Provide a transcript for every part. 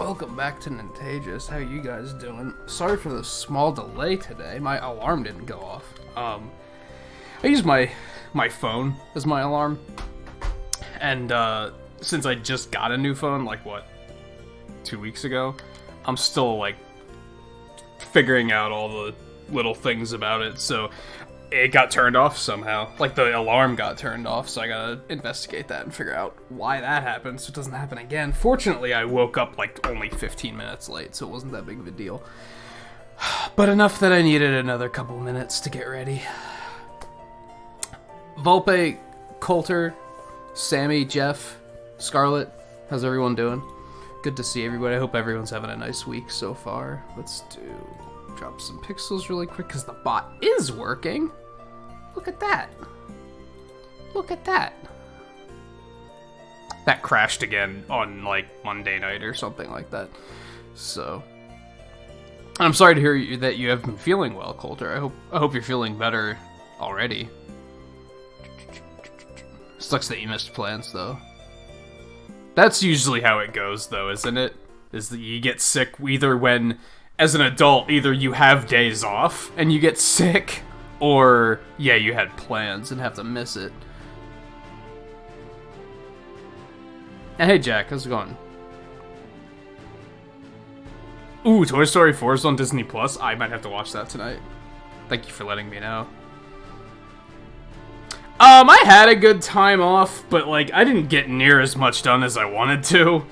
Welcome back to Nintagious. How you guys doing? Sorry for the small delay today. My alarm didn't go off. I use my phone as my alarm. And since I just got a new phone, like what, 2 weeks ago, I'm still like figuring out all the little things about it. So it got turned off somehow. Like, the alarm got turned off, so I gotta investigate that and figure out why that happened so it doesn't happen again. Fortunately, I woke up, like, only 15 minutes late, so it wasn't that big of a deal. But enough that I needed another couple minutes to get ready. Volpe, Coulter, Sammy, Jeff, Scarlett, how's everyone doing? Good to see everybody. I hope everyone's having a nice week so far. Let's drop some pixels really quick, because the bot is working. Look at that. Look at that. That crashed again on, like, Monday night or something like that. So, I'm sorry to hear that you have been feeling well, Coulter. I hope you're feeling better already. Sucks that you missed plans, though. That's usually how it goes, though, isn't it? Is that you get sick either when, as an adult, either you have days off and you get sick, or, yeah, you had plans and have to miss it. And hey, Jack, how's it going? Ooh, Toy Story 4 is on Disney+. I might have to watch that tonight. Thank you for letting me know. I had a good time off, but, like, I didn't get near as much done as I wanted to.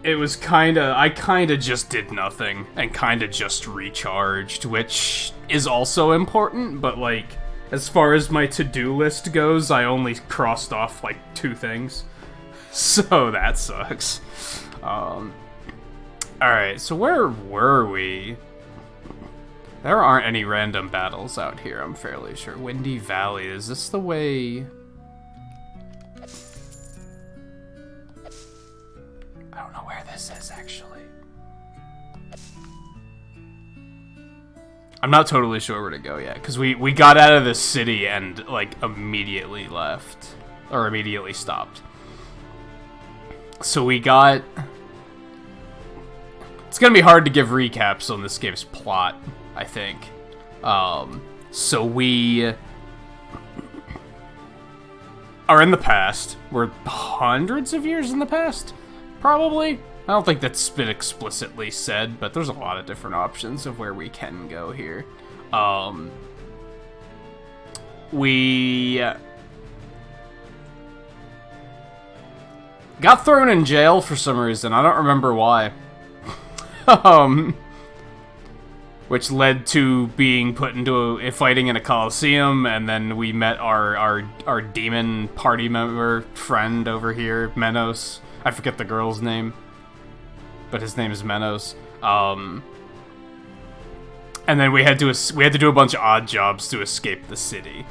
It was I kinda just did nothing, and kinda just recharged, which is also important, but, like, as far as my to-do list goes, I only crossed off, like, 2 things. So that sucks. Alright, so where were we? There aren't any random battles out here, I'm fairly sure. Windy Valley, is this the way... I don't know where this is, actually. I'm not totally sure where to go yet, because we got out of the city and, like, immediately left. Or immediately stopped. So we got... It's gonna be hard to give recaps on this game's plot, I think. So we are in the past. We're hundreds of years in the past, probably. I don't think that's been explicitly said, but there's a lot of different options of where we can go here. We got thrown in jail for some reason. I don't remember why. Which led to being put into fighting in a coliseum, and then we met our demon party member friend over here, Menos. I forget the girl's name, but his name is Menos. And then we had to do a bunch of odd jobs to escape the city.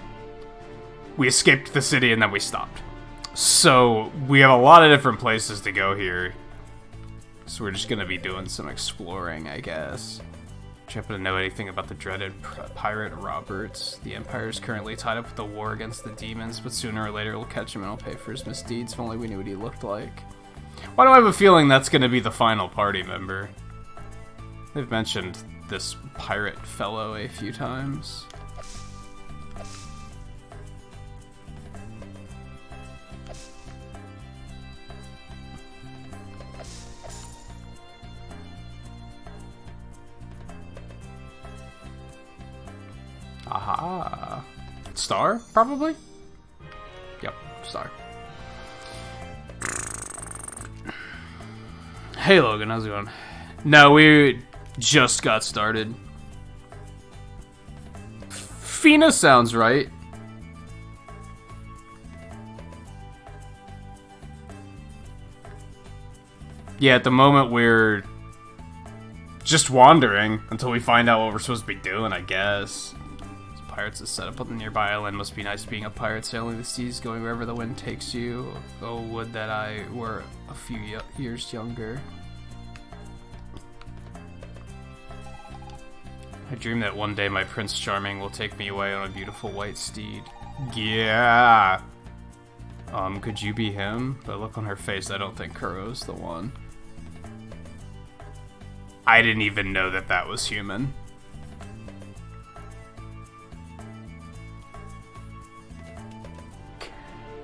We escaped the city and then we stopped. So we have a lot of different places to go here. So we're just gonna be doing some exploring, I guess. Do you happen to know anything about the dreaded pirate Roberts? The Empire is currently tied up with the war against the demons, but sooner or later we'll catch him and he'll pay for his misdeeds. If only we knew what he looked like. Why do I have a feeling that's gonna be the final party member? They've mentioned this pirate fellow a few times. Aha. Star, probably? Yep, Star. Hey Logan, how's it going? No, we just got started. Fina sounds right. Yeah, at the moment we're just wandering until we find out what we're supposed to be doing, I guess. Pirates is set up on the nearby island. Must be nice being a pirate, sailing the seas, going wherever the wind takes you. Oh, would that I were a few years younger. I dream that one day my Prince Charming will take me away on a beautiful white steed. Yeah! Could you be him? But look on her face, I don't think Kuro's the one. I didn't even know that that was human.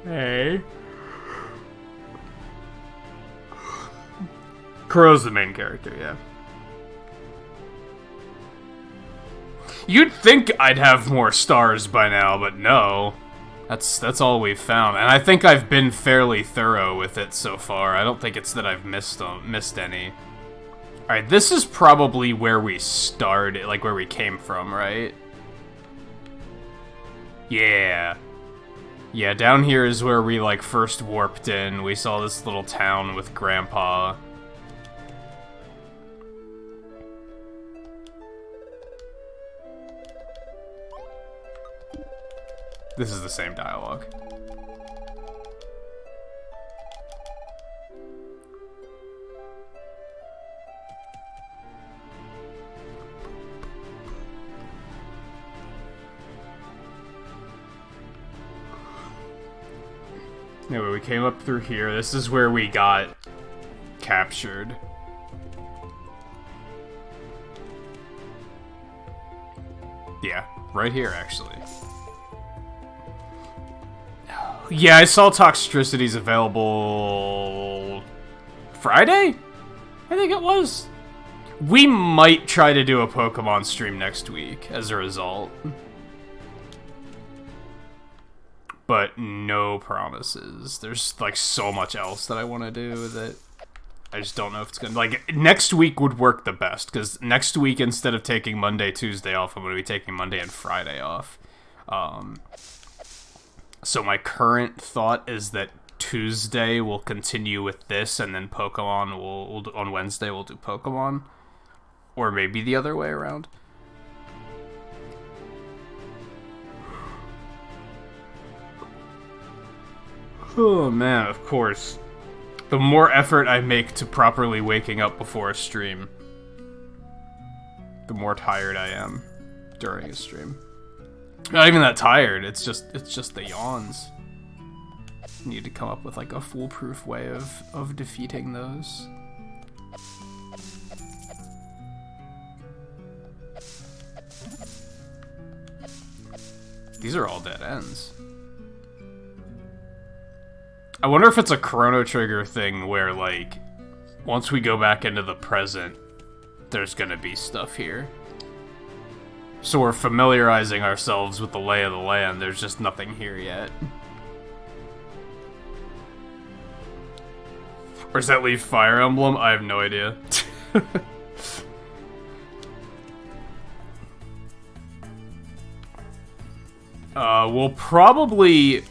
Okay. Crow's the main character, yeah. You'd think I'd have more stars by now, but no. That's all we've found, and I think I've been fairly thorough with it so far. I don't think it's that I've missed any. Alright, this is probably where we started, like where we came from, right? Yeah. Yeah, down here is where we, like, first warped in. We saw this little town with Grandpa. This is the same dialogue. Anyway, we came up through here. This is where we got captured. Yeah, right here, actually. Yeah, I saw Toxicity's available Friday? I think it was. We might try to do a Pokemon stream next week as a result. But no promises. There's, like, so much else that I want to do that I just don't know if it's gonna... Like, next week would work the best, because next week, instead of taking Monday, Tuesday off, I'm going to be taking Monday and Friday off. So my current thought is that Tuesday we'll continue with this, and then Pokemon we'll do, on Wednesday we'll do Pokemon. Or maybe the other way around. Oh man, of course. The more effort I make to properly waking up before a stream, the more tired I am during a stream. Not even that tired, it's just the yawns. Need to come up with like a foolproof way of defeating those. These are all dead ends. I wonder if it's a Chrono Trigger thing where, like, once we go back into the present, there's gonna be stuff here. So we're familiarizing ourselves with the lay of the land, there's just nothing here yet. Or does that leave Fire Emblem? I have no idea. We'll probably...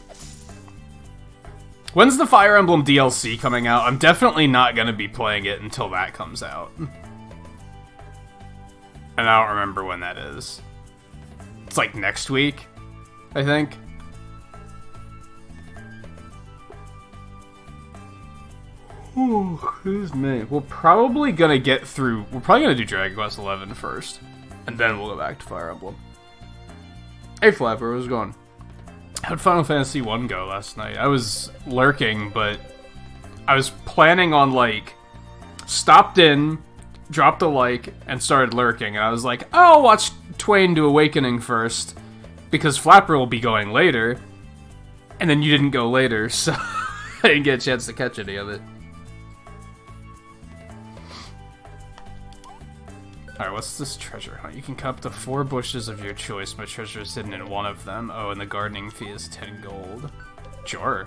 When's the Fire Emblem DLC coming out? I'm definitely not gonna be playing it until that comes out. And I don't remember when that is. It's like next week, I think. Ooh, excuse me. We're probably gonna get through... We're probably gonna do Dragon Quest XI first. And then we'll go back to Fire Emblem. Hey Flapper, how's it going? How'd Final Fantasy 1 go last night? I was lurking, but I was planning on, like, stopped in, dropped a like, and started lurking, and I was like, oh, I'll watch Twain do Awakening first, because Flapper will be going later, and then you didn't go later, so I didn't get a chance to catch any of it. Alright, what's this treasure hunt? You can cut up to 4 bushes of your choice. My treasure is hidden in one of them. Oh, and the gardening fee is 10 gold. Sure.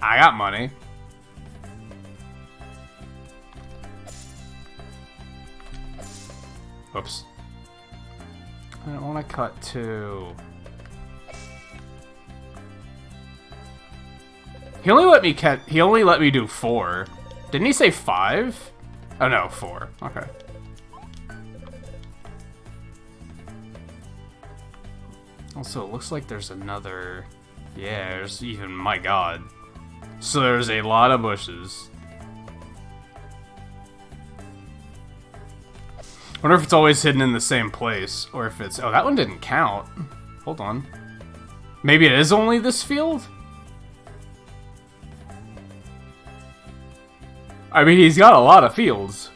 I got money. Oops. I don't want to cut 2. He only let me do 4. Didn't he say 5? Oh no, 4. Okay. Also, it looks like there's another... Yeah, there's even... My god. So there's a lot of bushes. I wonder if it's always hidden in the same place, or if it's... Oh, that one didn't count. Hold on. Maybe it is only this field? I mean, he's got a lot of fields.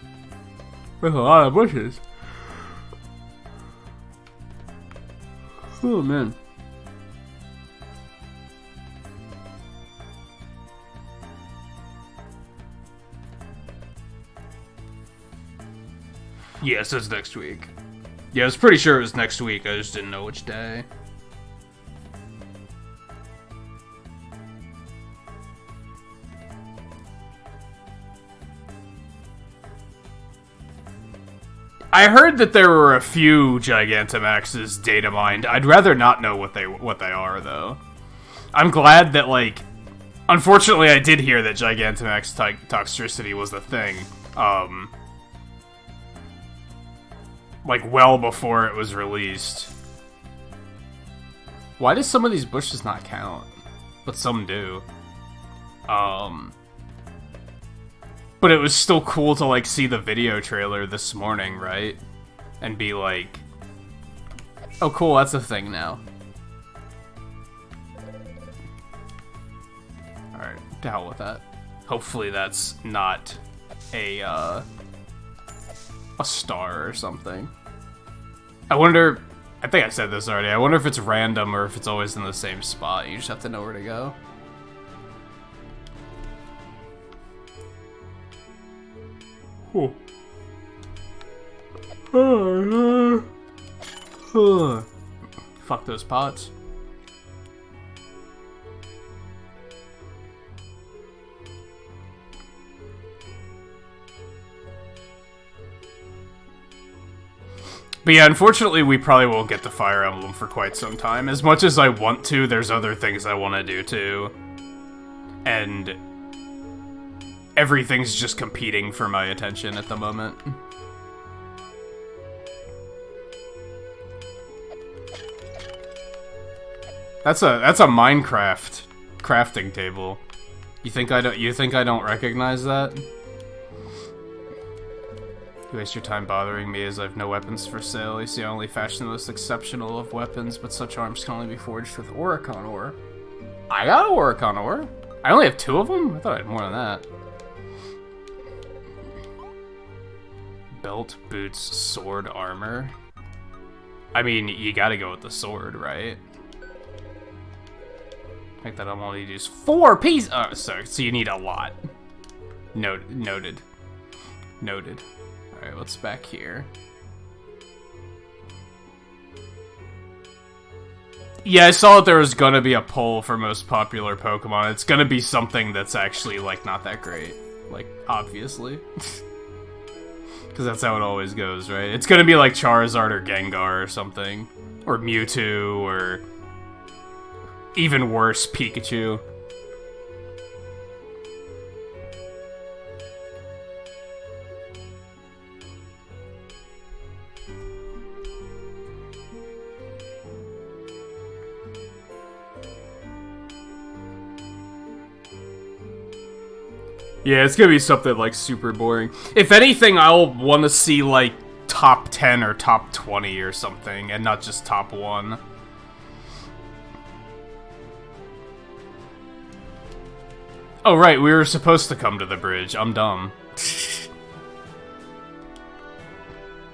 There's a lot of bushes. Oh, man. Yes, it's next week. Yeah, I was pretty sure it was next week. I just didn't know which day. I heard that there were a few Gigantamaxes data mined. I'd rather not know what they are, though. I'm glad that, like... Unfortunately, I did hear that Gigantamax toxicity was the thing. Like, well before it was released. Why does some of these bushes not count? But some do. But it was still cool to, like, see the video trailer this morning, right? And be like, oh, cool, that's a thing now. Alright, to hell with that. Hopefully that's not a star or something. I wonder, I think I said this already, I wonder if it's random or if it's always in the same spot. You just have to know where to go. Fuck those pots. But yeah, unfortunately, we probably won't get the Fire Emblem for quite some time. As much as I want to, there's other things I want to do too. And everything's just competing for my attention at the moment. That's a Minecraft crafting table. You think I don't recognize that? You waste your time bothering me as I've no weapons for sale. You see, I only fashion the most exceptional of weapons, but such arms can only be forged with Oricon ore. I got Oricon ore. I only have 2 of them? I thought I had more than that. Belt, boots, sword, armor. I mean, you gotta go with the sword, right? I think that I'm only use 4 pieces. Oh, sorry. So you need a lot. Noted. Alright, what's back here? Yeah, I saw that there was gonna be a poll for most popular Pokemon. It's gonna be something that's actually, like, not that great. Like, obviously. Because that's how it always goes, right? It's gonna be like Charizard or Gengar or something. Or Mewtwo, or... even worse, Pikachu. Yeah, it's gonna be something, like, super boring. If anything, I'll want to see, like, top 10 or top 20 or something, and not just top 1. Oh, right, we were supposed to come to the bridge. I'm dumb.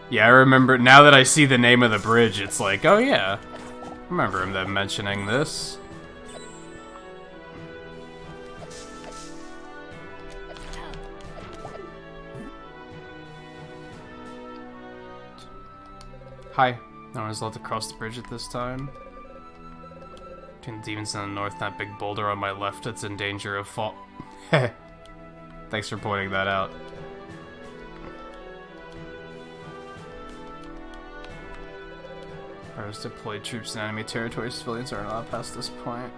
Yeah, I remember, now that I see the name of the bridge, it's like, oh yeah. I remember them mentioning this. Hi. No one's allowed to cross the bridge at this time. Between the demons in the north, that big boulder on my left that's in danger of fall. Thanks for pointing that out. Ours deployed troops in enemy territory. Civilians are not past this point.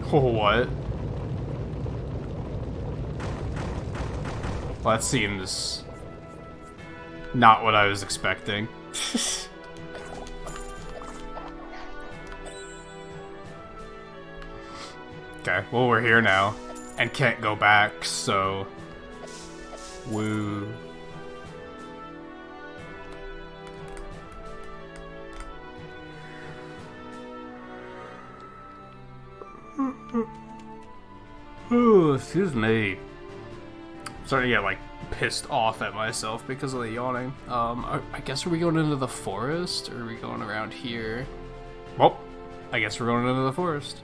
What? Well, that seems not what I was expecting. Okay, well, we're here now and can't go back, so woo. Ooh, excuse me. Starting to get, like, pissed off at myself because of the yawning. I guess are we going into the forest, or are we going around here? Well, I guess we're going into the forest.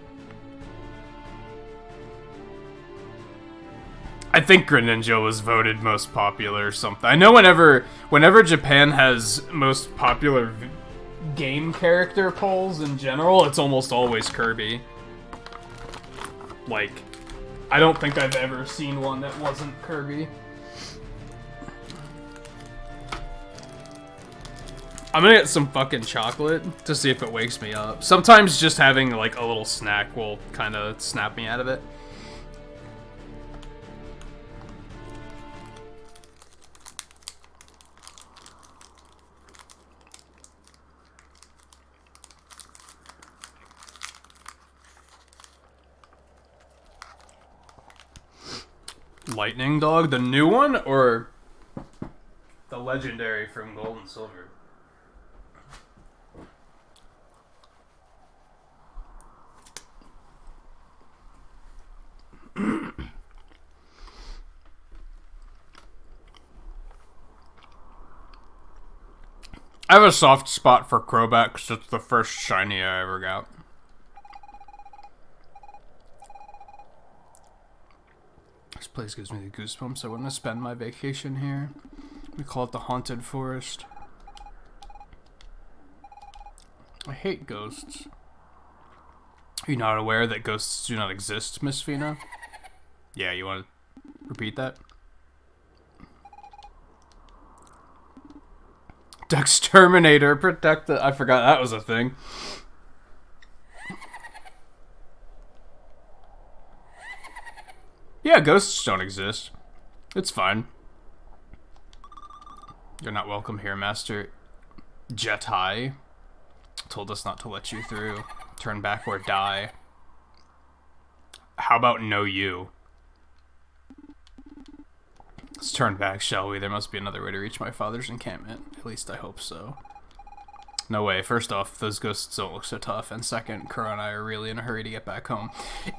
I think Greninja was voted most popular or something. I know whenever Japan has most popular game character polls in general, it's almost always Kirby. Like, I don't think I've ever seen one that wasn't Kirby. I'm gonna get some fucking chocolate to see if it wakes me up. Sometimes just having, like, a little snack will kind of snap me out of it. Lightning Dog, the new one, or the legendary from Gold and Silver? I have a soft spot for Crobat because it's the first shiny I ever got. This place gives me the goosebumps. I want to spend my vacation here. We call it the Haunted Forest. I hate ghosts. Are you not aware that ghosts do not exist, Miss Fina? Yeah, you want to repeat that? Dexterminator, protect the... I forgot that was a thing. Yeah, ghosts don't exist. It's fine. You're not welcome here, Master Jetai. Told us not to let you through. Turn back or die. How about no you? Let's turn back, shall we? There must be another way to reach my father's encampment. At least I hope so. No way. First off, those ghosts don't look so tough. And second, Kuro and I are really in a hurry to get back home.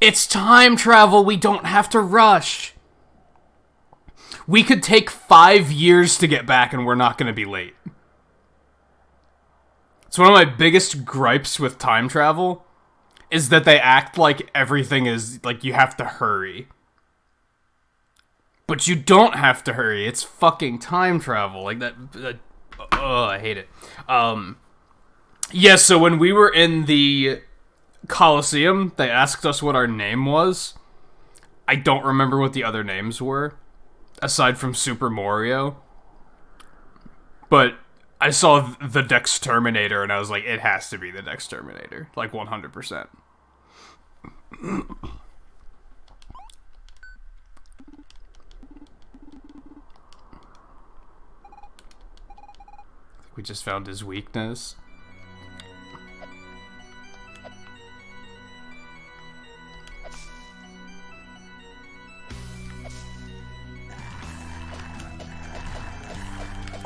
It's time travel! We don't have to rush! We could take 5 years to get back and we're not going to be late. It's one of my biggest gripes with time travel is that they act like everything is, like, you have to hurry. But you don't have to hurry. It's fucking time travel. Like, I hate it. Yeah, so when we were in the Coliseum, they asked us what our name was. I don't remember what the other names were, aside from Super Mario. But I saw the Dexterminator, and I was like, it has to be the Dexterminator. Like, 100%. We just found his weakness.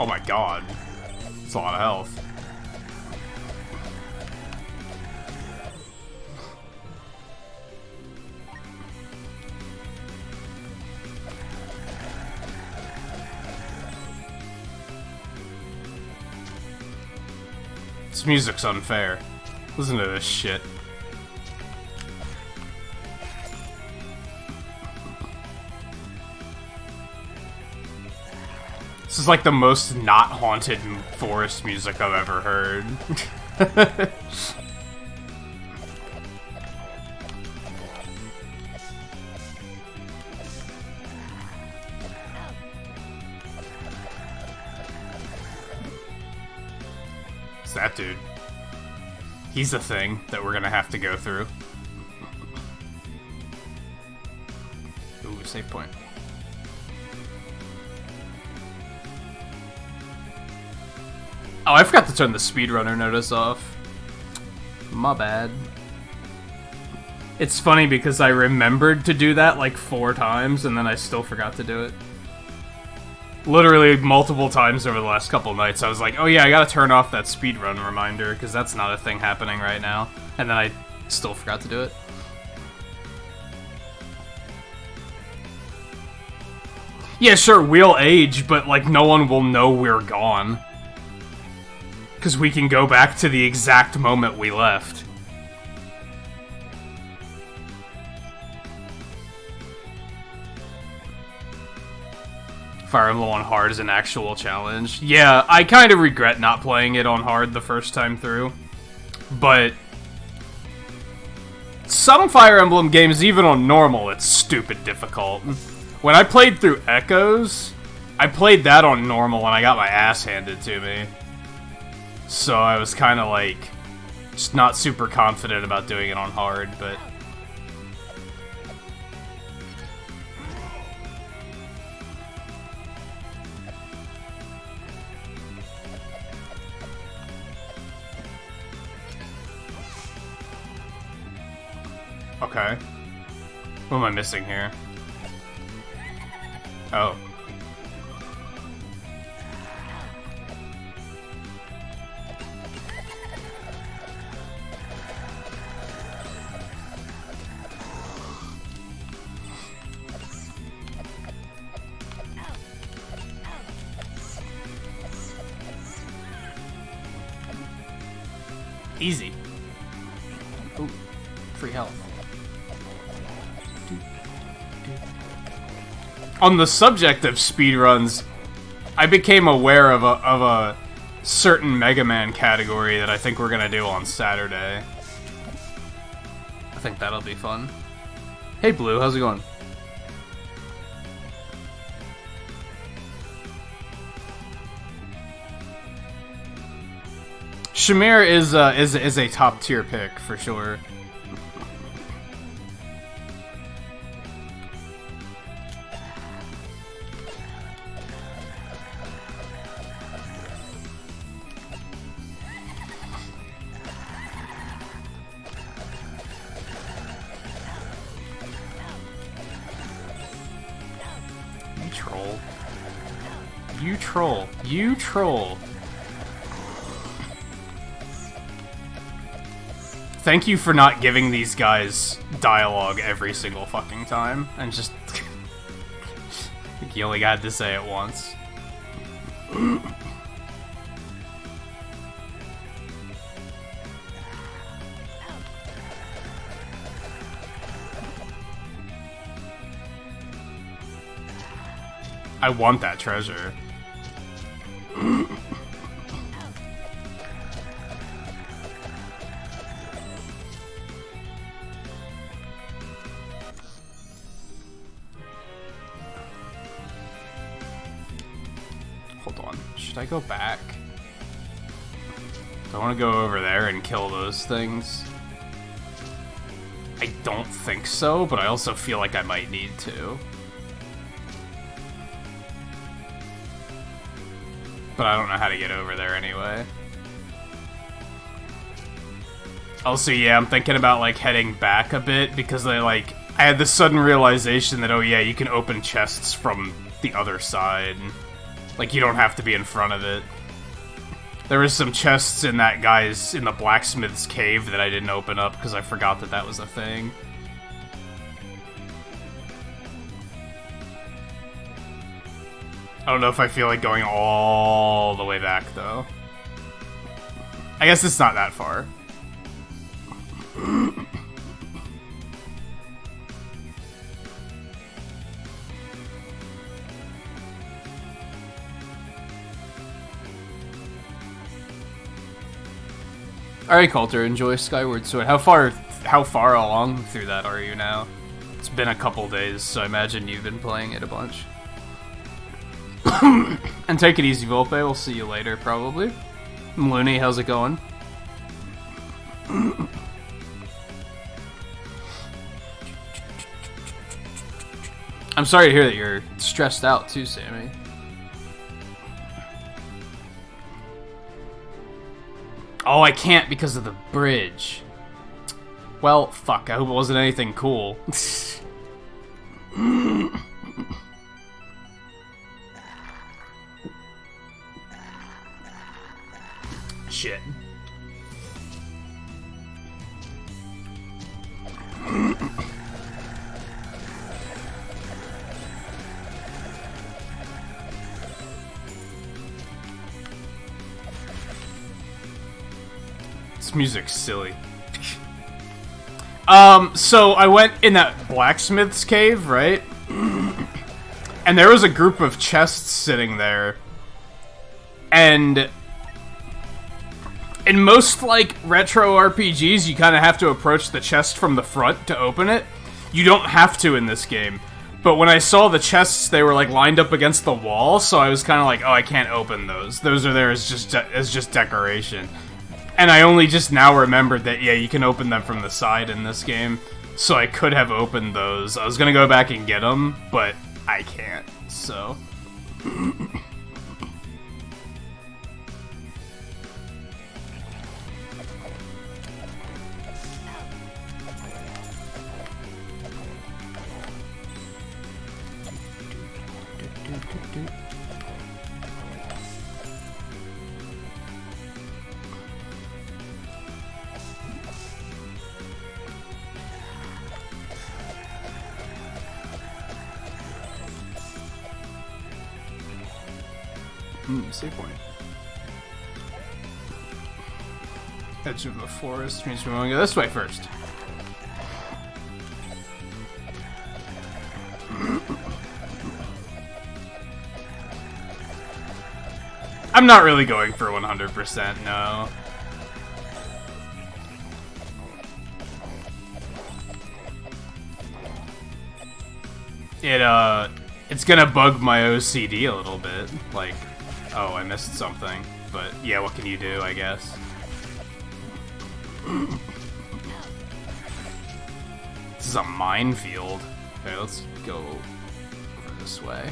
Oh my god. It's a lot of health. This music's unfair. Listen to this shit. This is like the most not haunted forest music I've ever heard. It's that dude. He's the thing that we're gonna have to go through. Ooh, save point. Oh, I forgot to turn the speedrunner notice off. My bad. It's funny because I remembered to do that like 4 times and then I still forgot to do it. Literally multiple times over the last couple nights I was like, oh yeah, I gotta turn off that speedrun reminder because that's not a thing happening right now. And then I still forgot to do it. Yeah, sure, we'll age, but, like, no one will know we're gone. Because we can go back to the exact moment we left. Fire Emblem on hard is an actual challenge. Yeah, I kind of regret not playing it on hard the first time through. But some Fire Emblem games, even on normal, it's stupid difficult. When I played through Echoes, I played that on normal and I got my ass handed to me. So I was kind of like, just not super confident about doing it on hard, but... Okay. What am I missing here? Oh. Easy. Ooh, free health. On the subject of speedruns, I became aware of a certain Mega Man category that I think we're gonna do on Saturday. I think that'll be fun. Hey Blue, how's it going? Shamir is a top tier pick for sure. You troll. Thank you for not giving these guys dialogue every single fucking time, and just... I think you only got to say it once. I want that treasure. Hold on. Should I go back? Do I want to go over there and kill those things? I don't think so, but I also feel like I might need to. But I don't know how to get over there anyway. Also, yeah, I'm thinking about, like, heading back a bit, because I had this sudden realization that, oh yeah, you can open chests from the other side. Like, you don't have to be in front of it. There was some chests in that guy's, in the blacksmith's cave that I didn't open up, because I forgot that that was a thing. I don't know if I feel like going all the way back, though. I guess it's not that far. Alright, Coulter, enjoy Skyward Sword. How far along through that are you now? It's been a couple days, so I imagine you've been playing it a bunch. And take it easy, Volpe. We'll see you later, probably. Looney, how's it going? I'm sorry to hear that you're stressed out, too, Sammy. Oh, I can't because of the bridge. Well, fuck. I hope it wasn't anything cool. Shit. This music's silly. So I went in that blacksmith's cave, right? And there was a group of chests sitting there. And in most, like, retro RPGs, you kind of have to approach the chest from the front to open it. You don't have to in this game. But when I saw the chests, they were, like, lined up against the wall, so I was kind of like, oh, I can't open those. Those are there as just decoration. And I only just now remembered that, yeah, you can open them from the side in this game. So I could have opened those. I was gonna go back and get them, but I can't, so... Save point. Edge of the forest means we want to go this way first. I'm not really going for 100%, no. It's gonna bug my OCD a little bit, like, oh, I missed something. But, yeah, what can you do, I guess? This is a minefield. Okay, let's go over this way.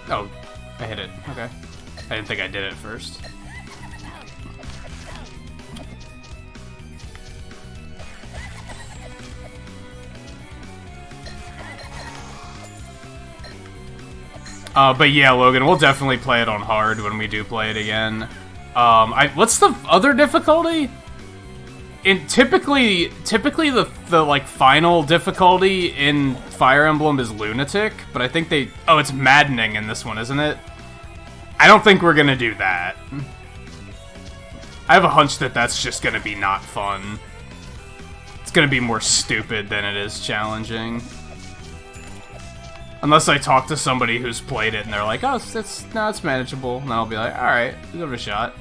Oh, I hit it. Okay. I didn't think I did it first. But yeah, Logan, we'll definitely play it on hard when we do play it again. What's the other difficulty? Typically the like final difficulty in Fire Emblem is Lunatic, but I think oh, it's Maddening in this one, isn't it? I don't think we're gonna do that. I have a hunch that that's just gonna be not fun. It's gonna be more stupid than it is challenging. Unless I talk to somebody who's played it and they're like, oh, it's manageable. And I'll be like, alright, give it a shot.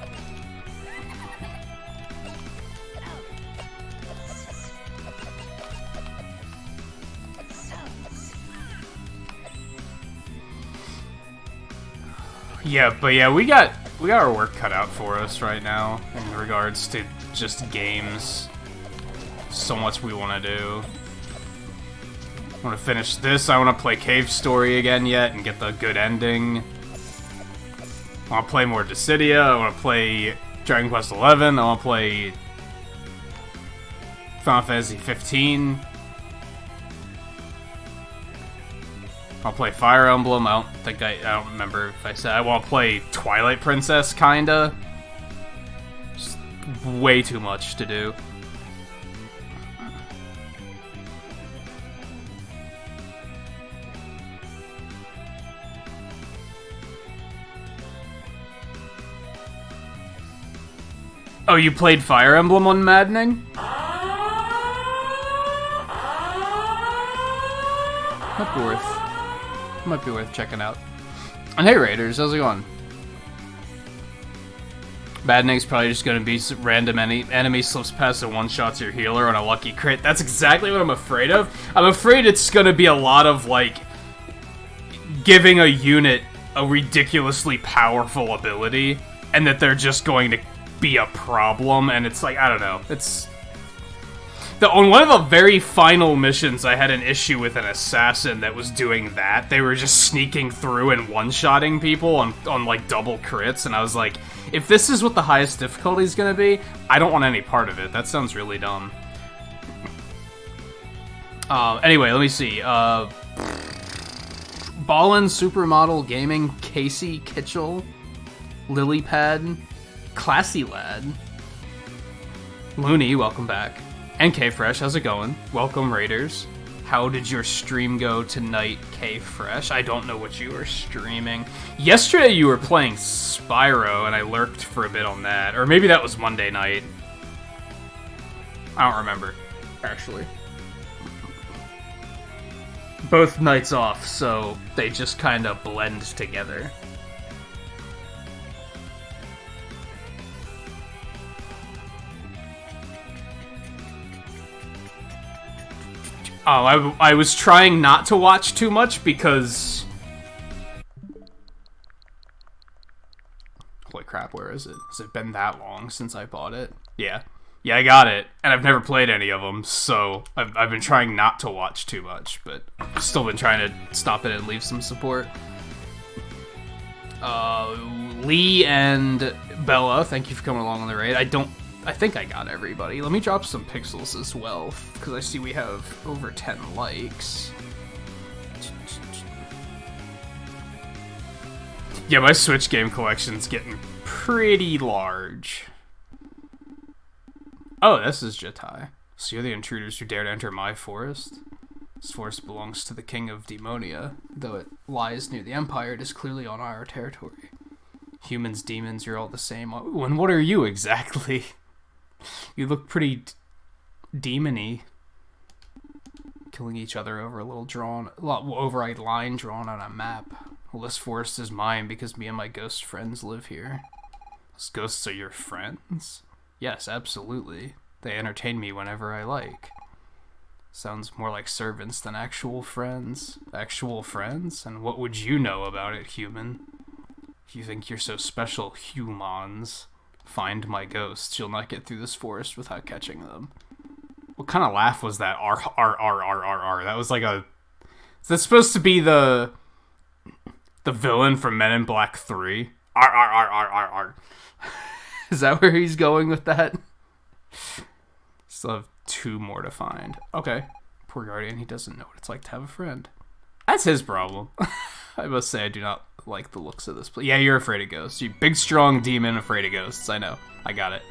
Yeah, but yeah, we got our work cut out for us right now in regards to just games. So much we want to do. I want to finish this. I want to play Cave Story again yet and get the good ending. I want to play more Dissidia. I want to play Dragon Quest XI. I want to play Final Fantasy 15. I'll play Fire Emblem. I don't remember if I said I want to play Twilight Princess, kinda. Just way too much to do. Oh, you played Fire Emblem on Maddening? Might be worth checking out. And hey Raiders, how's it going? Maddening's probably just gonna be random enemy slips past and one-shots your healer on a lucky crit. That's exactly what I'm afraid of. I'm afraid it's gonna be a lot of, like, giving a unit a ridiculously powerful ability, and that they're just going to be a problem, and it's like, I don't know. On one of the very final missions, I had an issue with an assassin that was doing that. They were just sneaking through and one-shotting people on like double crits, and I was like, if this is what the highest difficulty is gonna be, I don't want any part of it. That sounds really dumb. Anyway, let me see. Ballin Supermodel Gaming, Casey Kitchell, Lilypad, Classy Lad, Looney, welcome back. NK Fresh, how's it going? Welcome, Raiders. How did your stream go tonight, K Fresh? I don't know what you were streaming. Yesterday you were playing Spyro, and I lurked for a bit on that. Or maybe that was Monday night. I don't remember, actually. Both nights off, so they just kind of blend together. Oh, I was trying not to watch too much because... Holy crap, where is it? Has it been that long since I bought it? Yeah. Yeah, I got it, and I've never played any of them, so I've been trying not to watch too much, but I've still been trying to stop it and leave some support. Lee and Bella, thank you for coming along on the raid. I think I got everybody. Let me drop some pixels as well, because I see we have over 10 likes. Yeah, my Switch game collection's getting pretty large. Oh, this is Jatai. So you're the intruders who dare to enter my forest? This forest belongs to the king of Demonia. Though it lies near the Empire, it is clearly on our territory. Humans, demons, you're all the same. And what are you exactly? You look pretty demon-y. Killing each other over over a line drawn on a map. Well, this forest is mine because me and my ghost friends live here. Those ghosts are your friends? Yes, absolutely. They entertain me whenever I like. Sounds more like servants than actual friends. Actual friends? And what would you know about it, human? If you think you're so special, humans, find my ghosts. You'll not get through this forest without catching them. What kind of laugh was that? R. That was like a... Is that supposed to be the villain from Men in Black 3? R. Is that where he's going with that? Still have 2 more to find. Okay. Poor Guardian, he doesn't know what it's like to have a friend. That's his problem. I must say I do not like the looks of this place. Yeah, you're afraid of ghosts. You big, strong demon afraid of ghosts. I know. I got it.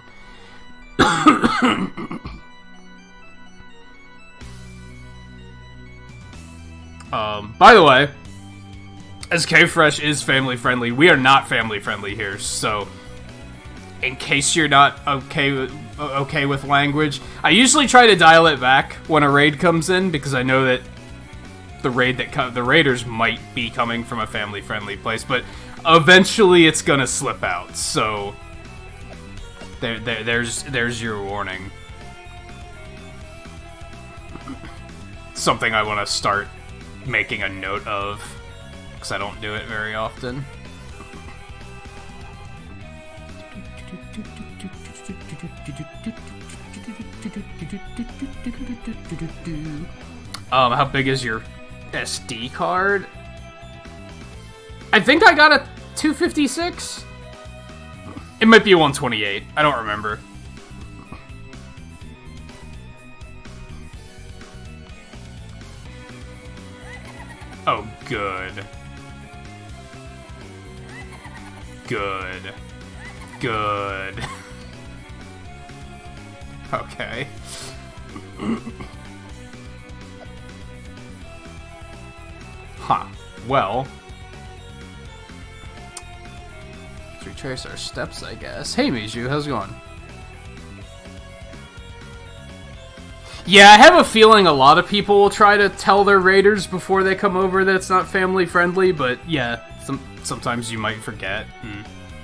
By the way, as K-Fresh is family friendly, we are not family friendly here, so in case you're not okay with language, I usually try to dial it back when a raid comes in because I know that the raiders might be coming from a family friendly place, but eventually it's gonna slip out. So there's your warning. Something I want to start making a note of because I don't do it very often. How big is your SD card? I think I got a 256. It might be a 128. I don't remember. Oh, good. Good. Good. Okay. Huh. Well. Let's retrace our steps, I guess. Hey, Miju, how's it going? Yeah, I have a feeling a lot of people will try to tell their raiders before they come over that it's not family friendly, but yeah, sometimes you might forget.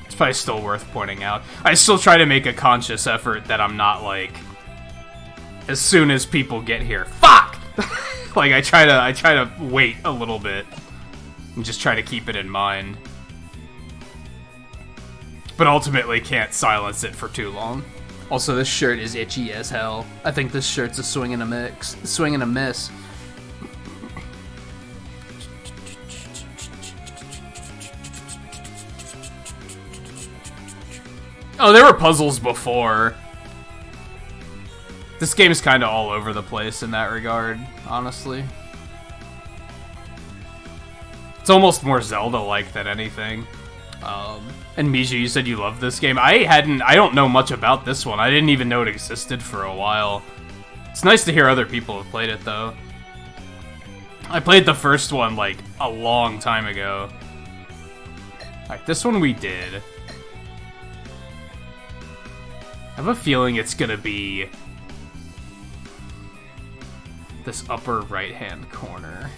It's probably still worth pointing out. I still try to make a conscious effort that I'm not like, as soon as people get here, fuck! Like I try to wait a little bit and just try to keep it in mind. But ultimately can't silence it for too long. Also, this shirt is itchy as hell. I think this shirt's a swing and a miss. Oh, there were puzzles before. This game's kind of all over the place in that regard, honestly. It's almost more Zelda-like than anything. And Misha, you said you loved this game. I don't know much about this one. I didn't even know it existed for a while. It's nice to hear other people have played it, though. I played the first one, like, a long time ago. Alright, this one we did. I have a feeling it's gonna be this upper right-hand corner.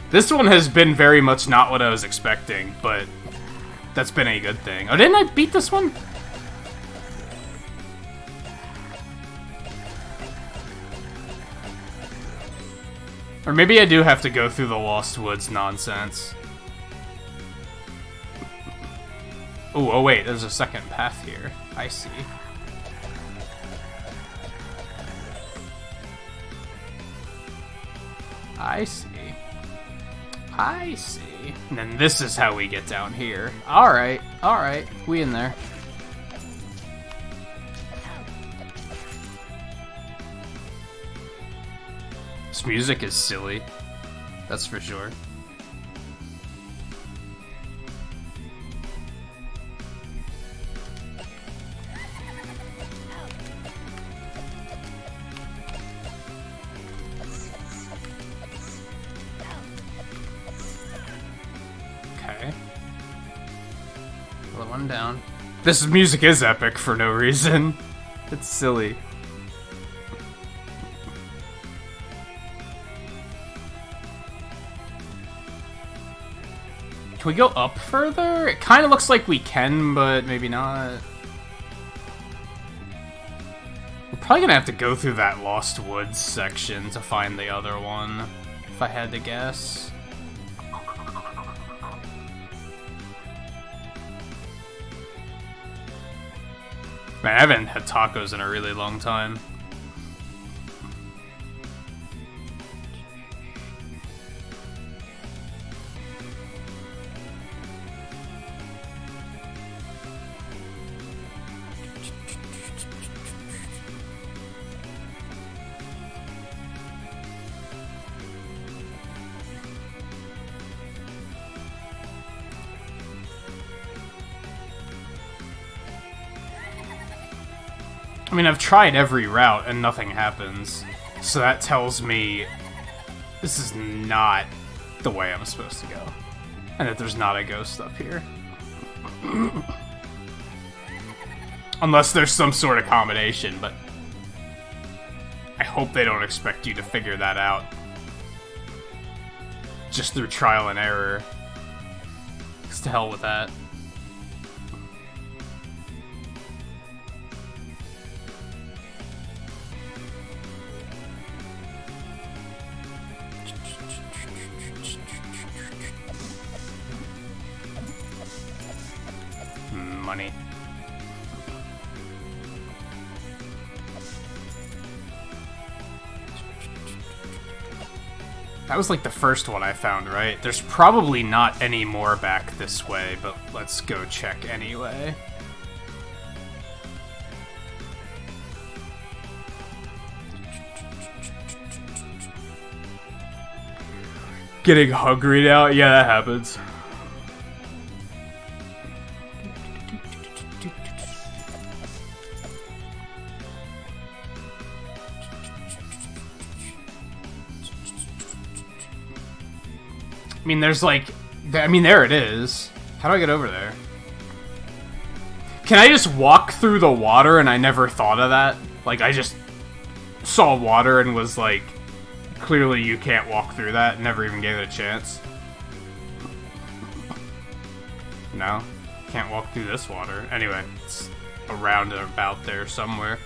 This one has been very much not what I was expecting, but that's been a good thing. Oh, didn't I beat this one? Or maybe I do have to go through the Lost Woods nonsense. Ooh, oh wait, there's a second path here. I see. I see. I see. And then this is how we get down here. Alright, alright. We in there. This music is silly. That's for sure. Down. This music is epic for no reason. It's silly. Can we go up further? It kind of looks like we can, but maybe not. We're probably gonna have to go through that Lost Woods section to find the other one, if I had to guess. Man, I haven't had tacos in a really long time. I mean, I've tried every route and nothing happens, so that tells me this is not the way I'm supposed to go, and that there's not a ghost up here. Unless there's some sort of combination, but I hope they don't expect you to figure that out just through trial and error. 'Cause to hell with that. Money. That was like the first one I found, right? There's probably not any more back this way, but let's go check anyway. Getting hungry now? Yeah, that happens. I mean, there's like... I mean, there it is. How do I get over there? Can I just walk through the water and I never thought of that? Like, I just saw water and was like, clearly you can't walk through that. Never even gave it a chance. No? Can't walk through this water. Anyway, it's around and about there somewhere.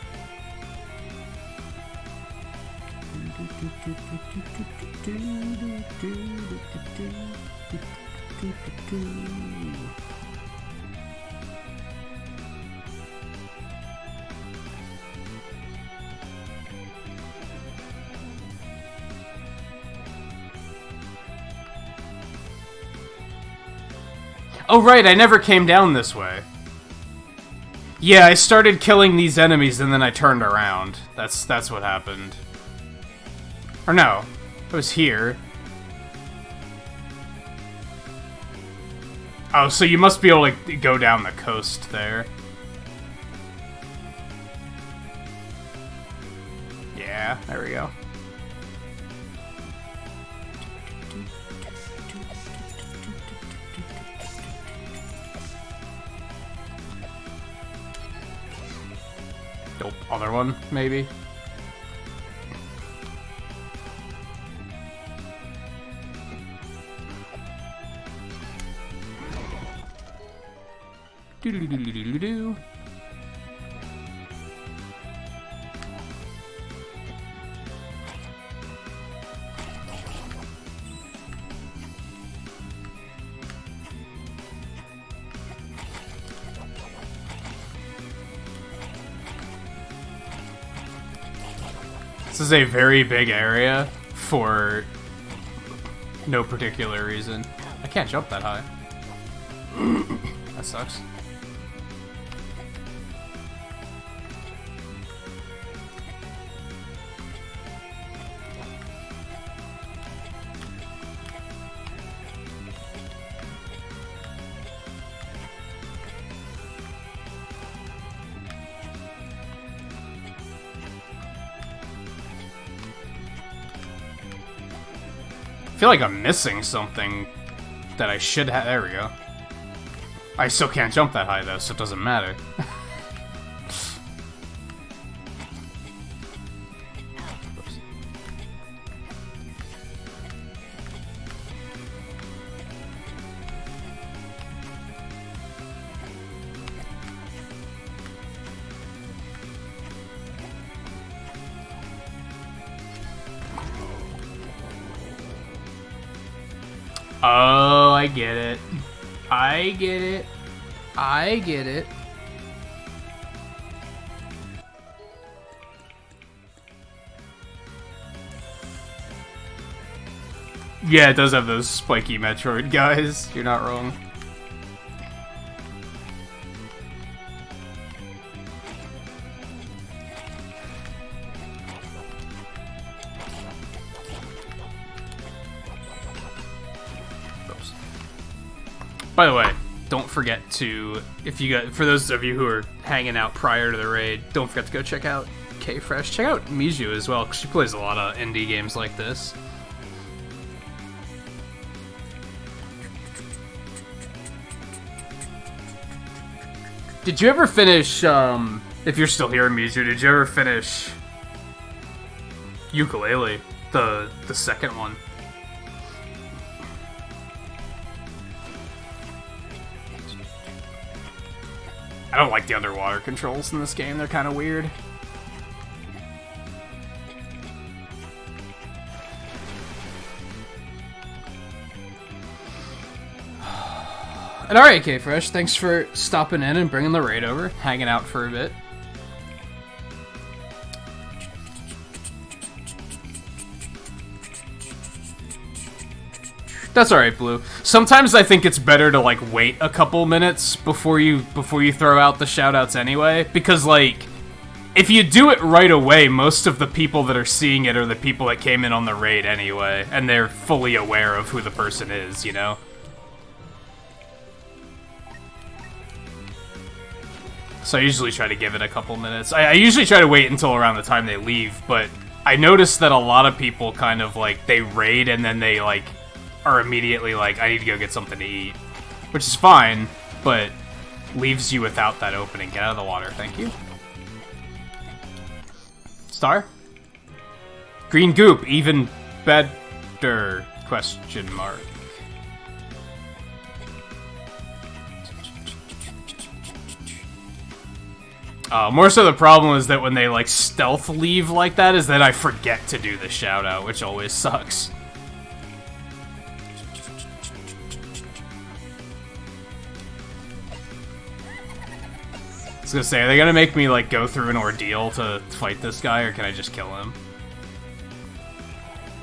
Oh right, I never came down this way. Yeah, I started killing these enemies and then I turned around. That's what happened. Or no, it was here. Oh, so you must be able to go down the coast there. Yeah, there we go. Nope, other one, maybe. Do-do-do-do-do-do-do. This is a very big area for no particular reason. I can't jump that high. That sucks. I feel like I'm missing something that I should have. There we go. I still can't jump that high though, so it doesn't matter. Oh, I get it. I get it. I get it. Yeah, it does have those spiky Metroid guys. You're not wrong. By the way, don't forget to, for those of you who are hanging out prior to the raid, don't forget to go check out K-Fresh. Check out Miju as well, because she plays a lot of indie games like this. Did you ever finish, if you're still here, Miju, did you ever finish Ukulele, the second one? I don't like the underwater controls in this game, they're kind of weird. And alright, K-Fresh, thanks for stopping in and bringing the raid over, hanging out for a bit. That's alright, Blue. Sometimes I think it's better to, like, wait a couple minutes before you throw out the shoutouts anyway, because, like, if you do it right away, most of the people that are seeing it are the people that came in on the raid anyway, and they're fully aware of who the person is, you know? So I usually try to give it a couple minutes. I usually try to wait until around the time they leave, but I noticed that a lot of people kind of, like, they raid and then they, like, are immediately like, I need to go get something to eat. Which is fine, but leaves you without that opening. Get out of the water, thank you. Star? Green goop, even better, question mark. More so the problem is that when they, like, stealth leave like that is that I forget to do the shout out, which always sucks. I was gonna say, are they gonna make me, like, go through an ordeal to fight this guy, or can I just kill him?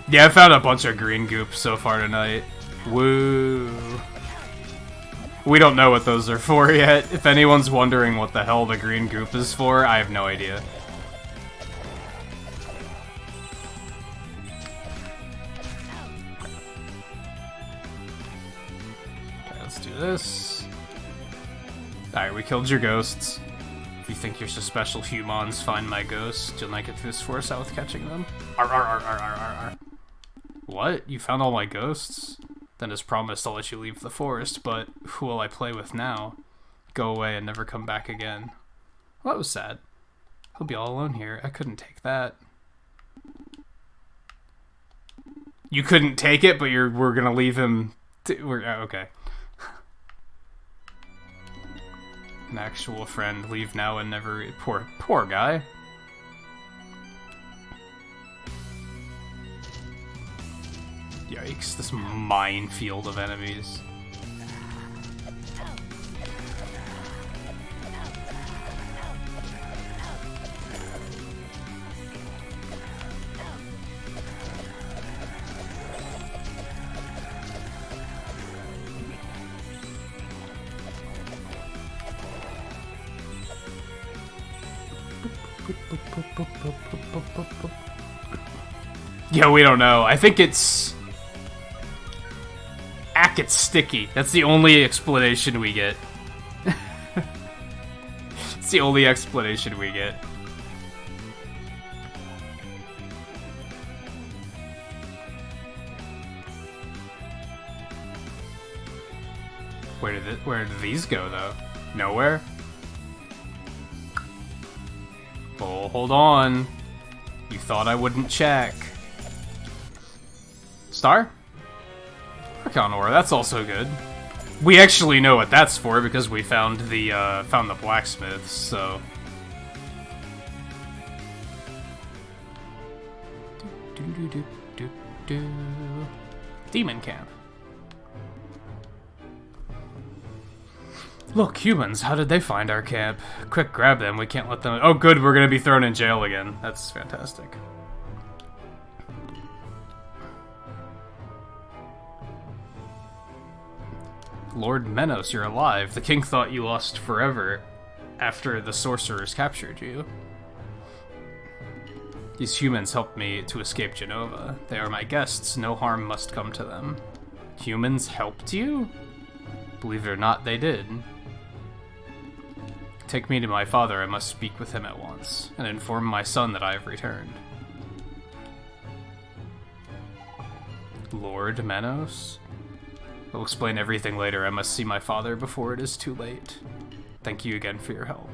Yeah, I found a bunch of green goop so far tonight. Woo. We don't know what those are for yet. If anyone's wondering what the hell the green goop is for, I have no idea. Okay, let's do this. Alright, we killed your ghosts. If you think you're so special, humans, find my ghosts. You'll not get through this forest out with catching them. Arr, arr, arr, arr, arr, arr. What? You found all my ghosts? Then as promised, I'll let you leave the forest, but who will I play with now? Go away and never come back again. Well, that was sad. He'll be all alone here. I couldn't take that. You couldn't take it, but we're gonna leave him... okay. An actual friend. Leave now and never... Poor guy. Yikes, this minefield of enemies. Yeah, we don't know. I think it's... It's sticky. That's the only explanation we get. It's the only explanation we get. Where did these go, though? Nowhere? Oh, hold on. You thought I wouldn't check. Star? Archon ore, that's also good. We actually know what that's for because we found the blacksmith, so... Demon camp. Look, humans, how did they find our camp? Quick, grab them, we can't let them... Oh good, we're gonna be thrown in jail again. That's fantastic. Lord Menos, you're alive. The king thought you lost forever after the sorcerers captured you. These humans helped me to escape Genova. They are my guests. No harm must come to them. Humans helped you? Believe it or not, they did. Take me to my father. I must speak with him at once, and inform my son that I have returned. Lord Menos? I'll explain everything later. I must see my father before it is too late. Thank you again for your help.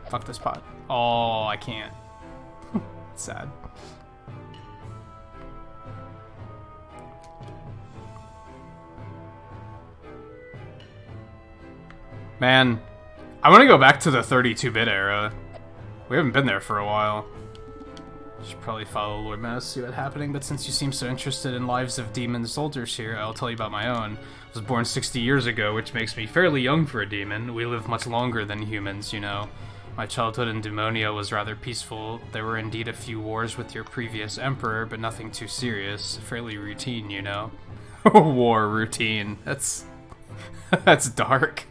Fuck this pot. Oh, I can't. It's sad. Man, I want to go back to the 32-bit era. We haven't been there for a while. Should probably follow Lord Menos, see what's happening, but since you seem so interested in lives of demon soldiers here, I'll tell you about my own. I was born 60 years ago, which makes me fairly young for a demon. We live much longer than humans, you know. My childhood in Demonia was rather peaceful. There were indeed a few wars with your previous emperor, but nothing too serious. Fairly routine, you know. War routine. That's dark.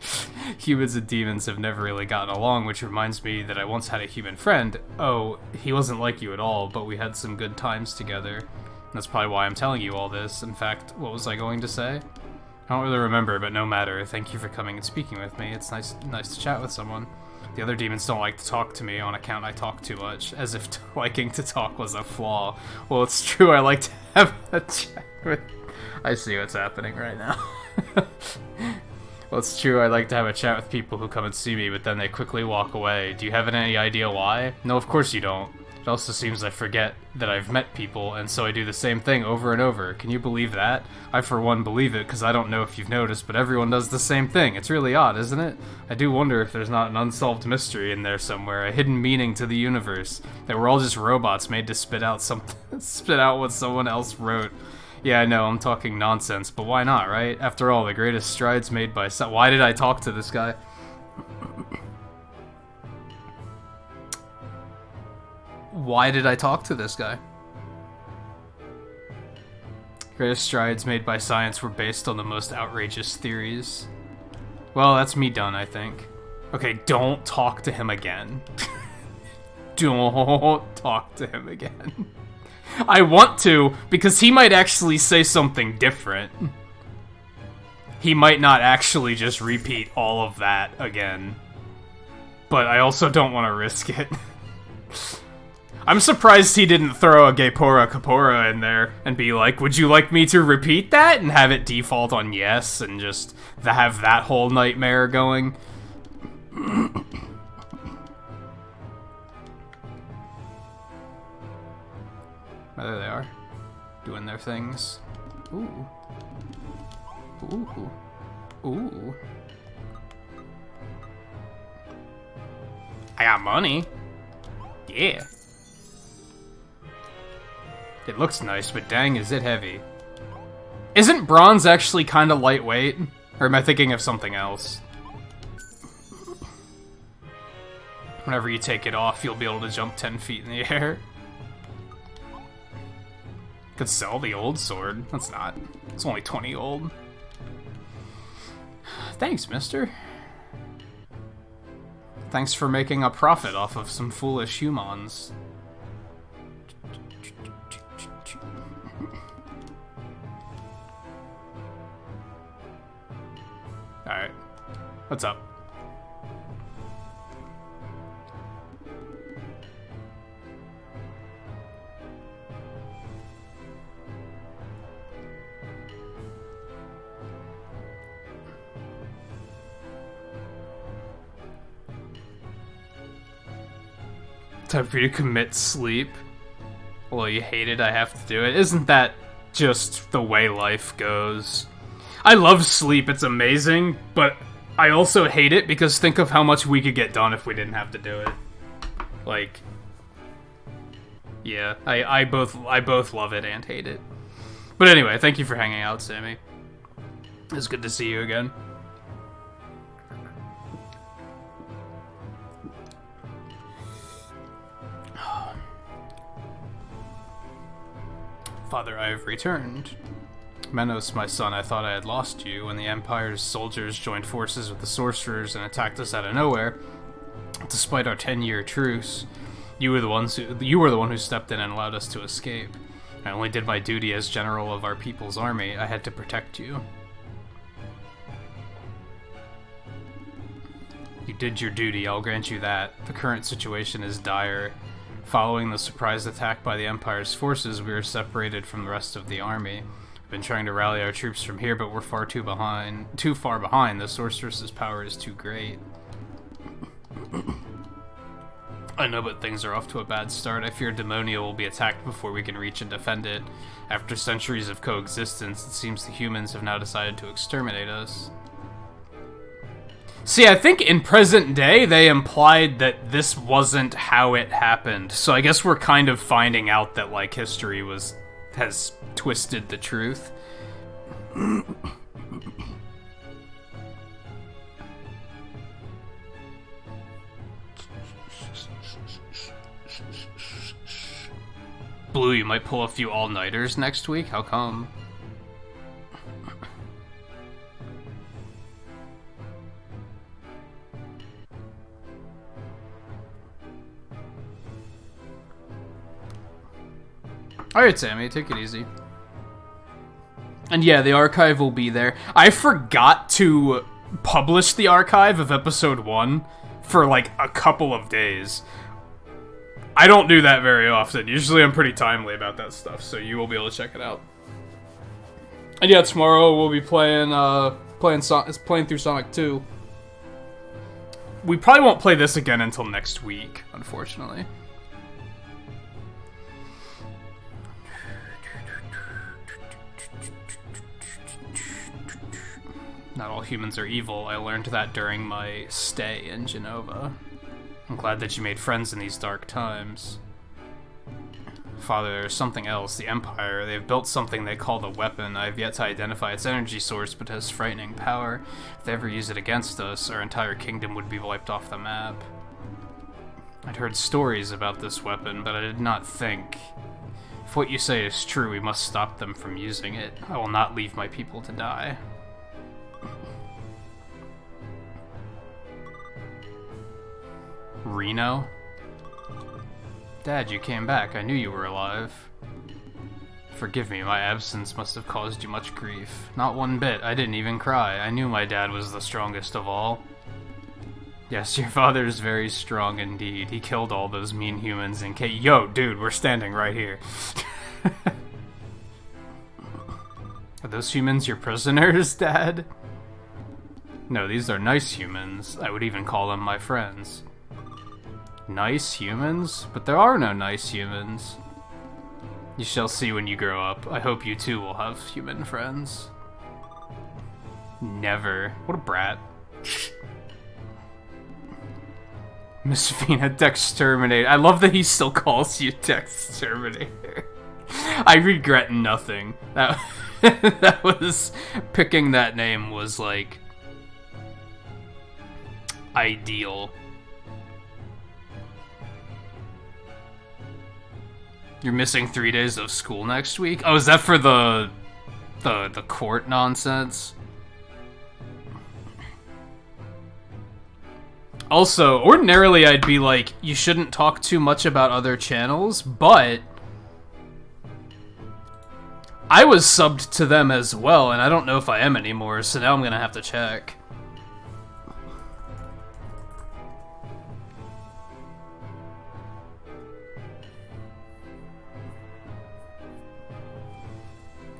Humans and demons have never really gotten along, which reminds me that I once had a human friend. Oh, he wasn't like you at all, but we had some good times together. That's probably why I'm telling you all this. In fact, what was I going to say? I don't really remember, but no matter. Thank you for coming and speaking with me. It's nice to chat with someone. The other demons don't like to talk to me on account I talk too much, as if liking to talk was a flaw. Well, it's true, I like to have a chat with... I see what's happening right now. Well, it's true, I like to have a chat with people who come and see me, but then they quickly walk away. Do you have any idea why? No, of course you don't. It also seems I forget that I've met people, and so I do the same thing over and over. Can you believe that? I, for one, believe it, because I don't know if you've noticed, but everyone does the same thing. It's really odd, isn't it? I do wonder if there's not an unsolved mystery in there somewhere, a hidden meaning to the universe, that we're all just robots made to spit out what someone else wrote. Yeah, I know, I'm talking nonsense, but why not, right? After all, the greatest strides made by why did I talk to this guy? Why did I talk to this guy? Greatest strides made by science were based on the most outrageous theories. Well, that's me done, I think. Okay, don't talk to him again. Don't talk to him again. I want to, because he might actually say something different. He might not actually just repeat all of that again. But I also don't want to risk it. I'm surprised he didn't throw a Gaypora Kapora in there and be like, would you like me to repeat that? And have it default on yes and just have that whole nightmare going. Oh, there they are. Doing their things. Ooh. Ooh. Ooh. I got money. Yeah. It looks nice, but dang, is it heavy. Isn't bronze actually kind of lightweight? Or am I thinking of something else? Whenever you take it off, you'll be able to jump 10 feet in the air. Could sell the old sword. That's not. It's only 20 gold. Thanks, mister. Thanks for making a profit off of some foolish humans. Alright. What's up? Time for you to commit sleep. Well, you hate it, I have to do it. Isn't that just the way life goes? I love sleep, it's amazing, but I also hate it because think of how much we could get done if we didn't have to do it. Like, yeah, I both love it and hate it. But anyway, thank you for hanging out, Sammy. It's good to see you again. Father, I have returned. Menos, my son, I thought I had lost you when the Empire's soldiers joined forces with the sorcerers and attacked us out of nowhere. Despite our 10-year truce, you were the one who stepped in and allowed us to escape. I only did my duty as general of our people's army. I had to protect you. You did your duty, I'll grant you that. The current situation is dire. Following the surprise attack by the Empire's forces, we were separated from the rest of the army. We've been trying to rally our troops from here, but we're too far behind. The sorceress's power is too great. I know, but things are off to a bad start. I fear Demonia will be attacked before we can reach and defend it. After centuries of coexistence, it seems the humans have now decided to exterminate us. See, I think in present day, they implied that this wasn't how it happened. So I guess we're kind of finding out that, like, history has twisted the truth. Blue, you might pull a few all-nighters next week? How come? Alright, Sammy, take it easy. And yeah, the archive will be there. I forgot to publish the archive of episode 1 for like a couple of days. I don't do that very often. Usually I'm pretty timely about that stuff, so you will be able to check it out. And yeah, tomorrow we'll be playing through Sonic 2. We probably won't play this again until next week, unfortunately. Not all humans are evil. I learned that during my stay in Genova. I'm glad that you made friends in these dark times. Father, there's something else. The Empire. They've built something they call the weapon. I have yet to identify its energy source, but it has frightening power. If they ever use it against us, our entire kingdom would be wiped off the map. I'd heard stories about this weapon, but I did not think If what you say is true, we must stop them from using it. I will not leave my people to die. Reno? Dad, you came back. I knew you were alive. Forgive me, my absence must have caused you much grief. Not one bit. I didn't even cry. I knew my dad was the strongest of all. Yes, your father is very strong indeed. He killed all those mean humans in case— Yo, dude, we're standing right here. Are those humans your prisoners, Dad? No, these are nice humans. I would even call them my friends. Nice humans? But there are no nice humans. You shall see when you grow up. I hope you too will have human friends. Never. What a brat. Miss Fina, Dexterminator. I love that he still calls you Dexterminator. I regret nothing. That was— picking that name was, like, ideal. You're missing 3 days of school next week? Oh, is that for the court nonsense? Also, ordinarily I'd be like, you shouldn't talk too much about other channels, but I was subbed to them as well, and I don't know if I am anymore, so now I'm gonna have to check.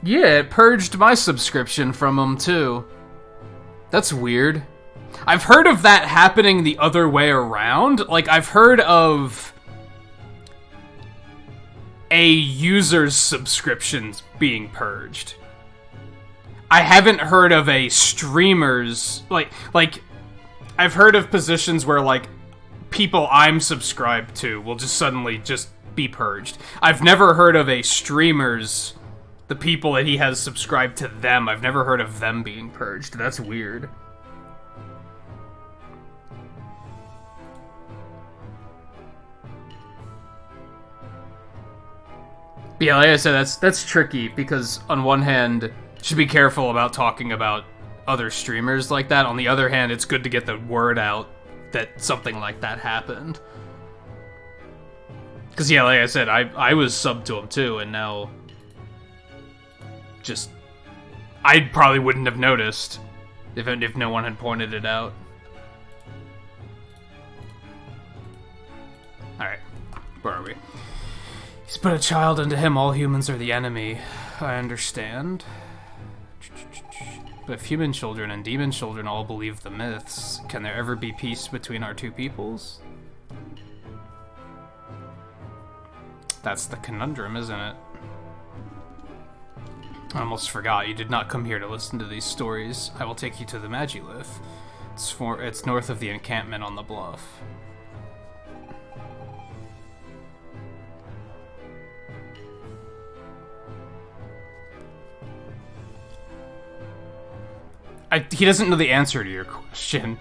Yeah, it purged my subscription from them, too. That's weird. I've heard of that happening the other way around. Like, I've heard of a user's subscriptions being purged. I haven't heard of a streamer's... Like, I've heard of positions where, like, people I'm subscribed to will just suddenly just be purged. I've never heard of a streamer's... The people that he has subscribed to them, I've never heard of them being purged. That's weird. But yeah, like I said, that's tricky, because on one hand, you should be careful about talking about other streamers like that. On the other hand, it's good to get the word out that something like that happened. Because yeah, like I said, I was subbed to him too, and now... Just, I probably wouldn't have noticed if no one had pointed it out. Alright, where are we? He's but a child, and to him all humans are the enemy. I understand. But if human children and demon children all believe the myths, can there ever be peace between our two peoples? That's the conundrum, isn't it? I almost forgot, you did not come here to listen to these stories. I will take you to the Magilith. It's north of the encampment on the bluff. He doesn't know the answer to your question.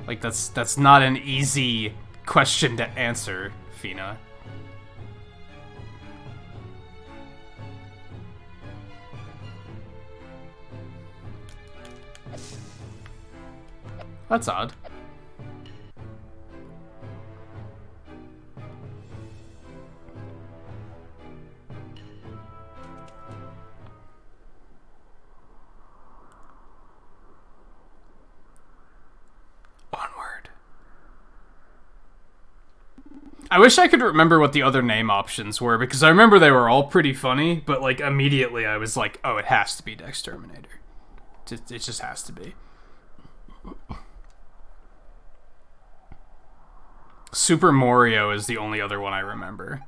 Like, that's not an easy question to answer, Fina. That's odd. Onward. I wish I could remember what the other name options were, because I remember they were all pretty funny, but like immediately I was like, oh, it has to be Dexterminator. It just has to be. Super Mario is the only other one I remember.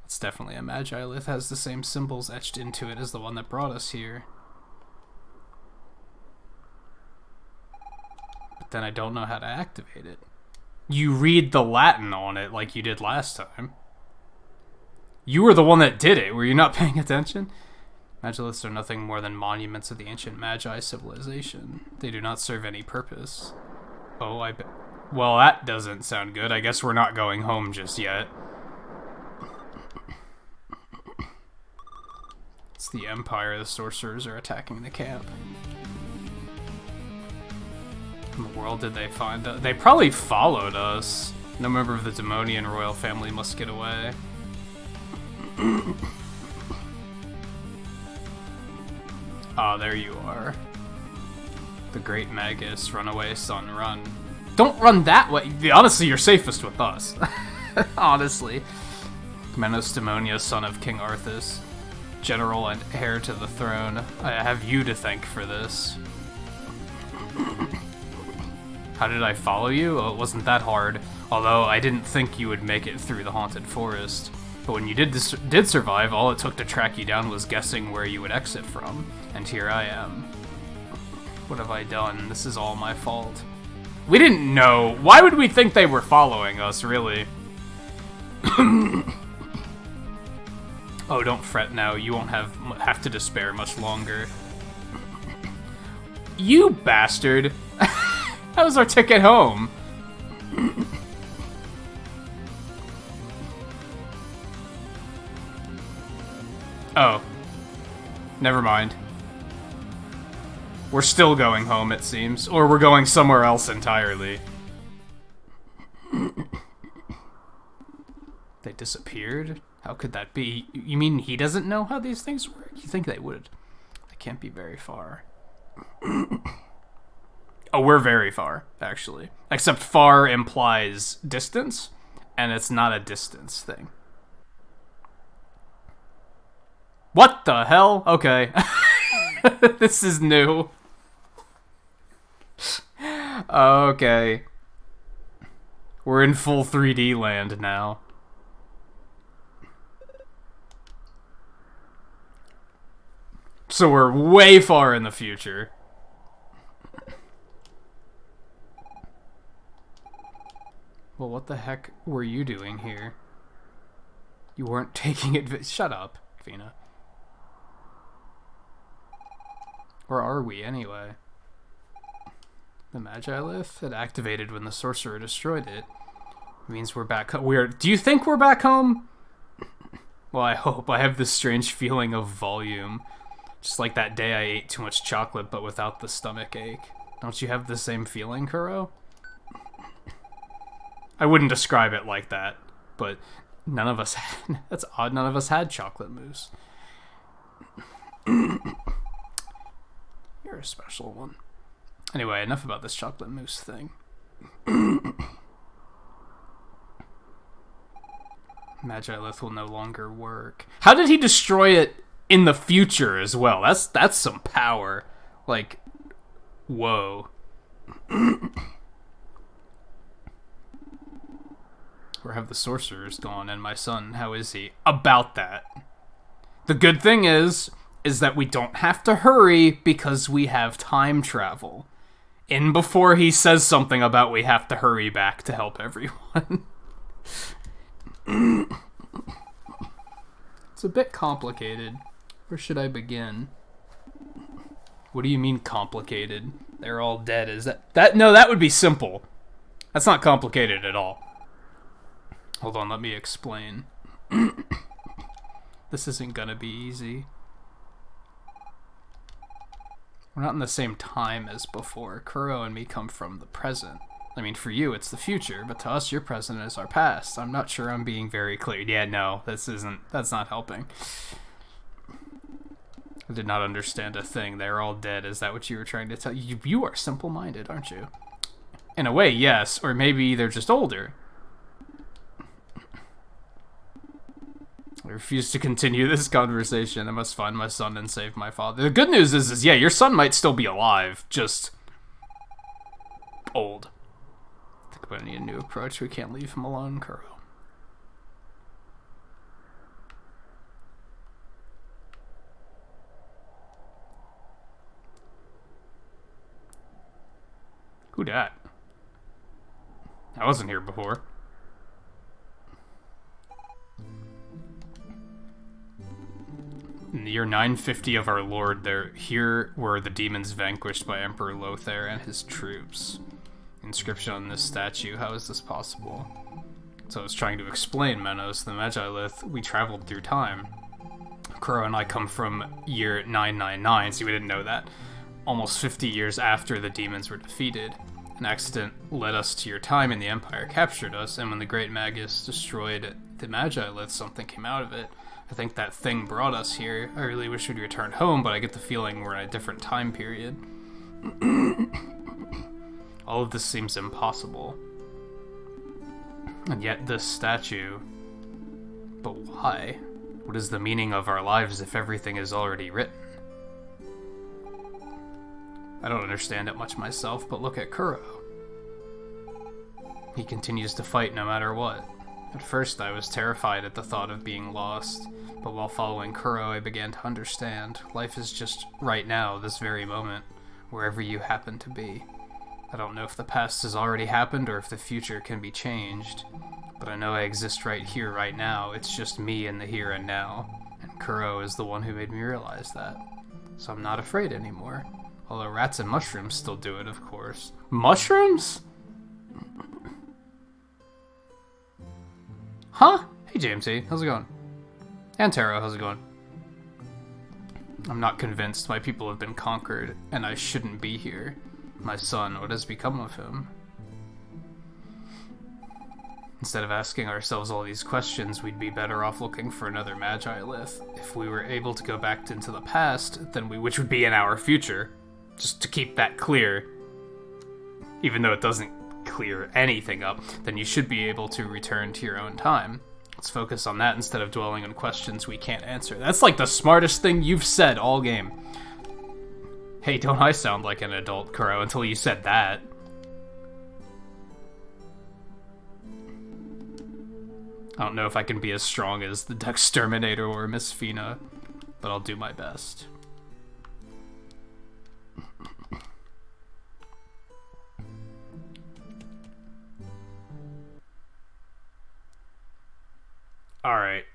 It's definitely a Magilith, has the same symbols etched into it as the one that brought us here. But then I don't know how to activate it. You read the Latin on it like you did last time. You were the one that did it, were you not paying attention? Magiliths are nothing more than monuments of the ancient Magi civilization. They do not serve any purpose. Oh, I bet. Well, that doesn't sound good. I guess we're not going home just yet. The Empire, the sorcerers are attacking the camp. In the world did they find us? They probably followed us. No member of the Demonian royal family must get away. Ah, there you are. The Great Magus, run away, son, run. Don't run that way! Honestly, you're safest with us. Honestly. Menos Demonia, son of King Arthas. General and heir to the throne. I have you to thank for this. How did I follow you? Oh, it wasn't that hard. Although, I didn't think you would make it through the haunted forest. But when you did survive, all it took to track you down was guessing where you would exit from. And here I am. What have I done? This is all my fault. We didn't know. Why would we think they were following us, really? Oh, don't fret now. You won't have to despair much longer. You bastard! That was our ticket home. Oh. Never mind. We're still going home, it seems. Or we're going somewhere else entirely. They disappeared? How could that be? You mean he doesn't know how these things work? You think they would? They can't be very far. Oh, we're very far, actually. Except far implies distance, and it's not a distance thing. What the hell? Okay. This is new. Okay. We're in full 3D land now. So we're way far in the future. Well, what the heck were you doing here? You weren't taking it. Shut up, Vina. Or are we, anyway? The Magilith? It activated when the sorcerer destroyed it. It means we're back home. Do you think we're back home? Well, I hope. I have this strange feeling of volume. Just like that day I ate too much chocolate, but without the stomach ache. Don't you have the same feeling, Kuro? I wouldn't describe it like that, but none of us had... That's odd, none of us had chocolate mousse. You're a special one. Anyway, enough about this chocolate mousse thing. Magilith will no longer work. How did he destroy it in the future as well? That's some power. Like, whoa. Where have the sorcerers gone? And my son, how is he? About that. The good thing is that we don't have to hurry because we have time travel. In before he says something about we have to hurry back to help everyone. It's a bit complicated. Where should I begin? What do you mean complicated? They're all dead. Is that no, that would be simple. That's not complicated at all. Hold on, let me explain. This isn't gonna be easy. We're not in the same time as before. Kuro and me come from the present. I mean, for you, it's the future, but to us, your present is our past. I'm not sure I'm being very clear. Yeah, no, that's not helping. I did not understand a thing. They're all dead. Is that what you were trying to tell? You are simple-minded, aren't you? In a way, yes. Or maybe they're just older. I refuse to continue this conversation. I must find my son and save my father. The good news is yeah, your son might still be alive. Just old. I think we're gonna need a new approach. We can't leave him alone, Kuro. Who dat? I wasn't here before. In the year 950 of our Lord, here were the demons vanquished by Emperor Lothair and his troops. Inscription on this statue. How is this possible? So I was trying to explain, Menos. The Magilith, we traveled through time. Kuro and I come from year 999, so we didn't know that. Almost 50 years after the demons were defeated. An accident led us to your time and the Empire captured us, and when the Great Magus destroyed the Magi-Lith, something came out of it. I think that thing brought us here. I really wish we'd return home, but I get the feeling we're in a different time period. All of this seems impossible. And yet this statue... But why? What is the meaning of our lives if everything is already written? I don't understand it much myself, but look at Kuro. He continues to fight no matter what. At first I was terrified at the thought of being lost, but while following Kuro I began to understand. Life is just right now, this very moment, wherever you happen to be. I don't know if the past has already happened or if the future can be changed, but I know I exist right here, right now. It's just me in the here and now, and Kuro is the one who made me realize that. So I'm not afraid anymore. Although rats and mushrooms still do it, of course. Mushrooms? Huh? Hey, Jamesy. How's it going? And Taro, how's it going? I'm not convinced my people have been conquered, and I shouldn't be here. My son, what has become of him? Instead of asking ourselves all these questions, we'd be better off looking for another Magi-Lith. If we were able to go back into the past, then which would be in our future. Just to keep that clear, even though it doesn't clear anything up, then you should be able to return to your own time. Let's focus on that instead of dwelling on questions we can't answer. That's like the smartest thing you've said all game. Hey, don't I sound like an adult, Kuro, until you said that. I don't know if I can be as strong as the Dexterminator or Miss Fina, but I'll do my best. Alright.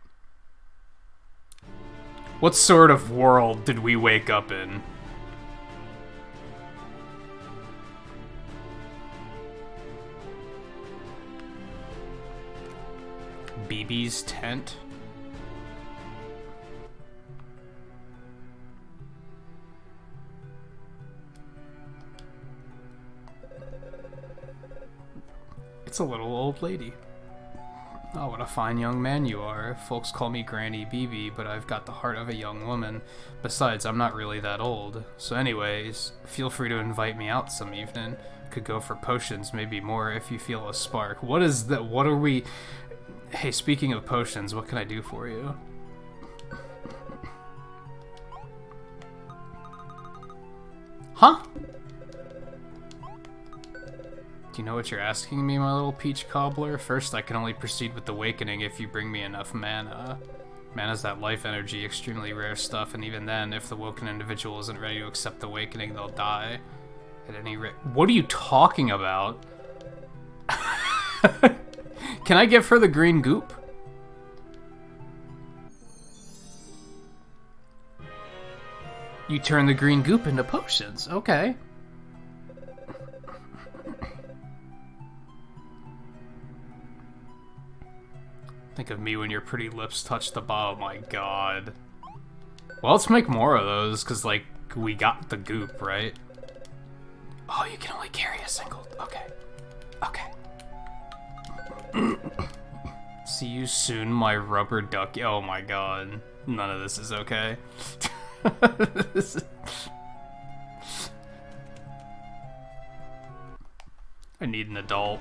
What sort of world did we wake up in? BB's tent? It's a little old lady. Oh, what a fine young man you are. Folks call me Granny BB, but I've got the heart of a young woman. Besides, I'm not really that old. So anyways, feel free to invite me out some evening. Could go for potions, maybe more if you feel a spark. What is that? What are we... Hey, speaking of potions, what can I do for you? Huh? Do you know what you're asking me, my little peach cobbler? First, I can only proceed with the awakening if you bring me enough mana. Mana's that life energy, extremely rare stuff, and even then, if the woken individual isn't ready to accept the awakening, they'll die. At any rate... What are you talking about? Can I give her the green goop? You turn the green goop into potions. Okay. Think of me when your pretty lips touch the bottom. Oh my god. Well, let's make more of those, because, like, we got the goop, right? Oh, you can only carry a single... Okay. Okay. See you soon, my rubber ducky. Oh my god. None of this is okay. I need an adult.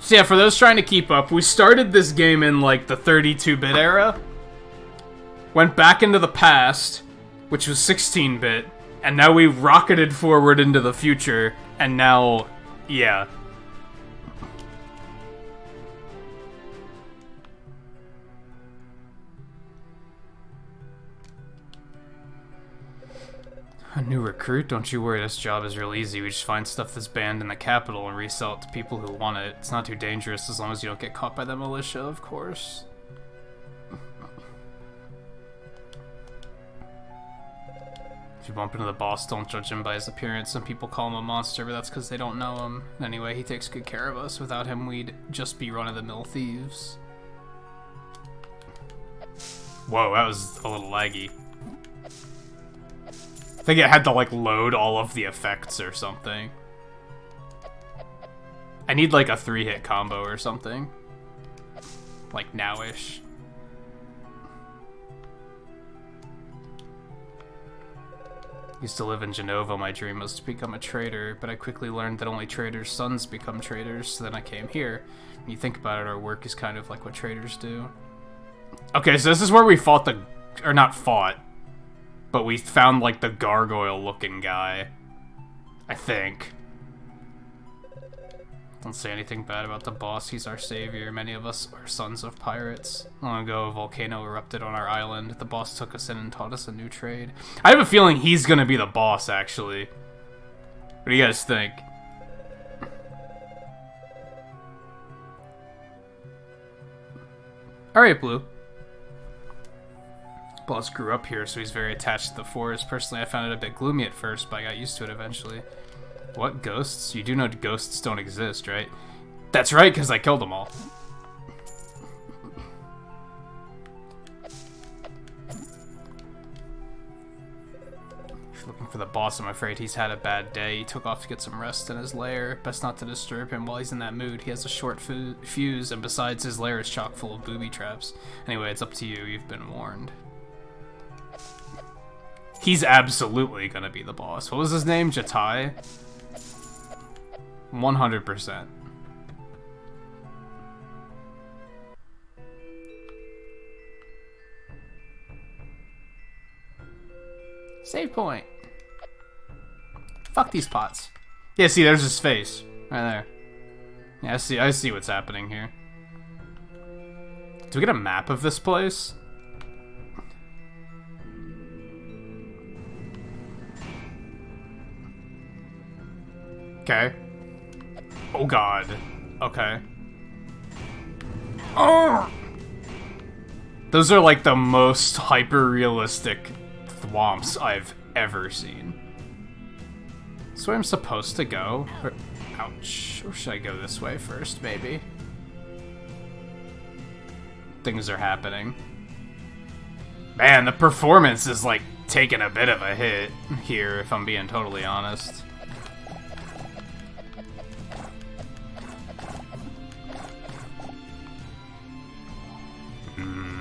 So yeah, for those trying to keep up, we started this game in, like, the 32-bit era. Went back into the past, which was 16-bit. And now we rocketed forward into the future, and now, yeah. A new recruit? Don't you worry, this job is real easy. We just find stuff that's banned in the capital and resell it to people who want it. It's not too dangerous as long as you don't get caught by the militia, of course. If you bump into the boss, don't judge him by his appearance. Some people call him a monster, but that's because they don't know him. Anyway, he takes good care of us. Without him, we'd just be run-of-the-mill thieves. Whoa, that was a little laggy. I think it had to, like, load all of the effects or something. I need, like, a 3-hit combo or something. Like, now-ish. Used to live in Genova. My dream was to become a trader, but I quickly learned that only traders' sons become traders, so then I came here. When you think about it, our work is kind of like what traders do. Okay, so this is where we fought the... or not fought, but we found, like, the gargoyle-looking guy. I think. Don't say anything bad about the boss, he's our savior. Many of us are sons of pirates. Long ago, a volcano erupted on our island. The boss took us in and taught us a new trade. I have a feeling he's gonna be the boss, actually. What do you guys think? Alright, Blue. Boss grew up here, so he's very attached to the forest. Personally, I found it a bit gloomy at first, but I got used to it eventually. What? Ghosts? You do know ghosts don't exist, right? That's right, because I killed them all. If you're looking for the boss, I'm afraid he's had a bad day. He took off to get some rest in his lair. Best not to disturb him while he's in that mood. He has a short fuse, and besides, his lair is chock full of booby traps. Anyway, it's up to you. You've been warned. He's absolutely gonna be the boss. What was his name? Jatai? 100%. Save point. Fuck these pots. Yeah, see, there's his face. Right there. Yeah, I see what's happening here. Do we get a map of this place? Okay. Oh god. Okay. Oh! Those are like the most hyper-realistic thwomps I've ever seen. That's where I'm supposed to go? Or, ouch. Or should I go this way first, maybe? Things are happening. Man, the performance is like taking a bit of a hit here, if I'm being totally honest.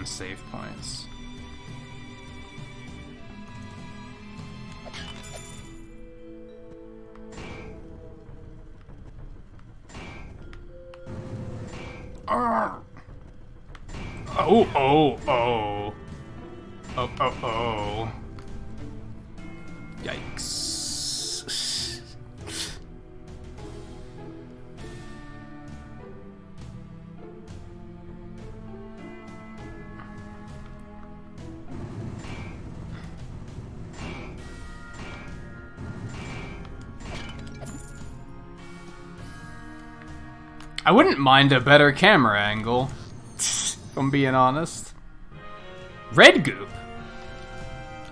Save points. Oh, oh, oh. Oh, oh, oh. Yikes. I wouldn't mind a better camera angle, if I'm being honest. Red goop?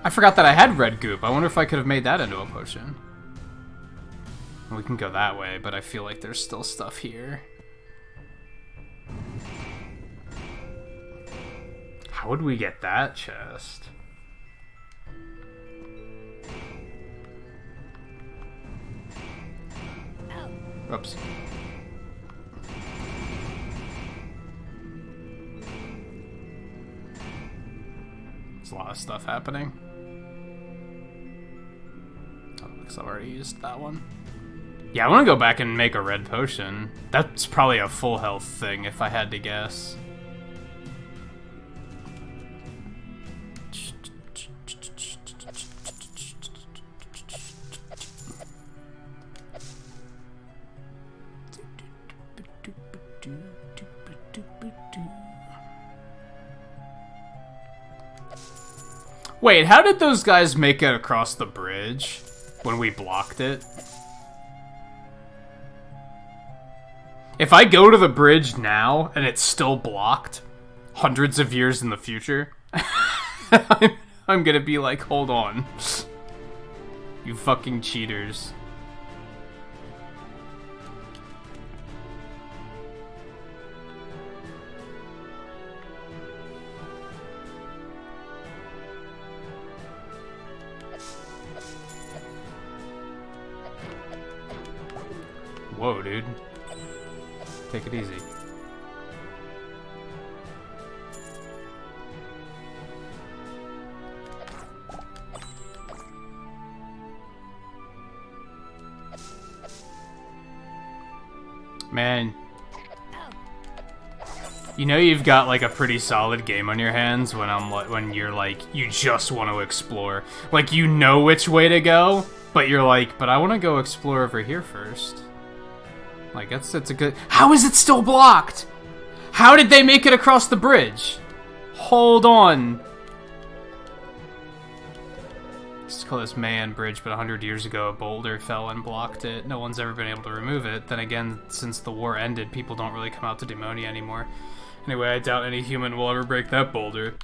I forgot that I had red goop. I wonder if I could have made that into a potion. We can go that way, but I feel like there's still stuff here. How would we get that chest? Oops. There's a lot of stuff happening. Oh, looks like I already used that one. Yeah, I want to go back and make a red potion. That's probably a full health thing, if I had to guess. Wait, how did those guys make it across the bridge when we blocked it? If I go to the bridge now and it's still blocked, hundreds of years in the future, I'm gonna be like, hold on. You fucking cheaters. Whoa, dude. Take it easy. Man, you know you've got like a pretty solid game on your hands when you're like you just want to explore. Like you know which way to go, but you're like, but I want to go explore over here first. Like that's a good. How is it still blocked? How did they make it across the bridge? Hold on. Let's call this Man Bridge, but 100 years ago a boulder fell and blocked it. No one's ever been able to remove it. Then again, since the war ended, people don't really come out to Demonia anymore. Anyway, I doubt any human will ever break that boulder.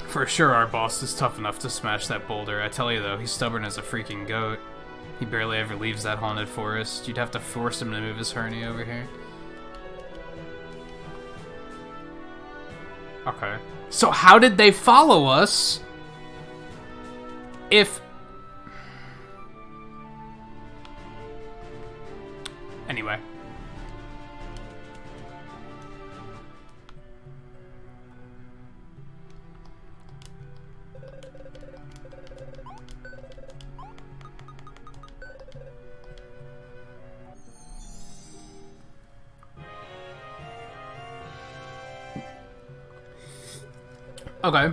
For sure, our boss is tough enough to smash that boulder. I tell you though, he's stubborn as a freaking goat. He barely ever leaves that haunted forest. You'd have to force him to move his hernia over here. Okay. So how did they follow us if... Anyway. Okay.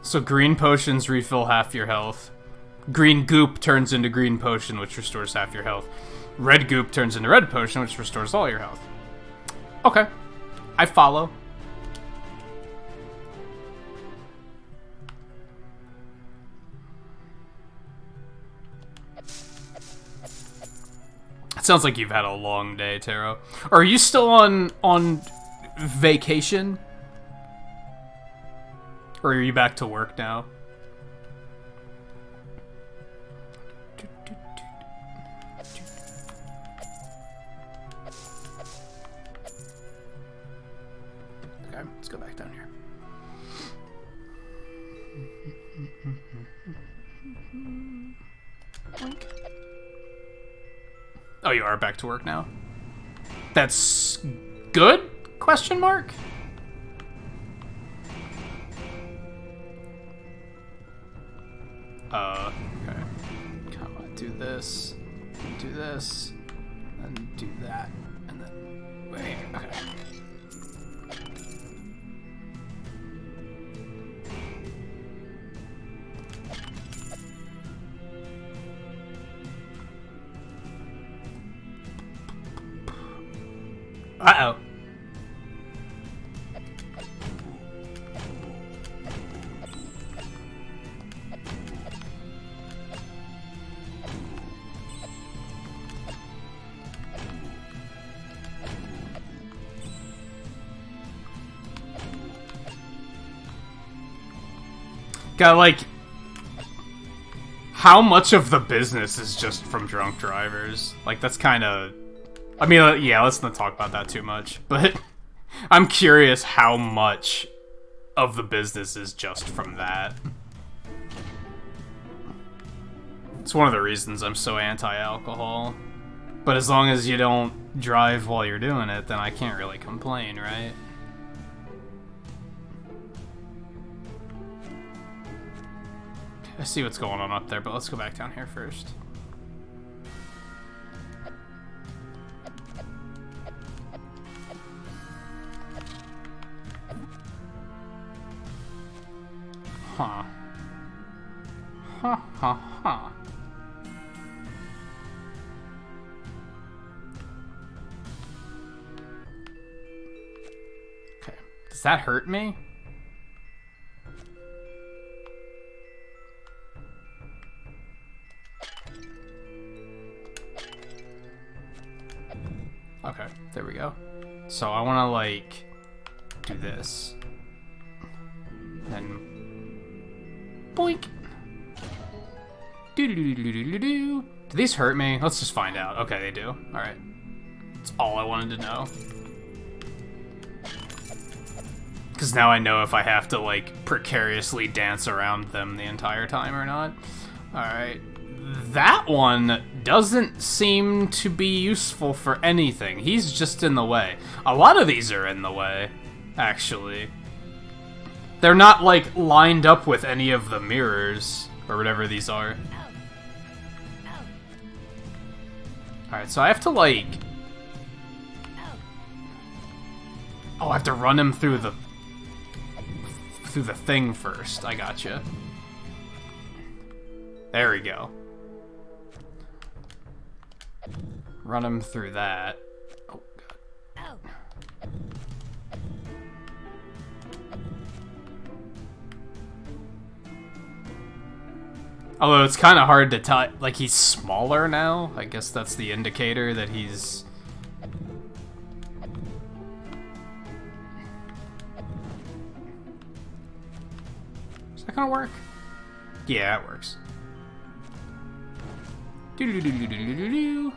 So green potions refill half your health. Green goop turns into green potion, which restores half your health. Red goop turns into red potion, which restores all your health. Okay. I follow. Sounds like you've had a long day, Taro. Are you still on vacation? Or are you back to work now? Okay, let's go back down here. Boink. Oh, you are back to work now? That's good? Question mark? Okay. Come on, do this, and do that, and then... Wait, okay. Uh-oh. Got like... How much of the business is just from drunk drivers? Like, that's kind of... I mean, yeah, let's not talk about that too much, but I'm curious how much of the business is just from that. It's one of the reasons I'm so anti-alcohol. But as long as you don't drive while you're doing it, then I can't really complain, right? I see what's going on up there, but let's go back down here first. Huh. Huh, huh, huh. Okay. Does that hurt me? Okay, there we go. So I want to, like, do this. Then boink. Do these hurt me? Let's just find out. Okay, they do. All right. That's all I wanted to know. Because now I know if I have to, like, precariously dance around them the entire time or not. Alright. That one doesn't seem to be useful for anything. He's just in the way. A lot of these are in the way, actually. They're not, like, lined up with any of the mirrors, or whatever these are. Alright, so I have to, like... Oh, I have to run him through the thing first. I gotcha. There we go. Run him through that. Oh, God. Although it's kind of hard to tell. Like, he's smaller now. I guess that's the indicator that he's... Is that gonna work? Yeah, it works. Do-do-do-do-do-do-do-do.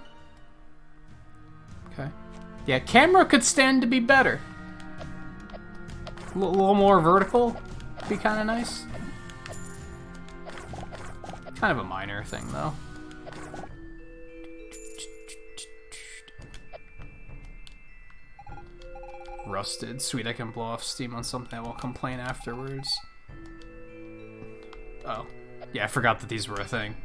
Okay. Yeah, camera could stand to be better. A little more vertical. Be kind of nice. Kind of a minor thing, though. Rusted. Sweet, I can blow off steam on something I will complain afterwards. Oh. Yeah, I forgot that these were a thing.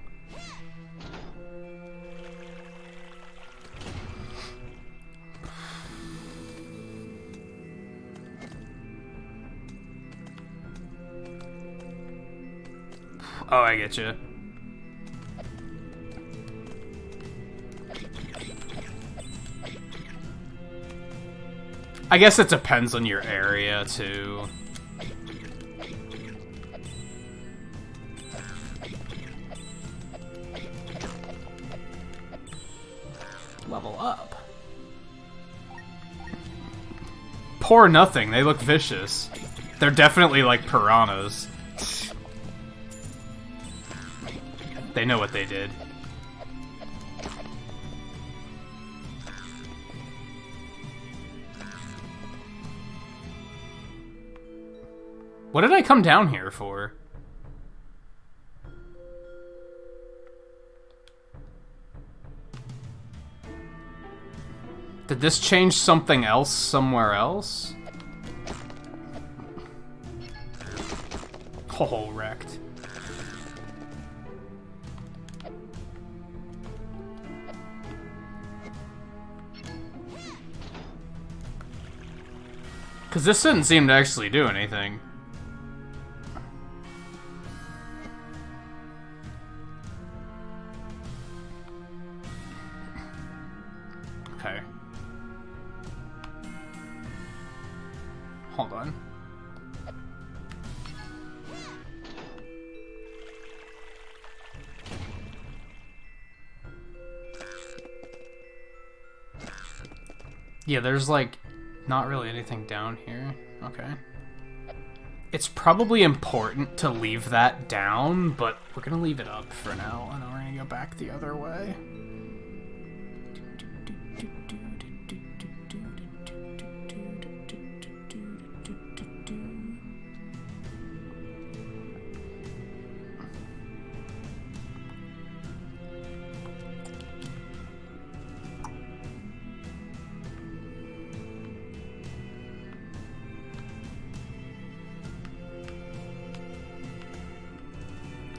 Oh, I get you. I guess it depends on your area, too. Level up. Poor nothing, they look vicious. They're definitely like piranhas. They know what they did. What did I come down here for? Did this change something else somewhere else? Oh, wrecked. Because this didn't seem to actually do anything. Okay. Hold on. Yeah, there's like not really anything down here. Okay. It's probably important to leave that down, but we're gonna leave it up for now, and then we're gonna go back the other way.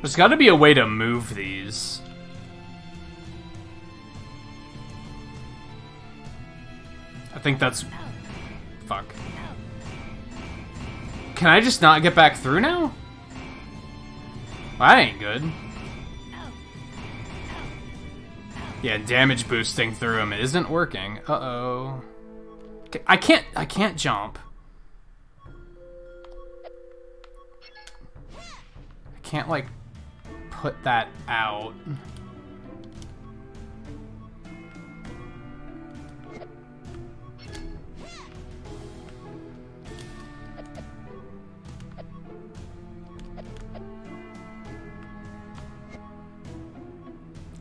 There's gotta be a way to move these. I think that's... Fuck. Can I just not get back through now? Well, that ain't good. Yeah, damage boosting through him isn't working. Uh-oh. I can't jump. I can't, like, put that out.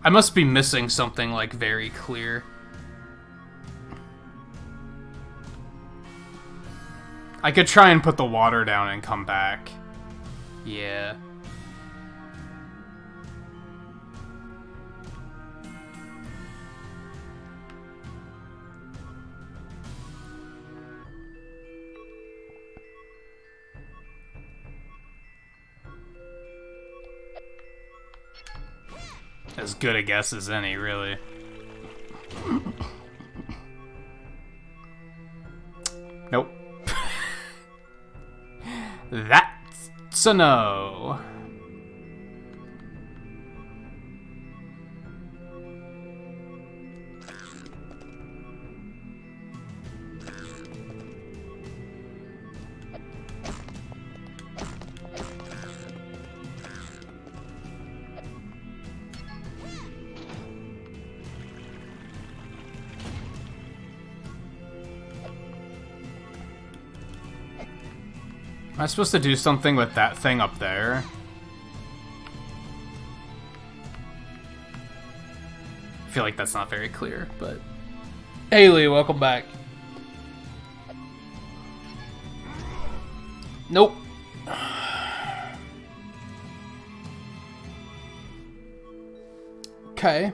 I must be missing something, like, very clear. I could try and put the water down and come back. Yeah. As good a guess as any, really. Nope. That's a no. Am I supposed to do something with that thing up there? I feel like that's not very clear, but... Hey Lee, welcome back. Nope. Okay.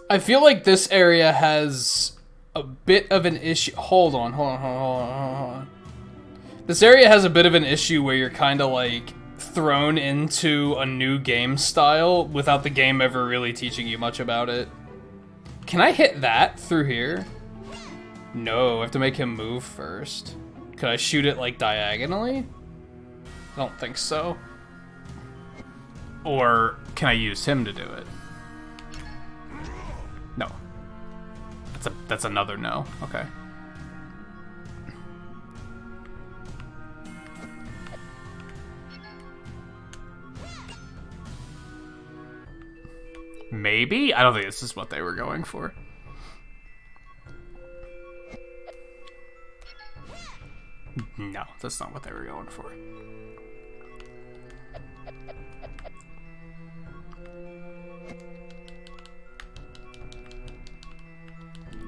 I feel like this area has a bit of an issue. Hold on. This area has a bit of an issue where you're kind of like thrown into a new game style without the game ever really teaching you much about it. Can I hit that through here? No, I have to make him move first. Could I shoot it like diagonally? I don't think so. Or can I use him to do it? No. That's another no. Okay. Maybe? I don't think this is what they were going for. No, that's not what they were going for.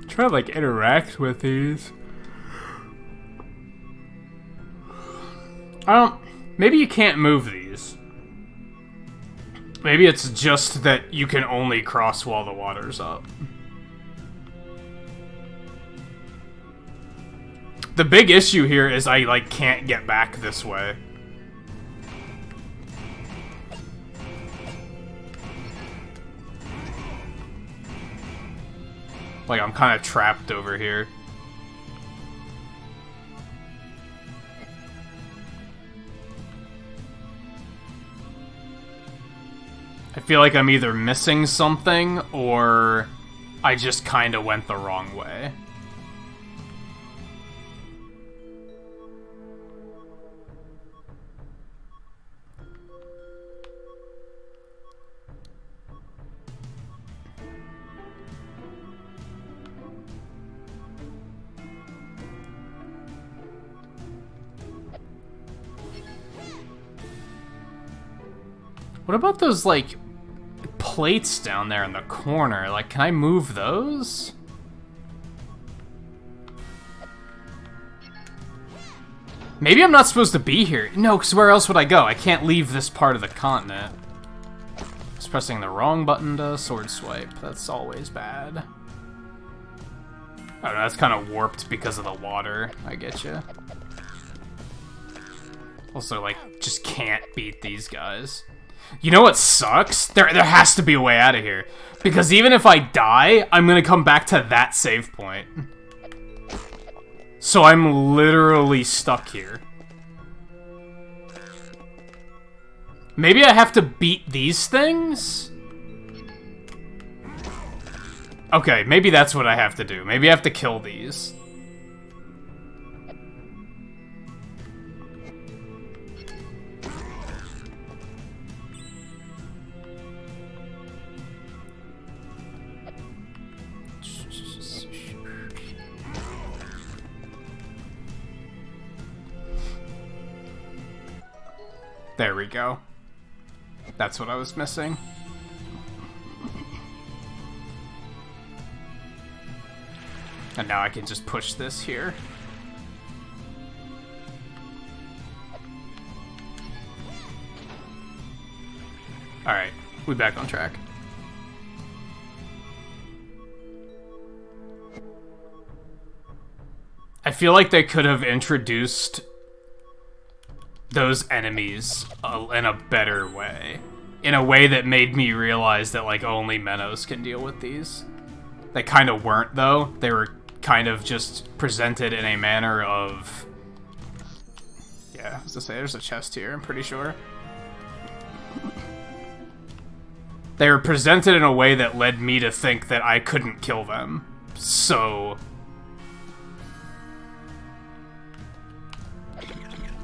Try to like interact with these. Maybe you can't move these. Maybe it's just that you can only cross while the water's up. The big issue here is I like can't get back this way. Like, I'm kind of trapped over here. I feel like I'm either missing something, or I just kind of went the wrong way. What about those, like, plates down there in the corner? Like, can I move those? Maybe I'm not supposed to be here. No, because where else would I go? I can't leave this part of the continent. Just pressing the wrong button to sword swipe. That's always bad. Oh, no, that's kind of warped because of the water. I get you. Also, like, just can't beat these guys. You know what sucks? There has to be a way out of here. Because even if I die, I'm gonna come back to that save point. So I'm literally stuck here. Maybe I have to beat these things? Okay, maybe that's what I have to do. Maybe I have to kill these. There we go. That's what I was missing. And now I can just push this here. Alright, we back on track. I feel like they could have introduced those enemies in a better way. In a way that made me realize that, like, only Menos can deal with these. They kind of weren't, though. They were kind of just presented in a manner of... Yeah, I was gonna say, there's a chest here, I'm pretty sure. They were presented in a way that led me to think that I couldn't kill them. So...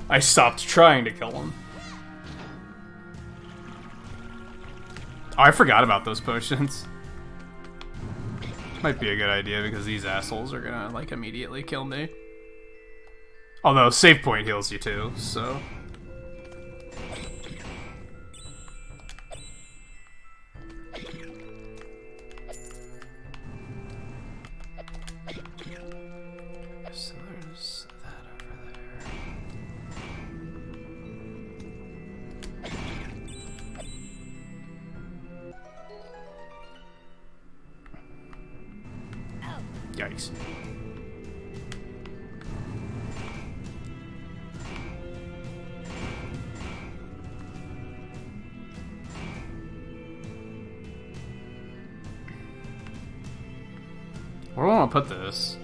I stopped trying to kill them. Oh, I forgot about those potions. Might be a good idea because these assholes are gonna, like, immediately kill me. Although, save point heals you too, so... So there's that over there. Yikes. Where do I want to put this?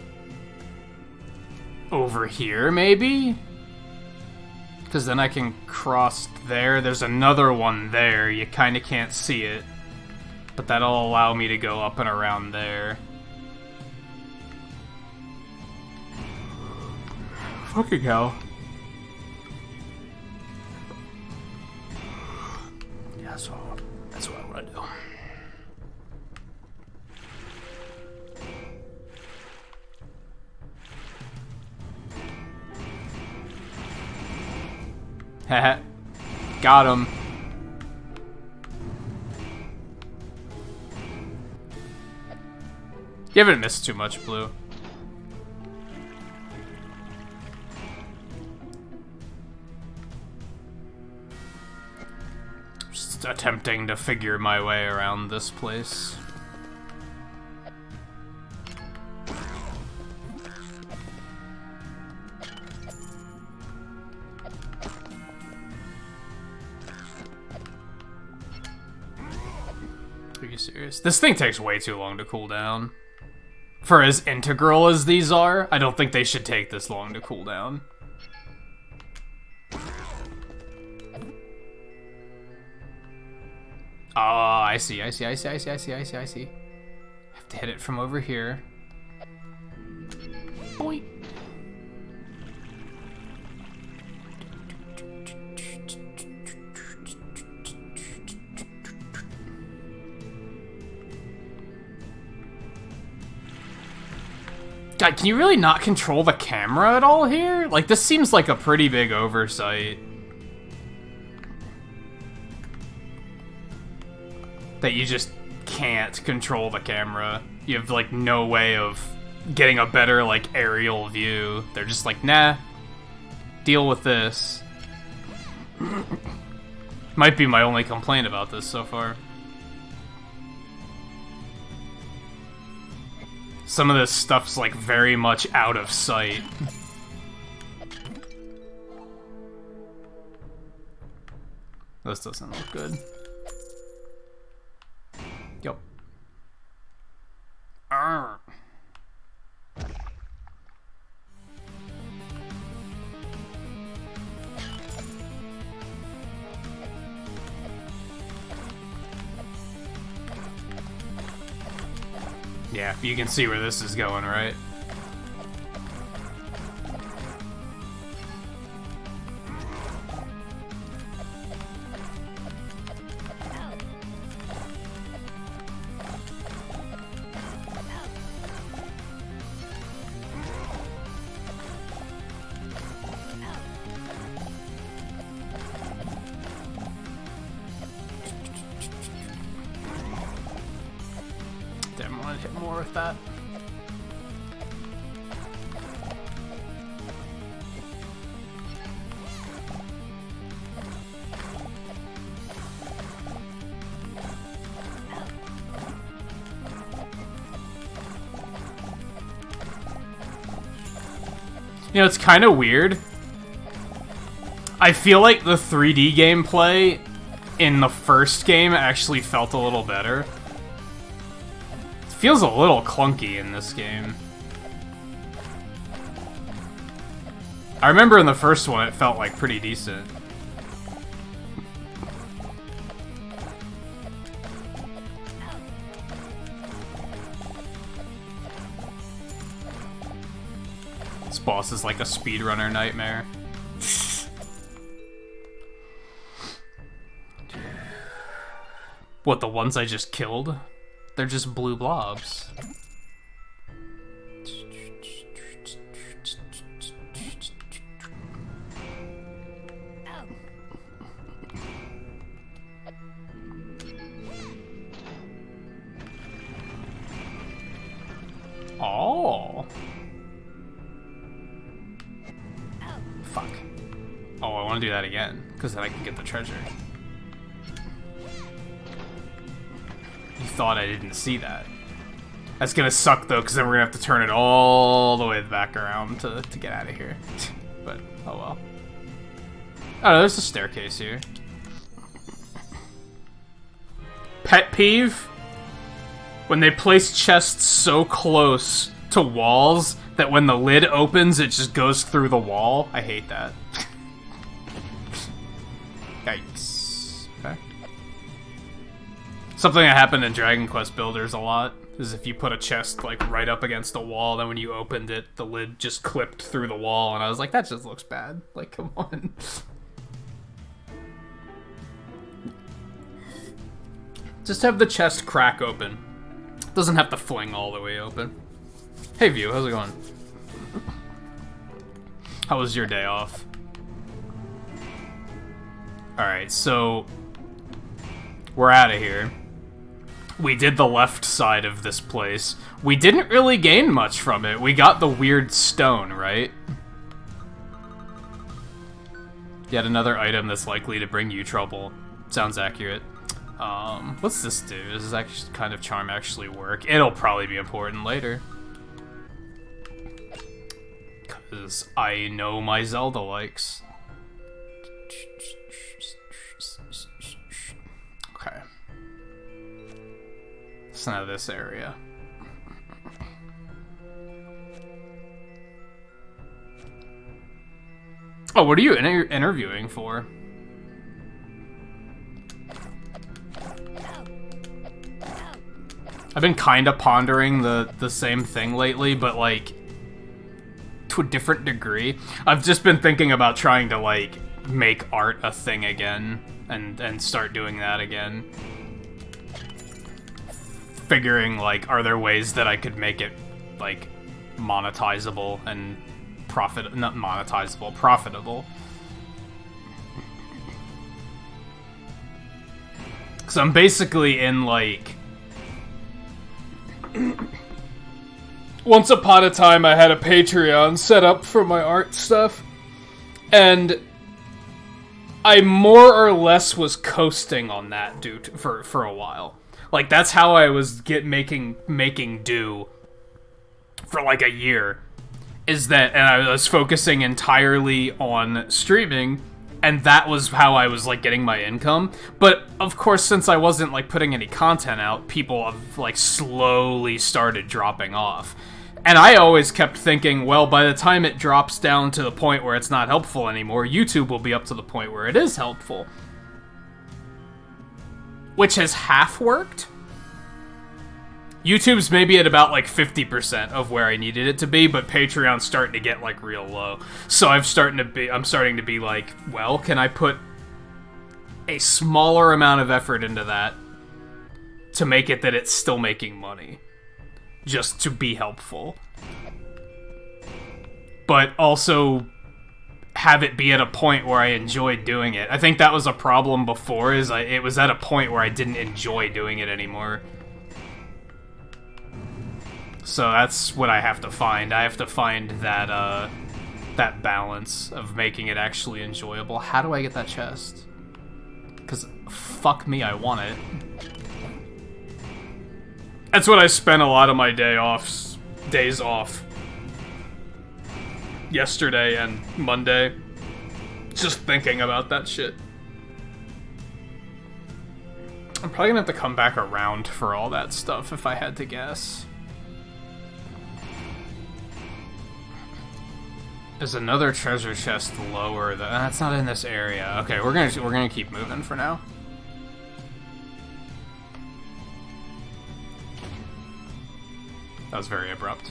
Over here, maybe? Because then I can cross there. There's another one there. You kind of can't see it. But that'll allow me to go up and around there. Fucking hell. Yeah, that's what I want to do. Haha. Got him. You haven't missed too much, Blue. Just attempting to figure my way around this place. Are you serious? This thing takes way too long to cool down. For as integral as these are, I don't think they should take this long to cool down. Oh, I see. I have to hit it from over here. Boing. God, can you really not control the camera at all here? Like, this seems like a pretty big oversight. That you just can't control the camera. You have, like, no way of getting a better, like, aerial view. They're just like, nah, deal with this. Might be my only complaint about this so far. Some of this stuff's, like, very much out of sight. This doesn't look good. Yep. Arrgh. Yeah, you can see where this is going, right? more with that. You know, it's kind of weird. I feel like the 3D gameplay in the first game actually felt a little better. It feels a little clunky in this game. I remember in the first one it felt like pretty decent. This boss is like a speedrunner nightmare. What, the ones I just killed? They're just blue blobs. Oh. Fuck. Oh, I want to do that again, because then I can get the treasure. You thought I didn't see that. That's gonna suck, though, because then we're gonna have to turn it all the way back around to get out of here. But, oh well. Oh, no, there's a staircase here. Pet peeve? When they place chests so close to walls that when the lid opens, it just goes through the wall. I hate that. Yikes. Okay. Something that happened in Dragon Quest Builders a lot is if you put a chest like right up against the wall, then when you opened it, the lid just clipped through the wall, and I was like, that just looks bad. Like, come on. Just have the chest crack open. Doesn't have to fling all the way open. Hey View, how's it going? How was your day off? Alright, so we're out of here. We did the left side of this place. We didn't really gain much from it. We got the weird stone, right? Yet another item that's likely to bring you trouble. Sounds accurate. What's this do? Does this kind of charm actually work? It'll probably be important later. Because I know my Zelda likes. Okay. It's not this area. Oh, what are you interviewing for? I've been kind of pondering the same thing lately, but like to a different degree. I've just been thinking about trying to like make art a thing again and start doing that again. Figuring like, are there ways that I could make it like monetizable and not monetizable, profitable. Cause I'm basically in like once upon a time I had a Patreon set up for my art stuff, and I more or less was coasting on that dude for a while. Like that's how I was making do for like a year. Is that, and I was focusing entirely on streaming, and that was how I was like getting my income. But of course, since I wasn't like putting any content out, people have like slowly started dropping off. And I always kept thinking, well, by the time it drops down to the point where it's not helpful anymore, YouTube will be up to the point where it is helpful. Which has half worked. YouTube's maybe at about like 50% of where I needed it to be, but Patreon's starting to get like real low. So I'm starting to be like, well, can I put a smaller amount of effort into that to make it that it's still making money? Just to be helpful. But also have it be at a point where I enjoyed doing it. I think that was a problem before, is it was at a point where I didn't enjoy doing it anymore. So that's what I have to find. I have to find that, that balance of making it actually enjoyable. How do I get that chest? Because, fuck me, I want it. That's what I spent a lot of my days off. Yesterday and Monday. Just thinking about that shit. I'm probably gonna have to come back around for all that stuff if I had to guess. There's another treasure chest lower. That's not in this area. Okay, we're gonna keep moving for now. That was very abrupt.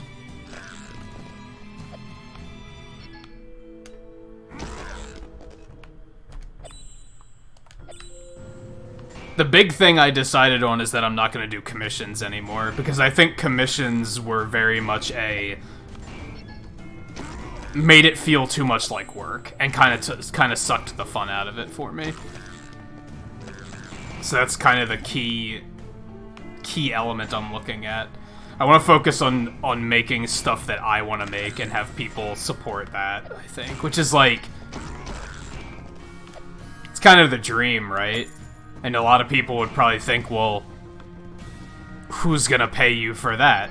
The big thing I decided on is that I'm not going to do commissions anymore, because I think commissions were very much made it feel too much like work, and kind of sucked the fun out of it for me. So that's kind of the key element I'm looking at. I want to focus on making stuff that I want to make and have people support that, I think, which is like, it's kind of the dream, right? And a lot of people would probably think, well, who's gonna pay you for that?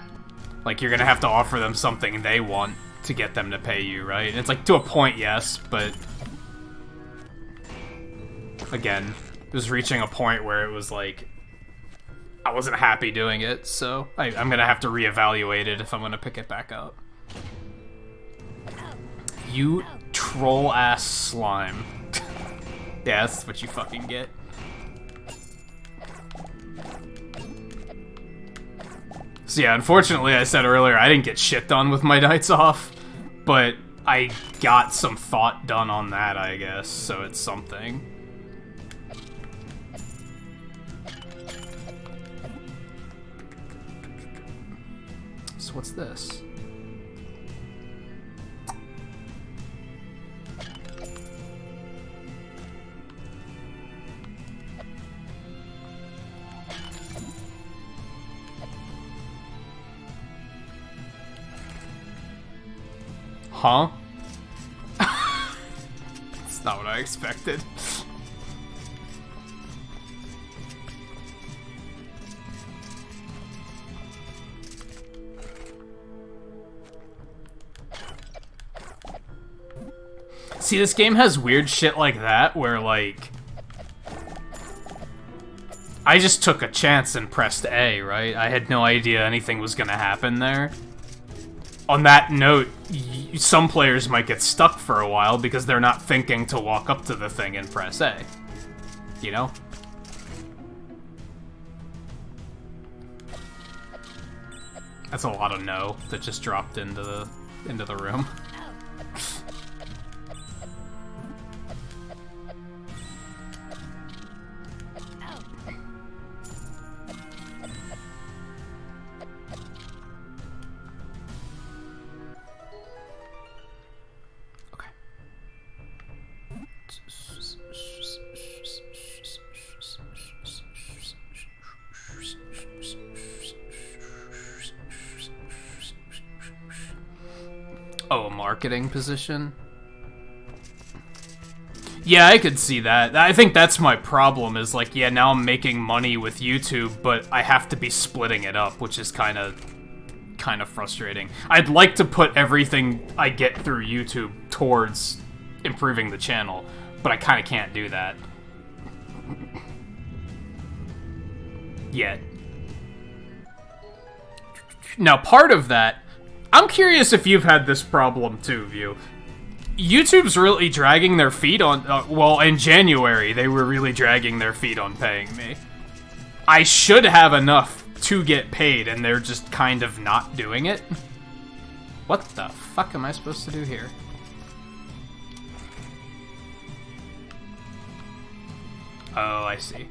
Like, you're gonna have to offer them something they want to get them to pay you, right? And it's like, to a point, yes, but again, it was reaching a point where it was like, I wasn't happy doing it, so I'm gonna have to reevaluate it if I'm gonna pick it back up. You troll-ass slime. Yeah, that's what you fucking get. So yeah, unfortunately, I said earlier, I didn't get shit done with my nights off, but I got some thought done on that, I guess, so it's something. So what's this? Huh? That's not what I expected. See, this game has weird shit like that, where, like, I just took a chance and pressed A, right? I had no idea anything was gonna happen there. On that note, some players might get stuck for a while because they're not thinking to walk up to the thing and press A. You know? That's a lot of no that just dropped into the room. Oh, a marketing position? Yeah, I could see that. I think that's my problem, is like, yeah, now I'm making money with YouTube, but I have to be splitting it up, which is kind of frustrating. I'd like to put everything I get through YouTube towards improving the channel, but I kind of can't do that. Yet. Now, part of that, I'm curious if you've had this problem too, View. YouTube's really dragging their feet on... well, in January, they were really dragging their feet on paying me. I should have enough to get paid, and they're just kind of not doing it. What the fuck am I supposed to do here? Oh, I see.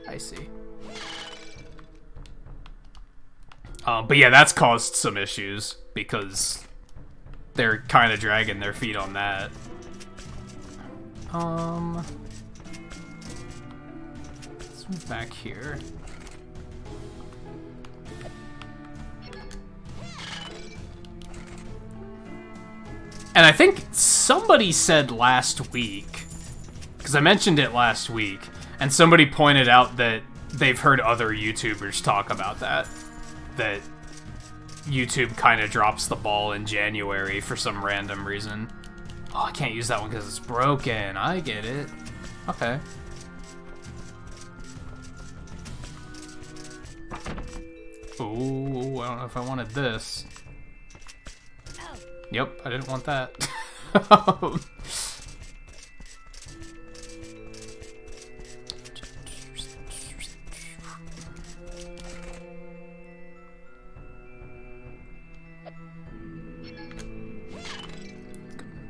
I see. But yeah, that's caused some issues, because they're kind of dragging their feet on that. Let's move back here. And I think somebody said last week, because I mentioned it last week, and somebody pointed out that they've heard other YouTubers talk about that YouTube kind of drops the ball in January for some random reason. Oh, I can't use that one because it's broken. I get it. Okay. Ooh, I don't know if I wanted this. Yep, I didn't want that.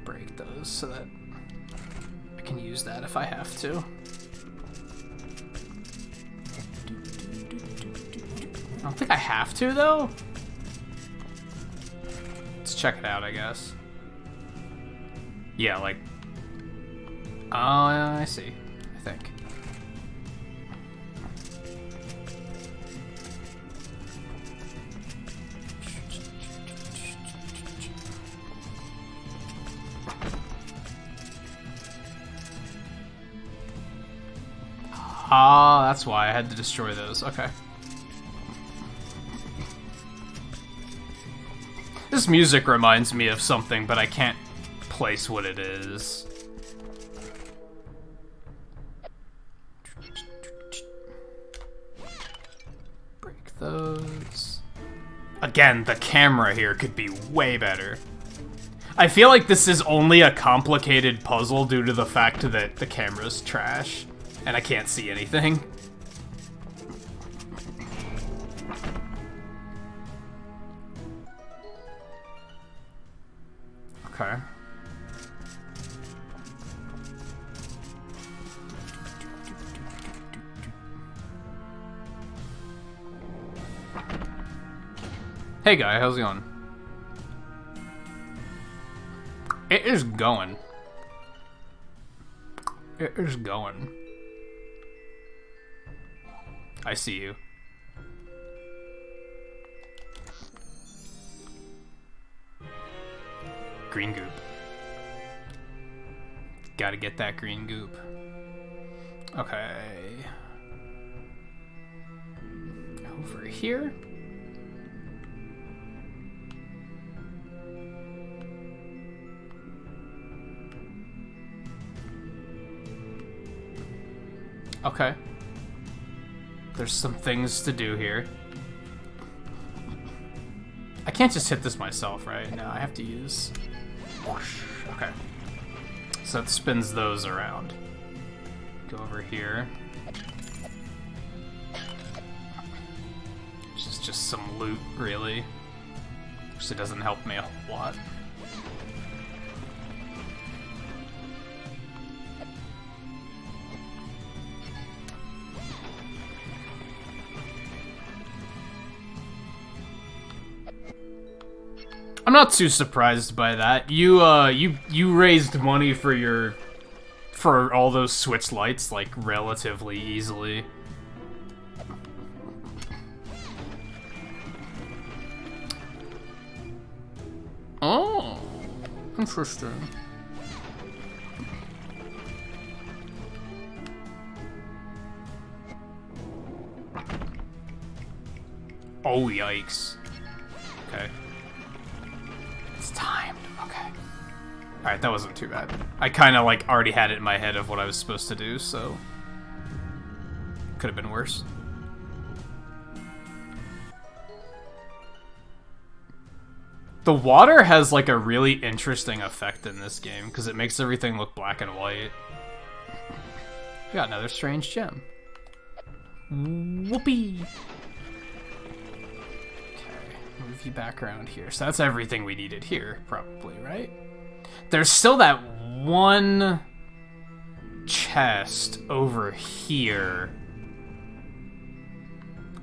Break those so that I can use that if I have to. I don't think I have to, though. Let's check it out, I guess. Yeah, like... Oh, I see. I think. Ah, that's why I had to destroy those. Okay. This music reminds me of something, but I can't place what it is. Break those. Again, the camera here could be way better. I feel like this is only a complicated puzzle due to the fact that the camera's trash, and I can't see anything. Okay. Hey guy, how's it going? It is going. It is going. I see you. Green goop. Gotta get that green goop. Okay. Over here. Okay. There's some things to do here. I can't just hit this myself, right? No, I have to use... Okay. So it spins those around. Go over here. Which is just some loot, really. Which it doesn't help me a whole lot. I'm not too surprised by that. You raised money for all those switch lights like relatively easily. Oh, interesting. Oh, yikes. Okay. It's timed. Okay. Alright, that wasn't too bad. I kind of, like, already had it in my head of what I was supposed to do, so... Could have been worse. The water has, like, a really interesting effect in this game, because it makes everything look black and white. We got another strange gem. Whoopee! Move you back around here. So that's everything we needed here, probably, right? There's still that one chest over here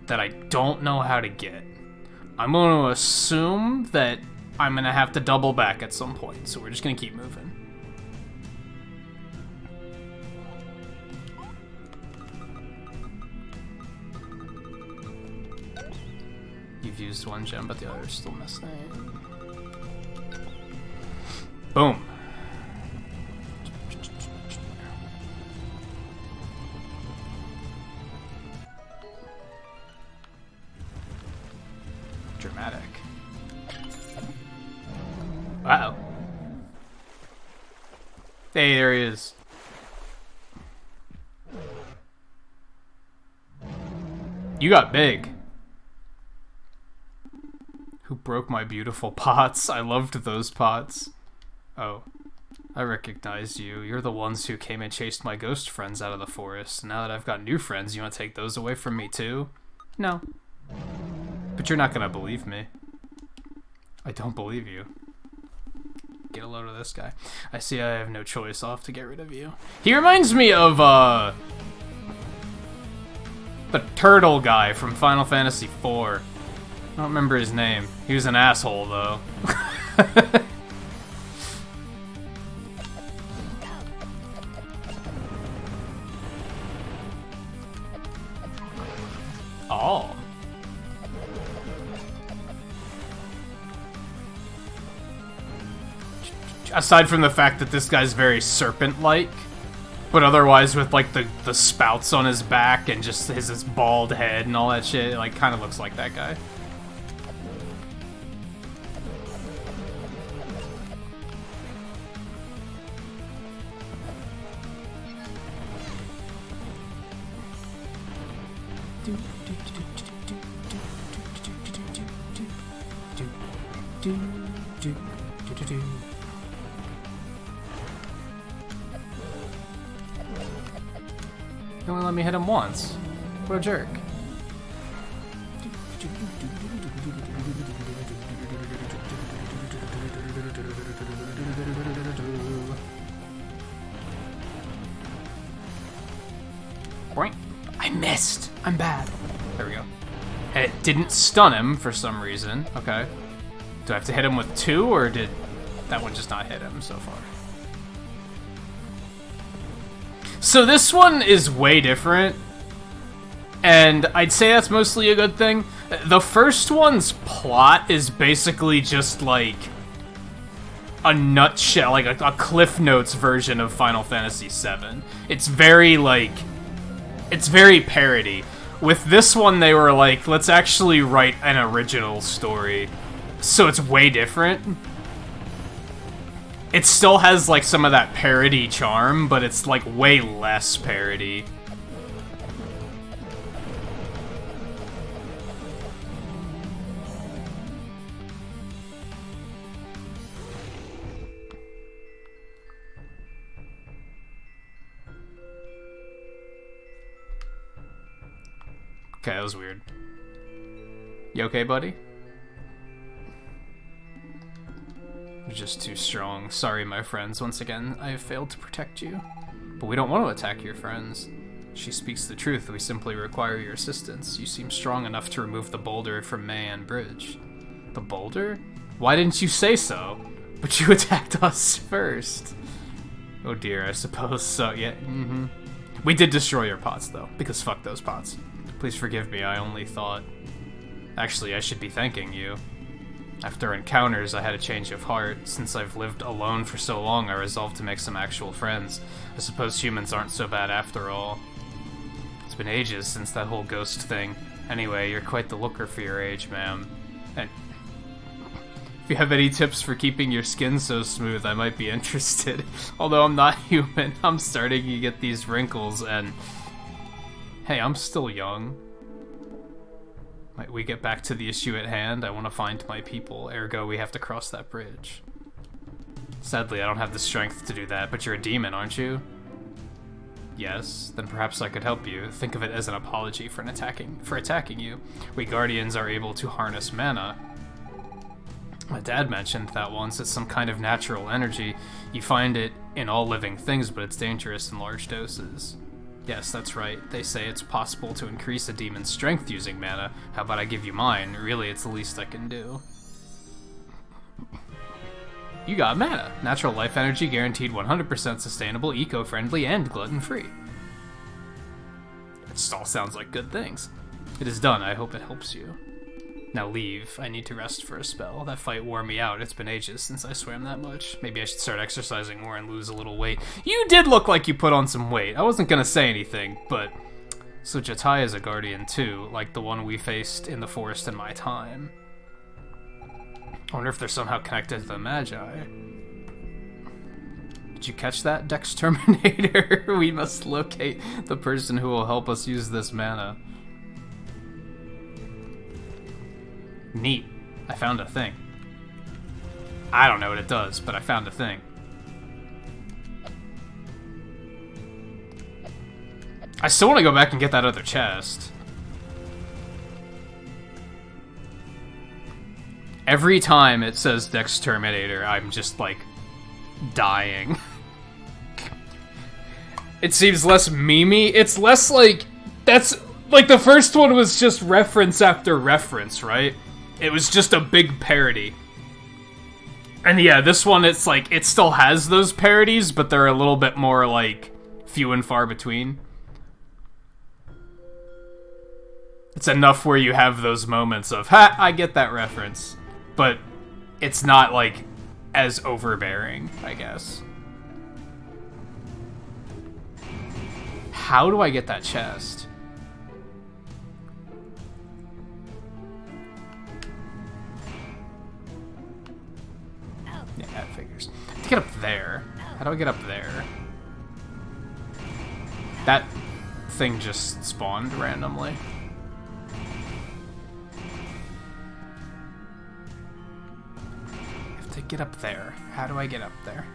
that I don't know how to get. I'm going to assume that I'm going to have to double back at some point, so we're just going to keep moving. You've used one gem, but the other's still missing. Dramatic. Wow. Hey, there he is. You got big. Who broke my beautiful pots? I loved those pots. Oh, I recognize you. You're the ones who came and chased my ghost friends out of the forest. Now that I've got new friends, you want to take those away from me too? No. But you're not gonna believe me. I don't believe you. Get a load of this guy. I see I have no choice. I'll have to get rid of you. He reminds me of, the turtle guy from Final Fantasy IV. I don't remember his name. He was an asshole, though. Oh. Aside from the fact that this guy's very serpent-like, but otherwise with, like, the spouts on his back and just his bald head and all that shit, like, kind of looks like that guy. You only let me hit him once. What a jerk. Boink. I missed. I'm bad. There we go. And it didn't stun him for some reason. Okay. Do I have to hit him with 2, or did that one just not hit him so far? So this one is way different, and I'd say that's mostly a good thing. The first one's plot is basically just like a nutshell, like a Cliff Notes version of Final Fantasy VII. It's very it's very parody. With this one, they were like, let's actually write an original story, so it's way different. It still has, like, some of that parody charm, but it's, like, way less parody. Okay, that was weird. You okay, buddy? You're just too strong. Sorry, my friends. Once again, I have failed to protect you. But we don't want to attack your friends. She speaks the truth. We simply require your assistance. You seem strong enough to remove the boulder from Mayan Bridge. The boulder? Why didn't you say so? But you attacked us first. Oh dear, I suppose so. Yeah, We did destroy your pots, though, because fuck those pots. Please forgive me, I only thought... Actually, I should be thanking you. After encounters, I had a change of heart. Since I've lived alone for so long, I resolved to make some actual friends. I suppose humans aren't so bad after all. It's been ages since that whole ghost thing. Anyway, you're quite the looker for your age, ma'am. And if you have any tips for keeping your skin so smooth, I might be interested. Although I'm not human, I'm starting to get these wrinkles, and... Hey, I'm still young. Might we get back to the issue at hand? I want to find my people, ergo we have to cross that bridge. Sadly, I don't have the strength to do that, but you're a demon, aren't you? Yes, then perhaps I could help you. Think of it as an apology for attacking you. We Guardians are able to harness mana. My dad mentioned that once. It's some kind of natural energy. You find it in all living things, but it's dangerous in large doses. Yes, that's right. They say it's possible to increase a demon's strength using mana. How about I give you mine? Really, it's the least I can do. You got mana. Natural life energy, guaranteed 100% sustainable, eco-friendly, and glutton-free. It all sounds like good things. It is done. I hope it helps you. Now leave. I need to rest for a spell. That fight wore me out. It's been ages since I swam that much. Maybe I should start exercising more and lose a little weight. You did look like you put on some weight. I wasn't gonna say anything, but... So Jatai is a guardian too, like the one we faced in the forest in my time. I wonder if they're somehow connected to the Magi. Did you catch that, Dex Terminator? We must locate the person who will help us use this mana. Neat. I found a thing. I don't know what it does, but I found a thing. I still want to go back and get that other chest. Every time it says Dex Terminator, I'm just, like, dying. It seems less memey. It's less like... That's... Like, the first one was just reference after reference, right? It was just a big parody. And yeah, this one, it's like, it still has those parodies, but they're a little bit more, like, few and far between. It's enough where you have those moments of, ha, I get that reference. But it's not, like, as overbearing, I guess. How do I get that chest? Yeah, that figures. I have to get up there. How do I get up there? That thing just spawned randomly. I have to get up there. How do I get up there?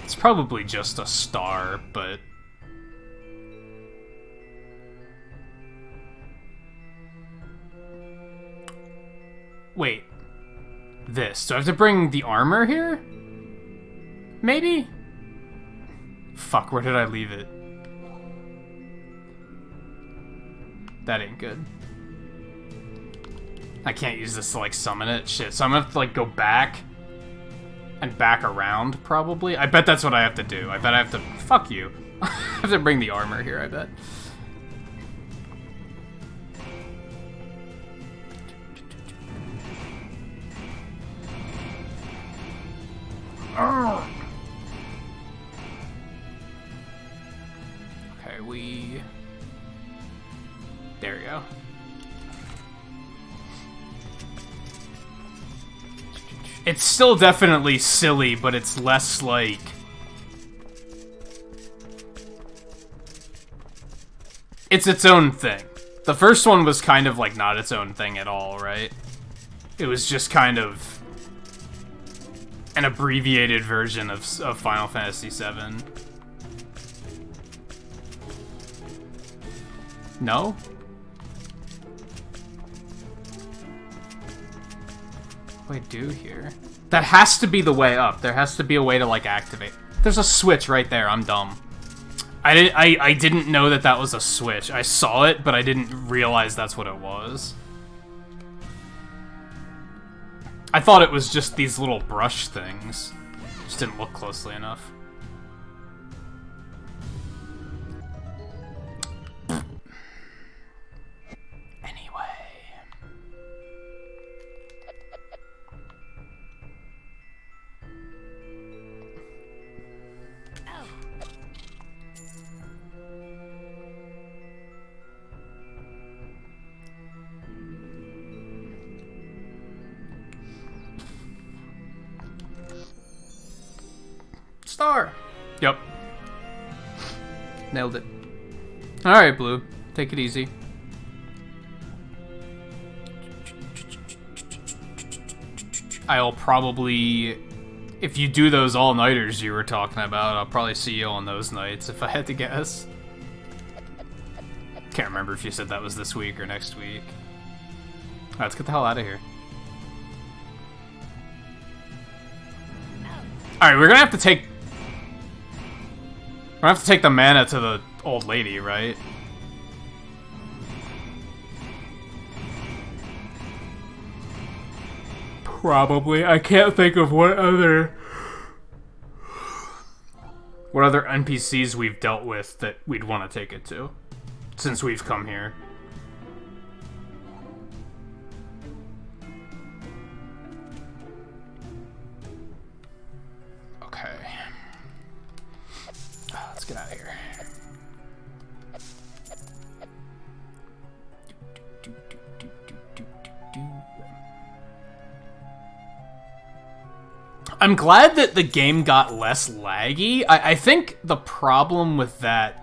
It's probably just a star, but... Wait. This. Do I have to bring the armor here? Maybe? Fuck, where did I leave it? That ain't good. I can't use this to, like, summon it. Shit, so I'm gonna have to, like, go back... and back around, probably. I bet that's what I have to do. I bet I have to... Fuck you. I have to bring the armor here, I bet. Oh. Okay, we... There we go. It's still definitely silly, but it's less like... It's its own thing. The first one was kind of like not its own thing at all, right? It was just kind of an abbreviated version of Final Fantasy VII. No? What do I do here? That has to be the way up. There has to be a way to, like, activate. There's a switch right there. I'm dumb. I didn't know that that was a switch. I saw it, but I didn't realize that's what it was. I thought it was just these little brush things. Just didn't look closely enough. Star! Yep. Nailed it. Alright, Blue. Take it easy. I'll probably... If you do those all-nighters you were talking about, I'll probably see you on those nights, if I had to guess. Can't remember if you said that was this week or next week. Alright, let's get the hell out of here. Alright, we're gonna have to take... We're gonna have to take the mana to the old lady, right? Probably. I can't think of what other NPCs we've dealt with that we'd want to take it to, since we've come here. Okay. I'm glad that the game got less laggy. I think the problem with that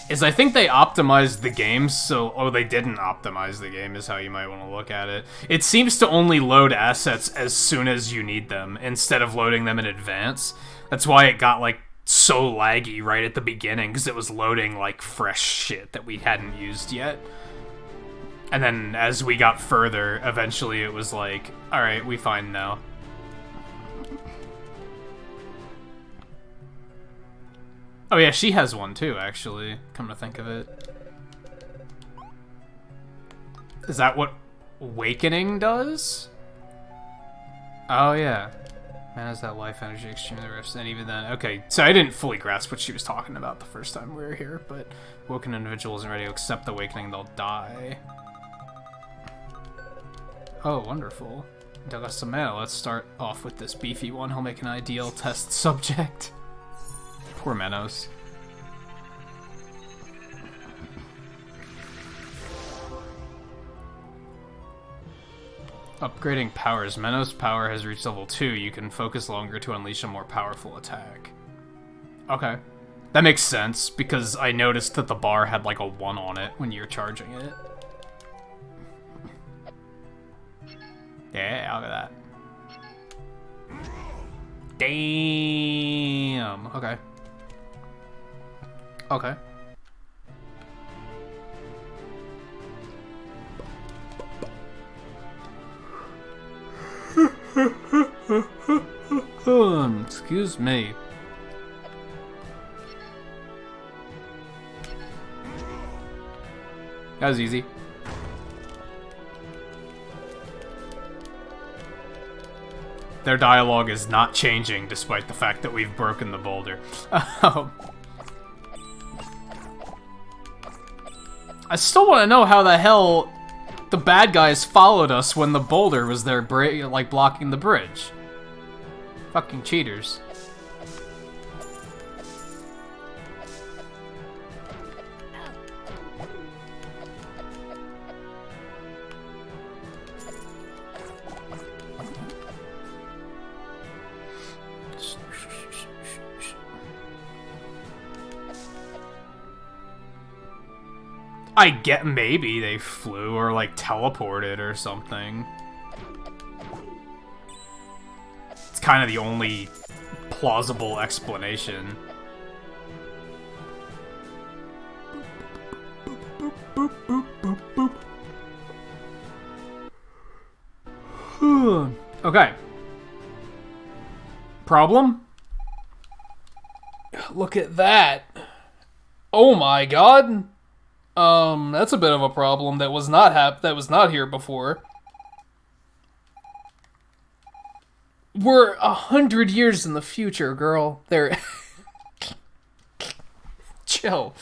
is I think they optimized the game so... Oh, they didn't optimize the game is how you might want to look at it. It seems to only load assets as soon as you need them, instead of loading them in advance. That's why it got, like, so laggy right at the beginning, because it was loading, like, fresh shit that we hadn't used yet. And then as we got further, eventually it was like, alright, we fine now. Oh yeah, she has one too, actually, come to think of it. Is that what Awakening does? Oh yeah. Man has that life energy extremely rich, and even then... Okay, so I didn't fully grasp what she was talking about the first time we were here, but Awoken individual isn't ready to accept the Awakening, they'll die. Oh, wonderful. Dug us some mana. Let's start off with this beefy one. He'll make an ideal test subject. Poor Menos. Upgrading powers. Menos' power has reached level 2. You can focus longer to unleash a more powerful attack. Okay. That makes sense, because I noticed that the bar had like a 1 on it when you're charging it. Yeah, look at that. Damn. Okay. Okay. Excuse me. That was easy. Their dialogue is not changing despite the fact that we've broken the boulder. I still want to know how the hell the bad guys followed us when the boulder was there, like, blocking the bridge. Fucking cheaters. I get maybe they flew or like teleported or something. It's kind of the only plausible explanation. Okay. Problem? Look at that. Oh my god. That's a bit of a problem that was not here before. We're 100 years in the future, girl. They're chill.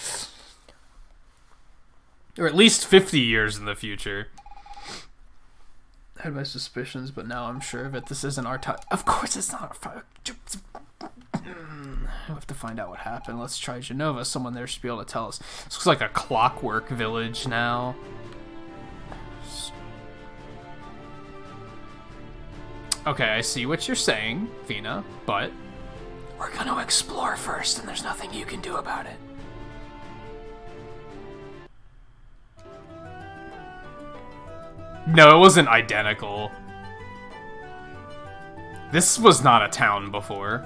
Or at least 50 years in the future. I had my suspicions, but now I'm sure of it. This isn't our time. Of course it's not our time. We have to find out what happened. Let's try Genova. Someone there should be able to tell us. This looks like a clockwork village now. Okay, I see what you're saying, Vina, but we're gonna explore first, and there's nothing you can do about it. No, it wasn't identical. This was not a town before.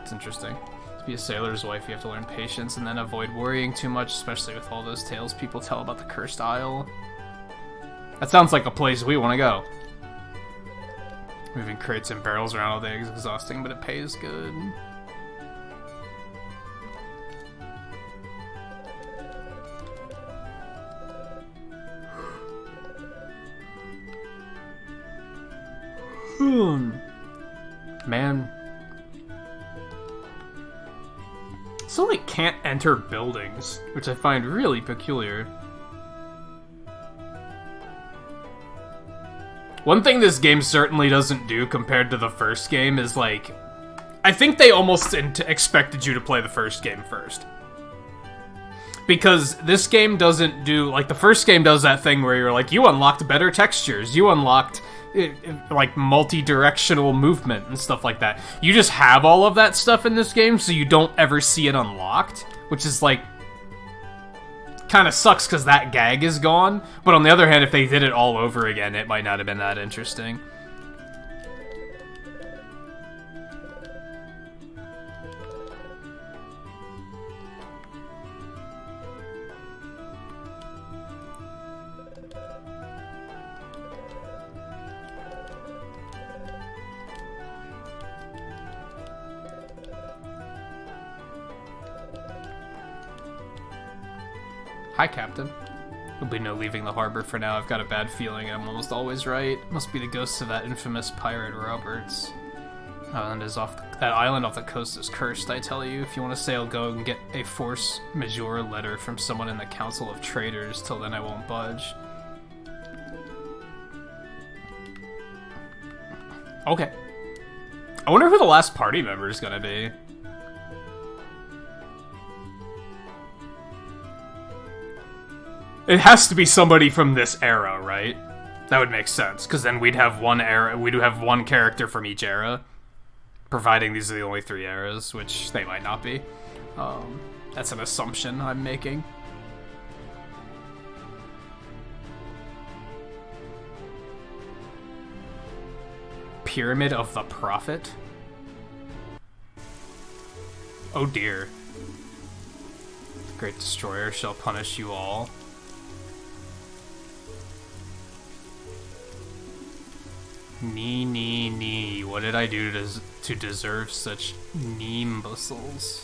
It's interesting. To be a sailor's wife, you have to learn patience and then avoid worrying too much, especially with all those tales people tell about the Cursed Isle. That sounds like a place we want to go. Moving crates and barrels around all day is exhausting, but it pays good. Man. So, like, can't enter buildings, which I find really peculiar. One thing this game certainly doesn't do compared to the first game is, like, I think they almost expected you to play the first game first. Because this game doesn't do, like, the first game does that thing where you're like, you unlocked better textures, you unlocked, like, multi-directional movement and stuff like that. You just have all of that stuff in this game, so you don't ever see it unlocked, which is, like, kind of sucks because that gag is gone. But on the other hand, if they did it all over again, it might not have been that interesting. Hi, Captain. There'll be no leaving the harbor for now. I've got a bad feeling I'm almost always right. Must be the ghosts of that infamous pirate Roberts. That island off the coast is cursed, I tell you. If you want to sail, go and get a force majeure letter from someone in the Council of Traders. Till then, I won't budge. Okay. I wonder who the last party member is gonna be. It has to be somebody from this era, right? That would make sense, because then we'd have one era, we'd have one character from each era. Providing these are the only 3 eras, which they might not be. That's an assumption I'm making. Pyramid of the Prophet? Oh dear. The Great Destroyer shall punish you all. Nee. What did I do to deserve such imbeciles?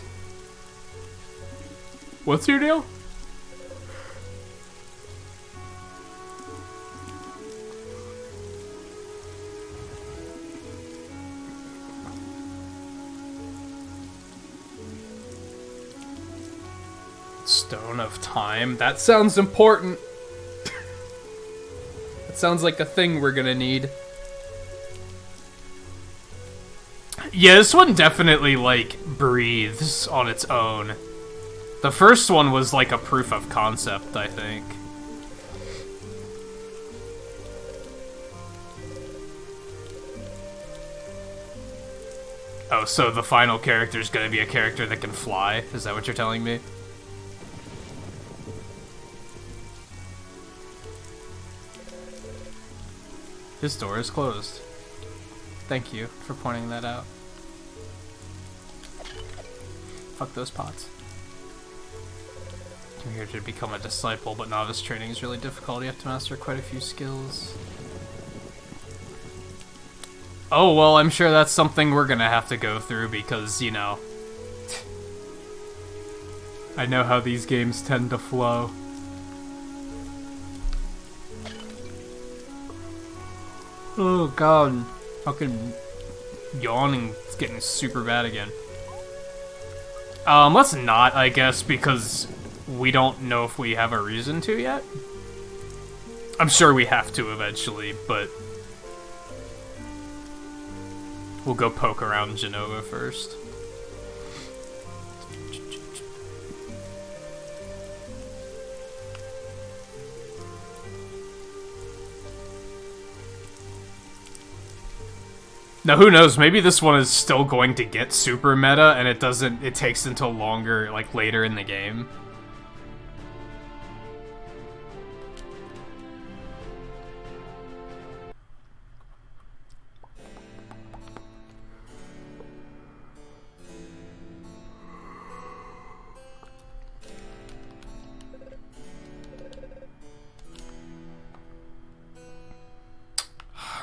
What's your deal? Stone of Time? That sounds important. That sounds like a thing we're gonna need. Yeah, this one definitely, like, breathes on its own. The first one was, like, a proof of concept, I think. Oh, so the final character is gonna be a character that can fly? Is that what you're telling me? His door is closed. Thank you for pointing that out. Fuck those pots. I'm here to become a disciple, but novice training is really difficult. You have to master quite a few skills. Oh, well, I'm sure that's something we're gonna have to go through because, you know... I know how these games tend to flow. Oh, God. Fucking yawning is getting super bad again. Let's not, I guess, because we don't know if we have a reason to yet. I'm sure we have to eventually, but we'll go poke around Genova first. Now, who knows, maybe this one is still going to get super meta, and it takes until longer, like, later in the game.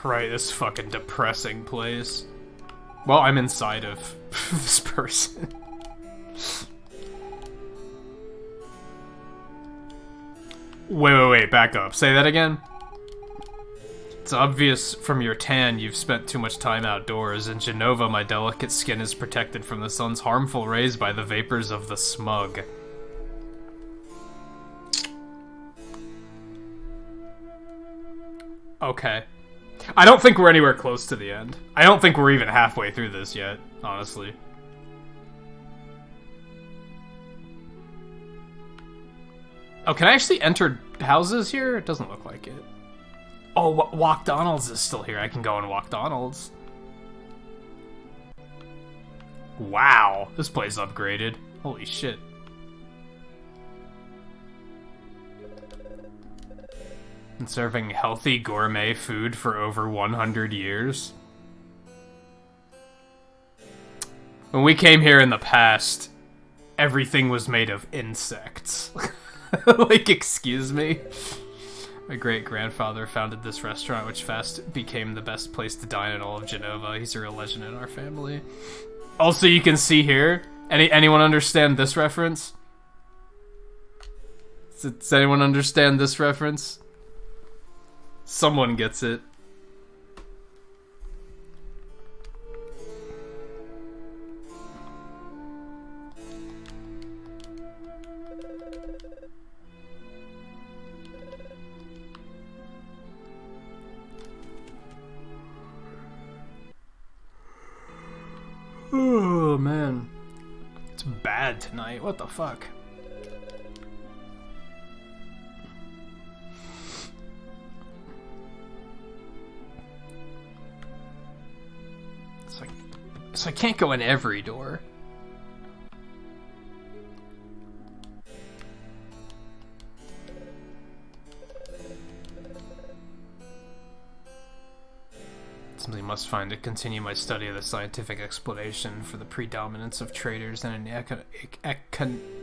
Right, this fucking depressing place. Well, I'm inside of this person. Wait, back up. Say that again? It's obvious from your tan you've spent too much time outdoors. In Genova, my delicate skin is protected from the sun's harmful rays by the vapors of the smug. Okay. I don't think we're anywhere close to the end. I don't think we're even halfway through this yet, honestly. Oh, can I actually enter houses here? It doesn't look like it. Oh, Walk Donald's is still here. I can go and Walk Donald's. Wow, this place upgraded. Holy shit. And serving healthy gourmet food for over 100 years. When we came here in the past, everything was made of insects. Like, excuse me? My great-grandfather founded this restaurant, which fast became the best place to dine in all of Genova. He's a real legend in our family. Also, you can see here, anyone understand this reference? Does anyone understand this reference? Someone gets it. Oh, man. It's bad tonight. What the fuck? So I can't go in every door. Simply must find to continue my study of the scientific explanation for the predominance of traders in an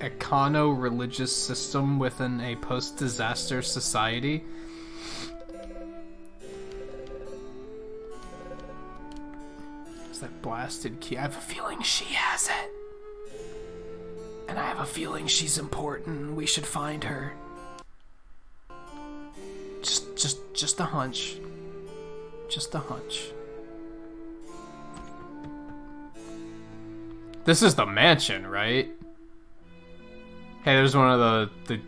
econo-religious system within a post-disaster society. It's that blasted key. I have a feeling she has it. And I have a feeling she's important. We should find her. Just a hunch. Just a hunch. This is the mansion, right? Hey, there's one of the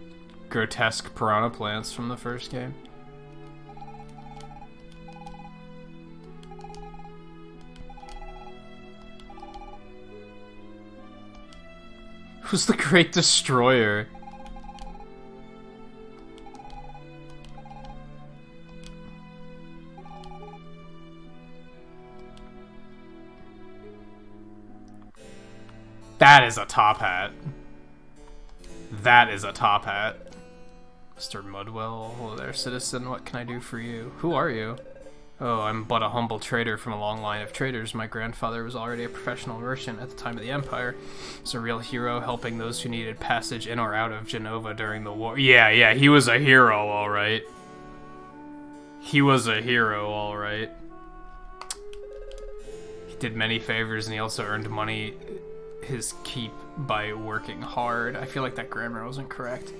grotesque piranha plants from the first game. Who's the Great Destroyer? That is a top hat. That is a top hat. Mr. Mudwell, hello there, citizen. What can I do for you? Who are you? Oh, I'm but a humble trader from a long line of traders. My grandfather was already a professional merchant at the time of the Empire. He was a real hero, helping those who needed passage in or out of Genova during the war. Yeah, he was a hero, alright. He was a hero, alright. He did many favors, and he also earned money his keep by working hard. I feel like that grammar wasn't correct.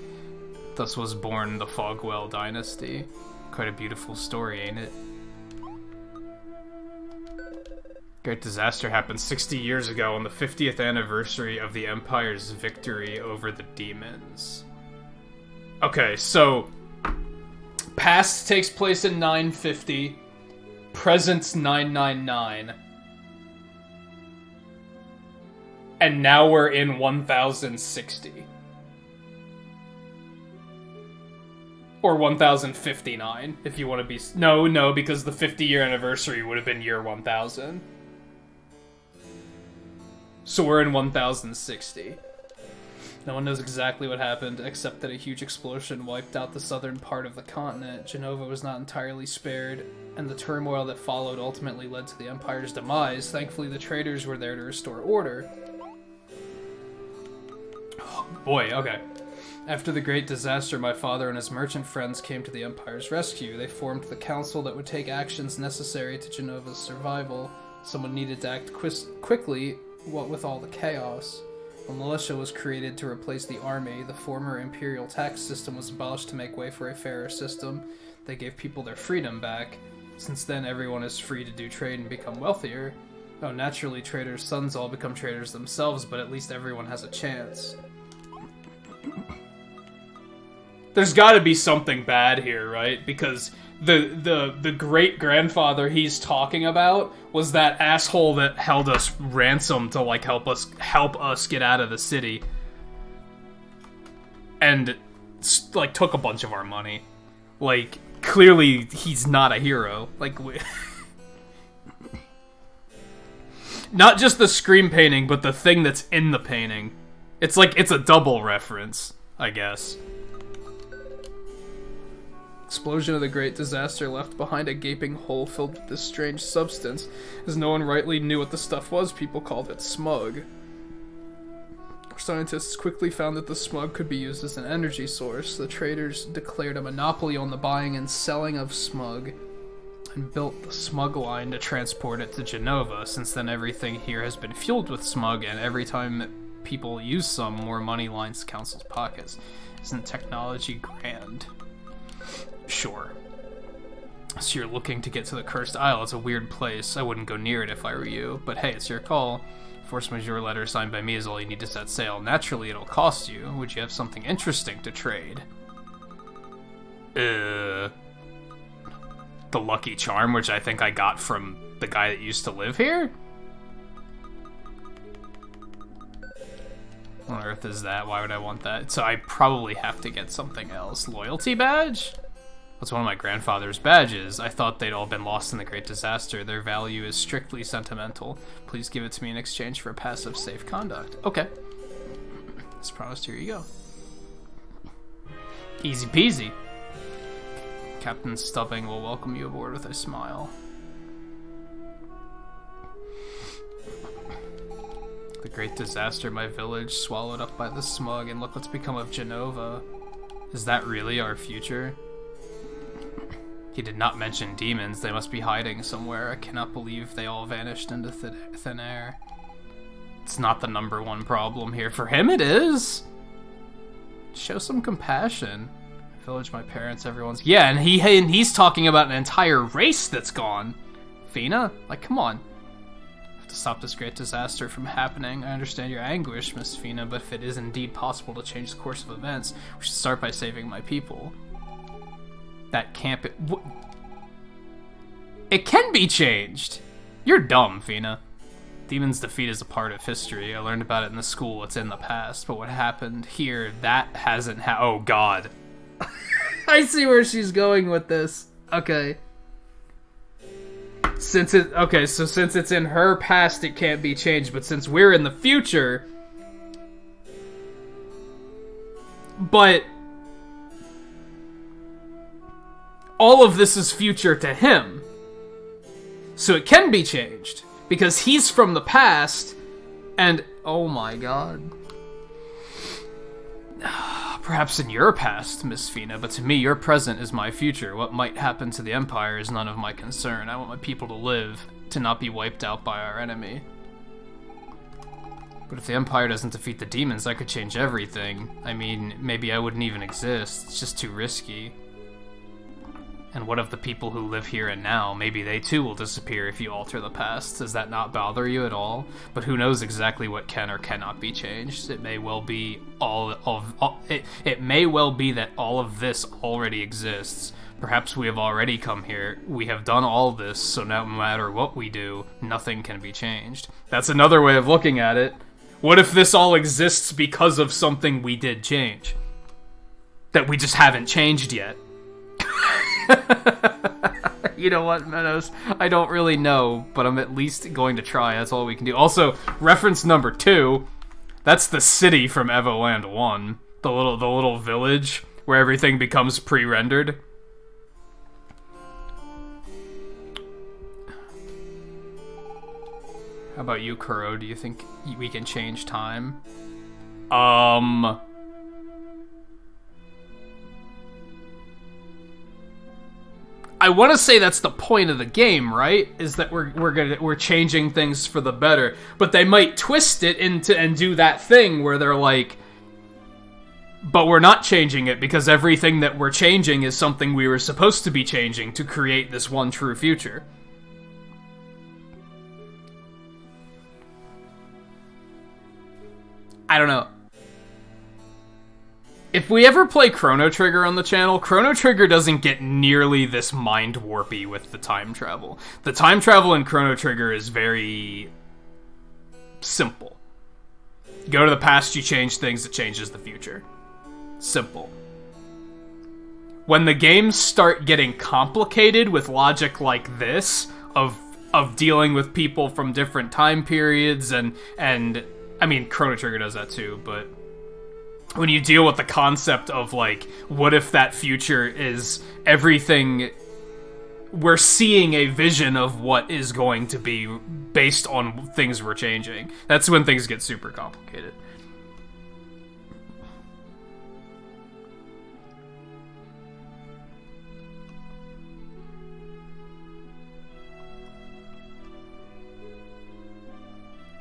Thus was born the Fogwell dynasty. Quite a beautiful story, ain't it? Great disaster happened 60 years ago on the 50th anniversary of the Empire's victory over the demons. Okay, so past takes place in 950, present's 999. And now we're in 1060. Or 1059, if you want to be... No, because the 50-year anniversary would have been year 1000. So we're in 1060. No one knows exactly what happened, except that a huge explosion wiped out the southern part of the continent. Genova was not entirely spared, and the turmoil that followed ultimately led to the Empire's demise. Thankfully, the traders were there to restore order. Oh, boy, okay. After the great disaster, my father and his merchant friends came to the Empire's rescue. They formed the council that would take actions necessary to Genova's survival. Someone needed to act quickly, what with all the chaos. A militia was created to replace the army. The former imperial tax system was abolished to make way for a fairer system. They gave people their freedom back. Since then, everyone is free to do trade and become wealthier. Oh, naturally, traders' sons all become traders themselves, but at least everyone has a chance. There's gotta be something bad here, right? Because the great-grandfather he's talking about was that asshole that held us ransom to, like, help us get out of the city. And like, took a bunch of our money. Like, clearly he's not a hero. Like, not just the screen painting, but the thing that's in the painting. It's like, it's a double reference, I guess. Explosion of the Great Disaster left behind a gaping hole filled with this strange substance. As no one rightly knew what the stuff was, people called it smug. Scientists quickly found that the smug could be used as an energy source. The traders declared a monopoly on the buying and selling of smug, and built the smug line to transport it to Genova. Since then, everything here has been fueled with smug, and every time people use some, more money lines the council's pockets. Isn't technology grand? Sure. So you're looking to get to the Cursed Isle. It's a weird place. I wouldn't go near it if I were you, but hey, it's your call. Force majeure letter signed by me is all you need to set sail. Naturally, it'll cost you. Would you have something interesting to trade? The Lucky Charm, which I think I got from the guy that used to live here? What on earth is that? Why would I want that? So I probably have to get something else. Loyalty badge? That's one of my grandfather's badges. I thought they'd all been lost in the Great Disaster. Their value is strictly sentimental. Please give it to me in exchange for passive safe conduct. Okay. As promised, here you go. Easy peasy. Captain Stubbing will welcome you aboard with a smile. The Great Disaster, my village, swallowed up by the smug, and look what's become of Genova. Is that really our future? He did not mention demons. They must be hiding somewhere. I cannot believe they all vanished into thin air. It's not the #1 problem here. For him, it is. Show some compassion. My village, my parents, everyone's... Yeah, and he's talking about an entire race that's gone. Fina? Like, come on. I have to stop this great disaster from happening. I understand your anguish, Miss Fina, but if it is indeed possible to change the course of events, we should start by saving my people. That can't be... It can be changed! You're dumb, Fina. Demon's defeat is a part of history. I learned about it in the school. It's in the past. But what happened here, that hasn't oh, God. I see where she's going with this. Okay. So since it's in her past, it can't be changed. But since we're in the future... But... all of this is future to him. So it can be changed. Because he's from the past, and... oh my god. Perhaps in your past, Miss Fina, but to me, your present is my future. What might happen to the Empire is none of my concern. I want my people to live, to not be wiped out by our enemy. But if the Empire doesn't defeat the demons, I could change everything. I mean, maybe I wouldn't even exist. It's just too risky. And what of the people who live here and now? Maybe they too will disappear if you alter the past. Does that not bother you at all? But who knows exactly what can or cannot be changed? It may well be it may well be that all of this already exists. Perhaps we have already come here. We have done all this, so no matter what we do, nothing can be changed. That's another way of looking at it. What if this all exists because of something we did change? That we just haven't changed yet? You know what, Meadows? I don't really know, but I'm at least going to try. That's all we can do. Also, reference number 2, that's the city from Evoland 1. The little village where everything becomes pre-rendered. How about you, Kuro? Do you think we can change time? I want to say that's the point of the game, right? Is that we're changing things for the better, but they might twist it into and do that thing where they're like, but we're not changing it because everything that we're changing is something we were supposed to be changing to create this one true future. I don't know. If we ever play Chrono Trigger on the channel, Chrono Trigger doesn't get nearly this mind-warpy with the time travel. The time travel in Chrono Trigger is very simple. You go to the past, you change things, it changes the future. Simple. when the games start getting complicated with logic like this, of dealing with people from different time periods, and I mean, Chrono Trigger does that too, but when you deal with the concept of, like, what if that future is everything... We're seeing a vision of what is going to be based on things we're changing. That's when things get super complicated.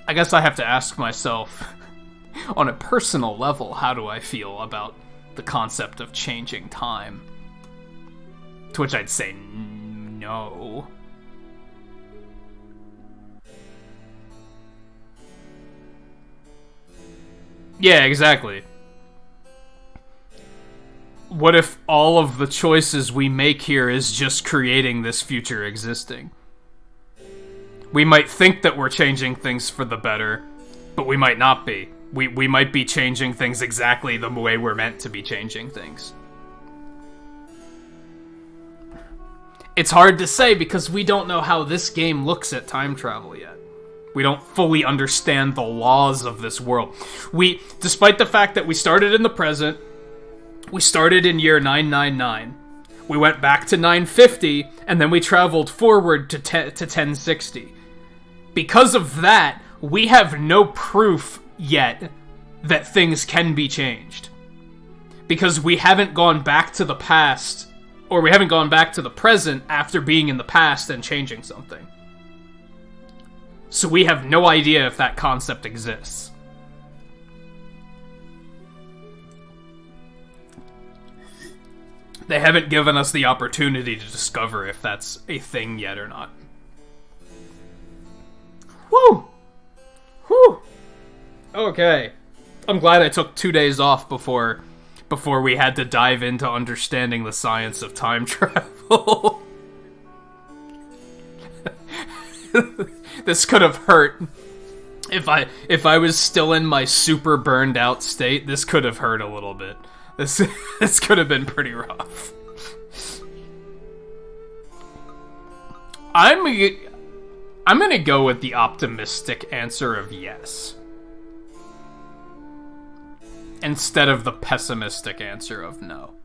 I guess I have to ask myself, on a personal level, how do I feel about the concept of changing time? To which I'd say no. Yeah, exactly. What if all of the choices we make here is just creating this future existing? We might think that we're changing things for the better, but we might not be. We might be changing things exactly the way we're meant to be changing things. It's hard to say because we don't know how this game looks at time travel yet. We don't fully understand the laws of this world. Despite the fact that we started in the present, we started in year 999. We went back to 950, and then we traveled forward to 1060. Because of that, we have no proof yet that things can be changed. Because we haven't gone back to the past, or we haven't gone back to the present after being in the past and changing something. So we have no idea if that concept exists. They haven't given us the opportunity to discover if that's a thing yet or not. Woo! Whew! Okay. I'm glad I took 2 days off before we had to dive into understanding the science of time travel. This could have hurt. If I was still in my super burned out state, this could have hurt a little bit. This could have been pretty rough. I'm gonna go with the optimistic answer of yes, instead of the pessimistic answer of no.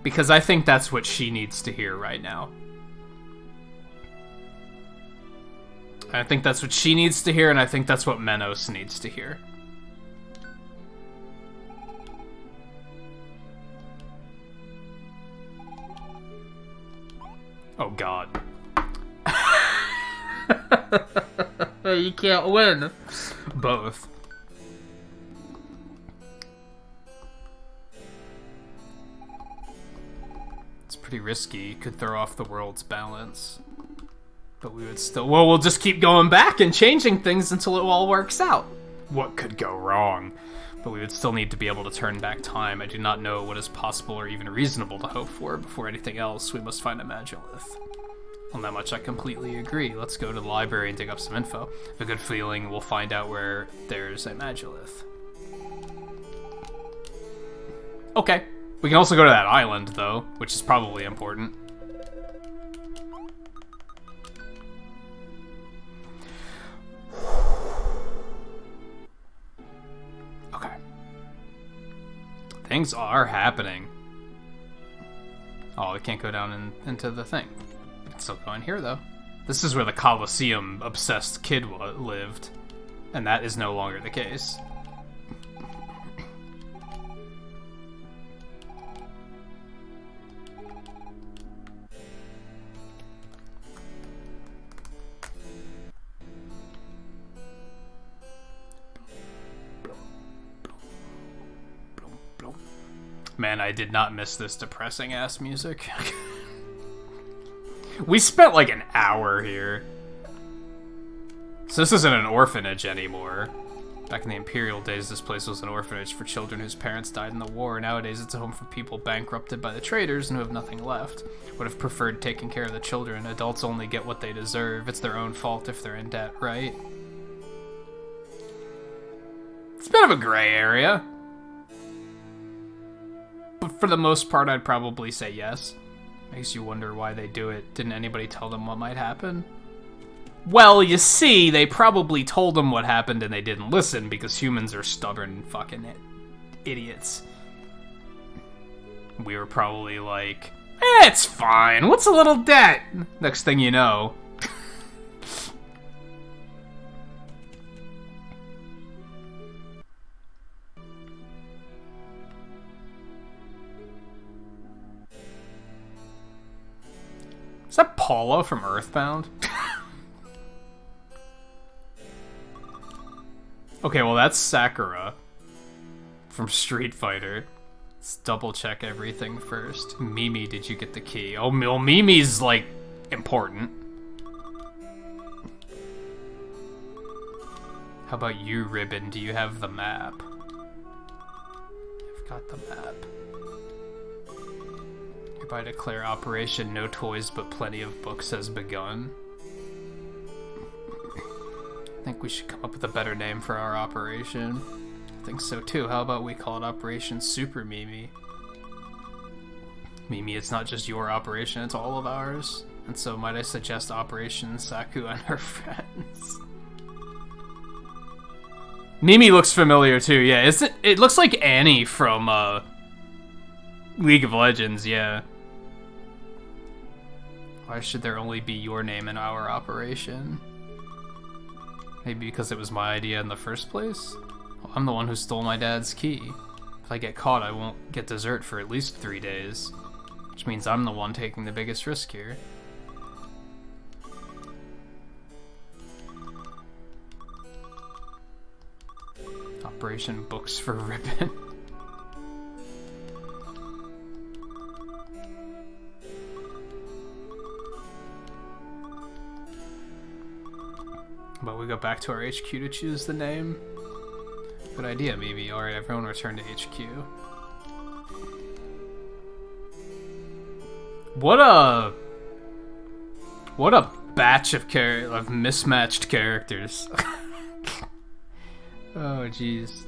Because I think that's what she needs to hear right now. I think that's what she needs to hear, and I think that's what Menos needs to hear. Oh god. You can't win. Both. It's pretty risky. Could throw off the world's balance. But we would still... Well, we'll just keep going back and changing things until it all works out. What could go wrong? But we would still need to be able to turn back time. I do not know what is possible or even reasonable to hope for. Before anything else, we must find a Magilith. On that much, I completely agree. Let's go to the library and dig up some info. I have a good feeling we'll find out where there's a Magilith. Okay. We can also go to that island, though, which is probably important. Okay. Things are happening. Oh, we can't go down into the thing. We can still go in here, though. This is where the Colosseum-obsessed kid lived, and that is no longer the case. Man, I did not miss this depressing-ass music. We spent like an hour here. So this isn't an orphanage anymore. Back in the Imperial days, this place was an orphanage for children whose parents died in the war. Nowadays, it's a home for people bankrupted by the traders and who have nothing left. Would have preferred taking care of the children. Adults only get what they deserve. It's their own fault if they're in debt, right? It's a bit of a gray area. But for the most part, I'd probably say yes. Makes you wonder why they do it. Didn't anybody tell them what might happen? Well, you see, they probably told them what happened and they didn't listen because humans are stubborn fucking idiots. We were probably like, it's fine, what's a little debt? Next thing you know. Is that Paula from Earthbound? Okay, well that's Sakura from Street Fighter. Let's double check everything first. Mimi, did you get the key? Oh, well, Mimi's, like, important. How about you, Ribbon? Do you have the map? I've got the map. Hereby declare Operation No Toys But Plenty of Books has begun. I think we should come up with a better name for our operation. I think so too. How about we call it Operation Super Mimi? Mimi, it's not just your operation, it's all of ours. And so might I suggest Operation Saku and her friends? Mimi looks familiar too, yeah. It looks like Annie from League of Legends, yeah. Why should there only be your name in our operation? Maybe because it was my idea in the first place? Well, I'm the one who stole my dad's key. If I get caught, I won't get dessert for at least 3 days. Which means I'm the one taking the biggest risk here. Operation Books for Ribbon. But we go back to our HQ to choose the name. Good idea, maybe. Alright, everyone return to HQ. What a batch of mismatched characters. Oh, jeez.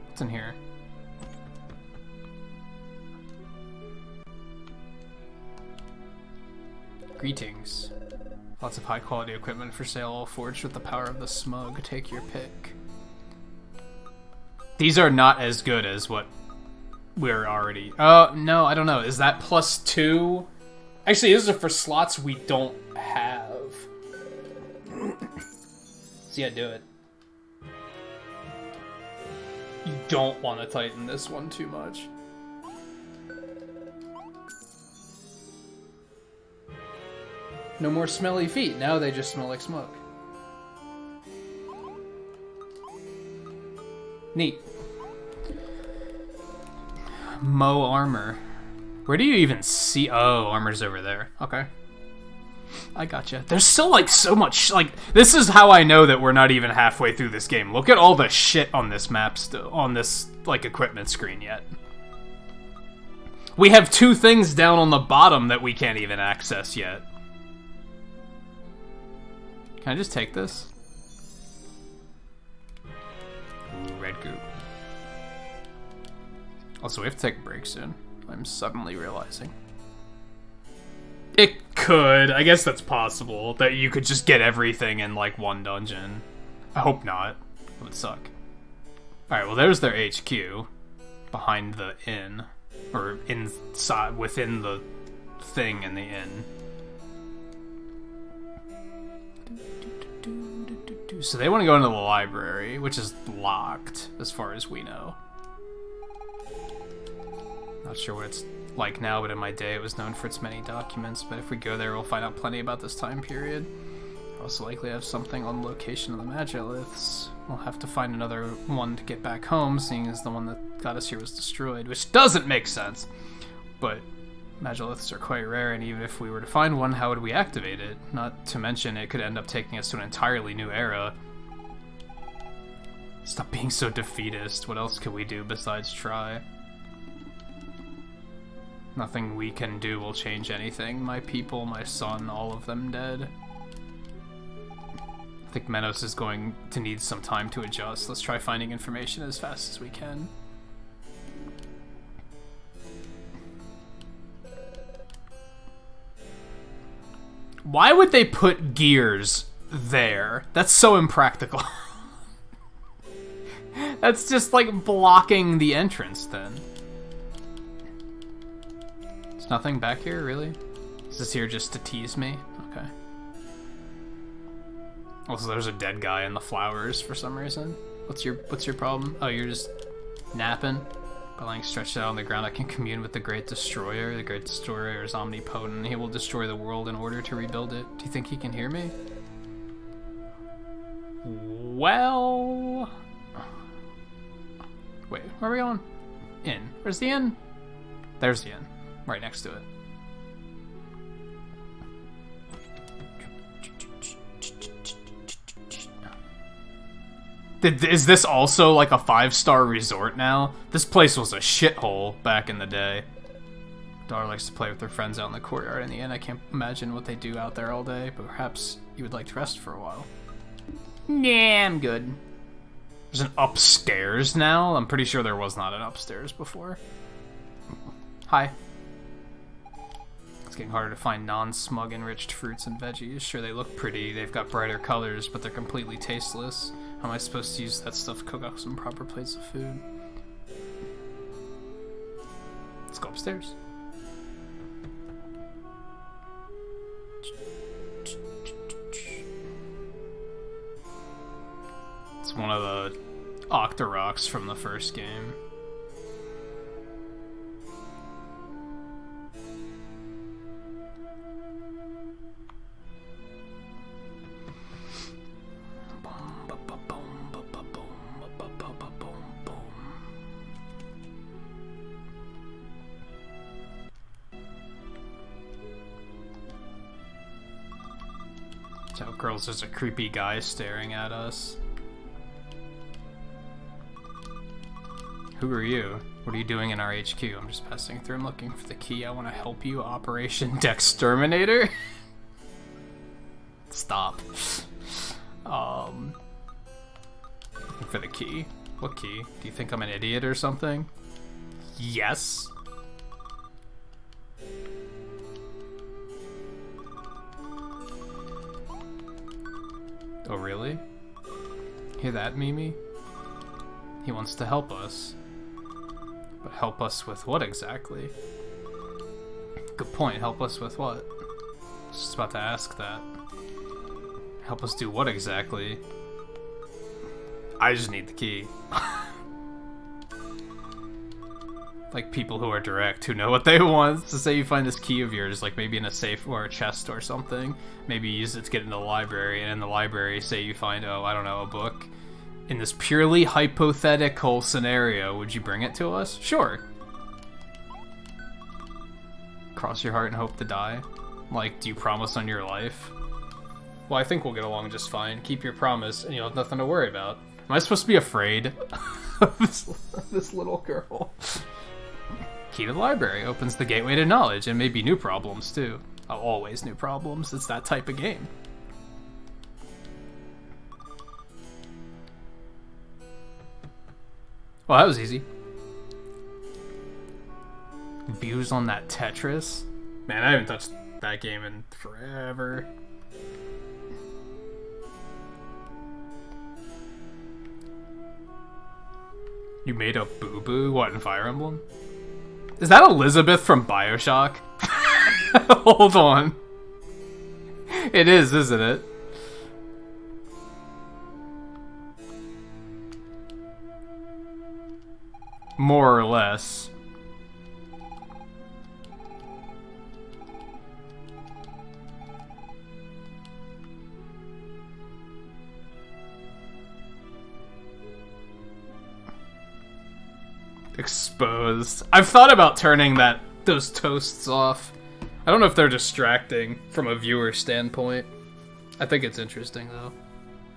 What's in here? Greetings. Lots of high-quality equipment for sale, all forged with the power of the smug. Take your pick. These are not as good as what we're already... Oh, no, I don't know. Is that +2? Actually, these are for slots we don't have. So yeah, do it. You don't want to tighten this one too much. No more smelly feet. Now they just smell like smoke. Neat. Mo armor. Where do you even see? Oh, armor's over there. Okay. I gotcha. There's still, like, so much, like, this is how I know that we're not even halfway through this game. Look at all the shit on this map still, on this, like, equipment screen yet. We have 2 things down on the bottom that we can't even access yet. Can I just take this? Ooh, red goop. Also, we have to take a break soon. I'm suddenly realizing. It could. I guess that's possible. That you could just get everything in, like, one dungeon. I hope not. It would suck. Alright, well, there's their HQ. Behind the inn. Or inside, within the thing in the inn. So they want to go into the library, which is locked, as far as we know. Not sure what it's like now, but in my day it was known for its many documents, but if we go there we'll find out plenty about this time period. We'll also likely have something on the location of the Magiliths. We'll have to find another one to get back home, seeing as the one that got us here was destroyed, which doesn't make sense. But Magiliths are quite rare, and even if we were to find one, how would we activate it? Not to mention, it could end up taking us to an entirely new era. Stop being so defeatist. What else can we do besides try? Nothing we can do will change anything. My people, my son, all of them dead. I think Menos is going to need some time to adjust. Let's try finding information as fast as we can. Why would they put gears there? That's so impractical. That's just like blocking the entrance then. There's nothing back here, really? Is this here just to tease me? Okay. Also, there's a dead guy in the flowers for some reason. What's your problem? Oh, you're just napping? By lying stretched out on the ground, I can commune with the Great Destroyer. The Great Destroyer is omnipotent. He will destroy the world in order to rebuild it. Do you think he can hear me? Well... Wait, where are we going? In. Where's the inn? There's the inn. Right next to it. Is this also like a 5-star resort now? This place was a shithole back in the day. Daughter likes to play with her friends out in the courtyard in the inn. I can't imagine what they do out there all day, but perhaps you would like to rest for a while. Nah, I'm good. There's an upstairs now? I'm pretty sure there was not an upstairs before. Hi. It's getting harder to find non-smug enriched fruits and veggies. Sure, they look pretty, they've got brighter colors, but they're completely tasteless. How am I supposed to use that stuff to cook up some proper plates of food? Let's go upstairs. It's one of the Octoroks from the first game. Tell girls there's a creepy guy staring at us. Who are you? What are you doing in our HQ? I'm just passing through. I'm looking for the key. I want to help you. Operation Dexterminator? Stop. Looking for the key. What key? Do you think I'm an idiot or something? Yes. Oh, really? Hear that, Mimi? He wants to help us. But help us with what exactly? Good point. Help us with what? Just about to ask that. Help us do what exactly? I just need the key. Like people who are direct, who know what they want. So say you find this key of yours, like maybe in a safe or a chest or something. Maybe you use it to get into the library, and in the library, say you find, oh, I don't know, a book. In this purely hypothetical scenario, would you bring it to us? Sure. Cross your heart and hope to die? Like, do you promise on your life? Well, I think we'll get along just fine. Keep your promise, and you'll have nothing to worry about. Am I supposed to be afraid of this little girl? Key to the library opens the gateway to knowledge, and maybe new problems, too. Oh, always new problems. It's that type of game. Well, that was easy. Views on that Tetris? Man, I haven't touched that game in forever. You made a boo-boo? What, in Fire Emblem? Is that Elizabeth from BioShock? Hold on. It is, isn't it? More or less. Exposed. I've thought about turning those toasts off. I don't know if they're distracting from a viewer standpoint. I think it's interesting though.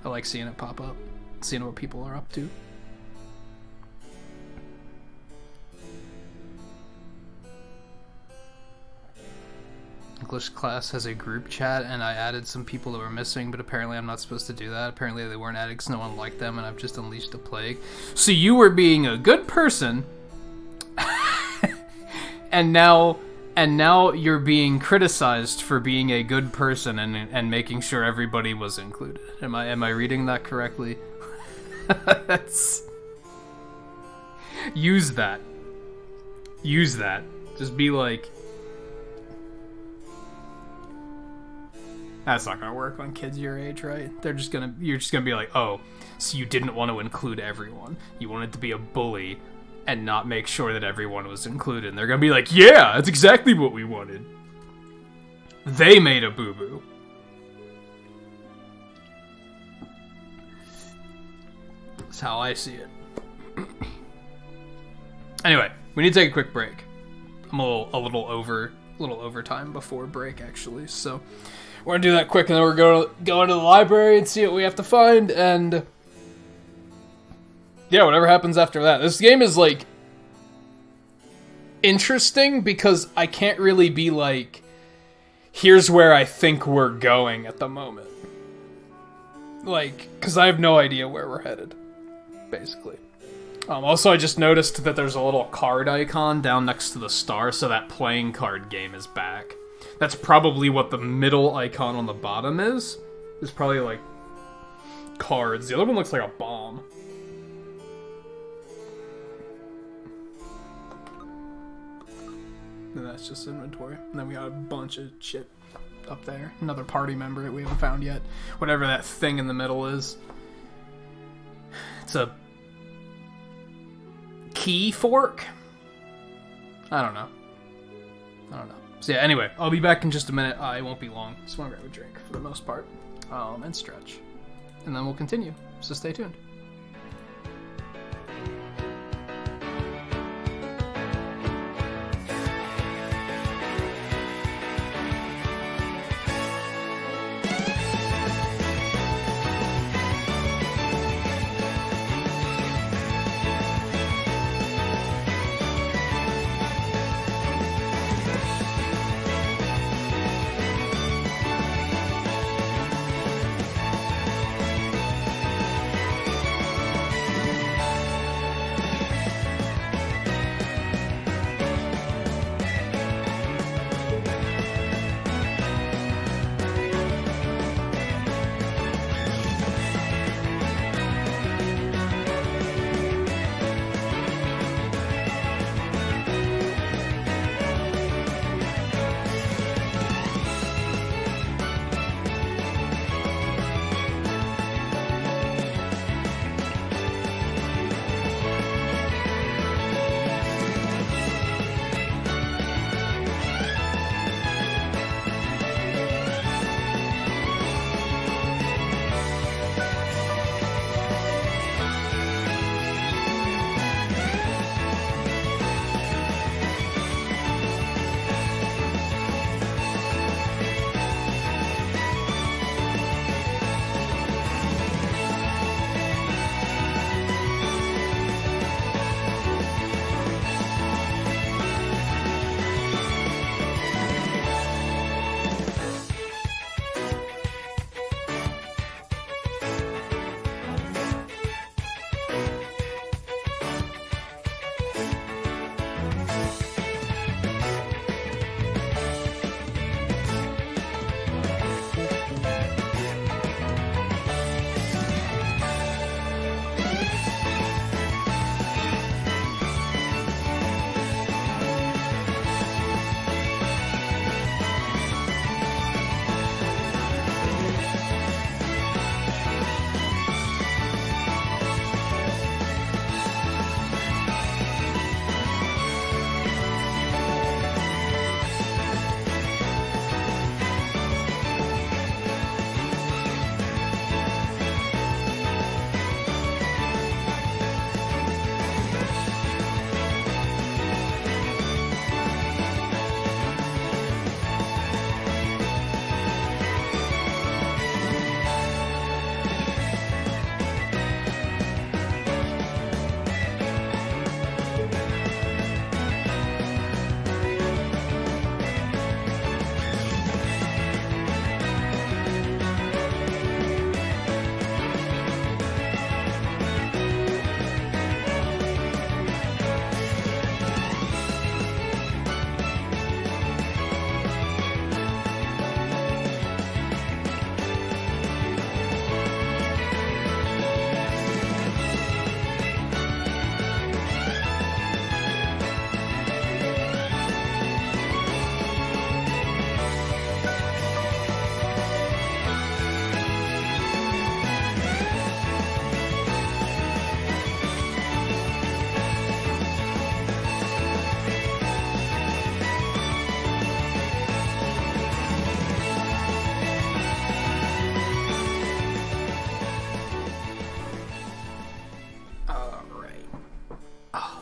I like seeing it pop up. seeing what people are up to. English class has a group chat, and I added some people that were missing, but apparently I'm not supposed to do that. Apparently they weren't added because no one liked them, and I've just unleashed a plague. So you were being a good person, and now you're being criticized for being a good person and making sure everybody was included. Am I reading that correctly? Use that. Just be like, that's not gonna work on kids your age, right? You're just gonna be like, oh, so you didn't want to include everyone. You wanted to be a bully and not make sure that everyone was included. And they're gonna be like, yeah, that's exactly what we wanted. They made a boo-boo. That's how I see it. Anyway, we need to take a quick break. I'm a little over time before break, actually, so we're gonna do that quick, and then we're gonna go into the library and see what we have to find, and yeah, whatever happens after that. This game is, like, interesting because I can't really be like, here's where I think we're going at the moment. Like, because I have no idea where we're headed, basically. Also, I just noticed that there's a little card icon down next to the star, so that playing card game is back. That's probably what the middle icon on the bottom is. It's probably, like, cards. The other one looks like a bomb. And that's just inventory. And then we got a bunch of shit up there. Another party member that we haven't found yet. Whatever that thing in the middle is. It's a key fork? I don't know. So yeah, anyway, I'll be back in just a minute. I won't be long. Just want to grab a drink for the most part. And stretch. And then we'll continue. So stay tuned.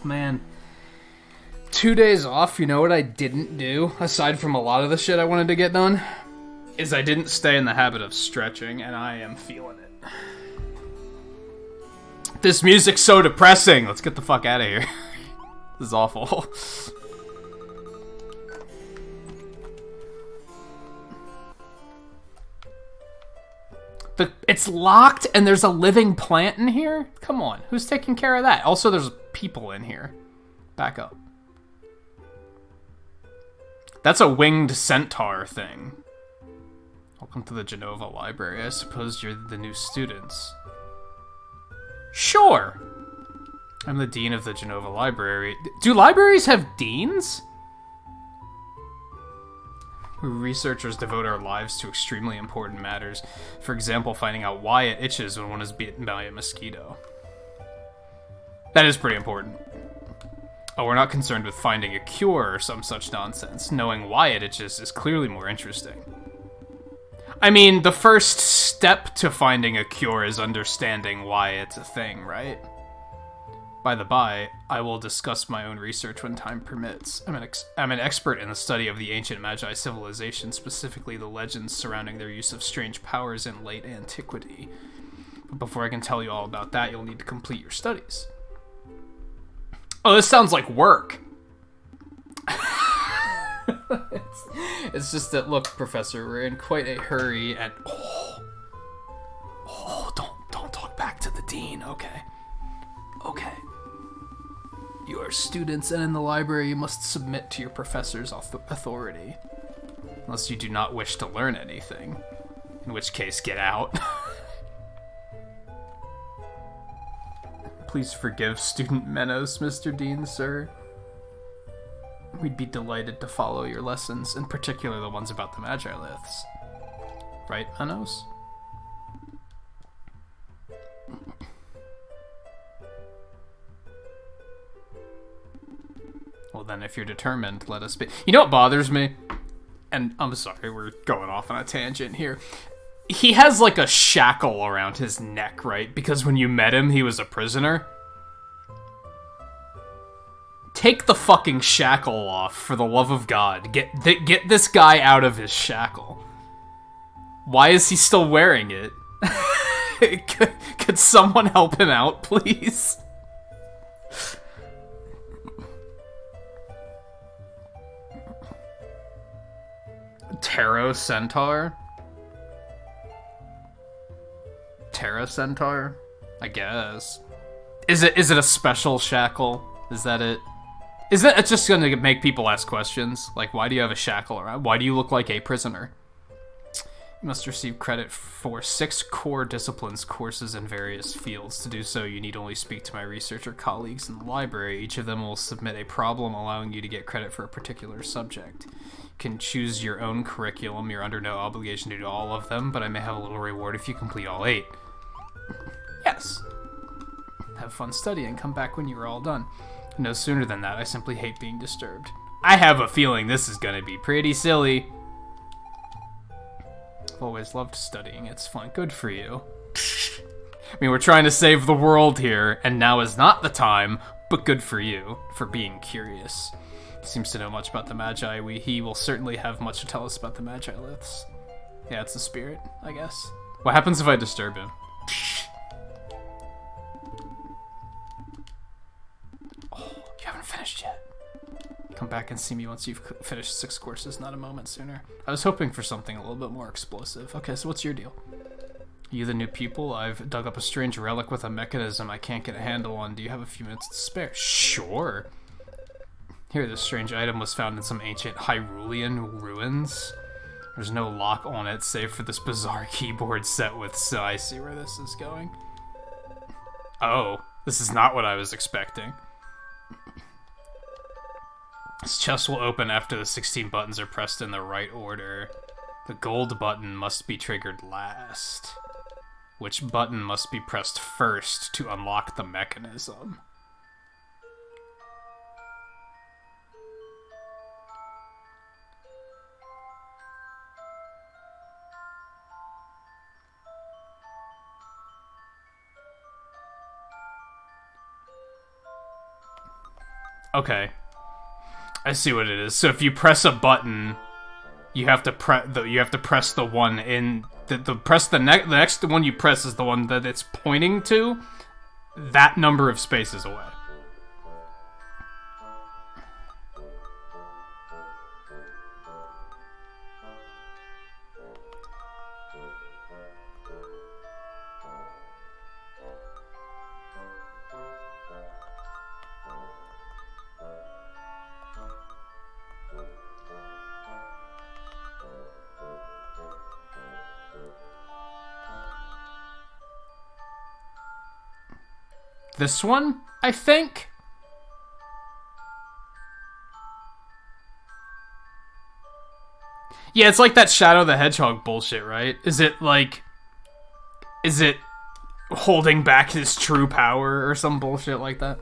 Man. 2 days off, you know what I didn't do, aside from a lot of the shit I wanted to get done? Is I didn't stay in the habit of stretching, and I am feeling it. This music's so depressing! Let's get the fuck out of here. This is awful. It's locked and there's a living plant in here? Come on, who's taking care of that? Also, there's people in here. Back up. That's a winged centaur thing. Welcome to the Genova Library. I suppose you're the new students. Sure. I'm the dean of the Genova Library. Do libraries have deans? We researchers devote our lives to extremely important matters. For example, finding out why it itches when one is bitten by a mosquito. That is pretty important. Oh, we're not concerned with finding a cure or some such nonsense. Knowing why it itches is clearly more interesting. I mean, the first step to finding a cure is understanding why it's a thing, right? By the by, I will discuss my own research when time permits. I'm an expert in the study of the ancient Magi civilization, specifically the legends surrounding their use of strange powers in late antiquity. But before I can tell you all about that, you'll need to complete your studies. Oh, this sounds like work. It's just that, look, Professor, we're in quite a hurry, and don't talk back to the dean, okay? Okay. You are students, and in the library you must submit to your professor's authority. Unless you do not wish to learn anything. In which case, get out. Please forgive student Menos, Mr. Dean, sir. We'd be delighted to follow your lessons, in particular the ones about the Magiliths. Right, Menos? Well then, if you're determined, let us be. You know what bothers me? And I'm sorry, we're going off on a tangent here. He has like a shackle around his neck, right? Because when you met him, he was a prisoner. Take the fucking shackle off, for the love of God. Get this guy out of his shackle. Why is he still wearing it? Could someone help him out, please? Tarot Centaur? Tarot Centaur? I guess. Is it a special shackle? Is that it? Is that it's just gonna make people ask questions? Like, why do you have a shackle around? Why do you look like a prisoner? You must receive credit for 6 core disciplines courses in various fields. To do so, you need only speak to my researcher colleagues in the library. Each of them will submit a problem allowing you to get credit for a particular subject. You can choose your own curriculum. You're under no obligation to do all of them, but I may have a little reward if you complete all 8. Yes. Have fun studying. Come back when you are all done. No sooner than that, I simply hate being disturbed. I have a feeling this is gonna be pretty silly. I've always loved studying. It's fun. Good for you. I mean, we're trying to save the world here, and now is not the time, but good for you for being curious. He seems to know much about the Magi. He will certainly have much to tell us about the Magiliths. Yeah, it's the spirit, I guess. What happens if I disturb him? You haven't finished yet. Come back and see me once you've finished 6 courses, not a moment sooner. I was hoping for something a little bit more explosive. Okay, so what's your deal? You the new pupil? I've dug up a strange relic with a mechanism I can't get a handle on. Do you have a few minutes to spare? Sure. Here, this strange item was found in some ancient Hyrulean ruins. There's no lock on it, save for this bizarre keyboard set with... So I see where this is going. Oh, this is not what I was expecting. This chest will open after the 16 buttons are pressed in the right order. The gold button must be triggered last. Which button must be pressed first to unlock the mechanism? Okay. I see what it is. So if you press a button, you have to press the one in the next one you press is the one that it's pointing to that number of spaces away. This one, I think. Yeah, it's like that Shadow the Hedgehog bullshit, right? Is it holding back his true power or some bullshit like that?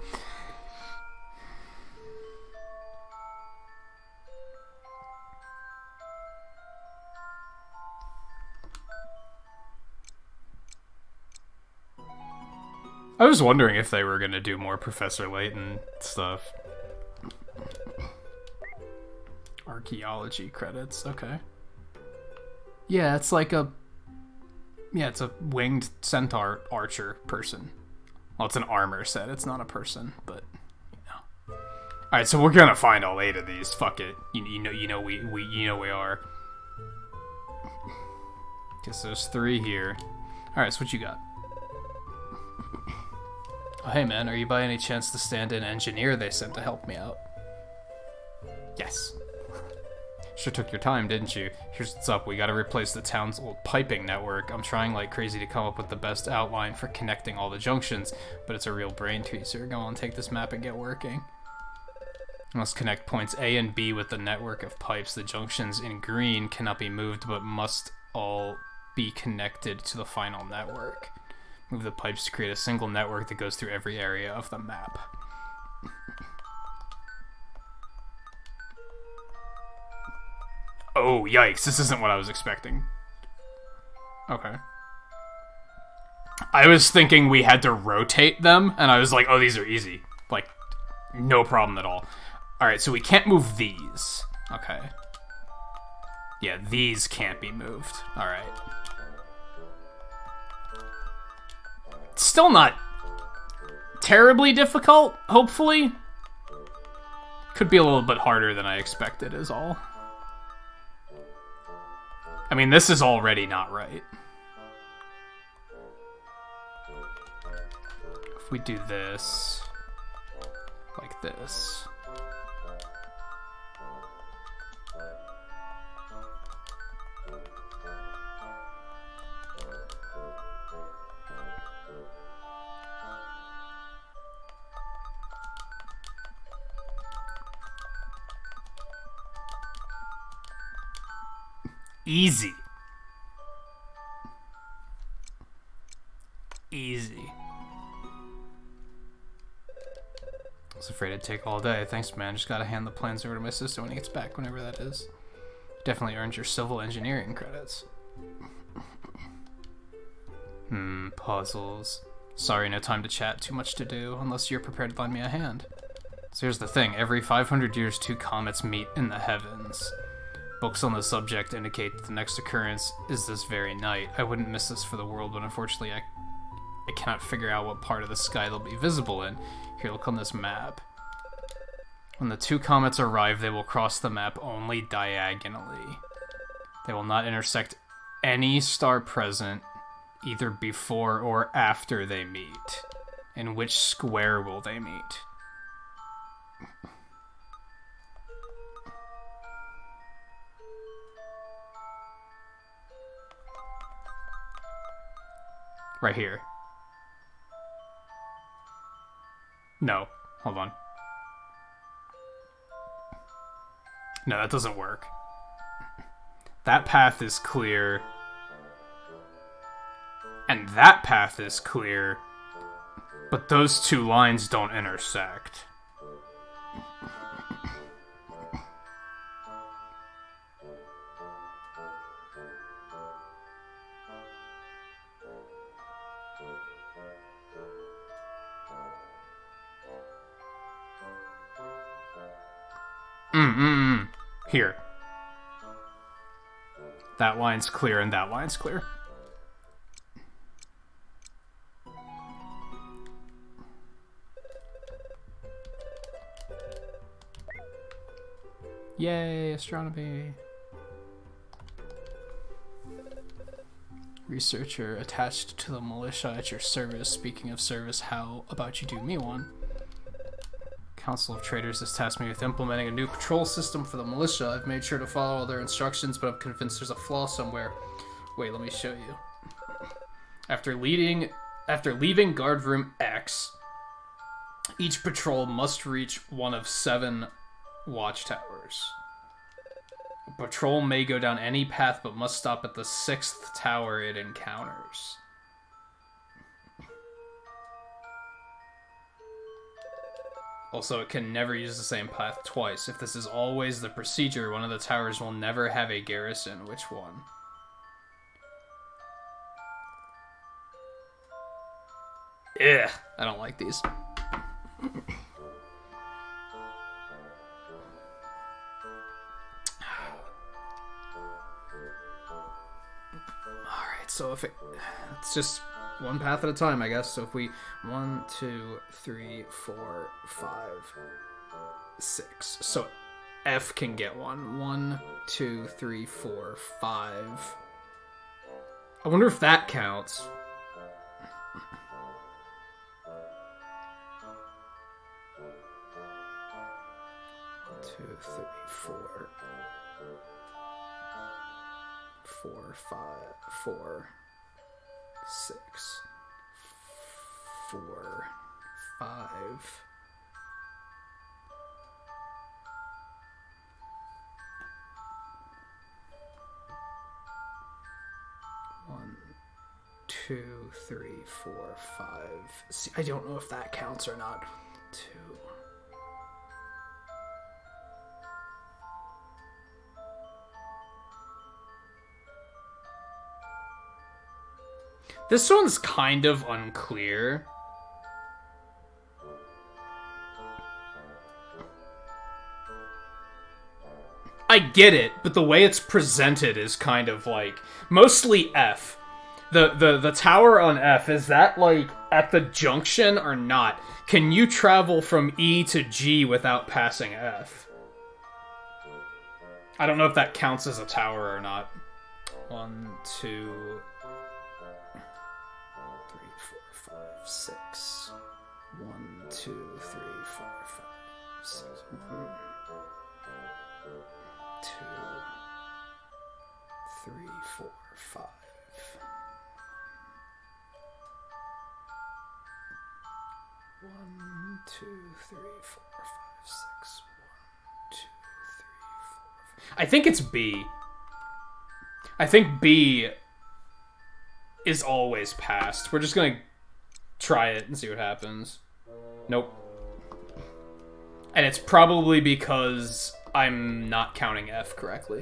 I was wondering if they were gonna do more Professor Layton stuff. Archaeology credits, okay. Yeah, it's like it's a winged centaur archer person. Well, it's an armor set, it's not a person, but, you know. Alright, so we're gonna find all 8 of these, fuck it. You know we are. Guess there's 3 here. Alright, so what you got? Oh, hey man, are you by any chance the stand-in engineer they sent to help me out? Yes. Sure took your time, didn't you? Here's what's up, we gotta replace the town's old piping network. I'm trying like crazy to come up with the best outline for connecting all the junctions, but it's a real brain teaser. Go on, take this map and get working. Must connect points A and B with the network of pipes. The junctions in green cannot be moved, but must all be connected to the final network. Move the pipes to create a single network that goes through every area of the map. Oh, yikes. This isn't what I was expecting. Okay. I was thinking we had to rotate them, and I was like, oh, these are easy. Like, no problem at all. Alright, so we can't move these. Okay. Yeah, these can't be moved. Alright. Still not terribly difficult, hopefully. Could be a little bit harder than I expected is all. I mean, this is already not right. If we do this, like this. Easy. Easy. I was afraid it'd take all day. Thanks, man. Just gotta hand the plans over to my sister when he gets back, whenever that is. Definitely earned your civil engineering credits. Puzzles. Sorry, no time to chat. Too much to do, unless you're prepared to lend me a hand. So here's the thing. Every 500 years, 2 comets meet in the heavens. Books on the subject indicate that the next occurrence is this very night. I wouldn't miss this for the world, but unfortunately I cannot figure out what part of the sky they'll be visible in. Here, look on this map. When the 2 comets arrive, they will cross the map only diagonally. They will not intersect any star present, either before or after they meet. In which square will they meet? Right here. No. Hold on. No, that doesn't work. That path is clear. And that path is clear. But those 2 lines don't intersect. Here. That line's clear and that line's clear. Yay, astronomy. Researcher attached to the militia at your service. Speaking of service, how about you do me one? Council of Traders has tasked me with implementing a new patrol system for the militia. I've made sure to follow all their instructions, but I'm convinced there's a flaw somewhere. Wait, let me show you. After leaving guard room X, each patrol must reach one of 7 watchtowers. A patrol may go down any path, but must stop at the 6th tower it encounters. Also, it can never use the same path twice. If this is always the procedure, one of the towers will never have a garrison. Which one? Ugh, I don't like these. Alright, so if it's just one path at a time, I guess. So if we 1, 2, 3, 4, 5, 6. So F can get one. 1, 2, 3, 4, 5. I wonder if that counts. Two, 3, 4, 4, 5, 4, 6, 4, 5. One, 2, 3, 4, 5. See, I don't know if that counts or not. 2. This one's kind of unclear. I get it, but the way it's presented is kind of like mostly F. The tower on F, is that like at the junction or not? Can you travel from E to G without passing F? I don't know if that counts as a tower or not. 1, 2, 6. 1, 2, 3, 4, 5, 6. 1, 2, 3, 4, 5. 1, 2, 3, 4, 5, 6. 1, 2, 3, 4, 5. I think it's B. I think B is always passed. We're just gonna try it and see what happens. Nope. And it's probably because I'm not counting F correctly.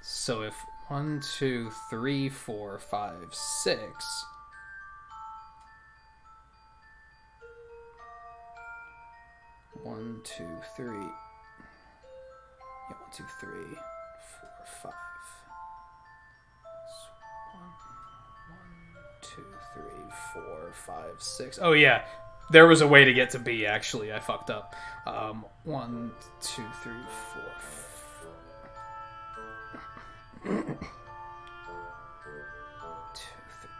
So if 1, 2, 3, 4, 5, 6... 1, 2, 3. Yeah, 1, 2, 3, 4, 5. 1, 2, 3, 4, 5, 6. Oh yeah, there was a way to get to B. Actually, I fucked up. 1, 2, 3, 4. 2, 3,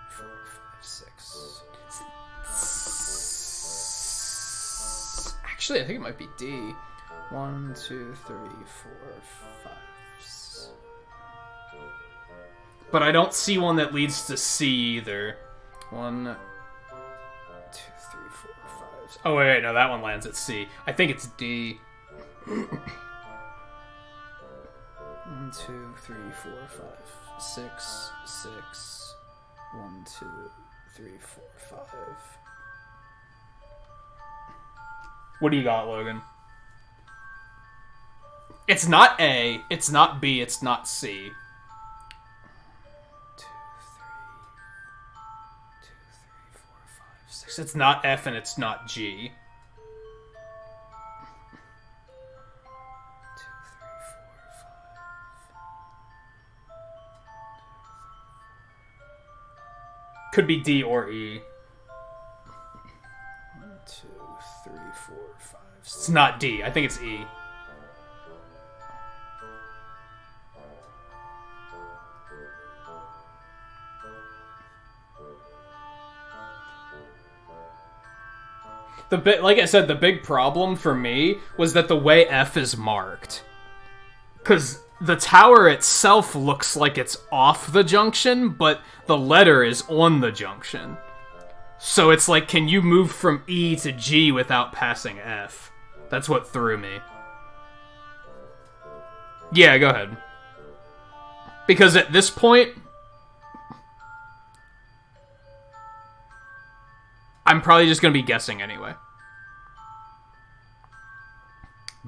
4, 5, 6. Actually, I think it might be D. 1, 2, 3, 4, 5. But I don't see one that leads to C either. 1, 2, 3, 4, 5. Oh wait, no, that one lands at C. I think it's D. 1, 2, 3, 4, 5, 6, 6. 1, 2, 3, 4, 5. What do you got, Logan? It's not A, it's not B, it's not C. 2, 3, 4, 5, 6. It's not F and it's not G. 2, 3, 4, 5. Could be D or E. 1, 2, 3, 4, 5. It's not D. I think it's E. Like I said, the big problem for me was that the way F is marked. Because the tower itself looks like it's off the junction, but the letter is on the junction. So it's like, can you move from E to G without passing F? That's what threw me. Yeah, go ahead. Because at this point, I'm probably just going to be guessing anyway.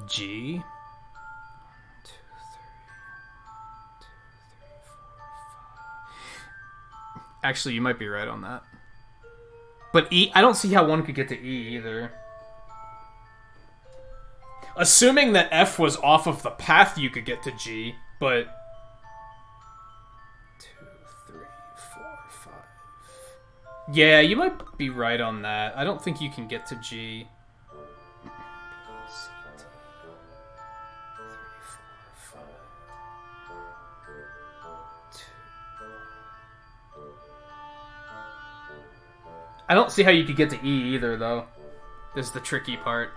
G. 1, 2, 3. 1, 2, 3, 4, 5. Actually, you might be right on that. But E, I don't see how one could get to E either. Assuming that F was off of the path, you could get to G, but 2, 3, 4, 5. Yeah, you might be right on that. I don't think you can get to G. B, C, D, 3, 4, 5, 2. I don't see how you could get to E either, though. This is the tricky part.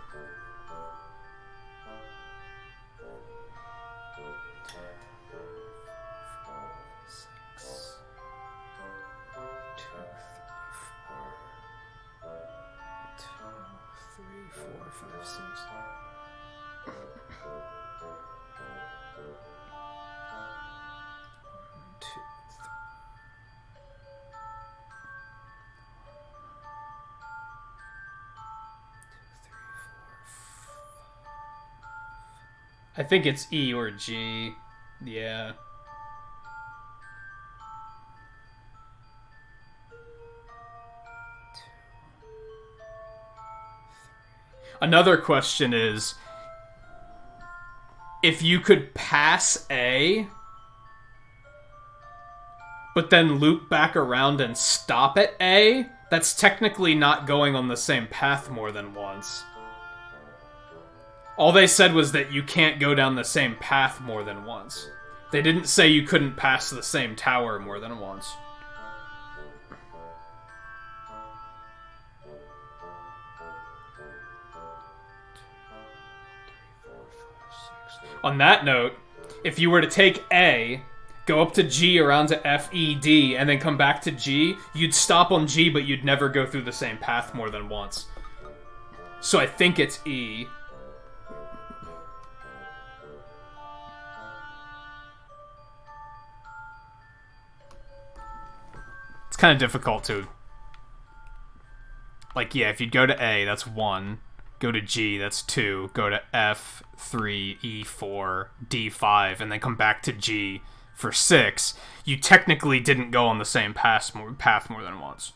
I think it's E or G. Yeah. Another question is, if you could pass A, but then loop back around and stop at A, that's technically not going on the same path more than once. All they said was that you can't go down the same path more than once. They didn't say you couldn't pass the same tower more than once. On that note, if you were to take A, go up to G around to F, E, D, and then come back to G, you'd stop on G, but you'd never go through the same path more than once. So I think it's E. It's kind of difficult to... Like, yeah, if you'd go to A, that's 1. Go to G, that's 2. Go to F, 3, E4, D5, and then come back to G for 6. You technically didn't go on the same path more than once.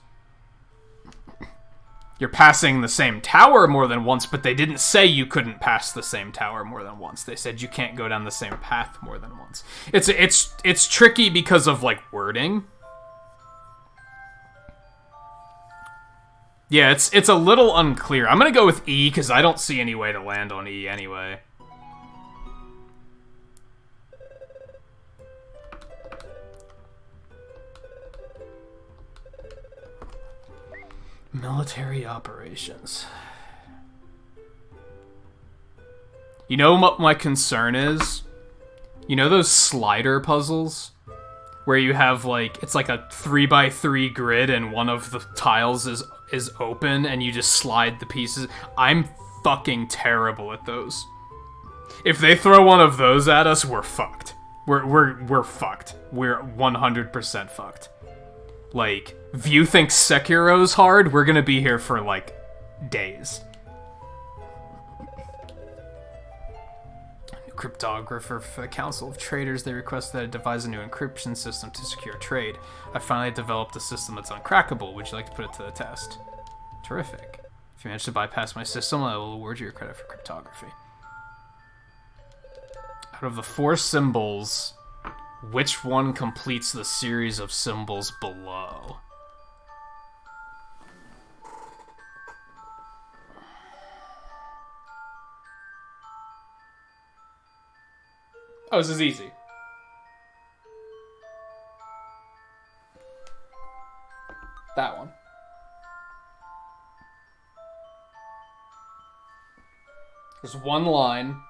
You're passing the same tower more than once, but they didn't say you couldn't pass the same tower more than once. They said you can't go down the same path more than once. It's tricky because of, like, wording. Yeah, it's a little unclear. I'm gonna go with E, because I don't see any way to land on E anyway. Military operations. You know what my concern is? You know those slider puzzles? Where you have, like, it's like a 3x3 grid and one of the tiles is open and you just slide the pieces. I'm fucking terrible at those. If they throw one of those at us, we're fucked. We're fucked. We're 100% fucked. Like, View thinks Sekiro's hard, we're gonna be here for, like, days. cryptographer for the Council of Traders. They request that I devise a new encryption system to secure trade. I finally developed a system that's uncrackable. Would you like to put it to the test? Terrific. If you manage to bypass my system, I will award you your credit for cryptography. Out of the 4 symbols, which one completes the series of symbols below? Oh, this is easy. That one. There's one line,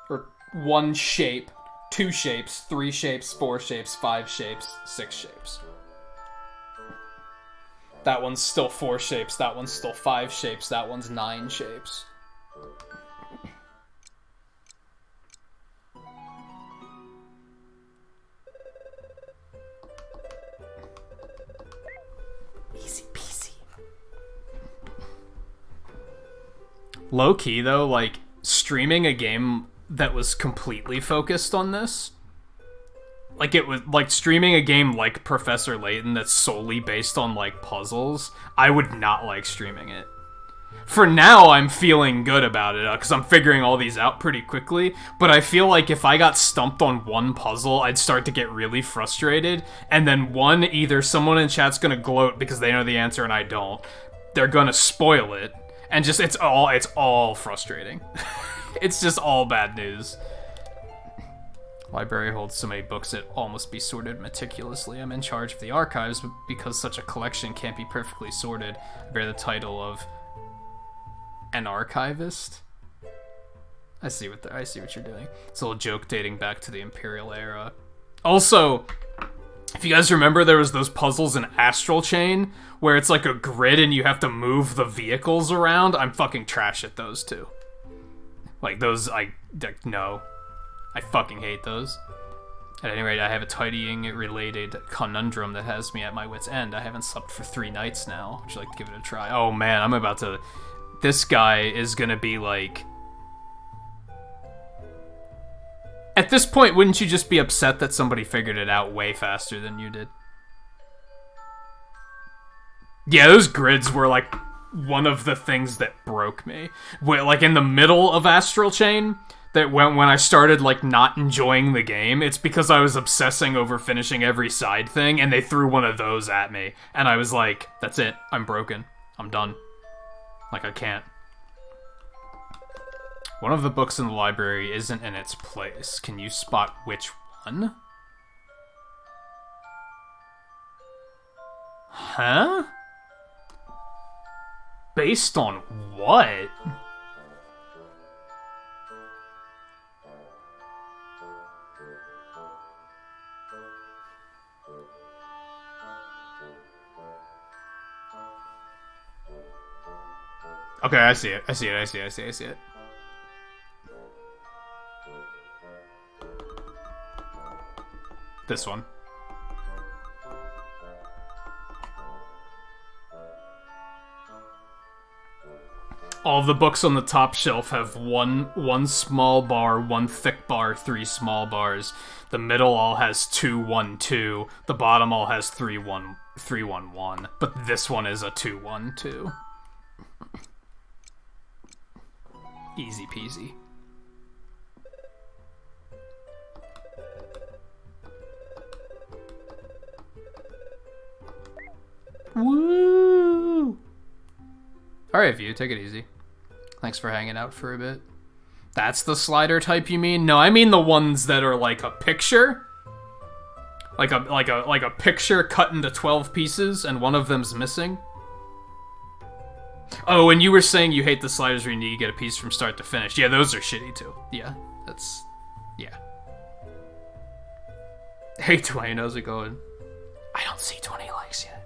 or one shape, 2 shapes, 3 shapes, 4 shapes, 5 shapes, 6 shapes. That one's still 4 shapes, that one's still 5 shapes, that one's 9 shapes. Easy peasy. Low key though, like, streaming a game that was completely focused on this, like, it was like streaming a game like Professor Layton that's solely based on like puzzles, I would not like streaming it. For now, I'm feeling good about it because I'm figuring all these out pretty quickly, but I feel like if I got stumped on one puzzle, I'd start to get really frustrated, and then either someone in chat's gonna gloat because they know the answer and I don't, they're gonna spoil it, and just it's all frustrating. It's just all bad news. Library holds so many books that all must be sorted meticulously. I'm in charge of the archives, but because such a collection can't be perfectly sorted, I bear the title of an archivist. I see what you're doing. It's a little joke dating back to the Imperial era. Also, if you guys remember, there was those puzzles in Astral Chain where it's like a grid and you have to move the vehicles around. I'm fucking trash at those too. Like those, no. I fucking hate those. At any rate, I have a tidying-related conundrum that has me at my wit's end. I haven't slept for 3 nights now. Would you like to give it a try? Oh man, I'm about to... This guy is gonna be like... At this point, wouldn't you just be upset that somebody figured it out way faster than you did? Yeah, those grids were like one of the things that broke me. Like in the middle of Astral Chain, that when I started like not enjoying the game, it's because I was obsessing over finishing every side thing, and they threw one of those at me, and I was like, that's it, I'm broken, I'm done. Like, I can't. One of the books in the library isn't in its place. Can you spot which one? Huh? Based on what? Okay, I see it. I see it. This one. All of the books on the top shelf have one small bar, 1 thick bar, 3 small bars. The middle all has 2, 1, 2. The bottom all has 3, 1, 3, 1, 1. But this one is a 2, 1, 2. Easy peasy. Woo! Alright, View, take it easy. Thanks for hanging out for a bit. That's the slider type you mean? No, I mean the ones that are like a picture. Like a picture cut into 12 pieces and one of them's missing. Oh, and you were saying you hate the sliders where you need to get a piece from start to finish. Yeah, those are shitty too. Yeah, yeah. Hey Dwayne, how's it going? I don't see 20 likes yet.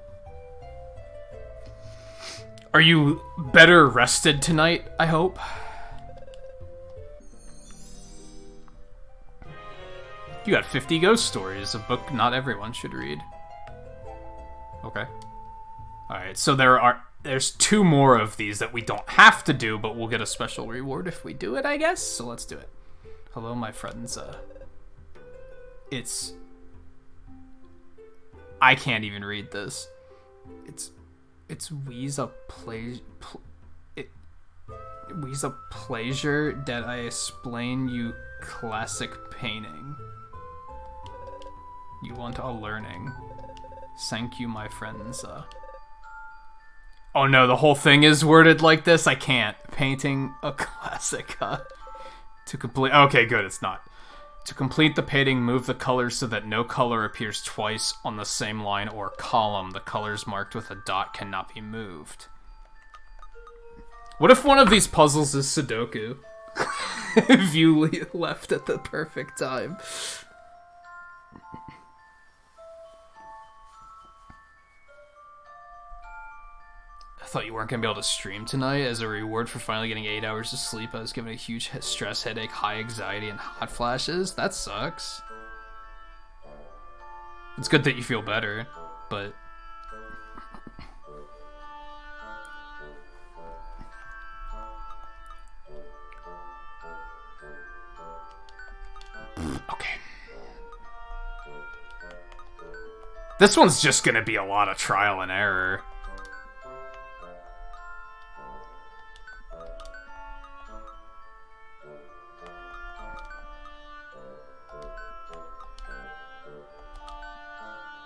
Are you better rested tonight, I hope? You got 50 ghost stories, a book not everyone should read. Okay. Alright, so there are... there's 2 more of these that we don't have to do, but we'll get a special reward if we do it, I guess. So let's do it. Hello, my friends. It's... I can't even read this. It's Weeza Weeza pleasure that I explain you classic painting. You want a learning. Thank you, my friends. Oh no, the whole thing is worded like this? I can't. Painting a classic, to complete... Okay, good, it's not. To complete the painting, move the colors so that no color appears twice on the same line or column. The colors marked with a dot cannot be moved. What if one of these puzzles is Sudoku? If you left at the perfect time. I thought you weren't going to be able to stream tonight. As a reward for finally getting 8 hours of sleep, I was given a huge stress headache, high anxiety, and hot flashes. That sucks. It's good that you feel better, but... Okay. This one's just going to be a lot of trial and error.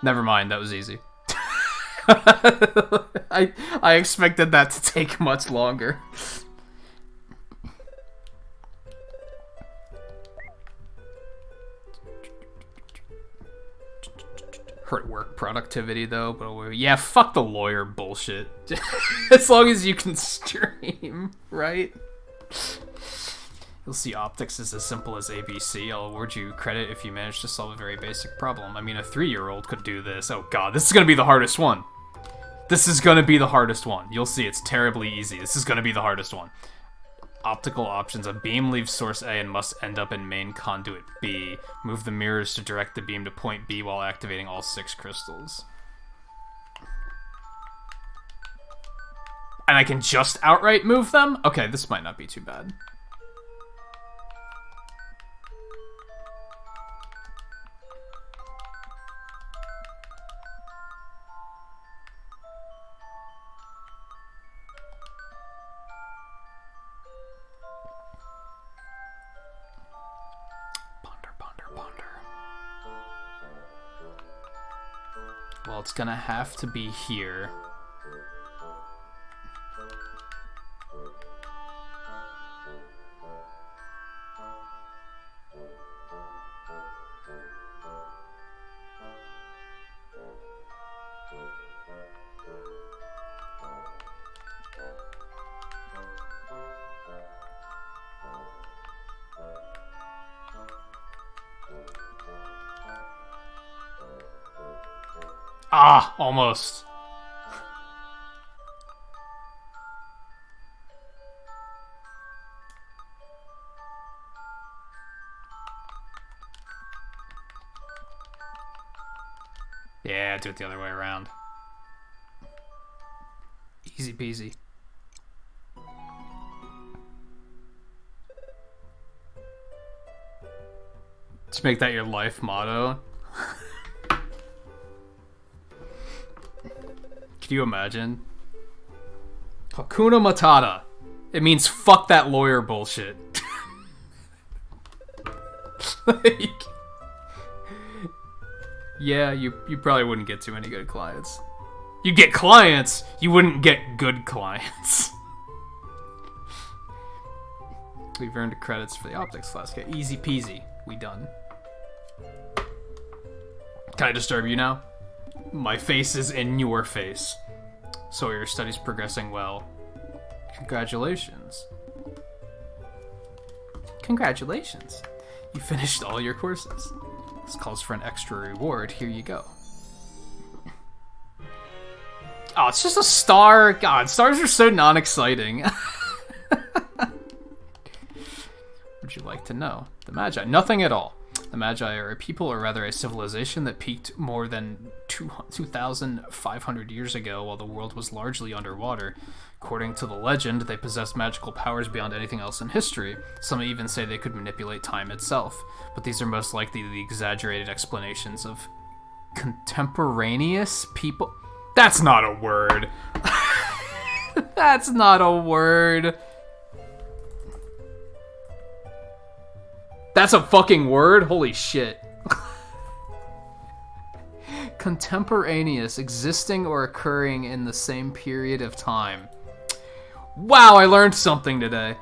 Never mind, that was easy. I expected that to take much longer. Hurt work productivity though, but yeah, fuck the lawyer bullshit. As long as you can stream, right? You'll see optics is as simple as ABC. I'll award you credit if you manage to solve a very basic problem. I mean, a 3-year-old could do this. Oh god, this is gonna be the hardest one. This is gonna be the hardest one. You'll see, it's terribly easy. This is gonna be the hardest one. Optical options. A beam leaves source A and must end up in main conduit B. Move the mirrors to direct the beam to point B while activating all 6 crystals. And I can just outright move them? Okay, this might not be too bad. Well, it's gonna have to be here. Ah, almost. Yeah, do it the other way around. Easy peasy. Just make that your life motto. Can you imagine? Hakuna Matata. It means fuck that lawyer bullshit. Like, yeah, you probably wouldn't get too many good clients. You'd get clients, you wouldn't get good clients. We've earned credits for the optics class. Okay, easy peasy. We done. Can I disturb you now? My face is in your face. So your study's progressing well. Congratulations. Congratulations. You finished all your courses. This calls for an extra reward. Here you go. Oh, it's just a star. God, stars are so non-exciting. Would you like to know? The Magi. Nothing at all. The Magi are a people, or rather a civilization, that peaked more than 2,500 years ago while the world was largely underwater. According to the legend, they possessed magical powers beyond anything else in history. Some even say they could manipulate time itself, but these are most likely the exaggerated explanations of contemporaneous people. That's not a word. That's not a word. That's a fucking word? Holy shit. Contemporaneous, existing or occurring in the same period of time. Wow, I learned something today.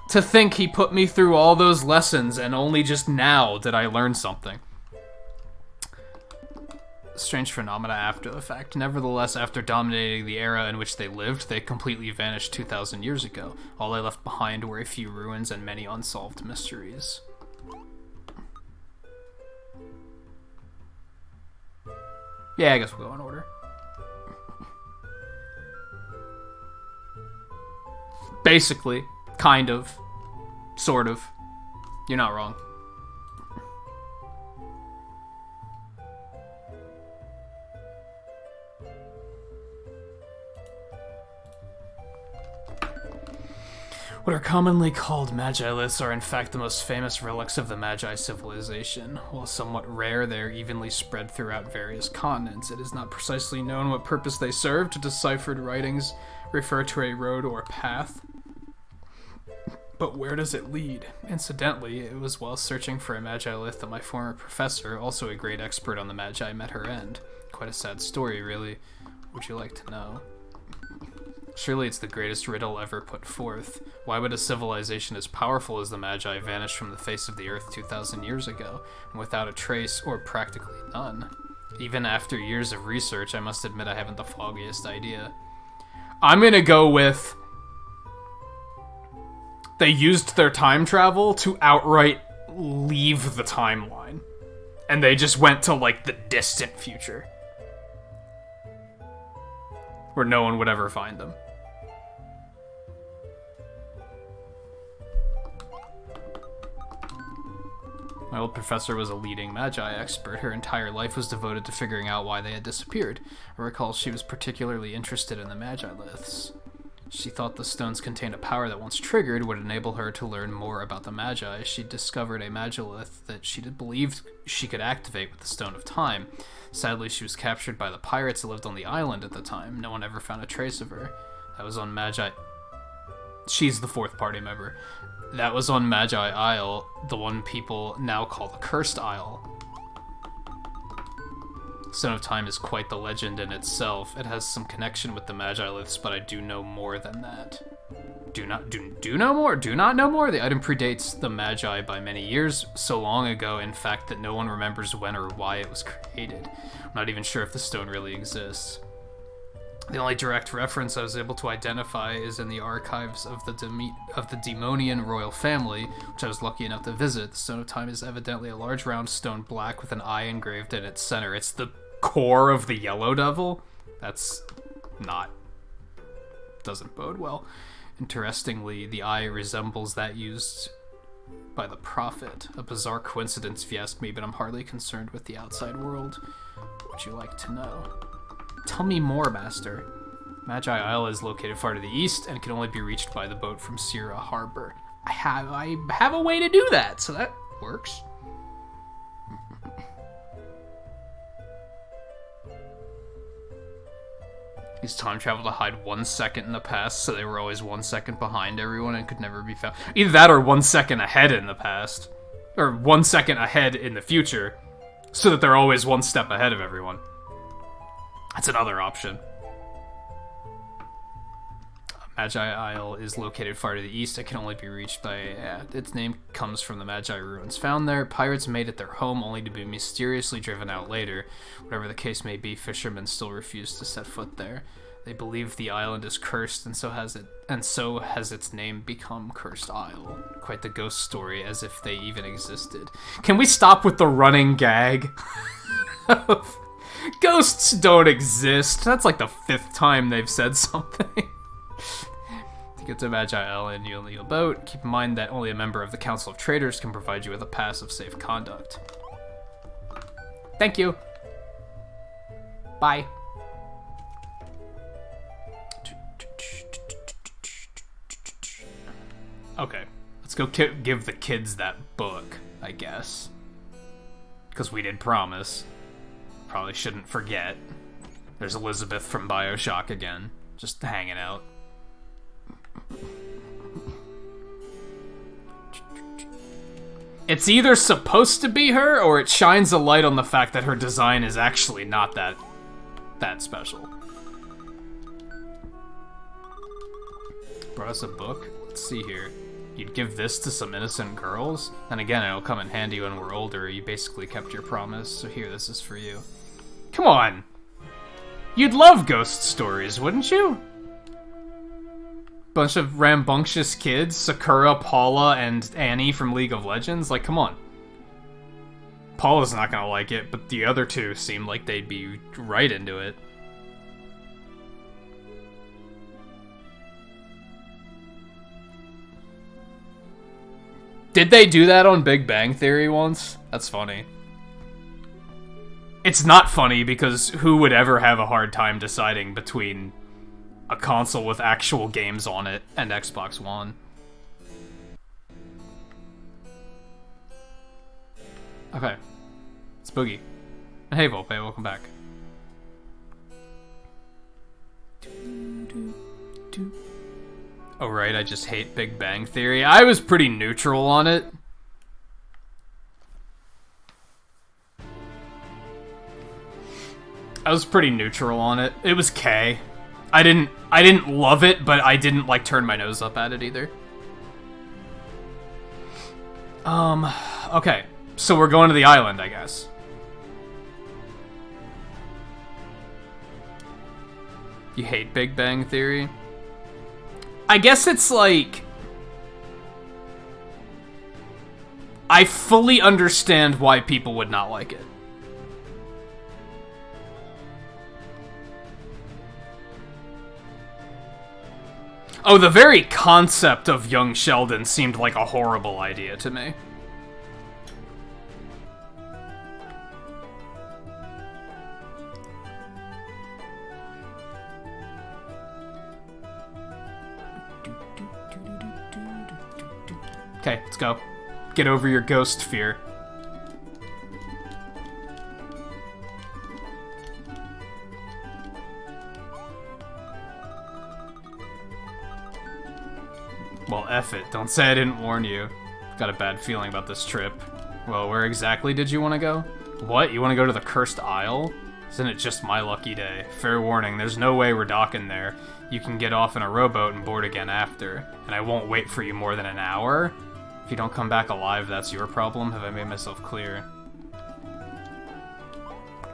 To think he put me through all those lessons and only just now did I learn something. Strange phenomena after the fact. Nevertheless, after dominating the era in which they lived, they completely vanished 2,000 years ago. All they left behind were a few ruins and many unsolved mysteries. Yeah, I guess we'll go in order. Basically, kind of, sort of. You're not wrong. What are commonly called Magi liths are in fact the most famous relics of the Magi civilization. While somewhat rare, they are evenly spread throughout various continents. It is not precisely known what purpose they serve. Deciphered writings refer to a road or path. But where does it lead? Incidentally, it was while searching for a Magi lith that my former professor, also a great expert on the Magi, met her end. Quite a sad story, really. Would you like to know? Surely it's the greatest riddle ever put forth. Why would a civilization as powerful as the Magi vanish from the face of the earth 2,000 years ago, and without a trace, or practically none? Even after years of research, I must admit I haven't the foggiest idea. I'm gonna go with... they used their time travel to outright leave the timeline. And they just went to, like, the distant future. Where no one would ever find them. My old professor was a leading Magi expert. Her entire life was devoted to figuring out why they had disappeared. I recall she was particularly interested in the Magi liths. She thought the stones contained a power that once triggered would enable her to learn more about the Magi. She discovered a Magilith that she believed she could activate with the Stone of Time. Sadly, she was captured by the pirates that lived on the island at the time. No one ever found a trace of her. That was on Magi... She's the fourth party member. That was on Magi Isle, the one people now call the Cursed Isle. Stone of Time is quite the legend in itself. It has some connection with the Magi liths, but I do know more than that. Do not know more? The item predates the Magi by many years, so long ago, in fact, that no one remembers when or why it was created. I'm not even sure if the stone really exists. The only direct reference I was able to identify is in the archives of the Demonian royal family, which I was lucky enough to visit. The Stone of Time is evidently a large round stone black with an eye engraved in its center. It's the core of the Yellow Devil? That's not... doesn't bode well. Interestingly, the eye resembles that used by the Prophet. A bizarre coincidence if you ask me, but I'm hardly concerned with the outside world. What would you like to know? Tell me more, Master. Magi Isle is located far to the east and can only be reached by the boat from Sierra Harbor. I have a way to do that, so that works. Used time travel to hide 1 second in the past, so they were always 1 second behind everyone and could never be found. Either that or 1 second ahead in the past. Or 1 second ahead in the future, so that they're always one step ahead of everyone. That's another option. Magi Isle is located far to the east. It can only be reached by... its name comes from the Magi ruins found there. Pirates made it their home only to be mysteriously driven out later. Whatever the case may be, fishermen still refuse to set foot there. They believe the island is cursed, and so has its name become Cursed Isle. Quite the ghost story, as if they even existed. Can we stop with the running gag? Ghosts don't exist. That's like the 5th time they've said something. To get to Magi Island, you'll need a boat. Keep in mind that only a member of the Council of Traders can provide you with a pass of safe conduct. Thank you. Bye. Okay, let's go give the kids that book, I guess. Because we did promise. Probably shouldn't forget. There's Elizabeth from BioShock again, just hanging out. It's either supposed to be her, or it shines a light on the fact that her design is actually not that special. Brought us a book? Let's see here. You'd give this to some innocent girls? And again, it'll come in handy when we're older. You basically kept your promise, so here, this is for you. Come on! You'd love ghost stories, wouldn't you? Bunch of rambunctious kids, Sakura, Paula, and Annie from League of Legends. Like, come on. Paula's not gonna like it, but the other two seem like they'd be right into it. Did they do that on Big Bang Theory once? That's funny. It's not funny because who would ever have a hard time deciding between a console with actual games on it and Xbox One? Okay. It's Boogie. And hey, Volpe, welcome back. Oh, right, I just hate Big Bang Theory. I was pretty neutral on it. I was pretty neutral on it. It was K. I didn't love it, but I didn't, like, turn my nose up at it either. Okay. So we're going to the island, I guess. You hate Big Bang Theory? I guess it's like... I fully understand why people would not like it. Oh, the very concept of young Sheldon seemed like a horrible idea to me. Okay, let's go. Get over your ghost fear. Well, F it. Don't say I didn't warn you. Got a bad feeling about this trip. Well, where exactly did you want to go? What? You want to go to the Cursed Isle? Isn't it just my lucky day? Fair warning, there's no way we're docking there. You can get off in a rowboat and board again after. And I won't wait for you more than an hour? If you don't come back alive, that's your problem. Have I made myself clear?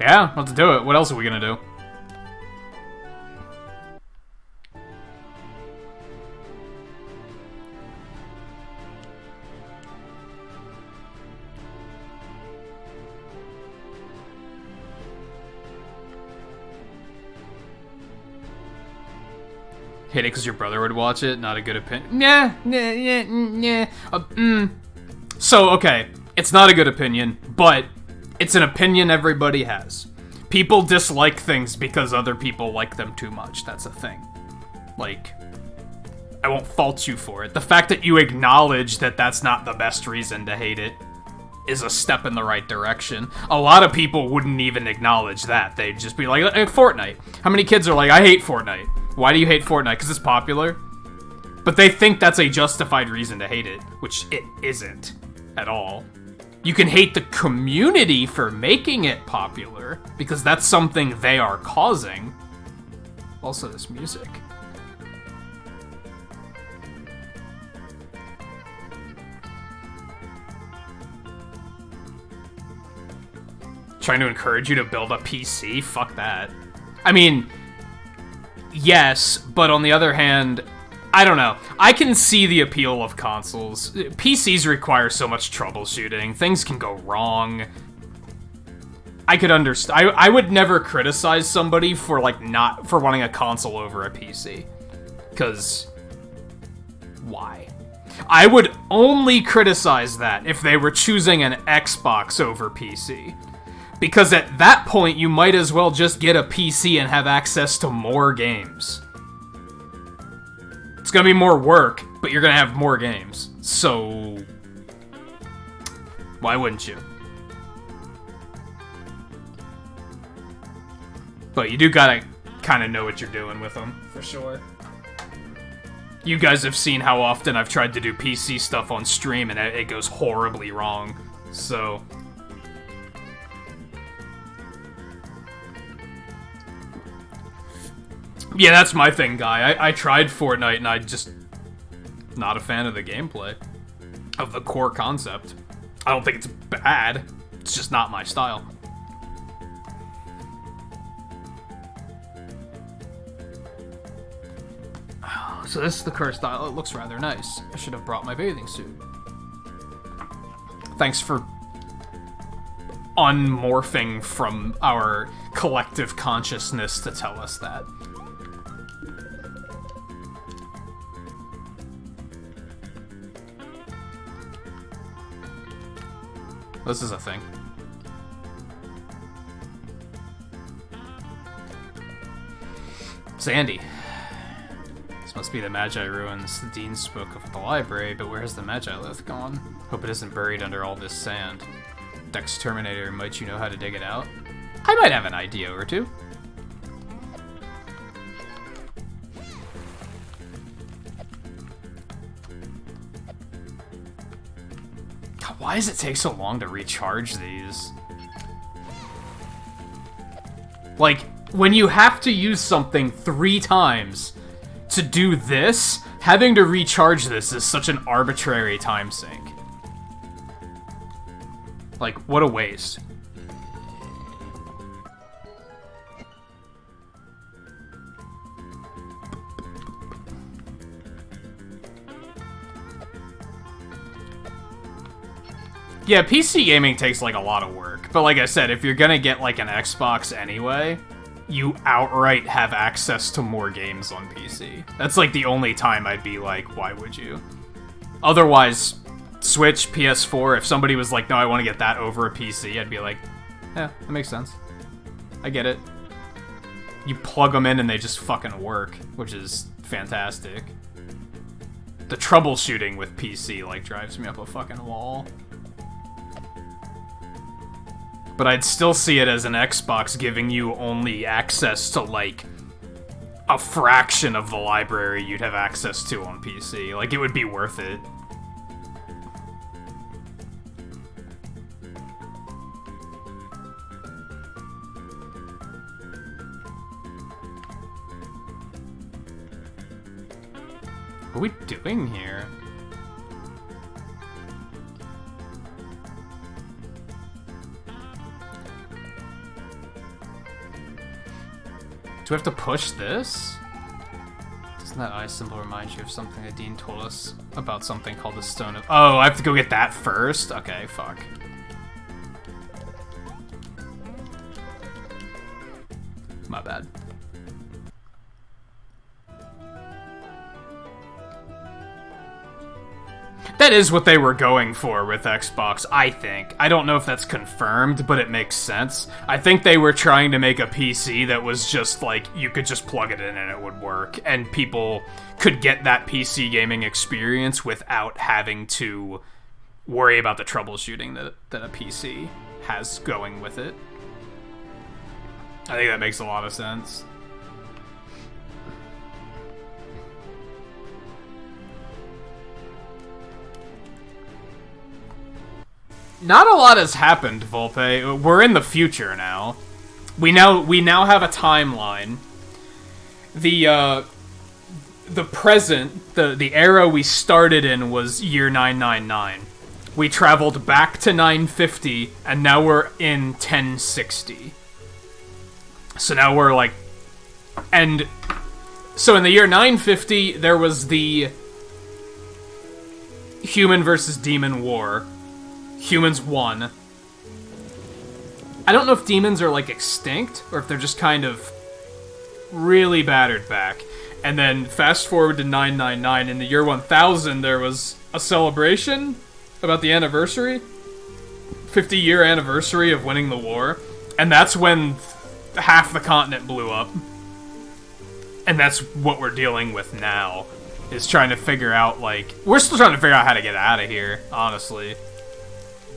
Yeah, let's do it. What else are we gonna do? Hate it because your brother would watch it. Not a good opinion. So, okay. It's not a good opinion, but it's an opinion everybody has. People dislike things because other people like them too much. That's a thing. Like, I won't fault you for it. The fact that you acknowledge that that's not the best reason to hate it is a step in the right direction. A lot of people wouldn't even acknowledge that. They'd just be like Fortnite. How many kids are like, I hate Fortnite? Why do you hate Fortnite? Because it's popular? But they think that's a justified reason to hate it, which it isn't at all. You can hate the community for making it popular, because that's something they are causing. Also, this music. Trying to encourage you to build a PC? Fuck that. I mean, yes, but on the other hand, I don't know. I can see the appeal of consoles. PCs require so much troubleshooting. Things can go wrong. I could understand. I would never criticize somebody for for wanting a console over a PC. Because why? I would only criticize that if they were choosing an Xbox over PC. Because at that point, you might as well just get a PC and have access to more games. It's gonna be more work, but you're gonna have more games. So, why wouldn't you? But you do gotta kind of know what you're doing with them, for sure. You guys have seen how often I've tried to do PC stuff on stream and it goes horribly wrong, so... Yeah, that's my thing, guy. I tried Fortnite and I just... not a fan of the gameplay. Of the core concept. I don't think it's bad. It's just not my style. So this is the curse style. It looks rather nice. I should have brought my bathing suit. Thanks for unmorphing from our collective consciousness to tell us that. This is a thing. Sandy. This must be the Magi Ruins. The Dean spoke of the library, but where's the Magi Lith gone? Hope it isn't buried under all this sand. Dex Terminator, might you know how to dig it out? I might have an idea or two. God, why does it take so long to recharge these? Like, when you have to use something 3 times to do this, having to recharge this is such an arbitrary time sink. Like, what a waste. Yeah, PC gaming takes, like, a lot of work. But like I said, if you're gonna get, like, an Xbox anyway, you outright have access to more games on PC. That's, like, the only time I'd be like, why would you? Otherwise, Switch, PS4, if somebody was like, no, I want to get that over a PC, I'd be like, yeah, that makes sense. I get it. You plug them in and they just fucking work, which is fantastic. The troubleshooting with PC, like, drives me up a fucking wall. But I'd still see it as an Xbox giving you only access to, like, a fraction of the library you'd have access to on PC. Like, it would be worth it. What are we doing here? Do we have to push this? Doesn't that eye symbol remind you of something that Dean told us about something called the Stone of... Oh, I have to go get that first? Okay, fuck. My bad. That is what they were going for with Xbox, I think. I don't know if that's confirmed, but it makes sense. I think they were trying to make a PC that was just like, you could just plug it in and it would work, and people could get that PC gaming experience without having to worry about the troubleshooting that a PC has going with it. I think that makes a lot of sense. Not a lot has happened, Volpe. We're in the future now. We now have a timeline. The present, the era we started in was year 999. We traveled back to 950, and now we're in 1060. So now we're like... And... So in the year 950, there was the human versus demon war. Humans won. I don't know if demons are, like, extinct, or if they're just kind of really battered back. And then, fast forward to 999, in the year 1000, there was a celebration about the anniversary. 50-year anniversary of winning the war. And that's when half the continent blew up. And that's what we're dealing with now. Is trying to figure out, like... We're still trying to figure out how to get out of here, honestly.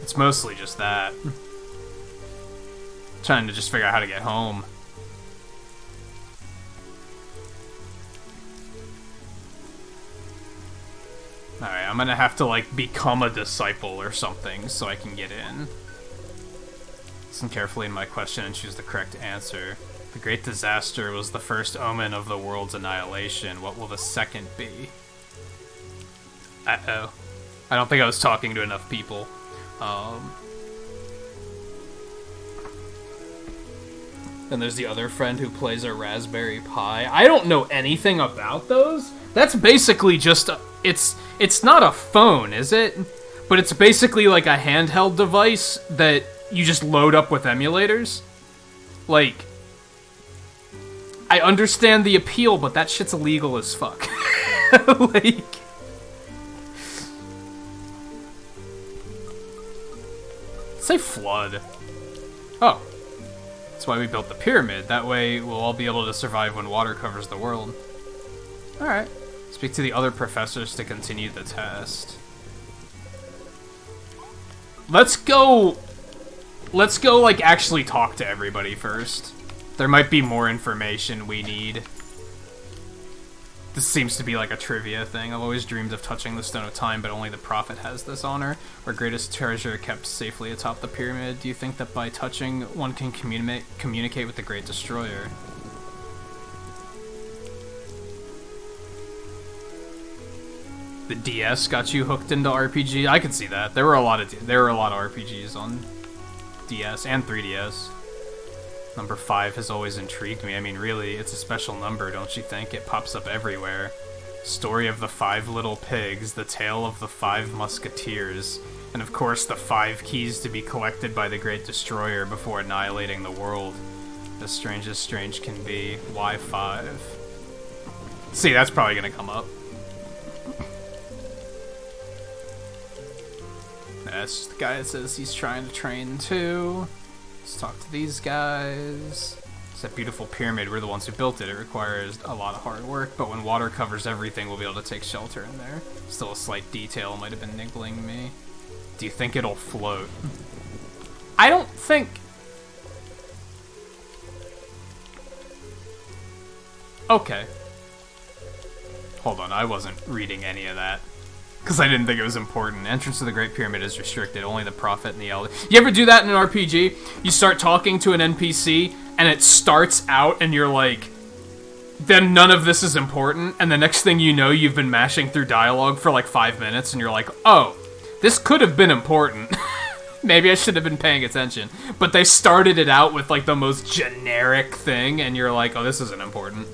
It's mostly just that. Trying to just figure out how to get home. Alright, I'm gonna have to, like, become a disciple or something so I can get in. Listen carefully in my question and choose the correct answer. The Great Disaster was the first omen of the world's annihilation. What will the second be? Uh-oh. I don't think I was talking to enough people. Then there's the other friend who plays a Raspberry Pi. I don't know anything about those. That's basically just it's not a phone, is it? But it's basically like a handheld device that you just load up with emulators. Like, I understand the appeal, but that shit's illegal as fuck. Like, say flood. Oh. That's why we built the pyramid. That way we'll all be able to survive when water covers the world. Alright. Speak to the other professors to continue the test. Let's go, like, actually talk to everybody first. There might be more information we need. This seems to be like a trivia thing. I've always dreamed of touching the Stone of Time, but only the Prophet has this honor. Our greatest treasure kept safely atop the pyramid. Do you think that by touching, one can communicate with the Great Destroyer? The DS got you hooked into RPG? I could see that. There were a lot of RPGs on DS and 3DS. Number 5 has always intrigued me. I mean, really, it's a special number, don't you think? It pops up everywhere. Story of the 5 Little Pigs, the tale of the 5 Musketeers, and of course the 5 keys to be collected by the Great Destroyer before annihilating the world. As strange as strange can be. Why 5? See, that's probably gonna come up. That's just the guy that says he's trying to train too. Let's talk to these guys. It's that beautiful pyramid. We're the ones who built it. It requires a lot of hard work, but when water covers everything, we'll be able to take shelter in there. Still a slight detail might have been niggling me. Do you think it'll float? I don't think... Okay. Hold on, I wasn't reading any of that. Because I didn't think it was important. Entrance to the Great Pyramid is restricted. Only the Prophet and the Elder. You ever do that in an RPG? You start talking to an NPC, and it starts out, and you're like, then none of this is important, and the next thing you know, you've been mashing through dialogue for like 5 minutes, and you're like, oh, this could have been important. Maybe I should have been paying attention. But they started it out with like the most generic thing, and you're like, oh, this isn't important.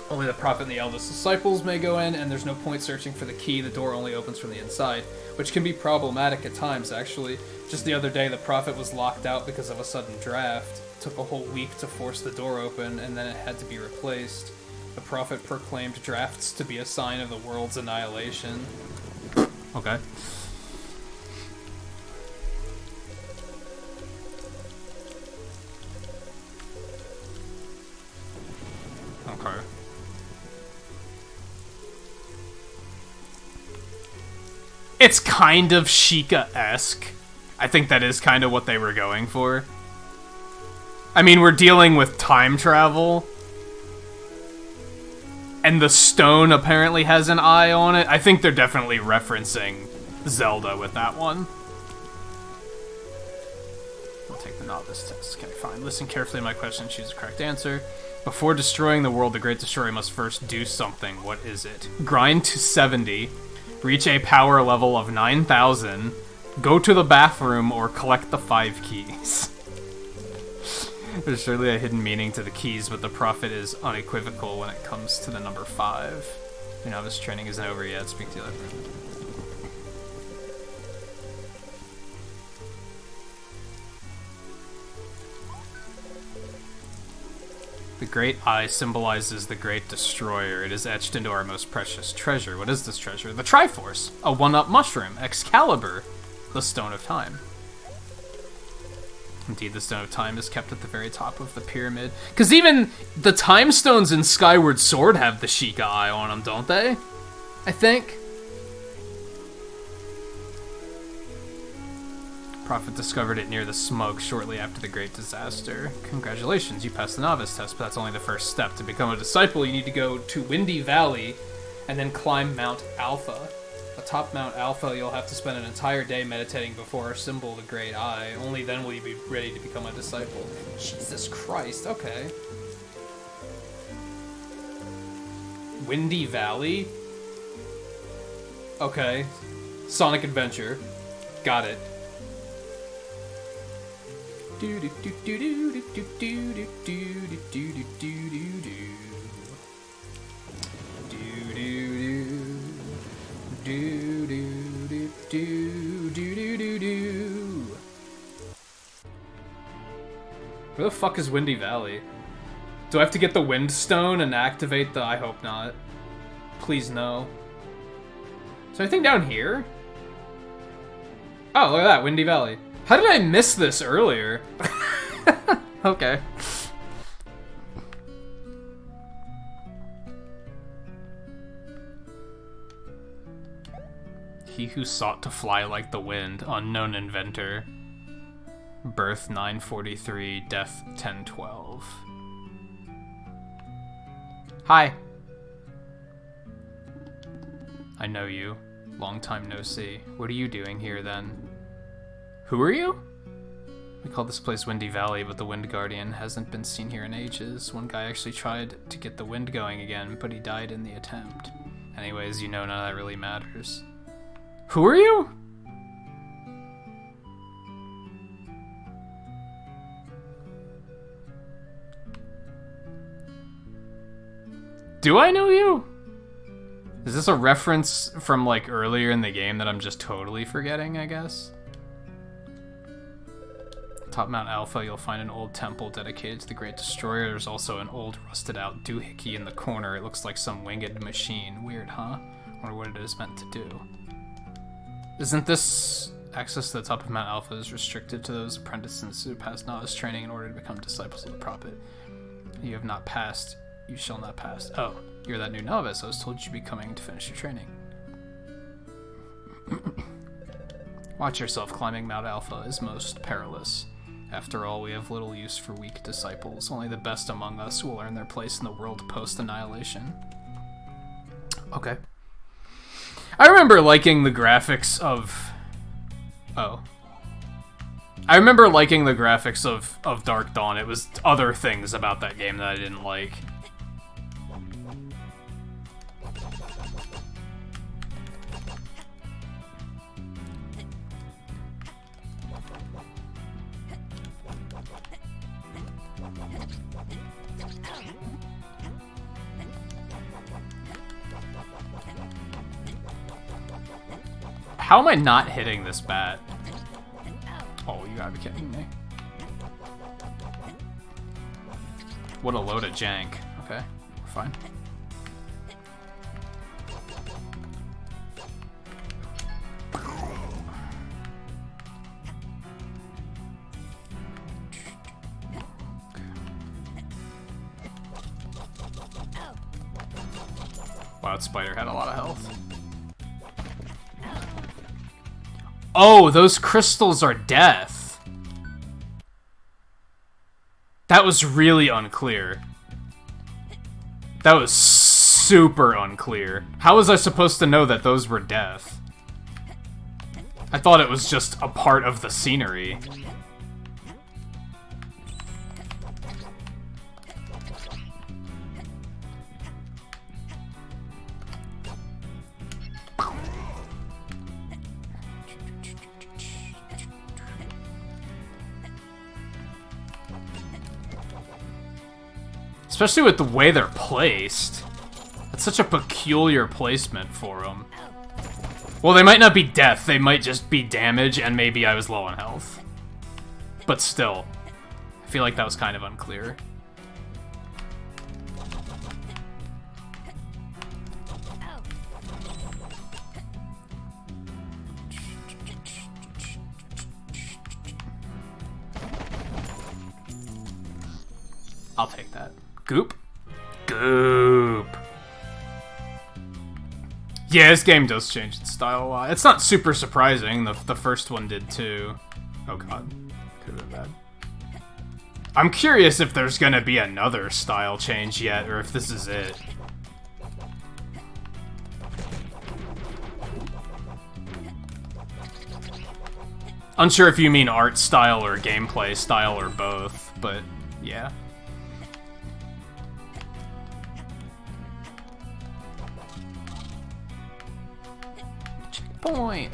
Only the Prophet and the eldest disciples may go in, and there's no point searching for the key. The door only opens from the inside, which can be problematic at times, actually. Just the other day, the Prophet was locked out because of a sudden draft. It took a whole week to force the door open, and then it had to be replaced. The Prophet proclaimed drafts to be a sign of the world's annihilation. Okay. Okay. It's kind of Sheikah-esque. I think that is kind of what they were going for. I mean, we're dealing with time travel. And the stone apparently has an eye on it. I think they're definitely referencing Zelda with that one. I'll take the novice test. Okay, fine. Listen carefully to my question and choose the correct answer. Before destroying the world, the Great Destroyer must first do something. What is it? Grind to 70. Reach a power level of 9,000, go to the bathroom, or collect the 5 keys. There's surely a hidden meaning to the keys, but the Prophet is unequivocal when it comes to the number 5. Your novice training isn't over yet. Speak to you later. The great eye symbolizes the Great Destroyer. It is etched into our most precious treasure. What is this treasure? The Triforce, a one-up mushroom, Excalibur, the Stone of Time. Indeed, the Stone of Time is kept at the very top of the pyramid. Because even the Time Stones in Skyward Sword have the Sheikah Eye on them, don't they? I think. Prophet discovered it near the smug shortly after the Great Disaster. Congratulations, you passed the novice test, but that's only the first step. To become a disciple, you need to go to Windy Valley and then climb Mount Alpha. Atop Mount Alpha, you'll have to spend an entire day meditating before our symbol, the Great Eye. Only then will you be ready to become a disciple. Jesus Christ, okay. Windy Valley? Okay. Sonic Adventure. Got it. Do do do do do do do do do do do do do. Where the fuck is Windy Valley? Do I have to get the Wind Stone and activate the... I hope not. Please no. Is there anything down here? Oh, look at that, Windy Valley. How did I miss this earlier? Okay. He who sought to fly like the wind, unknown inventor. Birth 943, death 1012. Hi. I know you. Long time no see. What are you doing here then? Who are you? We call this place Windy Valley, but the Wind Guardian hasn't been seen here in ages. One guy actually tried to get the wind going again, but he died in the attempt. Anyways, you know none of that really matters. Who are you? Do I know you? Is this a reference from like earlier in the game that I'm just totally forgetting, I guess? Top Mount Alpha, you'll find an old temple dedicated to the Great Destroyer. There's also an old rusted out doohickey in the corner. It looks like some winged machine. Weird, huh? Wonder what it is meant to do. Isn't this... Access to the top of Mount Alpha is restricted to those apprentices who pass novice training in order to become disciples of the Prophet. You have not passed. You shall not pass. Oh, you're that new novice. I was told you'd be coming to finish your training. Watch yourself. Climbing Mount Alpha is most perilous. After all, we have little use for weak disciples. Only the best among us will earn their place in the world post-annihilation. Okay. I remember liking the graphics of... Oh. I remember liking the graphics of Dark Dawn. It was other things about that game that I didn't like. How am I not hitting this bat? Oh, you gotta be kidding me. What a load of jank. Okay, we're fine. Wow, that spider had a lot of health. Oh, those crystals are death. That was really unclear. That was super unclear. How was I supposed to know that those were death? I thought it was just a part of the scenery. Especially with the way they're placed. That's such a peculiar placement for them. Well, they might not be death, they might just be damage, and maybe I was low on health. But still, I feel like that was kind of unclear. I'll take that. Goop? Goop. Yeah, this game does change its style a lot. It's not super surprising. The first one did too. Oh god. Could have been bad. I'm curious if there's gonna be another style change yet, or if this is it. Unsure if you mean art style or gameplay style or both, but yeah. Checkpoint.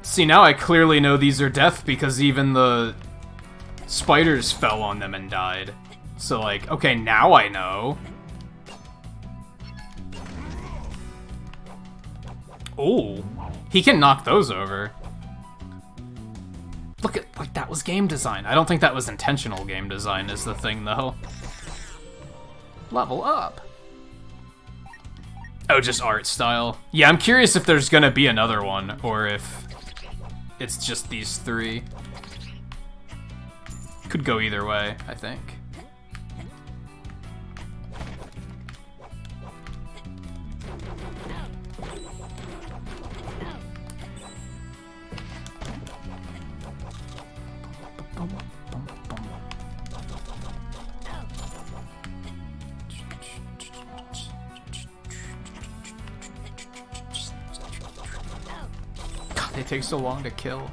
See, now I clearly know these are death because even the spiders fell on them and died. So, like, okay, now I know. Oh, he can knock those over. Look at, like, that was game design. I don't think that was intentional game design is the thing, though. Level up. Oh, just art style. Yeah, I'm curious if there's gonna be another one, or if it's just these three. Could go either way, I think. God, they take so long to kill.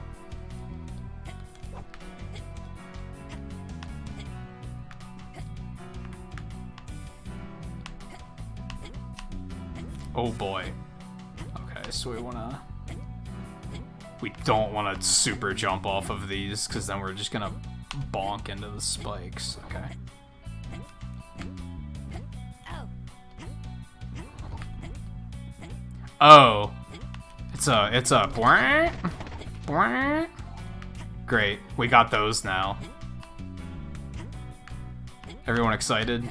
Oh boy. Okay, so we don't wanna super jump off of these, because then we're just gonna bonk into the spikes. Okay. Oh. It's a Great, we got those now. Everyone excited?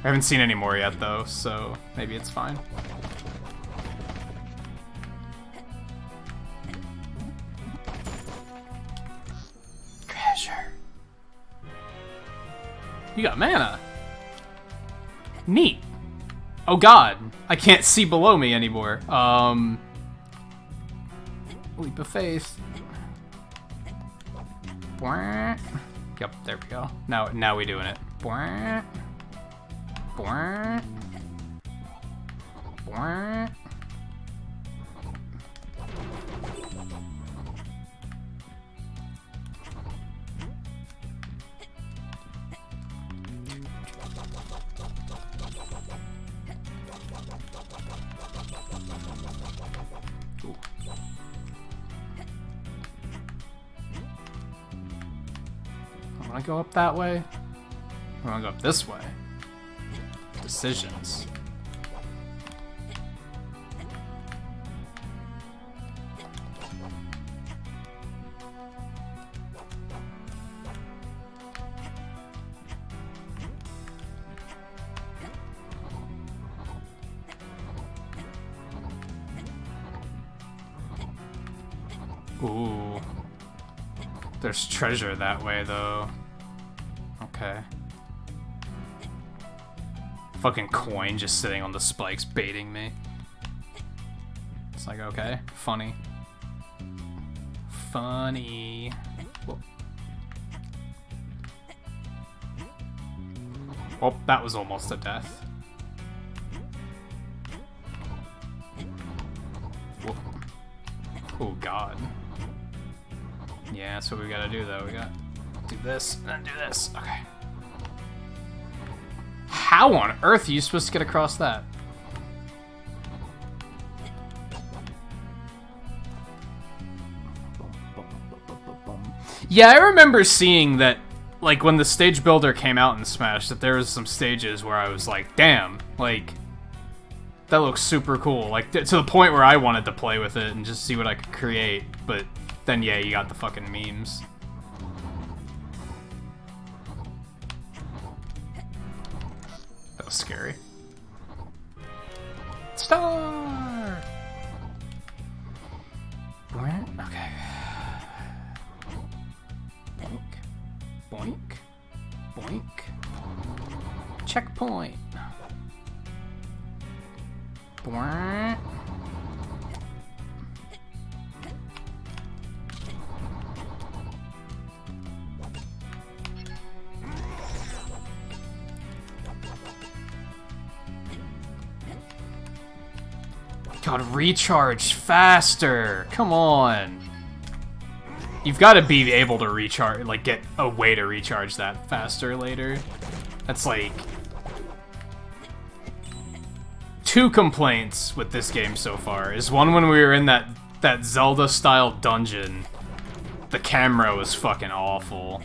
I haven't seen any more yet, though, so maybe it's fine. Treasure. You got mana. Neat. Oh god, I can't see below me anymore. Leap of faith. Yep, there we go. Now we doing it. Ooh. I want to go up that way. I want to go up this way. Decisions. Ooh. There's treasure that way, though. Okay. Fucking coin just sitting on the spikes baiting me. It's like, okay, funny. Funny. Whoa. Oh, that was almost a death. Whoa. Oh god. Yeah, that's what we gotta do, though. We gotta do this and then do this. Okay. How on earth are you supposed to get across that? Yeah, I remember seeing that, like, when the stage builder came out in Smash, that there was some stages where I was like, damn, like, that looks super cool. Like, to the point where I wanted to play with it and just see what I could create, but then, yeah, you got the fucking memes. That was scary. Star! Okay. Boink. Boink. Boink. Checkpoint. Boink. God, recharge faster! Come on! You've got to be able to recharge, like, get a way to recharge that faster later. That's like... 2 complaints with this game so far. Is one when we were in that Zelda-style dungeon. The camera was fucking awful.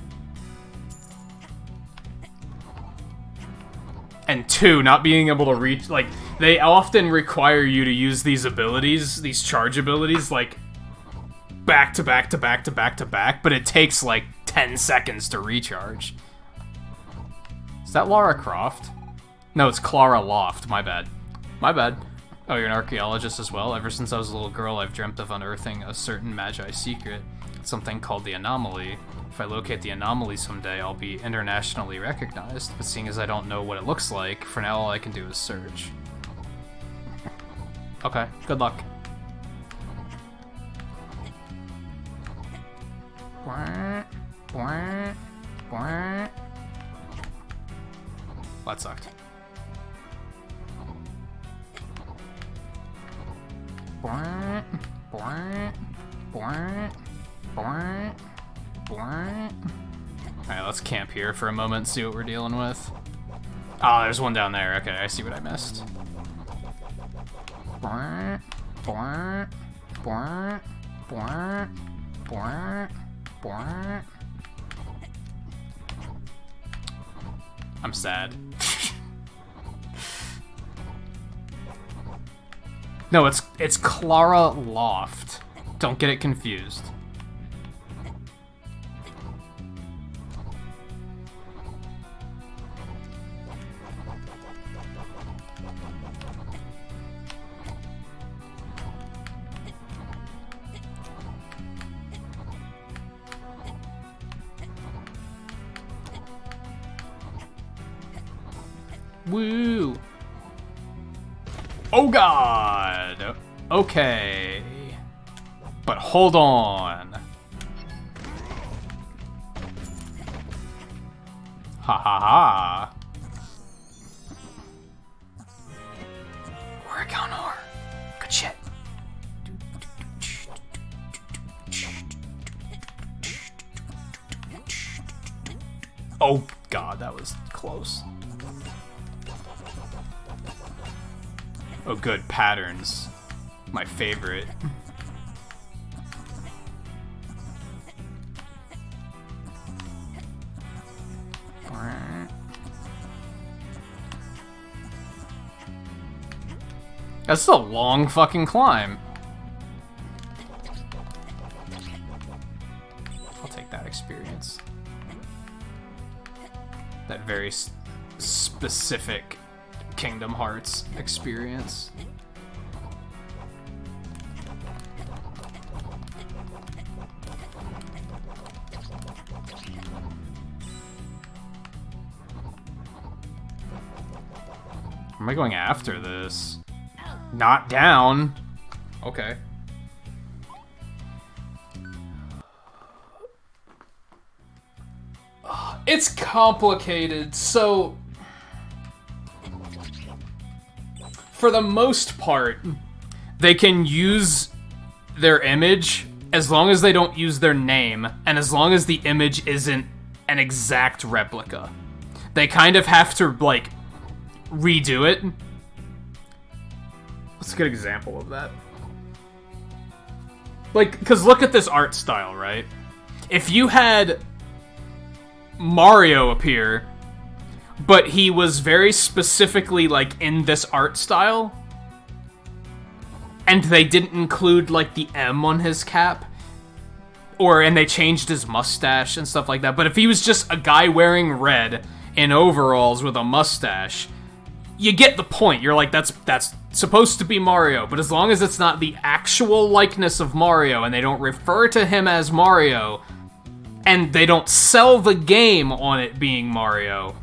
And 2, not being able to reach, like, they often require you to use these abilities, these charge abilities, like, back to back to back to back to back, but it takes, like, 10 seconds to recharge. Is that Lara Croft? No, it's Clara Loft, my bad. My bad. Oh, you're an archaeologist as well? Ever since I was a little girl, I've dreamt of unearthing a certain Magi secret, something called the Anomaly. If I locate the anomaly someday, I'll be internationally recognized, but seeing as I don't know what it looks like, for now all I can do is search. Okay, good luck. That sucked. Alright, let's camp here for a moment and see what we're dealing with. Oh, there's one down there. Okay, I see what I missed. I'm sad. No, it's Clara Loft. Don't get it confused. Woo! Oh god! Okay. But hold on. Ha ha ha. Oregonor. Good shit. Oh god, that was close. Oh good, patterns. My favorite. That's a long fucking climb. I'll take that experience. That very specific Kingdom Hearts experience. Am I going after this? Not down. Okay. It's complicated, so for the most part, they can use their image as long as they don't use their name, and as long as the image isn't an exact replica. They kind of have to, like, redo it. What's a good example of that? Like, because look at this art style, right? If you had Mario appear, but he was very specifically, like, in this art style, and they didn't include, like, the M on his cap, and they changed his mustache and stuff like that, but if he was just a guy wearing red in overalls with a mustache, you get the point. You're like, that's supposed to be Mario, but as long as it's not the actual likeness of Mario and they don't refer to him as Mario and they don't sell the game on it being Mario,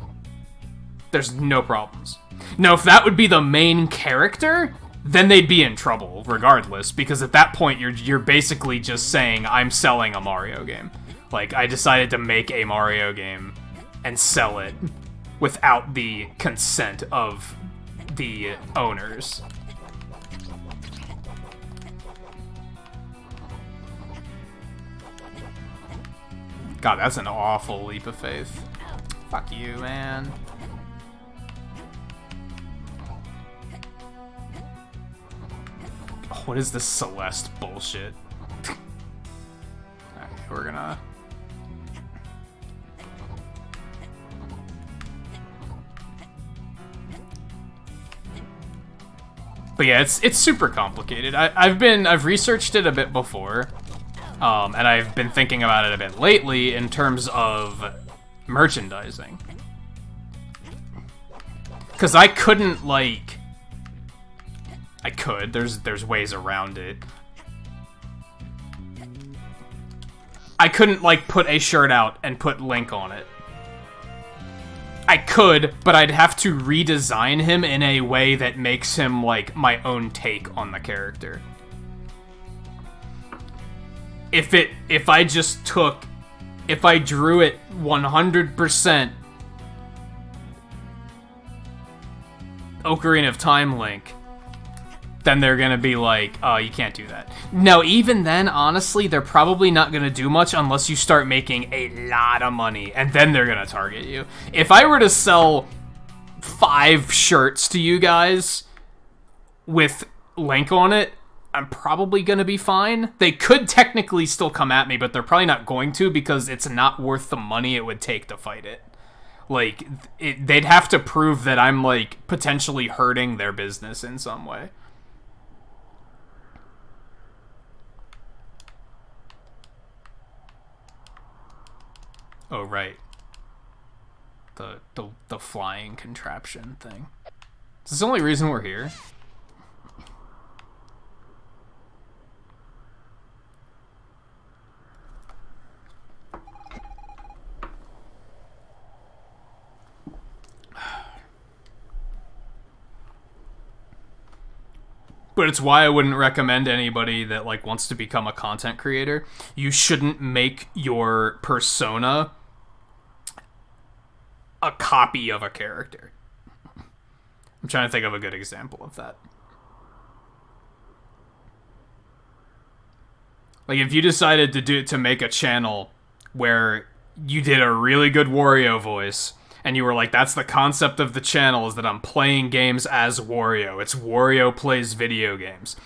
there's no problems. Now, if that would be the main character, then they'd be in trouble regardless, because at that point you're basically just saying, I'm selling a Mario game. Like, I decided to make a Mario game and sell it without the consent of the owners. God, that's an awful leap of faith. Fuck you, man. Oh, what is this Celeste bullshit? Alright, we're gonna... But yeah, it's super complicated. I've researched it a bit before, and I've been thinking about it a bit lately in terms of merchandising. Because I couldn't, like... I could, there's ways around it. I couldn't, like, put a shirt out and put Link on it. I could, but I'd have to redesign him in a way that makes him, like, my own take on the character. If I drew it 100% Ocarina of Time Link, then they're gonna be like, oh, you can't do that. No, even then, honestly, they're probably not gonna do much unless you start making a lot of money, and then they're gonna target you. If I were to sell 5 shirts to you guys with Link on it, I'm probably gonna be fine. They could technically still come at me, but they're probably not going to, because it's not worth the money it would take to fight it. Like, they'd have to prove that I'm, like, potentially hurting their business in some way. Oh, right. The flying contraption thing. Is this the only reason we're here? But it's why I wouldn't recommend anybody that, like, wants to become a content creator. You shouldn't make your persona a copy of a character. I'm trying to think of a good example of that. Like, if you decided to make a channel where you did a really good Wario voice, and you were like, that's the concept of the channel, is that I'm playing games as Wario. It's Wario plays video games.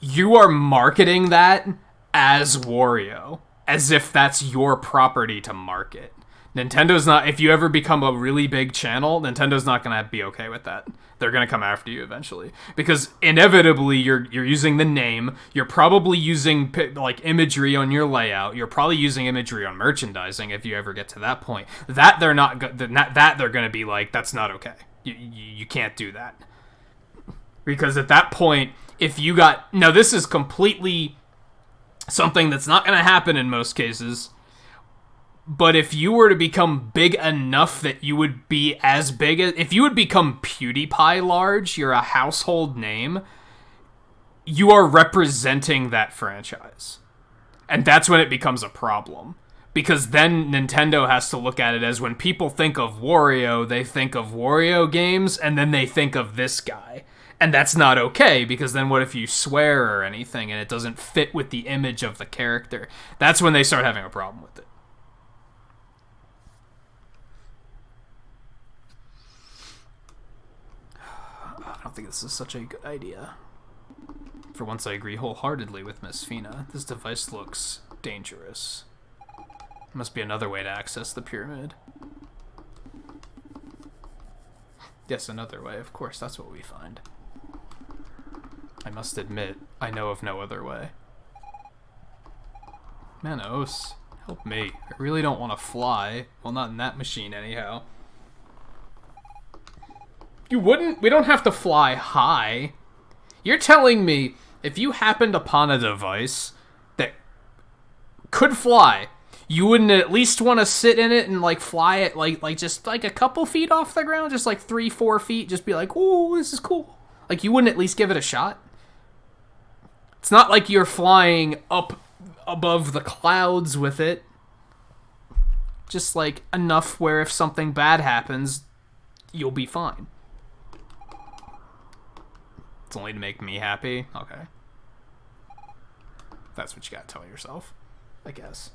You are marketing that as Wario, as if that's your property to market. Nintendo's not, if you ever become a really big channel, Nintendo's not going to be okay with that. They're going to come after you eventually. Because inevitably, you're using the name, you're probably using, like, imagery on your layout, you're probably using imagery on merchandising if you ever get to that point. That they're not, that they're going to be like, that's not okay. You can't do that. Because at that point, if you got, now this is completely something that's not going to happen in most cases, but if you were to become big enough that you would be as big as... If you would become PewDiePie large, you're a household name, you are representing that franchise. And that's when it becomes a problem. Because then Nintendo has to look at it as when people think of Wario, they think of Wario games, and then they think of this guy. And that's not okay, because then what if you swear or anything and it doesn't fit with the image of the character? That's when they start having a problem with it. I don't think this is such a good idea. For once, I agree wholeheartedly with Miss Fina. This device looks dangerous. There must be another way to access the pyramid. Yes, another way. Of course, that's what we find. I must admit, I know of no other way. Manos, help me. I really don't want to fly. Well, not in that machine, anyhow. You wouldn't? We don't have to fly high. You're telling me if you happened upon a device that could fly, you wouldn't at least want to sit in it and like fly it like just like a couple feet off the ground, just like 3-4 feet, just be like, "Ooh, this is cool." Like you wouldn't at least give it a shot? It's not like you're flying up above the clouds with it. Just like enough where if something bad happens, you'll be fine. It's only to make me happy? Okay. That's what you gotta tell yourself, I guess.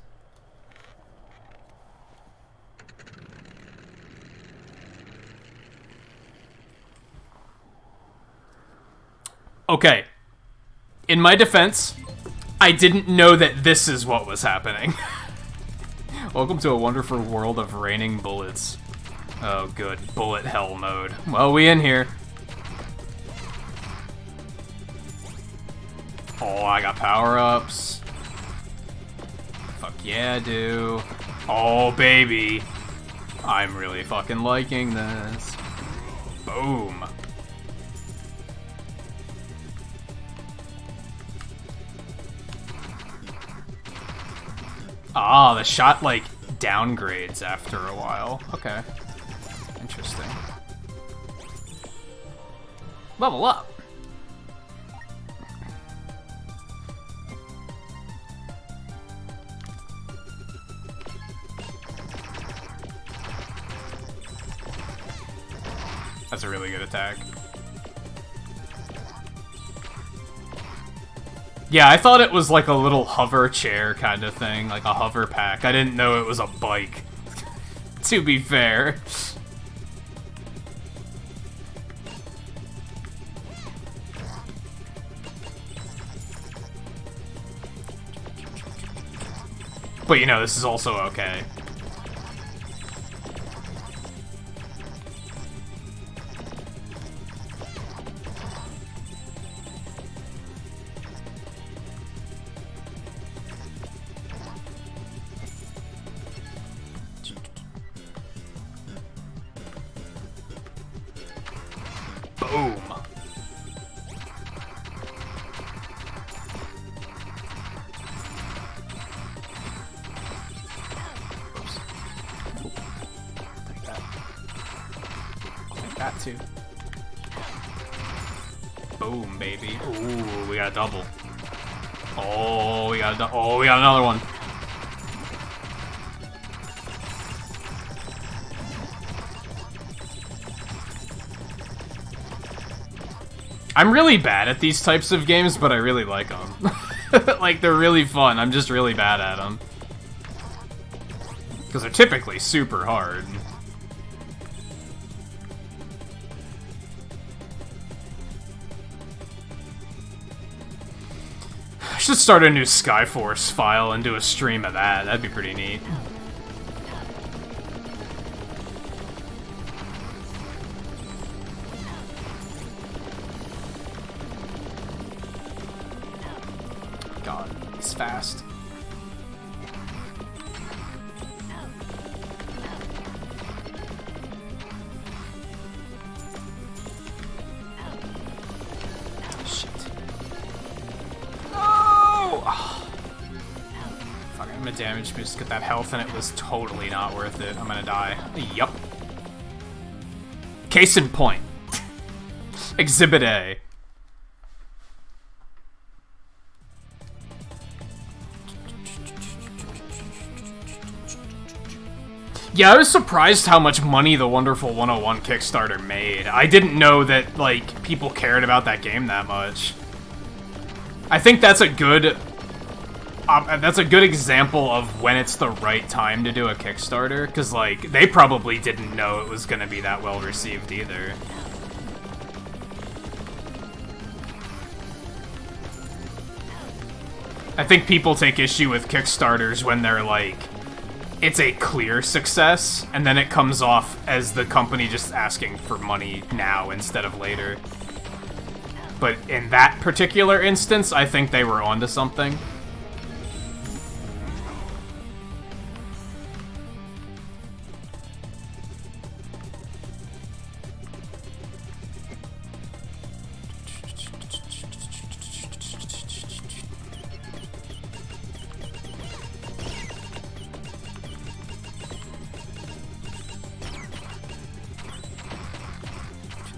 Okay. In my defense, I didn't know that this is what was happening. Welcome to a wonderful world of raining bullets. Oh, good. Bullet hell mode. Well, we in here. Oh, I got power-ups. Fuck yeah, I do. Oh, baby. I'm really fucking liking this. Boom. Ah, the shot, like, downgrades after a while. Okay. Interesting. Level up. That's a really good attack. Yeah, I thought it was like a little hover chair kind of thing, like a hover pack. I didn't know it was a bike, to be fair. But you know, this is also okay. Boom. Oops. Take that. I'll take that too. Boom, baby. Ooh, we got a double. Oh, we got another one. I'm really bad at these types of games, but I really like them. Like, they're really fun. I'm just really bad at them. Because they're typically super hard. I should start a new Skyforce file and do a stream of that. That'd be pretty neat. God, he's fast. Shit. No! Oh. Fuck, I'm gonna damage boost, get that health, and it was totally not worth it. I'm gonna die. Yup. Case in point. Exhibit A. Yeah, I was surprised how much money the Wonderful 101 Kickstarter made. I didn't know that, like, people cared about that game that much. I think that's a good example of when it's the right time to do a Kickstarter, because, like, they probably didn't know it was gonna be that well received either. I think people take issue with Kickstarters when they're like, it's a clear success, and then it comes off as the company just asking for money now instead of later. But in that particular instance, I think they were onto something.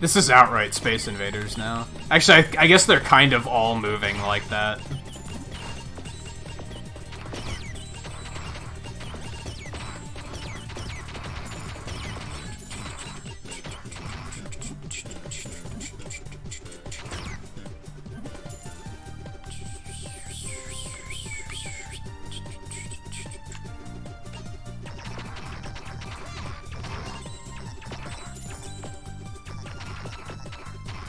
This is outright Space Invaders now. Actually, I guess they're kind of all moving like that.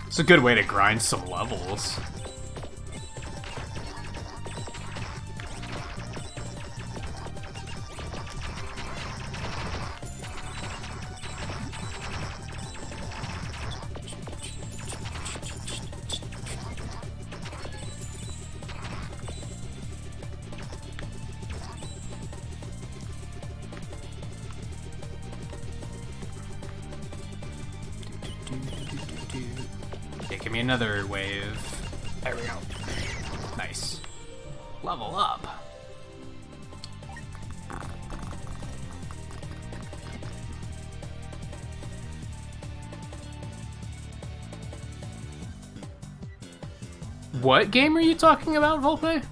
It's a good way to grind some levels. Give me another wave. There we go. Nice. Level up. What game are you talking about, Volpe?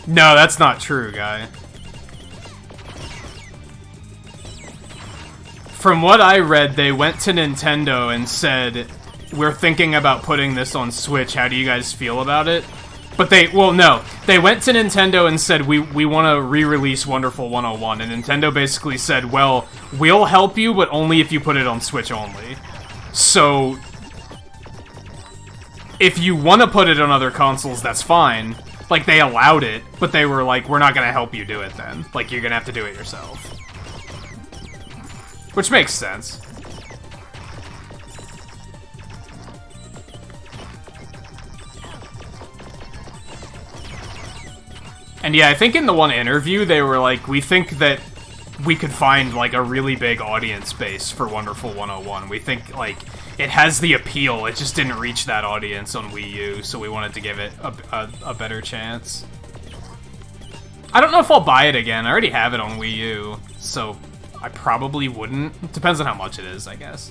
No, that's not true, guy. From what I read, they went to Nintendo and said, we're thinking about putting this on Switch, how do you guys feel about it? But well, no. They went to Nintendo and said, we want to re-release Wonderful 101, and Nintendo basically said, well, we'll help you, but only if you put it on Switch only. So, if you want to put it on other consoles, that's fine. Like, they allowed it, but they were like, we're not gonna help you do it then. Like, you're gonna have to do it yourself. Which makes sense. And yeah, I think in the one interview, they were like, we think that we could find, like, a really big audience base for Wonderful 101. We think, like, it has the appeal, it just didn't reach that audience on Wii U, so we wanted to give it a better chance. I don't know if I'll buy it again. I already have it on Wii U, so I probably wouldn't. It depends on how much it is, I guess.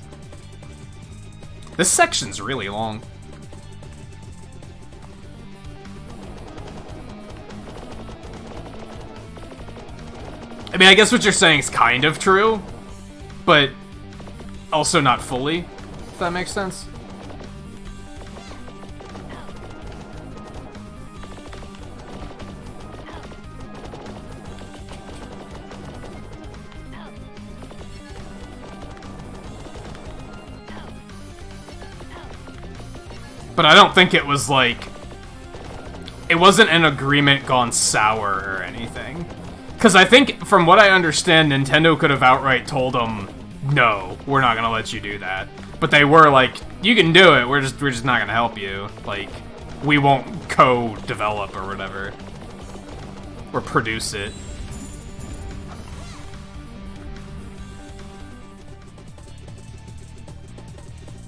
This section's really long. I mean, I guess what you're saying is kind of true, but also not fully, if that makes sense. But I don't think it was like... It wasn't an agreement gone sour or anything. Because I think, from what I understand, Nintendo could have outright told them, no, we're not gonna let you do that. But they were like, you can do it, we're just not gonna help you. Like, we won't co-develop or whatever. Or produce it.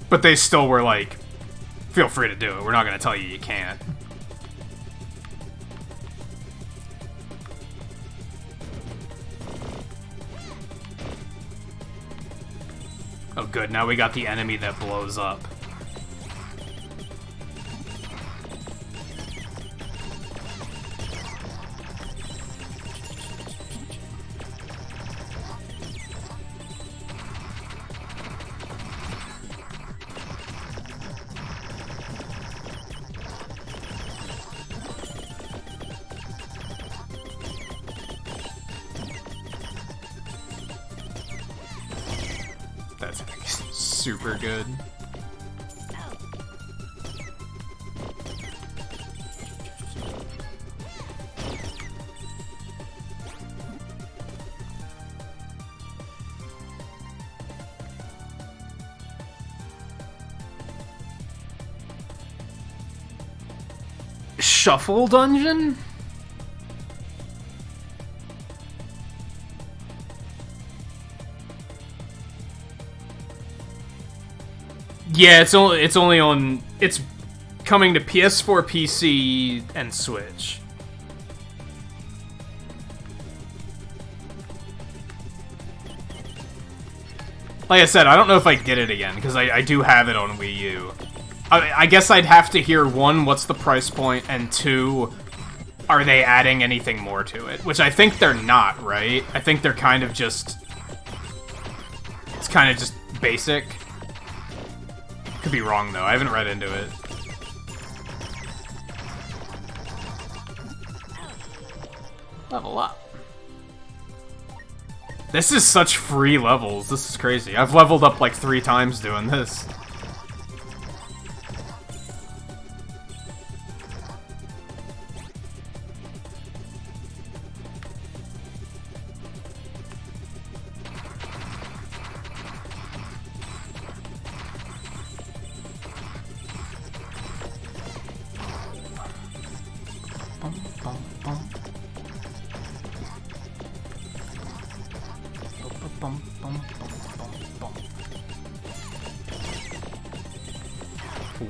But they still were like, feel free to do it, we're not gonna tell you you can't. Oh good, now we got the enemy that blows up. That's super good. shuffle dungeon? Yeah, it's coming to PS4, PC, and Switch. Like I said, I don't know if I get it again, because I do have it on Wii U. I guess I'd have to hear, one, what's the price point, and two, are they adding anything more to it? Which I think they're not, right? I think they're kind of just... It's kind of just basic. Could be wrong, though. I haven't read into it. Level up. This is such free levels. This is crazy. I've leveled up like 3 times doing this.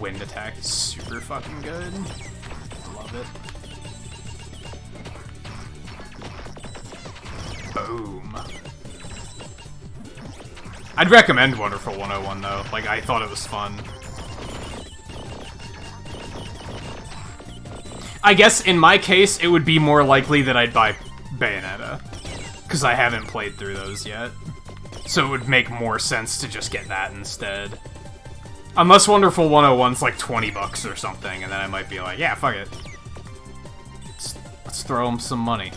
Wind attack is super fucking good. Love it. Boom. I'd recommend Wonderful 101 though. Like, I thought it was fun. I guess in my case, it would be more likely that I'd buy Bayonetta, because I haven't played through those yet. So it would make more sense to just get that instead. Unless Wonderful 101's like 20 bucks or something, and then I might be like, yeah, fuck it. Let's throw him some money.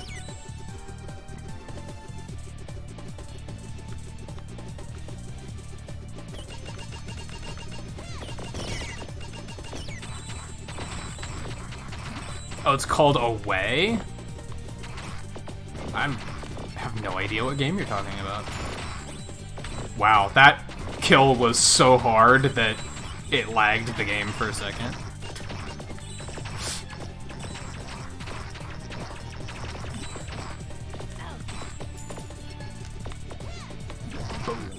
Oh, it's called Away? I have no idea what game you're talking about. Wow, that kill was so hard that it lagged the game for a second. Boom.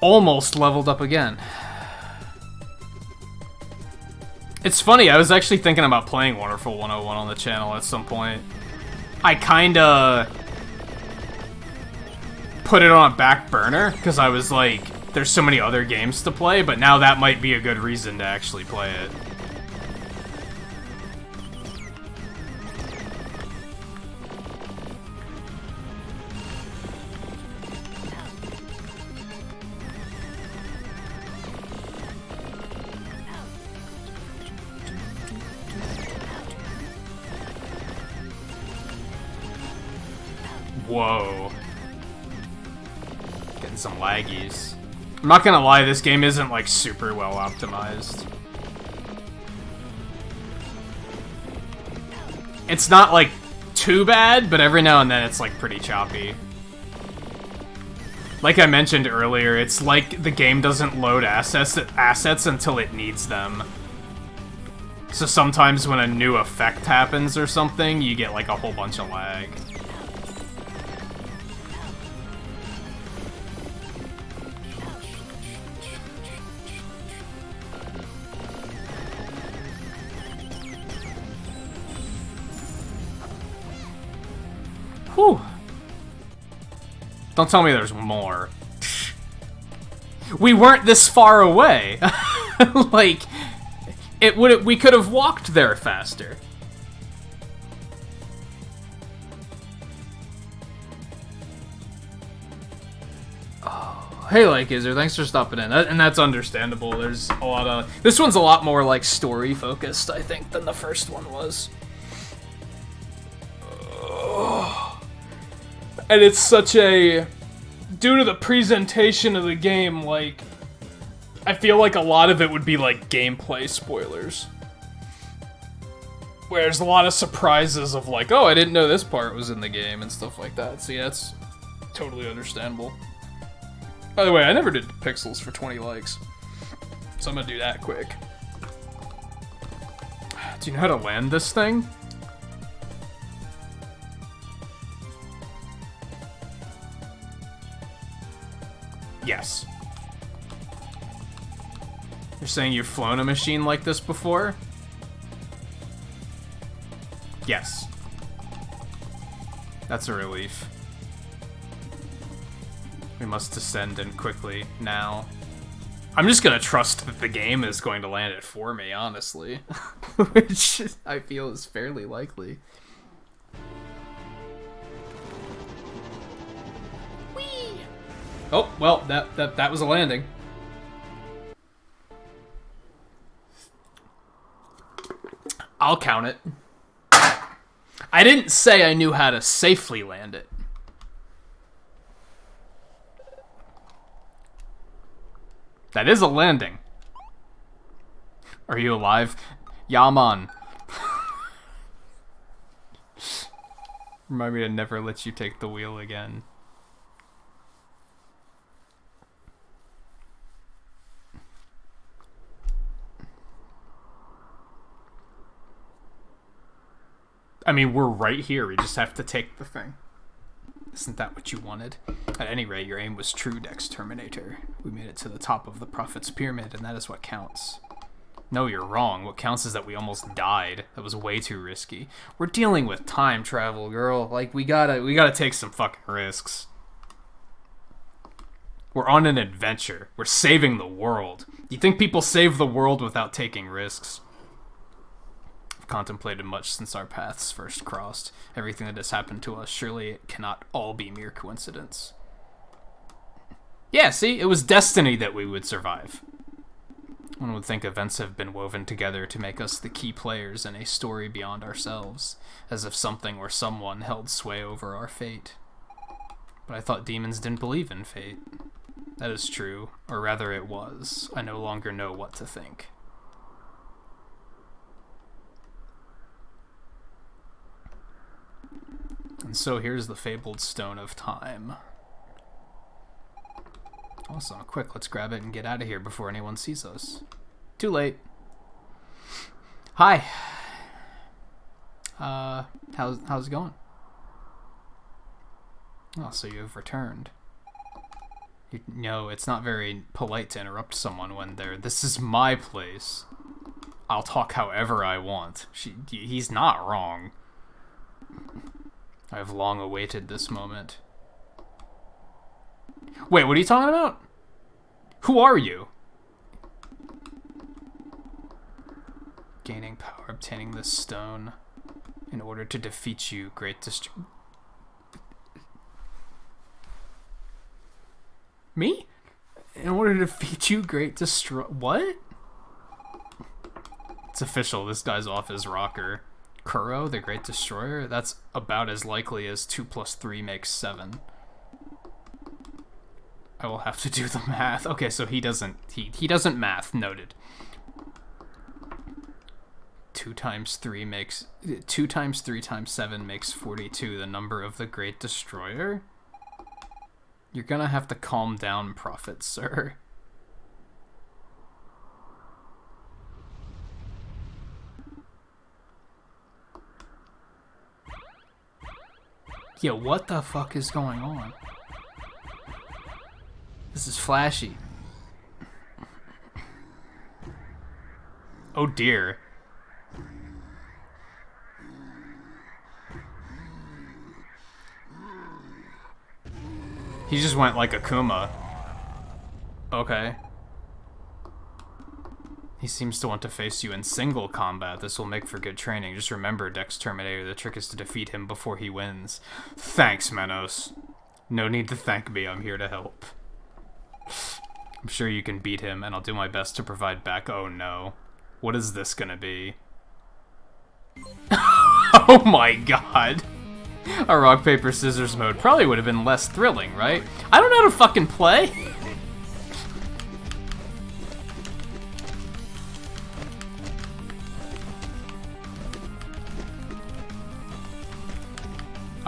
Almost leveled up again. It's funny, I was actually thinking about playing Wonderful 101 on the channel at some point. I kinda put it on a back burner, because I was like, there's so many other games to play, but now that might be a good reason to actually play it. Whoa. Getting some laggies. I'm not gonna lie, this game isn't, like, super well optimized. It's not, like, too bad, but every now and then it's, like, pretty choppy. Like I mentioned earlier, it's like the game doesn't load assets until it needs them. So sometimes when a new effect happens or something, you get, like, a whole bunch of lag. Whew. Don't tell me there's more. We weren't this far away. Like, we could have walked there faster. Oh, hey, like Izer, thanks for stopping in. And that's understandable. There's a lot of... This one's a lot more, like, story-focused, I think, than the first one was. And it's such a... Due to the presentation of the game, like... I feel like a lot of it would be, like, gameplay spoilers. where there's a lot of surprises of like, oh, I didn't know this part was in the game and stuff like that. So yeah, it's totally understandable. By the way, I never did pixels for 20 likes, so I'm gonna do that quick. Do you know how to land this thing? Yes. You're saying you've flown a machine like this before? Yes. That's a relief. We must descend and quickly now. I'm just gonna trust that the game is going to land it for me, honestly. Which I feel is fairly likely. Whee! Oh, well, that was a landing. I'll count it. I didn't say I knew how to safely land it. That is a landing. Are you alive? Yeah, man. Remind me to never let you take the wheel again. I mean, we're right here. We just have to take the thing. Isn't that what you wanted? At any rate, your aim was true, Dex Terminator. We made it to the top of the Prophet's Pyramid, and that is what counts. No, you're wrong. What counts is that we almost died. That was way too risky. We're dealing with time travel, girl. Like, we gotta take some fucking risks. We're on an adventure. We're saving the world. You think people save the world without taking risks? Contemplated much since our paths first crossed. Everything that has happened to us, surely it cannot all be mere coincidence. Yeah, see? It was destiny that we would survive. One would think events have been woven together to make us the key players in a story beyond ourselves, as if something or someone held sway over our fate. But I thought demons didn't believe in fate. That is true, or rather it was. I no longer know what to think. And so here's the fabled Stone of Time. Awesome, quick, let's grab it and get out of here before anyone sees us. Too late. Hi. How's it going? Oh, so you've returned. You know, it's not very polite to interrupt someone when this is my place. I'll talk however I want. He's not wrong. I've long awaited this moment. Wait, what are you talking about? Who are you? Gaining power, obtaining this stone. In order to defeat you, great Me? In order to defeat you, great What? It's official, this guy's off his rocker. Kuro, the Great Destroyer? That's about as likely as 2 + 3 makes 7. I will have to do the math. Okay, so he doesn't math. Noted. 2 × 3 × 7 makes 42, the number of the Great Destroyer? You're gonna have to calm down, Prophet, sir. Yeah, what the fuck is going on? This is flashy. Oh dear. He just went like Akuma. Okay. He seems to want to face you in single combat. This will make for good training. Just remember, Dex Terminator, the trick is to defeat him before he wins. Thanks, Menos. No need to thank me, I'm here to help. I'm sure you can beat him, and I'll do my best to provide back. Oh no. What is this gonna be? Oh my god. A rock, paper, scissors mode probably would have been less thrilling, right? I don't know how to fucking play.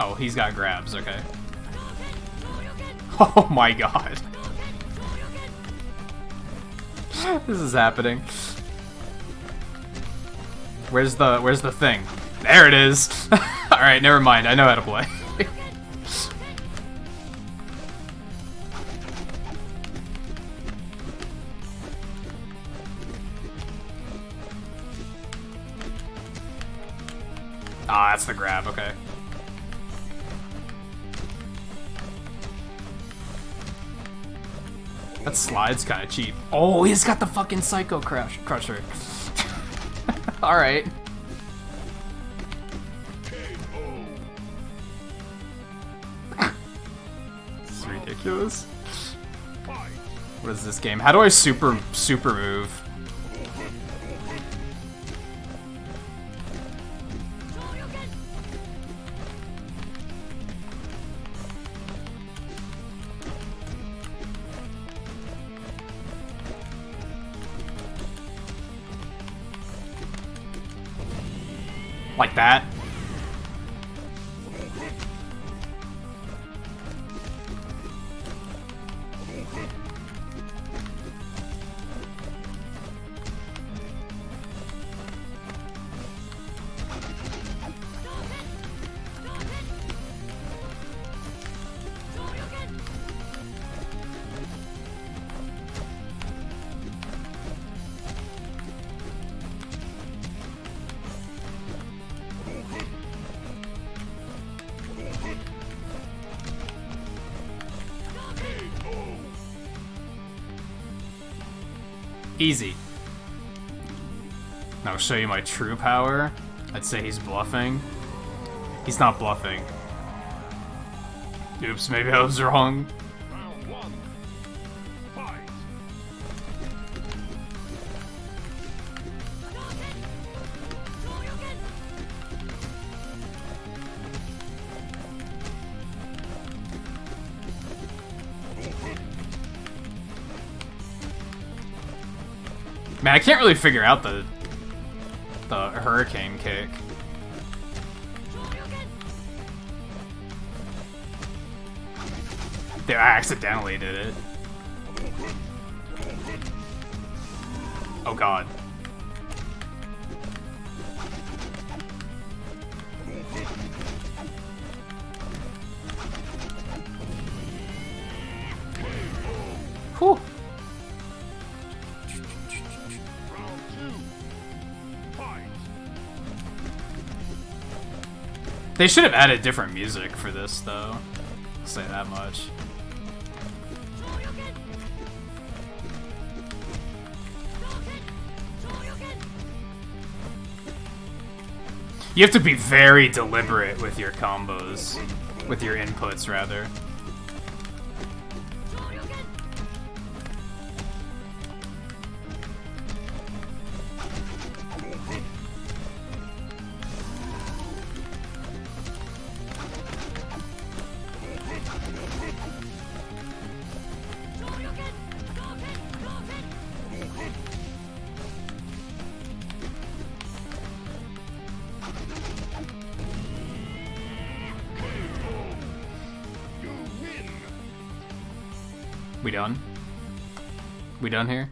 Oh, he's got grabs, okay. Oh my god. This is happening. Where's the thing? There it is! Alright, never mind, I know how to play. Ah, that's the grab, okay. That slide's kind of cheap. Oh, he's got the fucking Psycho Crusher. Alright. This is ridiculous. What is this game? How do I super move? Like that. Easy. Now I'll show you my true power. I'd say he's bluffing. He's not bluffing. Oops, maybe I was wrong. Round one. Fight. Man, I can't really figure out the hurricane kick. There, I accidentally did it. Oh god. Whew. They should have added different music for this, though. I'll say that much. You have to be very deliberate with your combos. With your inputs, rather. We done? We done here?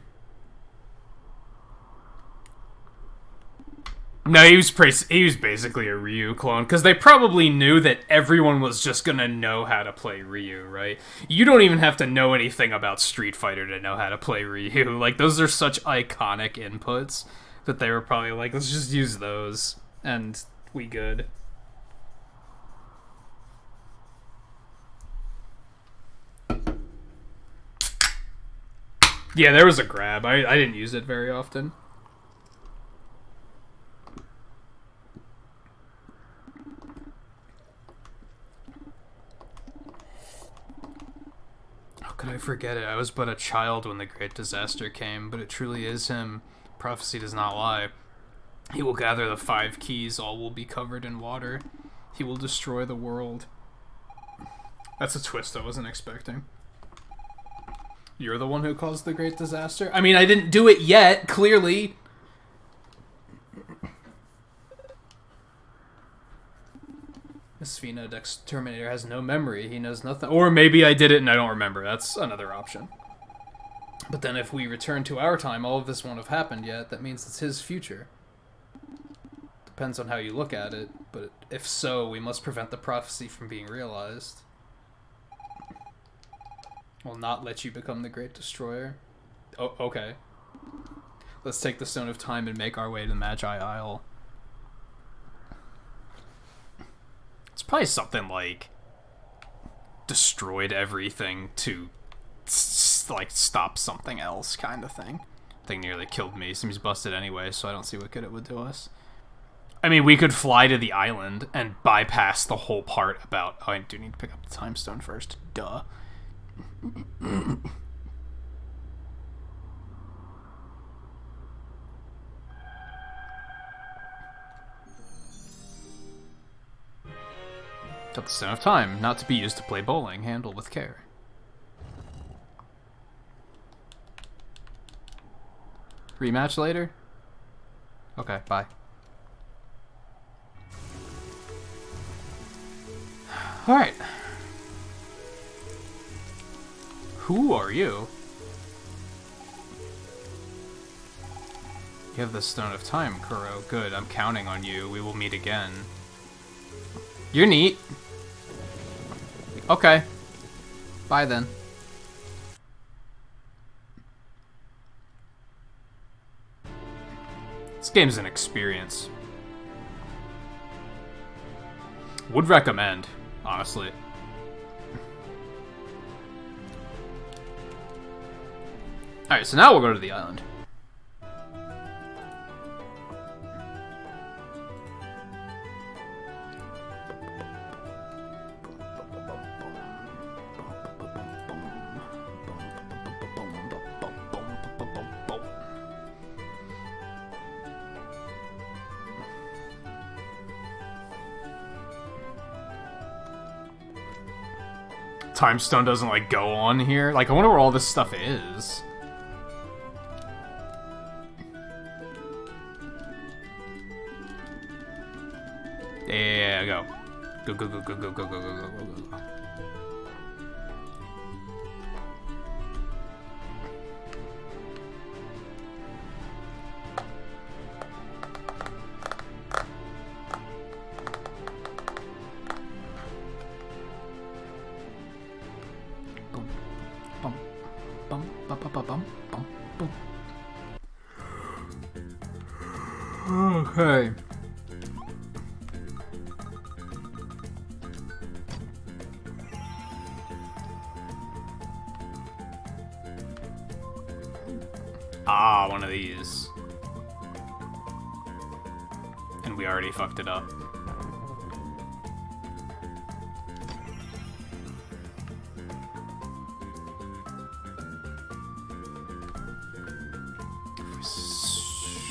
No, he was basically a Ryu clone, because they probably knew that everyone was just gonna know how to play Ryu, right? You don't even have to know anything about Street Fighter to know how to play Ryu. Like, those are such iconic inputs that they were probably like, let's just use those, and we good. Yeah, there was a grab. I didn't use it very often. How could I forget it? I was but a child when the great disaster came, but it truly is him. Prophecy does not lie. He will gather the 5 keys, all will be covered in water. He will destroy the world. That's a twist I wasn't expecting. You're the one who caused the great disaster? I mean, I didn't do it yet, clearly. This Phenoed Exterminator has no memory. He knows nothing. Or maybe I did it and I don't remember. That's another option. But then if we return to our time, all of this won't have happened yet. That means it's his future. Depends on how you look at it. But if so, we must prevent the prophecy from being realized. Will not let you become the Great Destroyer. Oh, okay. Let's take the Stone of Time and make our way to the Magi Isle. It's probably something like destroyed everything to like stop something else kind of thing. Thing nearly killed me. Seems busted anyway, so I don't see what good it would do us. I mean, we could fly to the island and bypass the whole part about... Oh, I do need to pick up the Time Stone first. Duh. Got the Stone of Time, not to be used to play bowling. Handle with care. Rematch later? Okay, bye. Alright. Who are you? You have the Stone of Time, Kuro. Good, I'm counting on you. We will meet again. You're neat. Okay. Bye then. This game's an experience. Would recommend, honestly. Alright, so now we'll go to the island. Time Stone doesn't, like, go on here. Like, I wonder where all this stuff is. Yeah, go. Go, go, go, go, go, go, go, go, go, go, go. Okay. Ah, one of these. And we already fucked it up.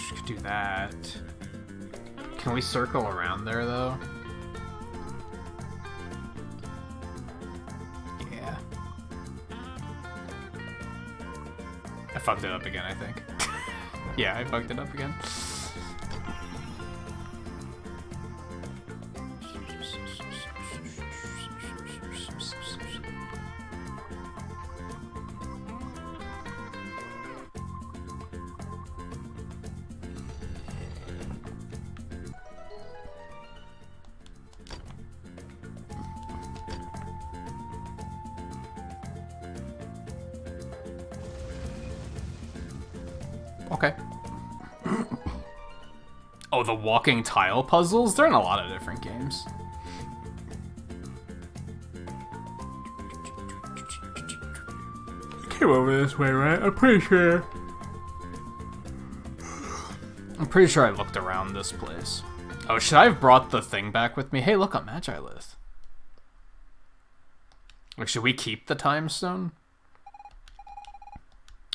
Could do that. Can we circle around there, though? Yeah. I fucked it up again, I think. Yeah, I fucked it up again. Okay. Oh, the walking tile puzzles? They're in a lot of different games. Came over this way, right? I'm pretty sure I looked around this place. Oh, should I have brought the thing back with me? Hey, look, a Magi Lith. Like, should we keep the Time Stone?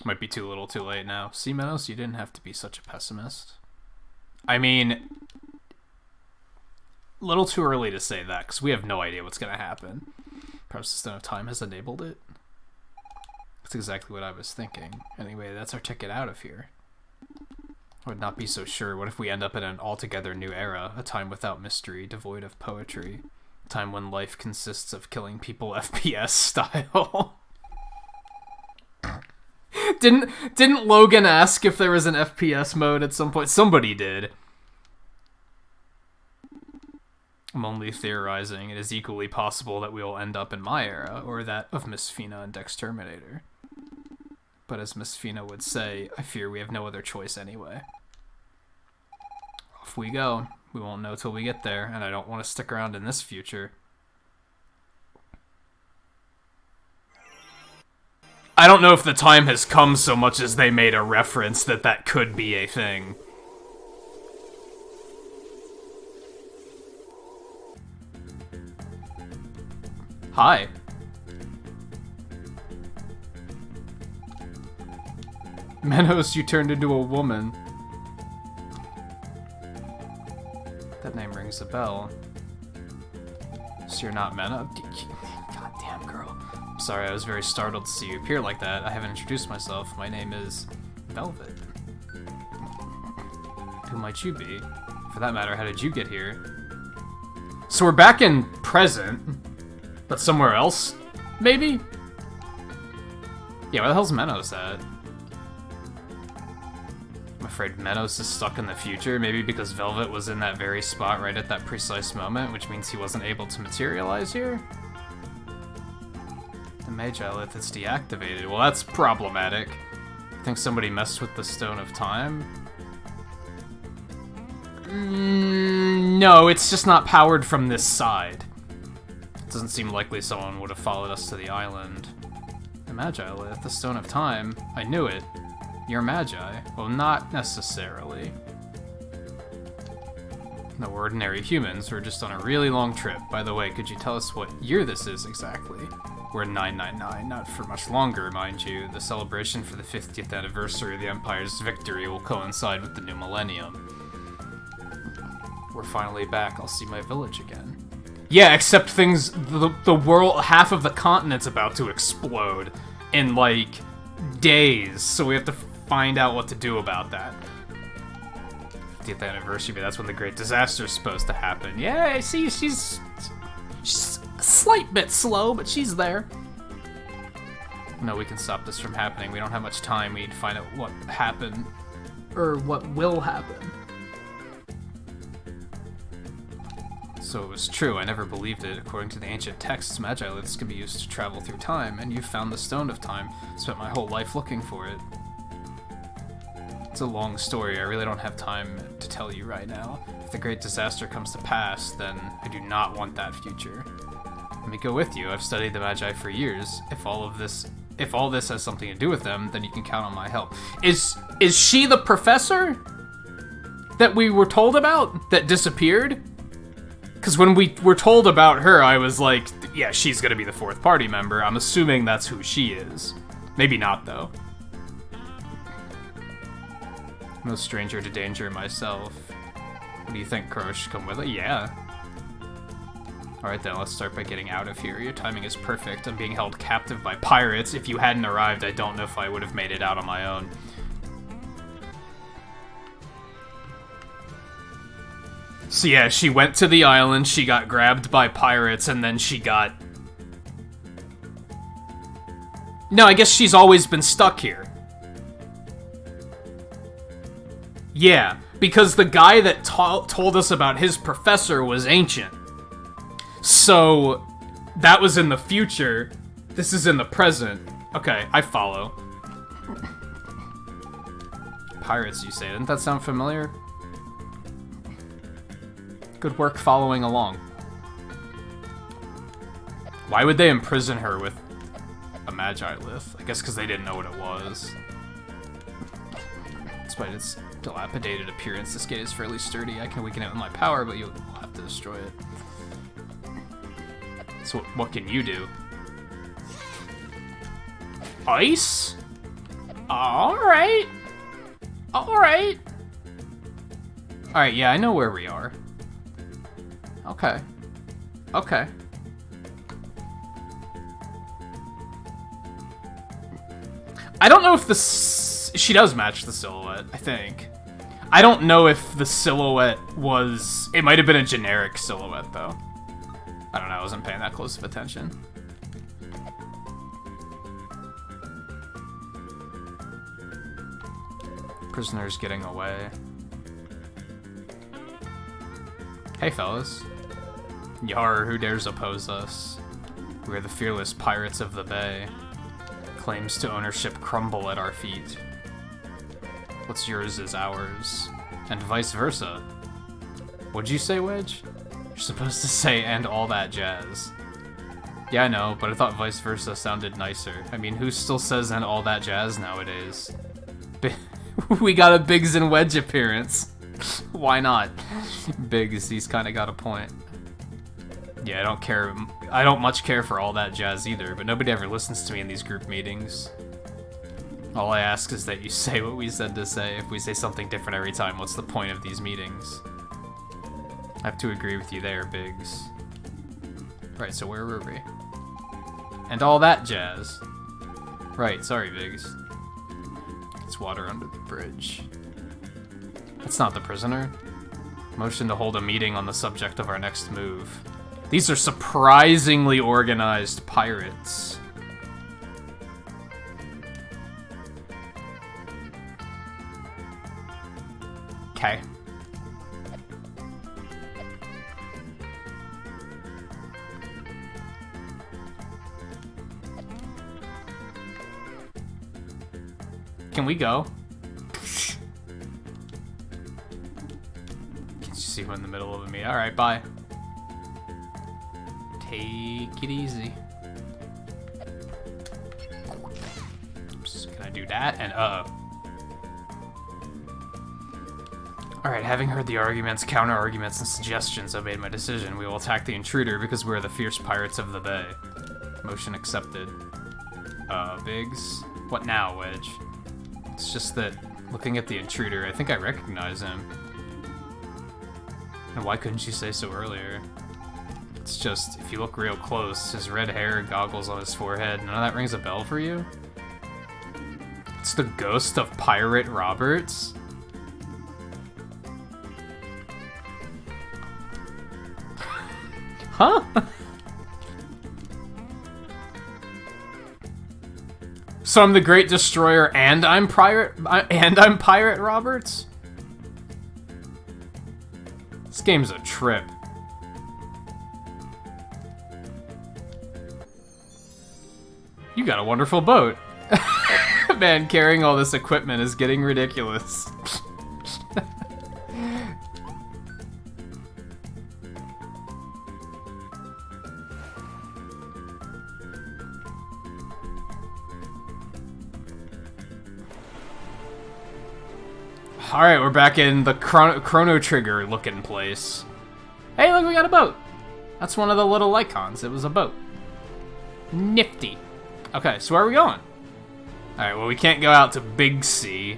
Might be too little too late now. See, Menos, you didn't have to be such a pessimist. I mean, little too early to say that, because we have no idea what's going to happen. Perhaps the Stone of Time has enabled it. That's exactly what I was thinking. Anyway, that's our ticket out of here. I would not be so sure. What if we end up in an altogether new era? A time without mystery, devoid of poetry. Time when life consists of killing people FPS style. Didn't Logan ask if there was an FPS mode at some point? Somebody did. I'm only theorizing. It is equally possible that we will end up in my era, or that of Miss Fina and Dex Terminator. But as Miss Fina would say, I fear we have no other choice anyway. Off we go. We won't know till we get there, and I don't want to stick around in this future. I don't know if the time has come so much as they made a reference that that could be a thing. Hi. Menos, you turned into a woman. That name rings a bell. So you're not Menos? Goddamn girl. I'm sorry, I was very startled to see you appear like that. I haven't introduced myself. My name is Velvet. Who might you be? For that matter, how did you get here? So we're back in present, but somewhere else, maybe? Yeah, where the hell's Menos at? I'm afraid Menos is stuck in the future, maybe because Velvet was in that very spot right at that precise moment, which means he wasn't able to materialize here? The Magilith is deactivated. Well, that's problematic. Think somebody messed with the Stone of Time? No, it's just not powered from this side. It doesn't seem likely someone would have followed us to the island. The Magilith, the Stone of Time. I knew it. You're Magi. Well, not necessarily. No, we're ordinary humans. We're just on a really long trip. By the way, could you tell us what year this is exactly? We're in 999, not for much longer, mind you. The celebration for the 50th anniversary of the Empire's victory will coincide with the new millennium. We're finally back. I'll see my village again. Yeah, except things... The world... Half of the continent's about to explode in, like, days. So we have to find out what to do about that. 50th anniversary, but that's when the great disaster's supposed to happen. Yeah, I see, she's a slight bit slow, but she's there. No, we can stop this from happening. We don't have much time. We need to find out what happened. Or what will happen. So it was true, I never believed it. According to the ancient texts, Magiliths can be used to travel through time, and you've found the Stone of Time. Spent my whole life looking for it. It's a long story, I really don't have time to tell you right now. If the great disaster comes to pass, then I do not want that future. Let me go with you, I've studied the Magi for years. If all this has something to do with them, then you can count on my help. Is she the professor that we were told about that disappeared? Because when we were told about her, I was like, yeah, she's gonna be the fourth party member. I'm assuming that's who she is. Maybe not, though. No stranger to danger myself. What do you think, Crow? Should come with it? Yeah. Alright then, let's start by getting out of here. Your timing is perfect. I'm being held captive by pirates. If you hadn't arrived, I don't know if I would have made it out on my own. So yeah, she went to the island, she got grabbed by pirates, and then she got... No, I guess she's always been stuck here. Yeah, because the guy that told us about his professor was ancient. So, that was in the future. This is in the present. Okay, I follow. Pirates, you say. Doesn't that sound familiar? Good work following along. Why would they imprison her with a Magilith? I guess because they didn't know what it was. Despite its dilapidated appearance, this gate is fairly sturdy. I can weaken it with my power, but you'll have to destroy it. So what can you do? Ice? Alright. Alright. Alright, yeah, I know where we are. Okay. Okay. I don't know if she does match the silhouette, I think. I don't know if the silhouette was... It might have been a generic silhouette, though. I don't know, I wasn't paying that close of attention. Prisoners getting away. Hey fellas. Yar, who dares oppose us? We are the fearless pirates of the bay. Claims to ownership crumble at our feet. What's yours is ours. And vice versa. What'd you say, Wedge? You're supposed to say, and all that jazz. Yeah, I know, but I thought vice versa sounded nicer. I mean, who still says and all that jazz nowadays? We got a Biggs and Wedge appearance. Why not? Biggs, he's kind of got a point. Yeah, I don't much care for all that jazz either, but nobody ever listens to me in these group meetings. All I ask is that you say what we said to say. If we say something different every time, what's the point of these meetings? I have to agree with you there, Biggs. Right, so where were we? And all that jazz. Right, sorry, Biggs. It's water under the bridge. That's not the prisoner. Motion to hold a meeting on the subject of our next move. These are surprisingly organized pirates. Okay. Can we go? Can you see him in the middle of me? Alright, bye. Take it easy. Oops, can I do that? And Alright, having heard the arguments, counter-arguments, and suggestions, I've made my decision. We will attack the intruder because we're the fierce pirates of the bay. Motion accepted. Biggs? What now, Wedge? It's just that, looking at the intruder, I think I recognize him. And why couldn't you say so earlier? It's just, if you look real close, his red hair, goggles on his forehead, none of that rings a bell for you? It's the ghost of Pirate Roberts? Huh? So I'm the Great Destroyer and I'm Pirate Roberts? This game's a trip. You got a wonderful boat. Man, carrying all this equipment is getting ridiculous. Alright, we're back in the Chrono Trigger looking place. Hey, look, we got a boat. That's one of the little icons. It was a boat. Nifty. Okay, so where are we going? Alright, well, we can't go out to Big Sea.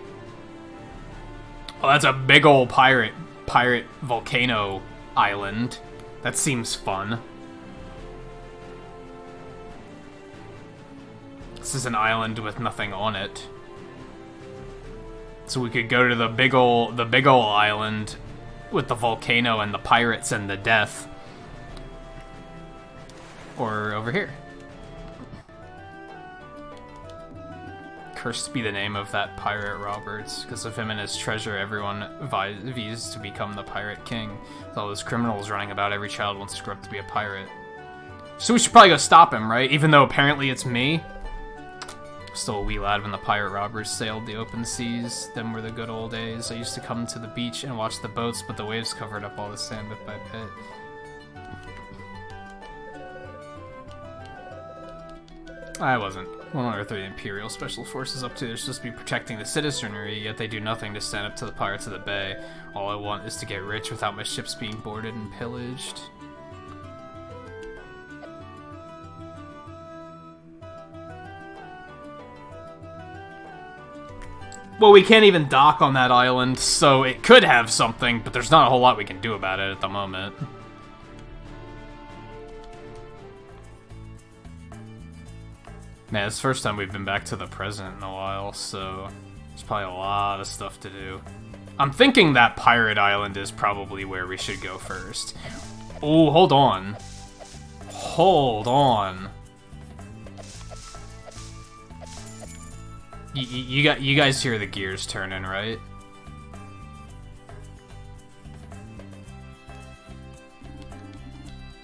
Oh, that's a big old pirate volcano island. That seems fun. This is an island with nothing on it. So we could go to the big ol' island with the volcano and the pirates and the death. Or over here. Cursed be the name of that pirate Roberts. Because of him and his treasure, everyone vies to become the pirate king. With all those criminals running about, every child wants to grow up to be a pirate. So we should probably go stop him, right? Even though apparently it's me. Still a wee lad when the pirate robbers sailed the open seas. Them were the good old days. I used to come to the beach and watch the boats, but the waves covered up all the sand bit by bit. I wasn't. What on earth are the Imperial Special Forces up to? They're supposed to be protecting the citizenry, yet they do nothing to stand up to the pirates of the bay. All I want is to get rich without my ships being boarded and pillaged. Well, we can't even dock on that island, so it could have something, but there's not a whole lot we can do about it at the moment. Man, it's the first time we've been back to the present in a while, so there's probably a lot of stuff to do. I'm thinking that Pirate Island is probably where we should go first. Oh, hold on. Hold on. You guys hear the gears turning, right?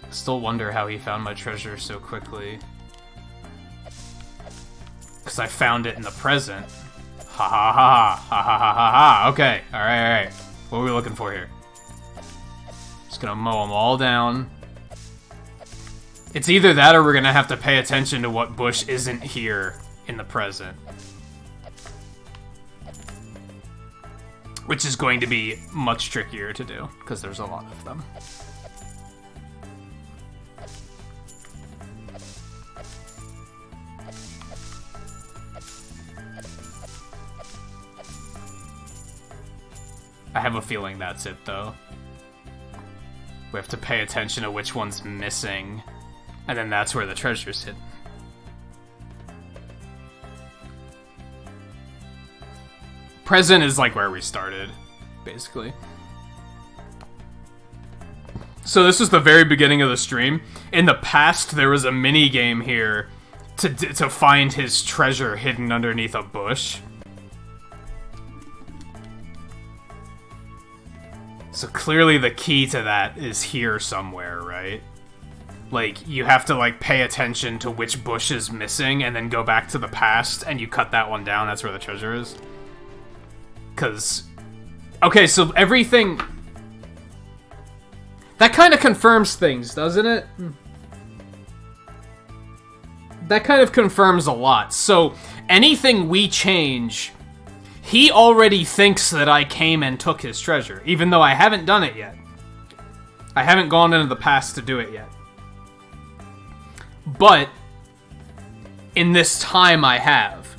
Still wonder how he found my treasure so quickly. Because I found it in the present. Ha ha ha ha ha ha ha ha. Okay, alright. What are we looking for here? Just gonna mow them all down. It's either that or we're gonna have to pay attention to what bush isn't here in the present. Which is going to be much trickier to do, because there's a lot of them. I have a feeling that's it, though. We have to pay attention to which one's missing, and then that's where the treasure's hidden. Present is like where we started, basically. So this is the very beginning of the stream. In the past, there was a mini game here to find his treasure hidden underneath a bush. So clearly the key to that is here somewhere, right? Like, you have to, like, pay attention to which bush is missing and then go back to the past and you cut that one down, that's where the treasure is. Because... Okay, so everything... That kind of confirms things, doesn't it? That kind of confirms a lot. So, anything we change... He already thinks that I came and took his treasure, even though I haven't done it yet. I haven't gone into the past to do it yet. But, in this time I have.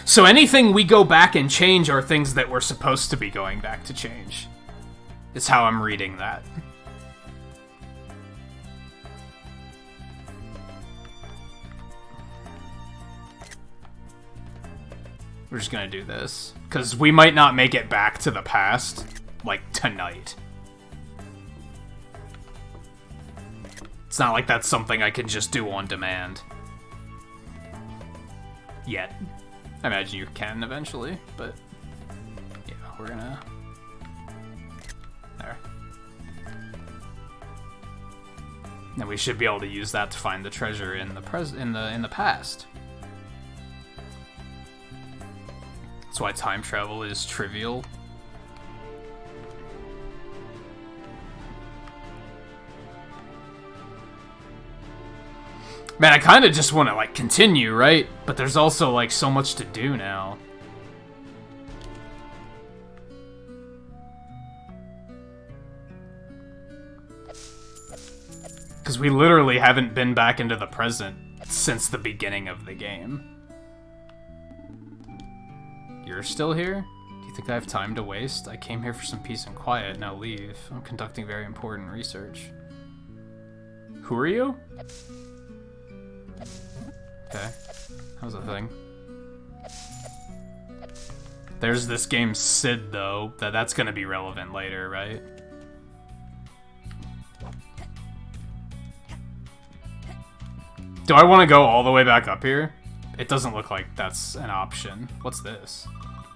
So anything we go back and change are things that we're supposed to be going back to change. Is how I'm reading that. We're just gonna do this. Because we might not make it back to the past, like, tonight. It's not like that's something I can just do on demand. Yet. I imagine you can eventually, but... Yeah, we're gonna... There. And we should be able to use that to find the treasure in the past. That's why time travel is trivial. Man, I kind of just want to, like, continue, right? But there's also, like, so much to do now. Because we literally haven't been back into the present since the beginning of the game. You're still here? Do you think I have time to waste? I came here for some peace and quiet, now leave. I'm conducting very important research. Who are you? Okay. That was a thing. There's this game Sid, though, that's gonna be relevant later, right? Do I want to go all the way back up here? It doesn't look like that's an option. What's this?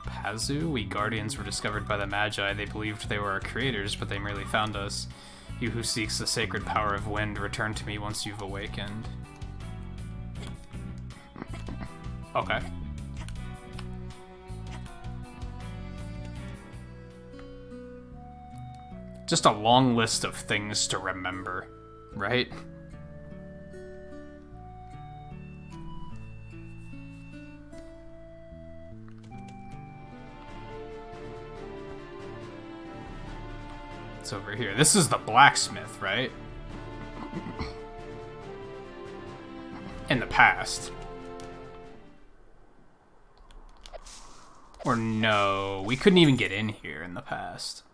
Pazu? We Guardians were discovered by the Magi. They believed they were our creators, but they merely found us. You who seeks the sacred power of wind, return to me once you've awakened. Okay. Just a long list of things to remember, right? It's over here. This is the blacksmith, right? In the past. Or no, we couldn't even get in here in the past.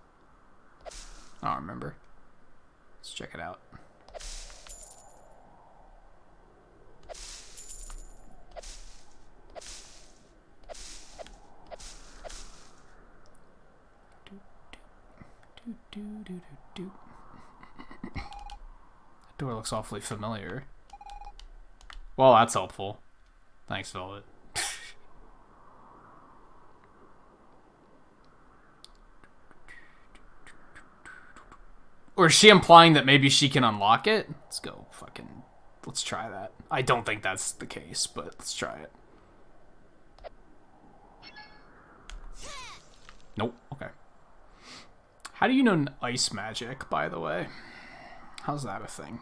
I don't remember. Let's check it out. That Floor looks awfully familiar. Well, that's helpful. Thanks, Velvet. Or is she implying that maybe she can unlock it? Let's go fucking... Let's try that. I don't think that's the case, but let's try it. Nope. Okay. How do you know ice magic, by the way? How's that a thing?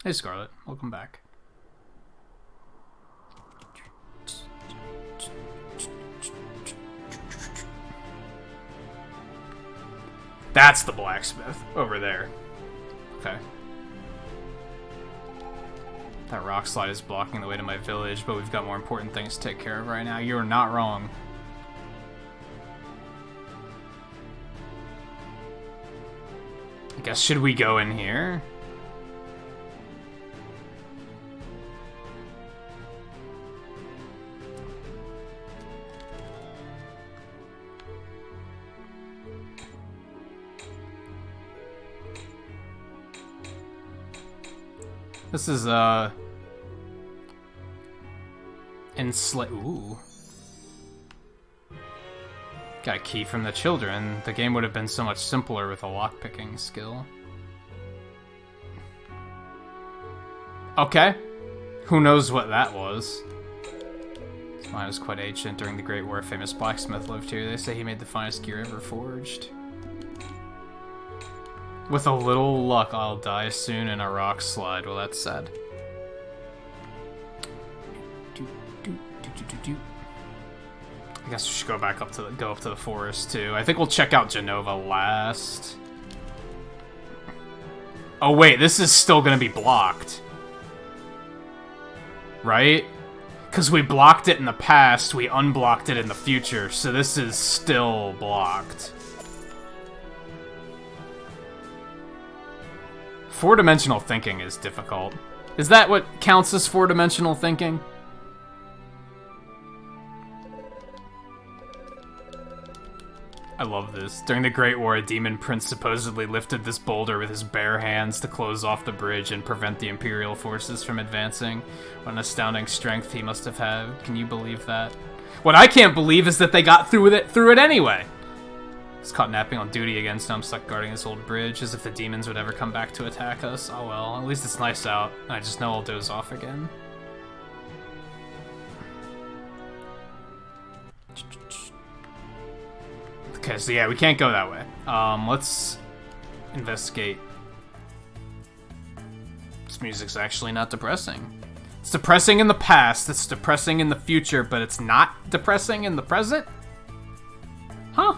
Hey, Scarlet. Welcome back. That's the blacksmith over there. Okay. That rock slide is blocking the way to my village, but we've got more important things to take care of right now. You're not wrong. I guess, should we go in here? This is, Ooh. Got a key from the children. The game would have been so much simpler with a lockpicking skill. Okay. Who knows what that was? This mine was quite ancient. During the Great War, a famous blacksmith lived here. They say he made the finest gear ever forged. With a little luck, I'll die soon in a rock slide. Well, that's sad. I guess we should go back up to the forest too. I think we'll check out Genova last. Oh wait, this is still gonna be blocked, right? Because we blocked it in the past, we unblocked it in the future, so this is still blocked. Four-dimensional thinking is difficult. Is that what counts as four-dimensional thinking? I love this. During the Great War, a demon prince supposedly lifted this boulder with his bare hands to close off the bridge and prevent the Imperial forces from advancing. What an astounding strength he must have had. Can you believe that? What I can't believe is that they got through it anyway. He's caught napping on duty again, so I'm stuck guarding this old bridge, as if the demons would ever come back to attack us. Oh well, at least it's nice out. I just know I'll doze off again. Okay, so yeah, we can't go that way. Let's investigate. This music's actually not depressing. It's depressing in the past, it's depressing in the future, but it's not depressing in the present? Huh?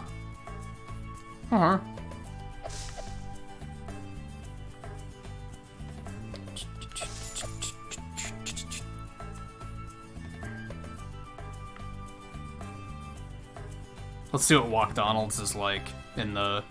Uh-huh. Let's see what McDonald's is like in the...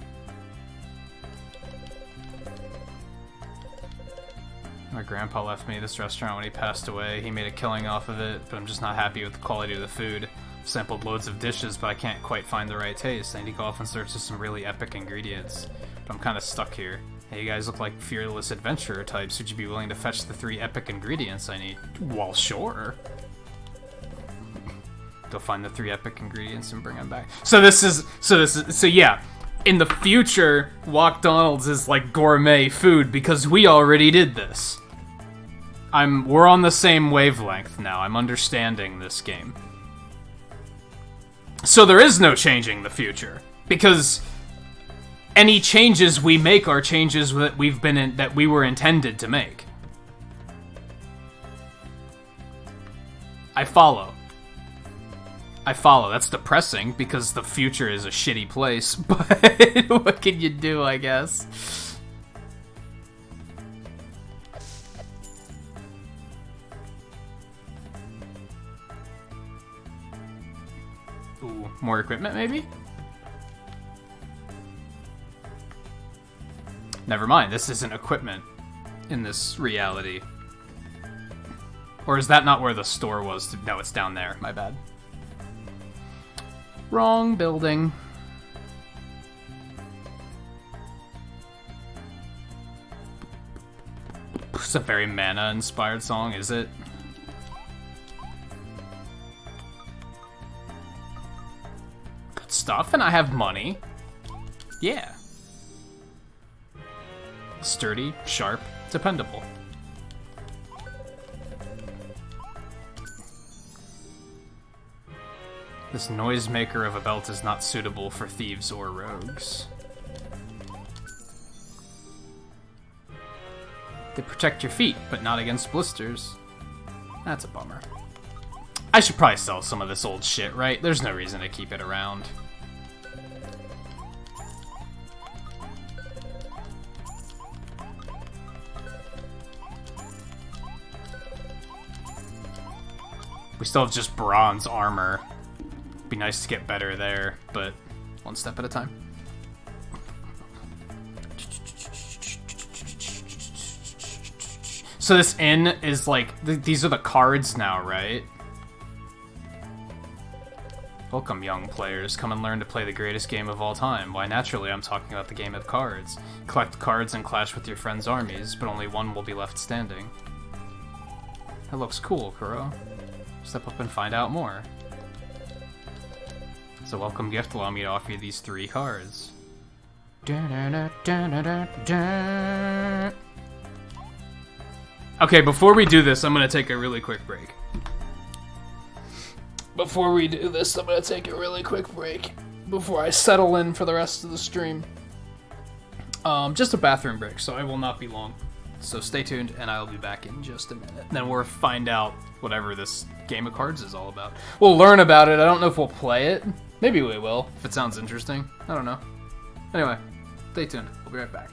My grandpa left me this restaurant when he passed away. He made a killing off of it, but I'm just not happy with the quality of the food. Sampled loads of dishes, but I can't quite find the right taste. I need to go off and search for some really epic ingredients. But I'm kind of stuck here. Hey, you guys look like fearless adventurer types. Would you be willing to fetch the 3 epic ingredients I need? Well, sure. Go find the 3 epic ingredients and bring them back. So yeah. In the future, McDonald's is like gourmet food because we already did this. We're on the same wavelength now. I'm understanding this game. So there is no changing the future, because any changes we make are changes that we were intended to make. I follow. That's depressing because the future is a shitty place, but what can you do, I guess? Ooh, more equipment, maybe? Never mind, this isn't equipment in this reality. Or is that not where the store was? No, it's down there, my bad. Wrong building. It's a very mana-inspired song, is it? Good stuff, and I have money. Yeah. Sturdy, sharp, dependable. This noisemaker of a belt is not suitable for thieves or rogues. They protect your feet, but not against blisters. That's a bummer. I should probably sell some of this old shit, right? There's no reason to keep it around. We still have just bronze armor. Be nice to get better there, but one step at a time. So this inn is like, these are the cards now, right? Welcome, young players. Come and learn to play the greatest game of all time. Why, naturally, I'm talking about the game of cards. Collect cards and clash with your friends' armies, but only one will be left standing. That looks cool, Kuro. Step up and find out more. It's a welcome gift. Allow me to offer you these 3 cards. Okay, before we do this, I'm gonna take a really quick break. Before I settle in for the rest of the stream. Just a bathroom break, so I will not be long. So stay tuned, and I'll be back in just a minute. Then we'll find out whatever this game of cards is all about. We'll learn about it. I don't know if we'll play it. Maybe we will, if it sounds interesting. I don't know. Anyway, stay tuned. We'll be right back.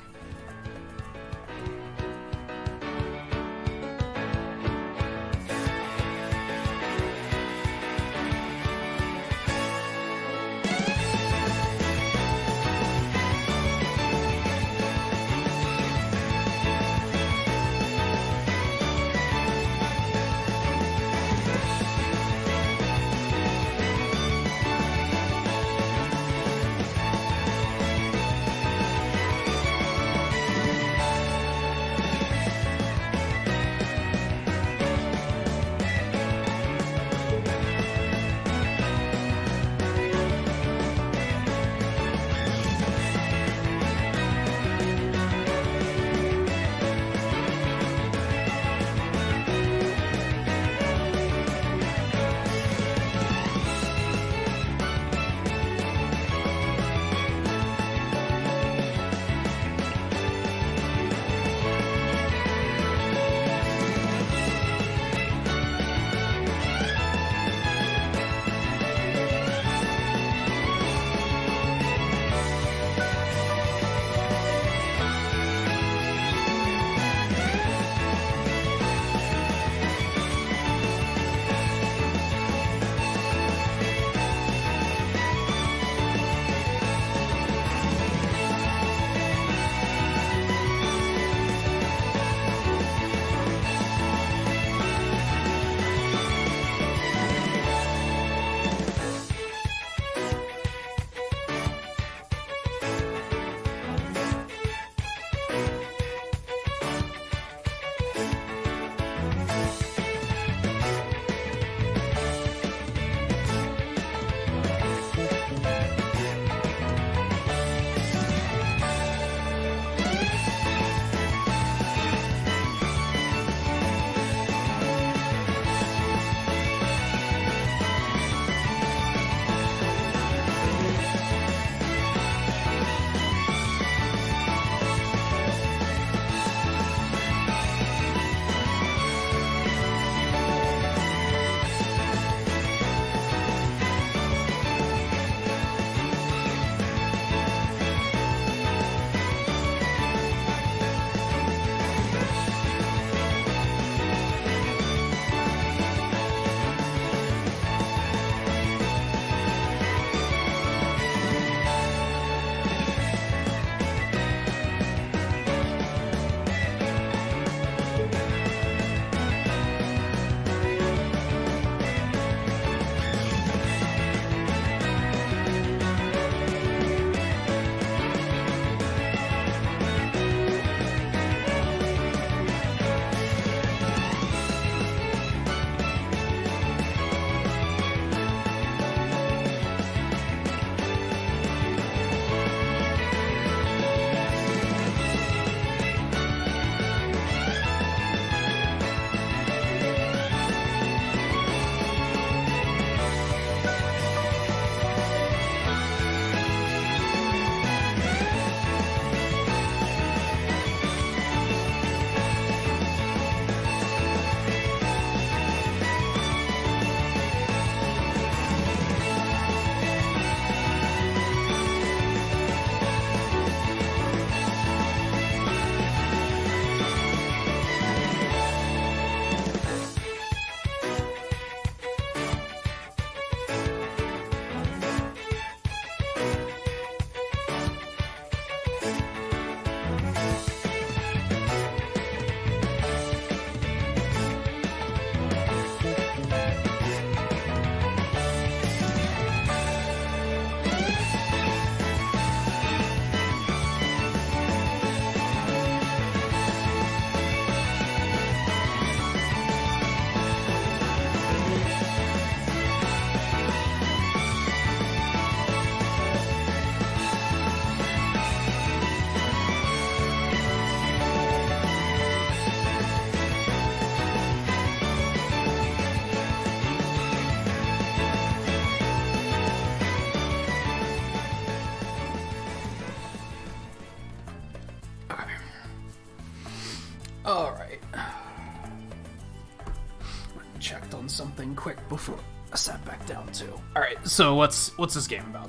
quick before I sat back down too. All right, so what's this game about?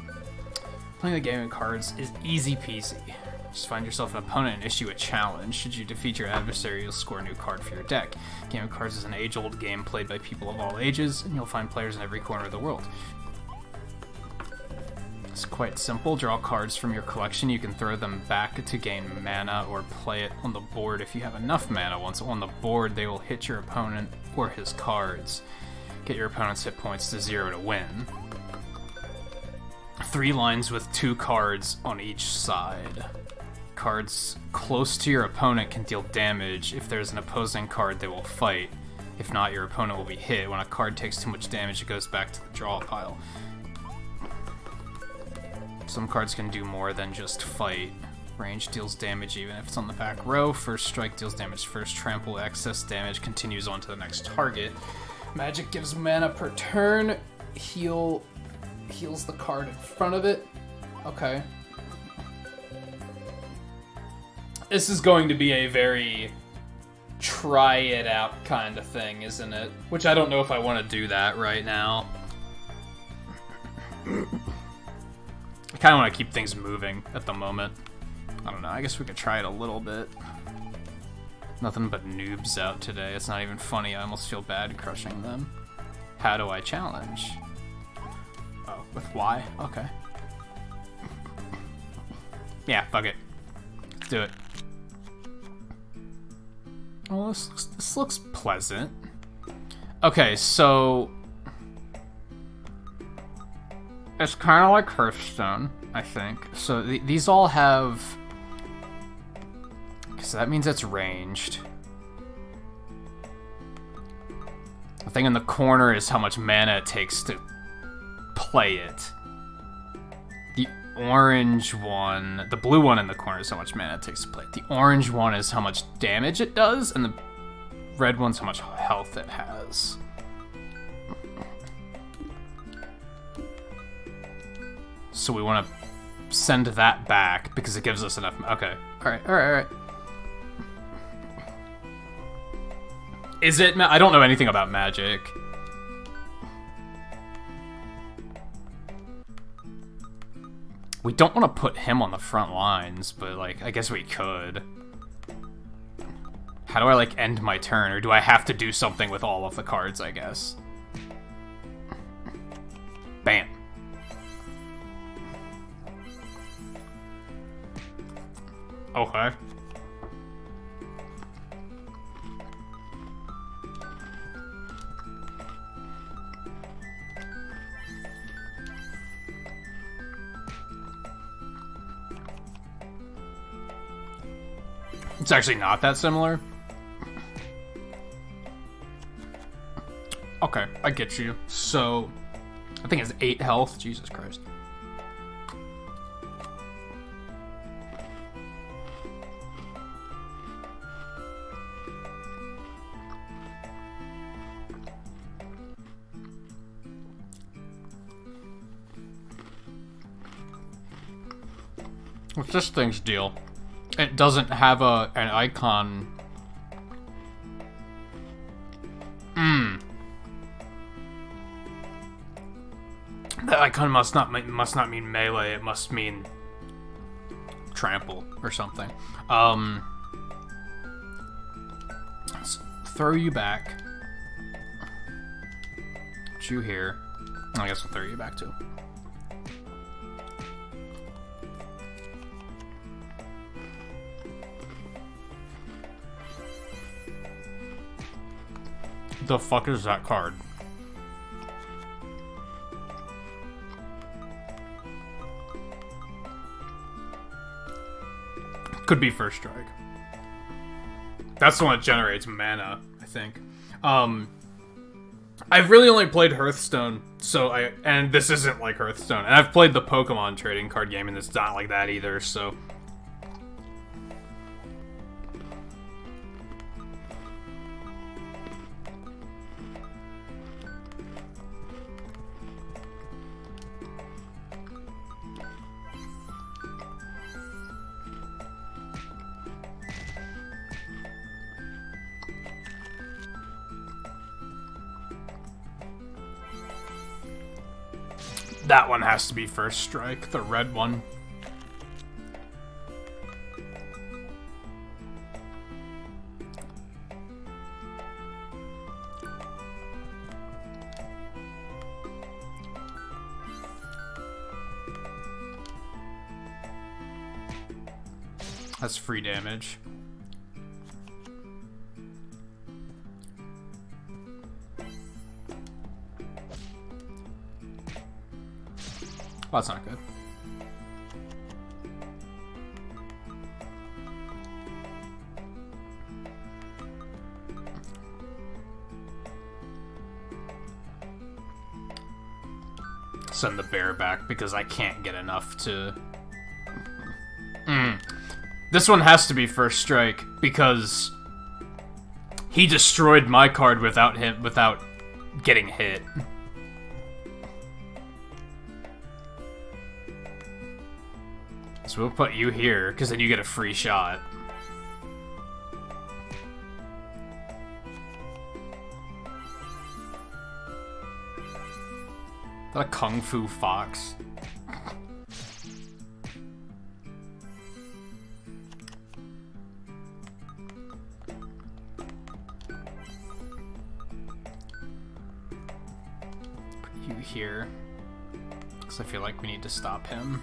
Playing the game of cards is easy peasy. Just find yourself an opponent and issue a challenge. Should you defeat your adversary, you'll score a new card for your deck. Game of Cards is an age-old game played by people of all ages, and you'll find players in every corner of the world. It's quite simple. Draw cards from your collection. You can throw them back to gain mana or play it on the board if you have enough mana. Once on the board, they will hit your opponent or his cards. Get your opponent's hit points to 0 to win. 3 lines with 2 cards on each side. Cards close to your opponent can deal damage. If there's an opposing card, they will fight. If not, your opponent will be hit. When a card takes too much damage, it goes back to the draw pile. Some cards can do more than just fight. Range deals damage even if it's on the back row. First strike deals damage first. Trample excess damage continues on to the next target. Magic gives mana per turn. Heals the card in front of it. Okay. This is going to be a very try it out kind of thing, isn't it? Which I don't know if I want to do that right now. I kind of want to keep things moving at the moment. I don't know, I guess we could try it a little bit. Nothing but noobs out today. It's not even funny, I almost feel bad crushing them. How do I challenge? Oh, with Y? Okay. Yeah, fuck it. Let's do it. Well, this looks pleasant. Okay, so it's kind of like Hearthstone, I think. So these all have, so that means it's ranged. The thing in the corner is how much mana it takes to play it. The orange one, the blue one in the corner is how much mana it takes to play it. The orange one is how much damage it does, and the red one's how much health it has. So we want to send that back because it gives us enough. Okay. Alright. Is it? I don't know anything about Magic. We don't want to put him on the front lines, but, like, I guess we could. How do I, like, end my turn? Or do I have to do something with all of the cards, I guess? Bam. Okay. It's actually not that similar. Okay, I get you. So, I think it's 8 health. Jesus Christ. What's this thing's deal? It doesn't have an icon. That icon must not mean melee. It must mean trample or something. Let's throw you back. Put you here. I guess we'll throw you back too. The fuck is that card? Could be first strike. That's the one that generates mana, I think. I've really only played Hearthstone, and this isn't like Hearthstone. And I've played the Pokemon trading card game, and it's not like that either, so. That one has to be first strike, the red one. That's free damage. Well, that's not good. Send the bear back because I can't get enough to... This one has to be first strike because he destroyed my card without getting hit. So we'll put you here, because then you get a free shot. Is that a Kung Fu Fox? Put you here, because I feel like we need to stop him.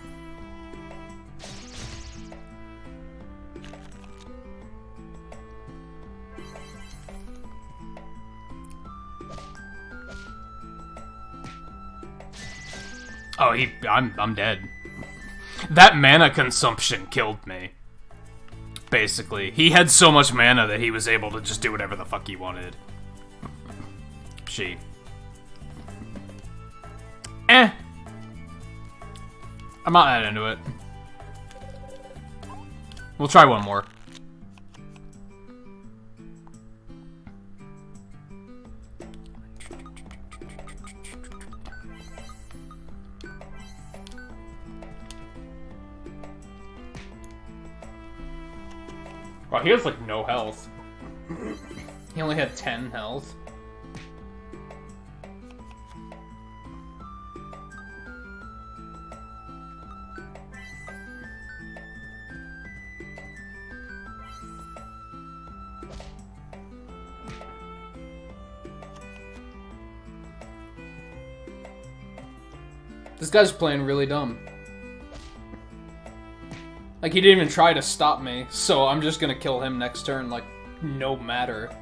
Oh, I'm dead. That mana consumption killed me. Basically. He had so much mana that he was able to just do whatever the fuck he wanted. She. I'm not that into it. We'll try one more. Wow, he has like no health. He only had 10 health. This guy's playing really dumb. Like, he didn't even try to stop me, so I'm just gonna kill him next turn, like, no matter.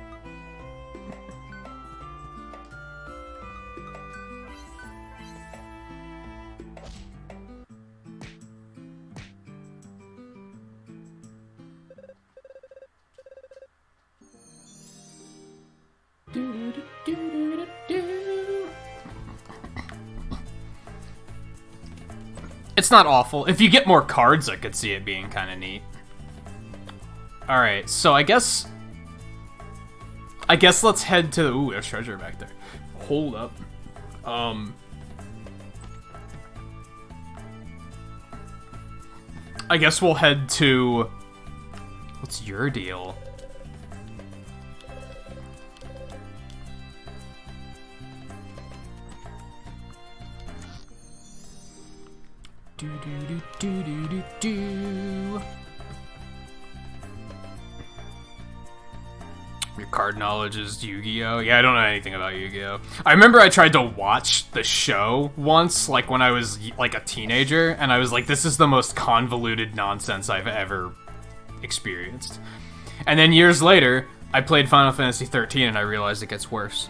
It's not awful. If you get more cards, I could see it being kind of neat. Alright, so I guess let's head to... Ooh, there's treasure back there. Hold up. I guess we'll head to... What's your deal? Your card knowledge is Yu-Gi-Oh? Yeah, I don't know anything about Yu-Gi-Oh. I remember I tried to watch the show once, like when I was like a teenager, and I was like, this is the most convoluted nonsense I've ever experienced. And then years later, I played Final Fantasy 13 and I realized it gets worse.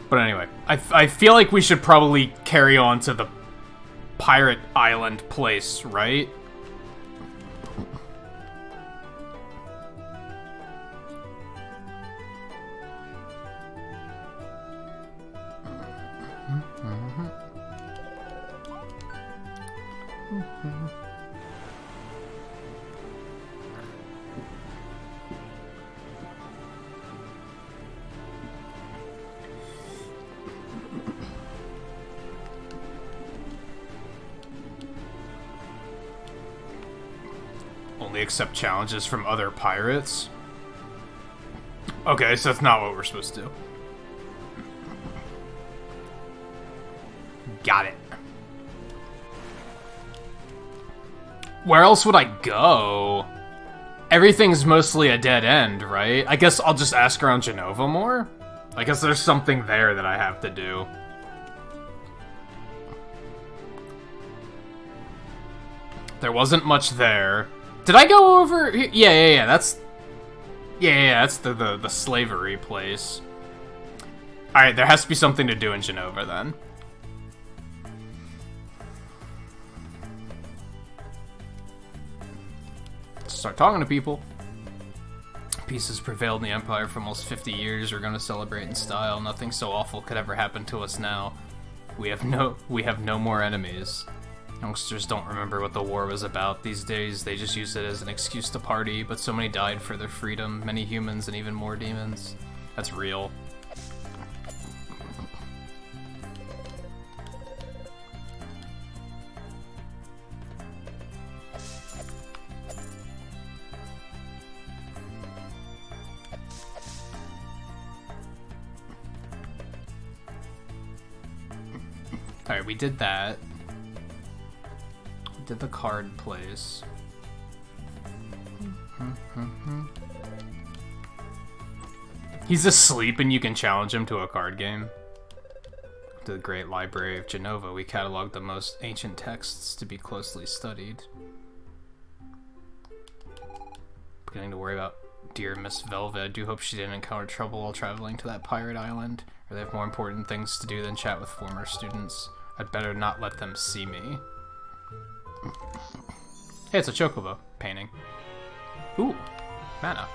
But anyway, I feel like we should probably carry on to the Pirate Island place, right? Only accept challenges from other pirates. Okay, so that's not what we're supposed to do. Got it. Where else would I go? Everything's mostly a dead end, right? I guess I'll just ask around Genova more? I guess there's something there that I have to do. There wasn't much there. Did I go over? Yeah. That's the slavery place. All right, there has to be something to do in Genova then. Start talking to people. Peace has prevailed in the Empire for almost 50 years. We're going to celebrate in style. Nothing so awful could ever happen to us now. We have no more enemies. Youngsters don't remember what the war was about these days. They just use it as an excuse to party, but so many died for their freedom. Many humans and even more demons. That's real. Alright, we did that. We did the card place. He's asleep and you can challenge him to a card game. To the Great Library of Genova, we cataloged the most ancient texts to be closely studied. Beginning to worry about dear Miss Velvet. I do hope she didn't encounter trouble while traveling to that pirate island. Or they have more important things to do than chat with former students. I'd better not let them see me. Hey, it's a chocobo painting. Ooh, mana.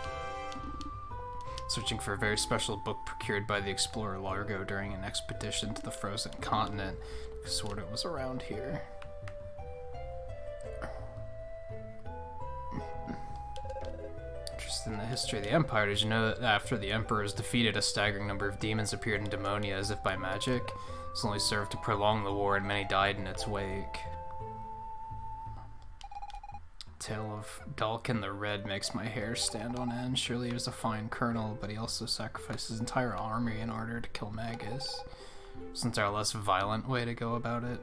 Searching for a very special book procured by the explorer Largo during an expedition to the frozen continent. I swore it was around here. Interested in the history of the Empire, did you know that after the Emperor was defeated, a staggering number of demons appeared in Demonia as if by magic? This only served to prolong the war, and many died in its wake. Tale of Dalkin the Red makes my hair stand on end. Surely he was a fine colonel, but he also sacrificed his entire army in order to kill Magus. Isn't there a less violent way to go about it?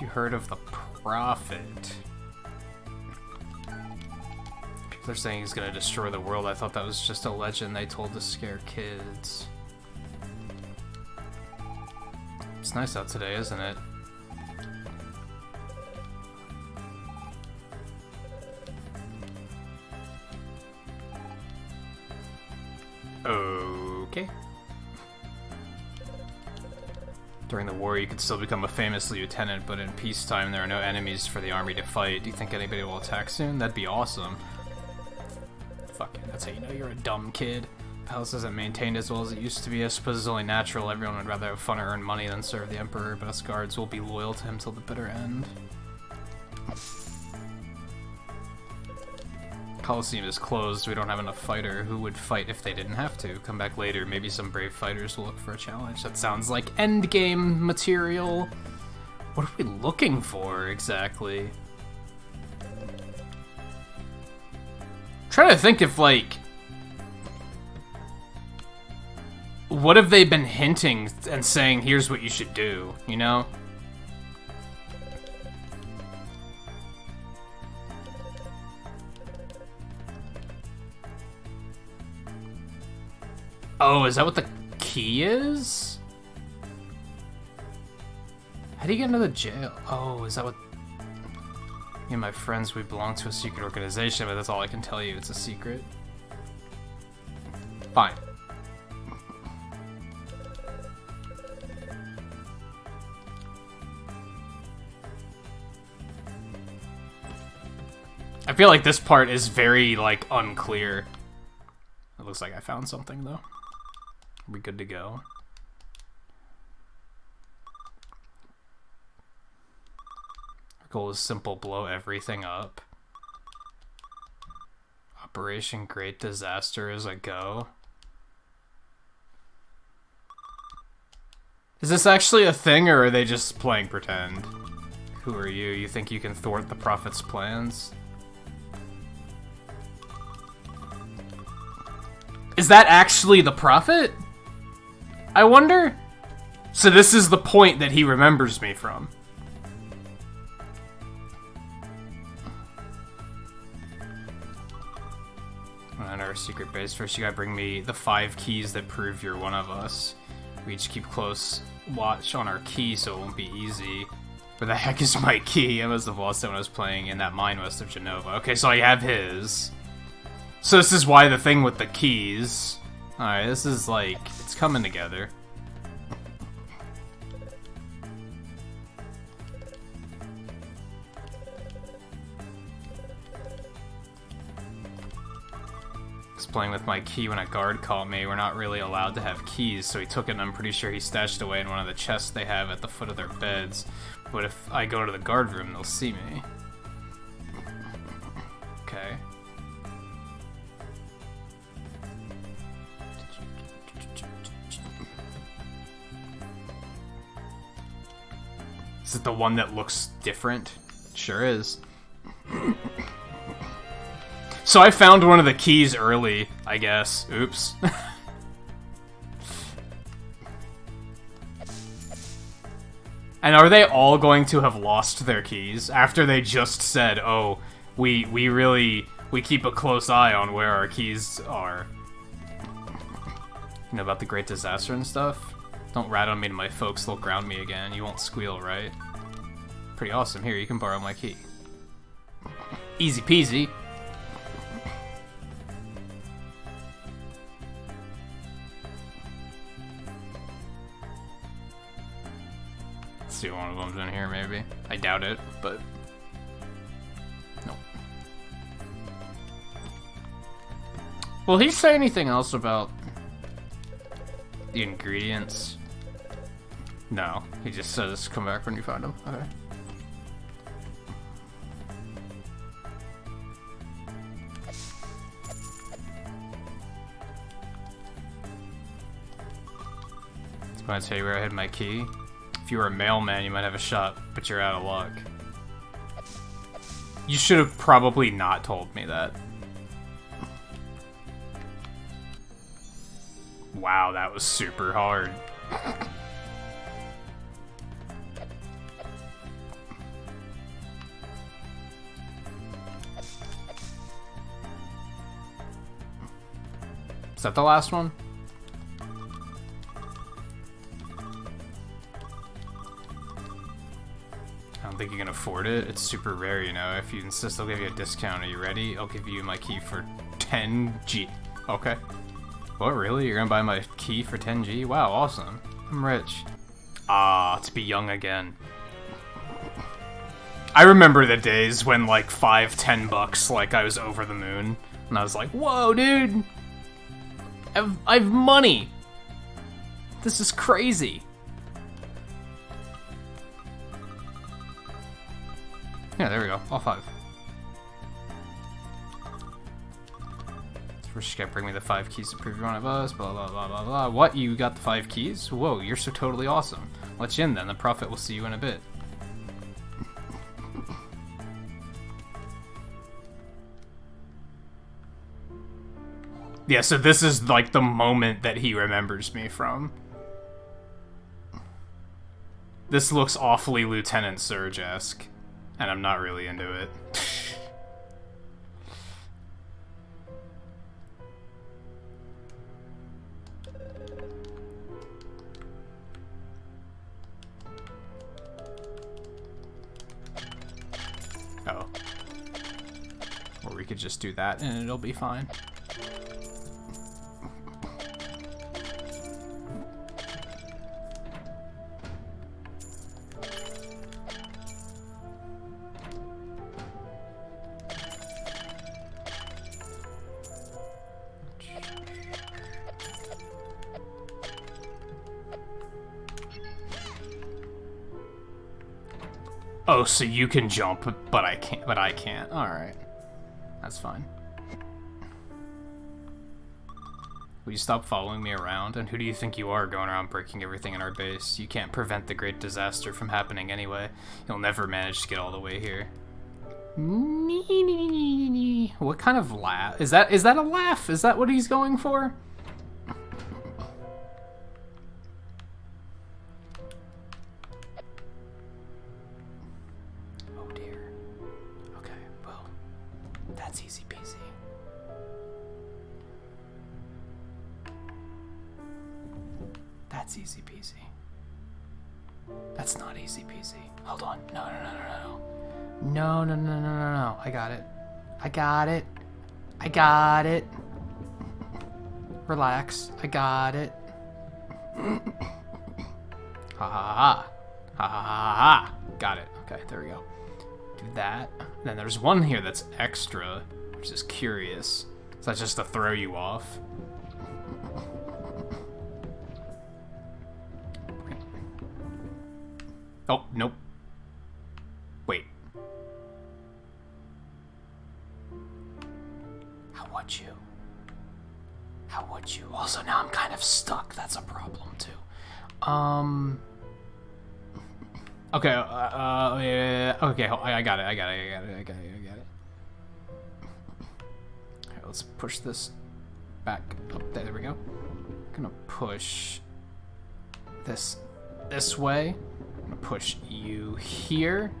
You heard of the Prophet? People are saying he's gonna destroy the world. I thought that was just a legend they told to scare kids. It's nice out today, isn't it? Okay. During the war, you could still become a famous lieutenant, but in peacetime, there are no enemies for the army to fight. Do you think anybody will attack soon? That'd be awesome. Fucking, that's how you know you're a dumb kid. The palace isn't maintained as well as it used to be. I suppose it's only natural. Everyone would rather have fun or earn money than serve the Emperor, but us guards will be loyal to him till the bitter end. Coliseum is closed. We don't have enough fighter. Who would fight if they didn't have to? Come back later. Maybe some brave fighters will look for a challenge. That sounds like endgame material. What are we looking for exactly? Trying to think if, like, what have they been hinting and saying, here's what you should do, you know? Oh, is that what the key is? How do you get into the jail? Oh, is that what... Me and my friends, we belong to a secret organization, but that's all I can tell you. It's a secret. Fine. I feel like this part is very, like, unclear. It looks like I found something, though. Are we good to go? Our goal is simple, blow everything up. Operation Great Disaster is a go. Is this actually a thing, or are they just playing pretend? Who are you? You think you can thwart the Prophet's plans? Is that actually the Prophet? I wonder? So this is the point that he remembers me from. On our secret base, first you gotta bring me the 5 keys that prove you're one of us. We each keep close watch on our key so it won't be easy. Where the heck is my key? I must have lost it when I was playing in that mine west of Genova. Okay, so I have his. So this is why the thing with the keys. Alright, this is like, it's coming together. Playing with my key when a guard called me. We're not really allowed to have keys, so he took it and I'm pretty sure he stashed it away in one of the chests they have at the foot of their beds. But if I go to the guard room, they'll see me. Okay. Is it the one that looks different? Sure is. So I found one of the keys early, I guess. Oops. And are they all going to have lost their keys after they just said, oh, we keep a close eye on where our keys are? You know about the Great Disaster and stuff? Don't rat on me to my folks, they'll ground me again. You won't squeal, right? Pretty awesome. Here, you can borrow my key. Easy peasy. See, one of them's in here, maybe. I doubt it, but no. Will he say anything else about the ingredients? No, he just says come back when you find them. Okay. I'm gonna tell you where I hid my key. If you were a mailman, you might have a shot, but you're out of luck. You should have probably not told me that. Wow, that was super hard. Is that the last one? I don't think you can afford it. It's super rare, you know. If you insist, I'll give you a discount. Are you ready? I'll give you my key for 10G. Okay. What, really? You're gonna buy my key for 10G? Wow, awesome. I'm rich. Ah, to be young again. I remember the days when, like, $5, $10, like, I was over the moon. And I was like, whoa, dude! I've money! This is crazy. Yeah, there we go. All 5. First, you gotta bring me the 5 keys to prove you're one of us. Blah, blah, blah, blah, blah. What? You got the 5 keys? Whoa, you're so totally awesome. Let you in then. The Prophet will see you in a bit. Yeah, so this is like the moment that he remembers me from. This looks awfully Lieutenant Surge-esque. And I'm not really into it. Oh. Or we could just do that and it'll be fine. Oh, so you can jump, but I can't. But I can't. All right, that's fine. Will you stop following me around? And who do you think you are going around breaking everything in our base? You can't prevent the great disaster from happening anyway. You'll never manage to get all the way here. What kind of laugh? Is that a laugh? Is that what he's going for? Oh dear. Okay, well, that's easy peasy. That's easy peasy. That's not easy peasy. Hold on. No. No. I got it. I got it. Relax. I got it. Ha ha ha. Ha ha ha ha. Got it. Okay, there we go. Do that. And then there's one here that's extra, which is curious. So that's just to throw you off. Oh, nope. Wait. How would you? Also, now I'm kind of stuck. That's a problem, too. Okay, yeah. Okay, I got it. Alright, let's push this back up. There we go. I'm gonna push this way. I'm gonna push you here.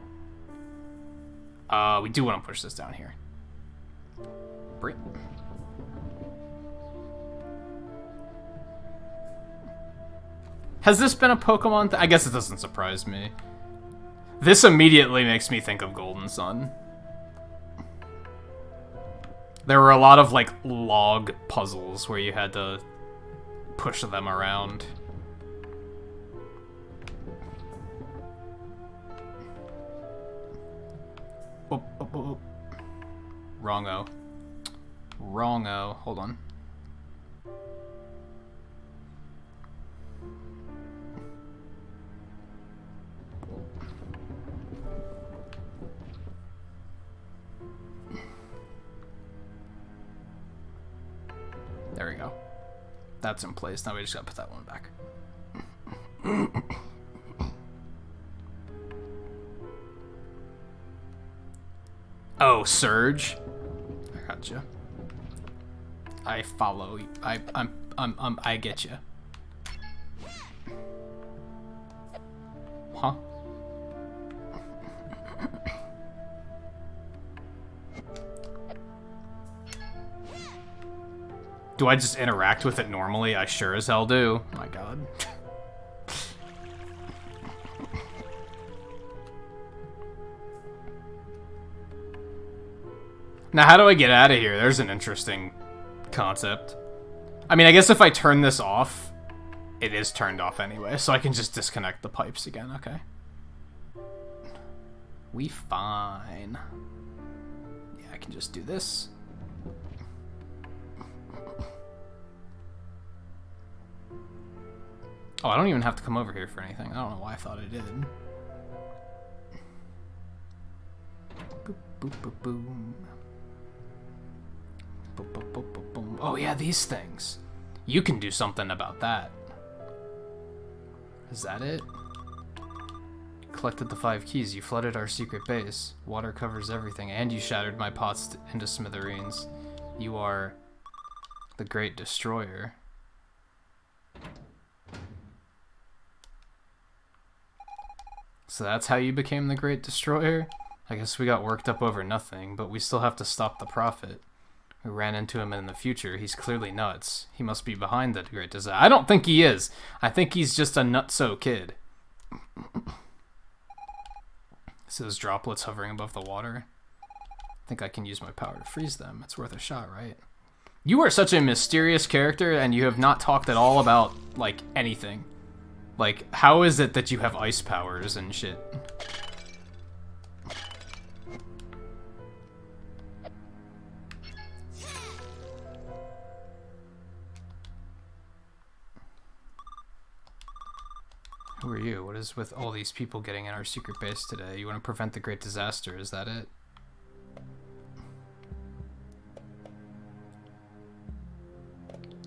We do want to push this down here. Brit. Has this been a Pokemon I guess it doesn't surprise me. This immediately makes me think of Golden Sun. There were a lot of, like, log puzzles where you had to push them around. Oh. Wrong-o. Hold on. There we go. That's in place. Now we just gotta put that one back. Oh, Surge. I gotcha. I follow you. I get you. Huh? Do I just interact with it normally? I sure as hell do. Oh my god. Now, how do I get out of here? There's an interesting concept. I mean, I guess if I turn this off, it is turned off anyway, so I can just disconnect the pipes again, okay. We fine. Yeah, I can just do this. Oh, I don't even have to come over here for anything. I don't know why I thought I did. Boop, boop, boop, boom. Boop, boop, boop, boop, boom. Oh yeah, these things. You can do something about that. Is that it? Collected the 5 keys. You flooded our secret base. Water covers everything, and you shattered my pots into smithereens. You are the Great Destroyer. So that's how you became the Great Destroyer? I guess we got worked up over nothing, but we still have to stop the Prophet. We ran into him in the future. He's clearly nuts. He must be behind the Great Disaster. I don't think he is. I think he's just a nutso kid. See those droplets hovering above the water? I think I can use my power to freeze them. It's worth a shot, right? You are such a mysterious character, and you have not talked at all about, like, anything. Like, how is it that you have ice powers and shit? Who are you? What is with all these people getting in our secret base today? You want to prevent the Great Disaster, is that it?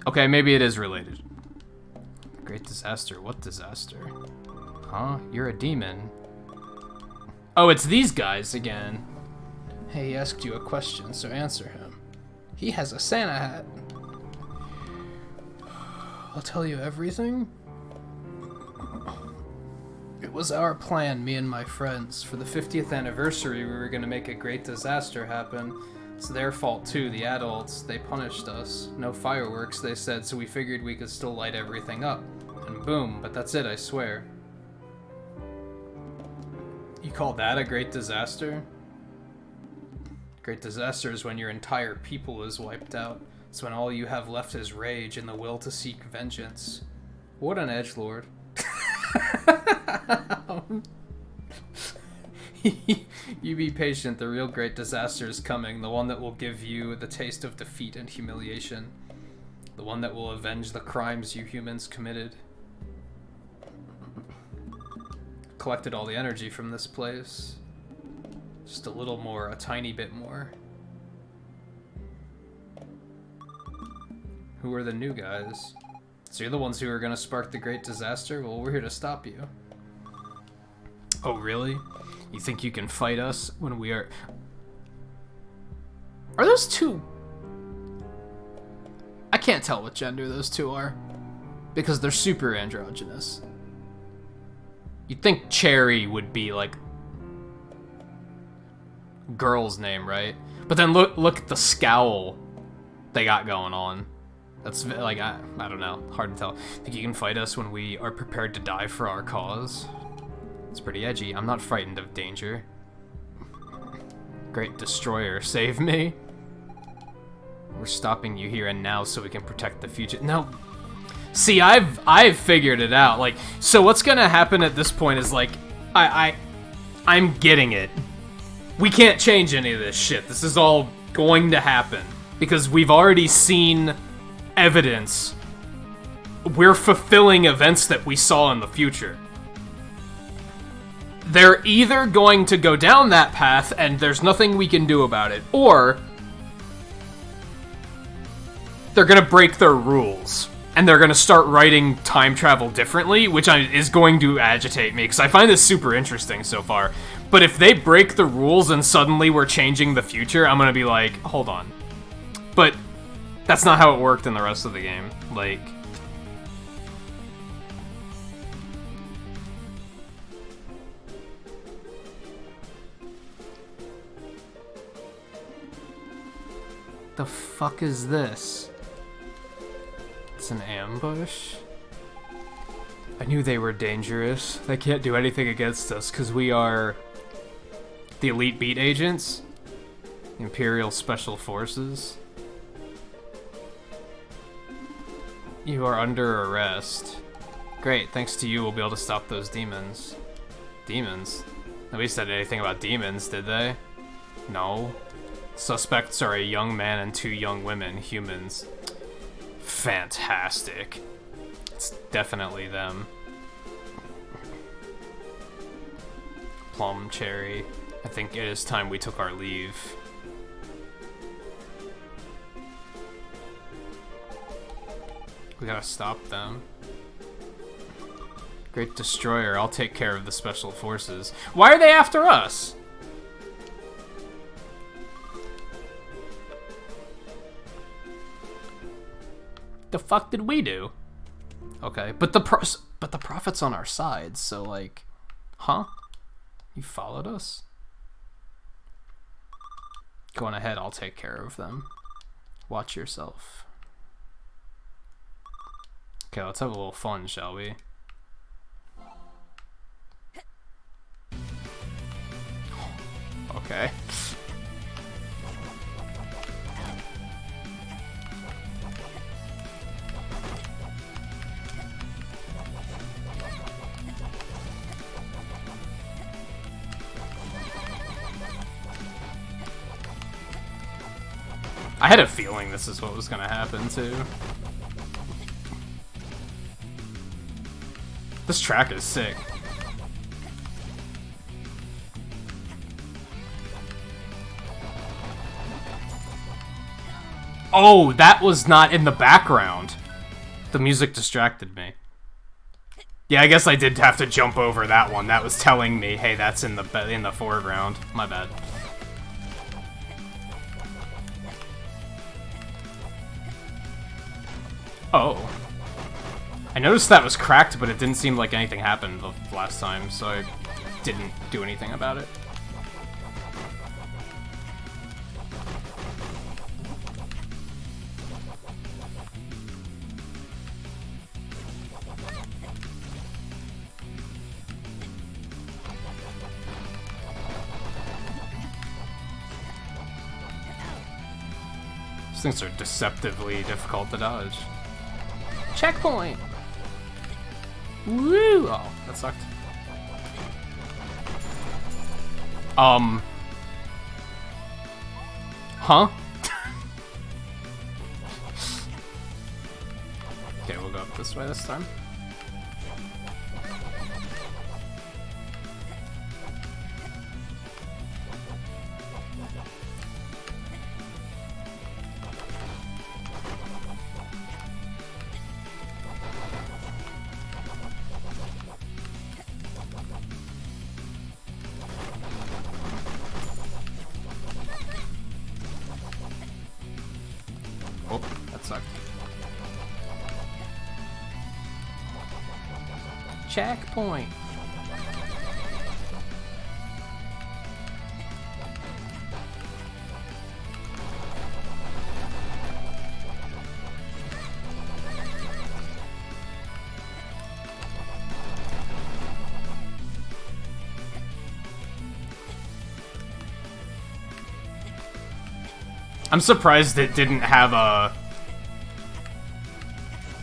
Okay, maybe it is related. Great disaster. What disaster? Huh? You're a demon. Oh, it's these guys again. Hey, he asked you a question, so answer him. He has a Santa hat. I'll tell you everything. It was our plan, me and my friends. For the 50th anniversary, we were gonna make a great disaster happen. It's their fault too, the adults. They punished us. No fireworks, they said, so we figured we could still light everything up. And boom, but that's it, I swear. You call that a great disaster? Great disaster is when your entire people is wiped out. It's when all you have left is rage and the will to seek vengeance. What an edgelord. You be patient, the real great disaster is coming, the one that will give you the taste of defeat and humiliation. The one that will avenge the crimes you humans committed. Collected all the energy from this place. Just a little more, a tiny bit more. Who are the new guys? So you're the ones who are gonna spark the great disaster? Well, we're here to stop you. Oh, really? You think you can fight us when we are... Are those two... I can't tell what gender those two are. Because they're super androgynous. You'd think Cherry would be, like... girl's name, right? But then look at the scowl they got going on. That's, like, I don't know. Hard to tell. Think you can fight us when we are prepared to die for our cause? It's pretty edgy. I'm not frightened of danger. Great destroyer, save me. We're stopping you here and now so we can protect the future. No. See, I've figured it out. Like, so what's gonna happen at this point is, like, I'm getting it. We can't change any of this shit. This is all going to happen. Because we've already seen evidence. We're fulfilling events that we saw in the future. They're either going to go down that path and there's nothing we can do about it, or they're gonna break their rules and they're gonna start writing time travel differently, which is going to agitate me because I find this super interesting so far. But if they break the rules and suddenly we're changing the future, I'm gonna be like, hold on. But that's not how it worked in the rest of the game. Like... The fuck is this? It's an ambush? I knew they were dangerous. They can't do anything against us because we are the elite beat agents, the Imperial Special Forces. You are under arrest. Great, thanks to you we'll be able to stop those demons. Demons? Nobody said anything about demons, did they? No. Suspects are a young man and 2 young women, humans. Fantastic. It's definitely them. Plum Cherry. I think it is time we took our leave. We gotta stop them. Great Destroyer, I'll take care of the Special Forces. Why are they after us? The fuck did we do? Okay, but the Prophet's on our side, so like, huh? You followed us? Going ahead, I'll take care of them. Watch yourself. Okay, let's have a little fun, shall we? Okay. I had a feeling this is what was gonna happen, too. This track is sick. Oh, that was not in the background. The music distracted me. Yeah, I guess I did have to jump over that one. That was telling me, hey, that's in the foreground. My bad. Oh. I noticed that was cracked, but it didn't seem like anything happened the last time, so I didn't do anything about it. These things are deceptively difficult to dodge. Checkpoint! Woo! Oh, that sucked. Huh? Okay, we'll go up this way this time. Oh, that sucked. Checkpoint. I'm surprised it didn't have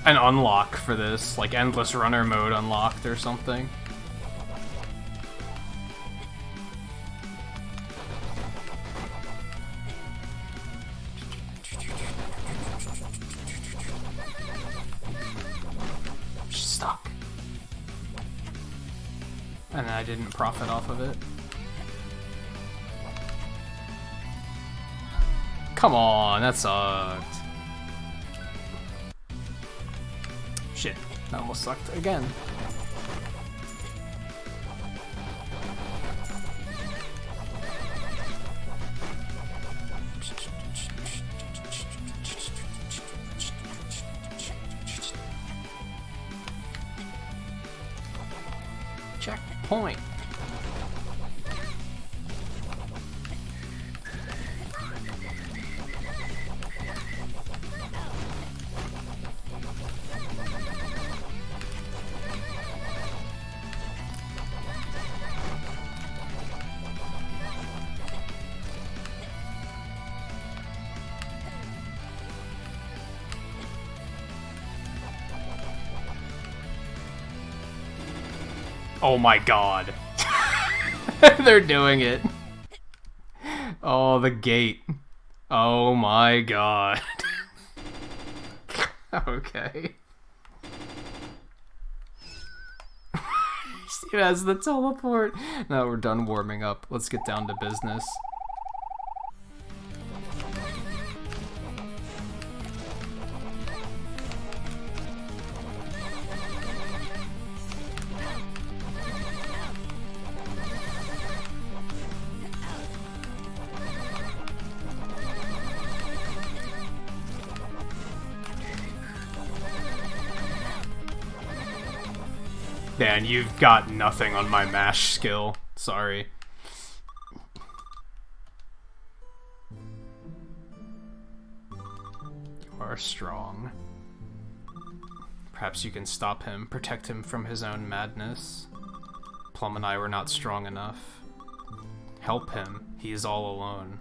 an unlock for this, like endless runner mode unlocked or something. Stuck. And I didn't profit off of it. Come on, that sucked. Shit, that almost sucked again. Checkpoint. Oh my god. They're doing it. Oh, the gate. Oh my god. Okay. Steve has the teleport. Now we're done warming up. Let's get down to business. Dan, you've got nothing on my mash skill. Sorry. You are strong. Perhaps you can stop him, protect him from his own madness. Plum and I were not strong enough. Help him. He is all alone.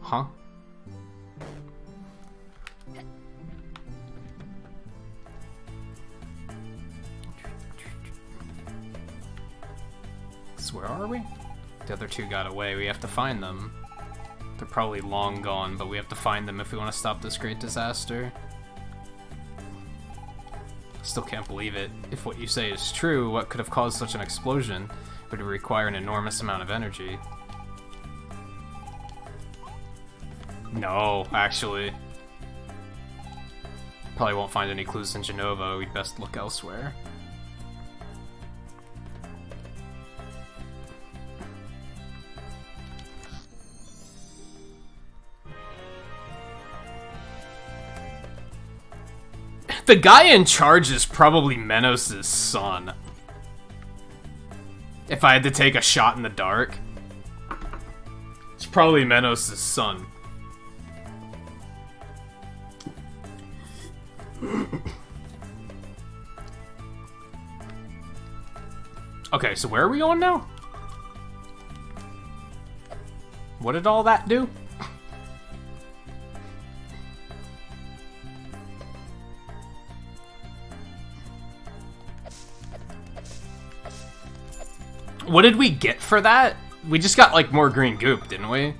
Huh? Where are we? The other two got away. We have to find them. They're probably long gone, but we have to find them if we want to stop this great disaster. Still can't believe it. If what you say is true, what could have caused such an explosion? Would require an enormous amount of energy. No, actually. Probably won't find any clues in Genova. We'd best look elsewhere. The guy in charge is probably Menos' son. If I had to take a shot in the dark, it's probably Menos' son. Okay, so where are we going now? What did all that do? What did we get for that? We just got, like, more green goop, didn't we?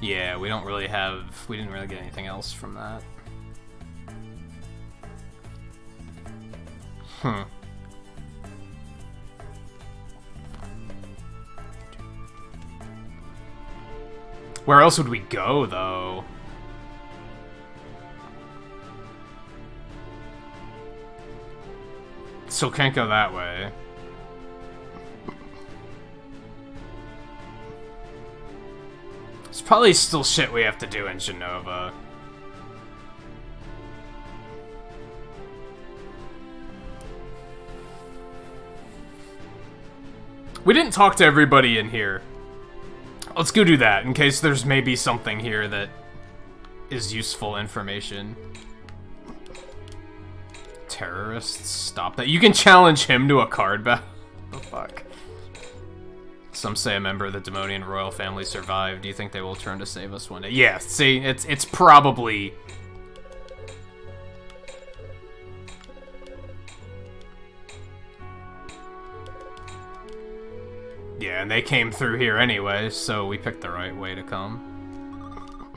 Yeah, we didn't really get anything else from that. Where else would we go, though? Still can't go that way. There's probably still shit we have to do in Genova. We didn't talk to everybody in here. Let's go do that, in case there's maybe something here that is useful information. Terrorists, stop that. You can challenge him to a card battle. The fuck? Some say a member of the Demonian royal family survived. Do you think they will return to save us one day? Yeah, see, it's probably... Yeah, and they came through here anyway, so we picked the right way to come.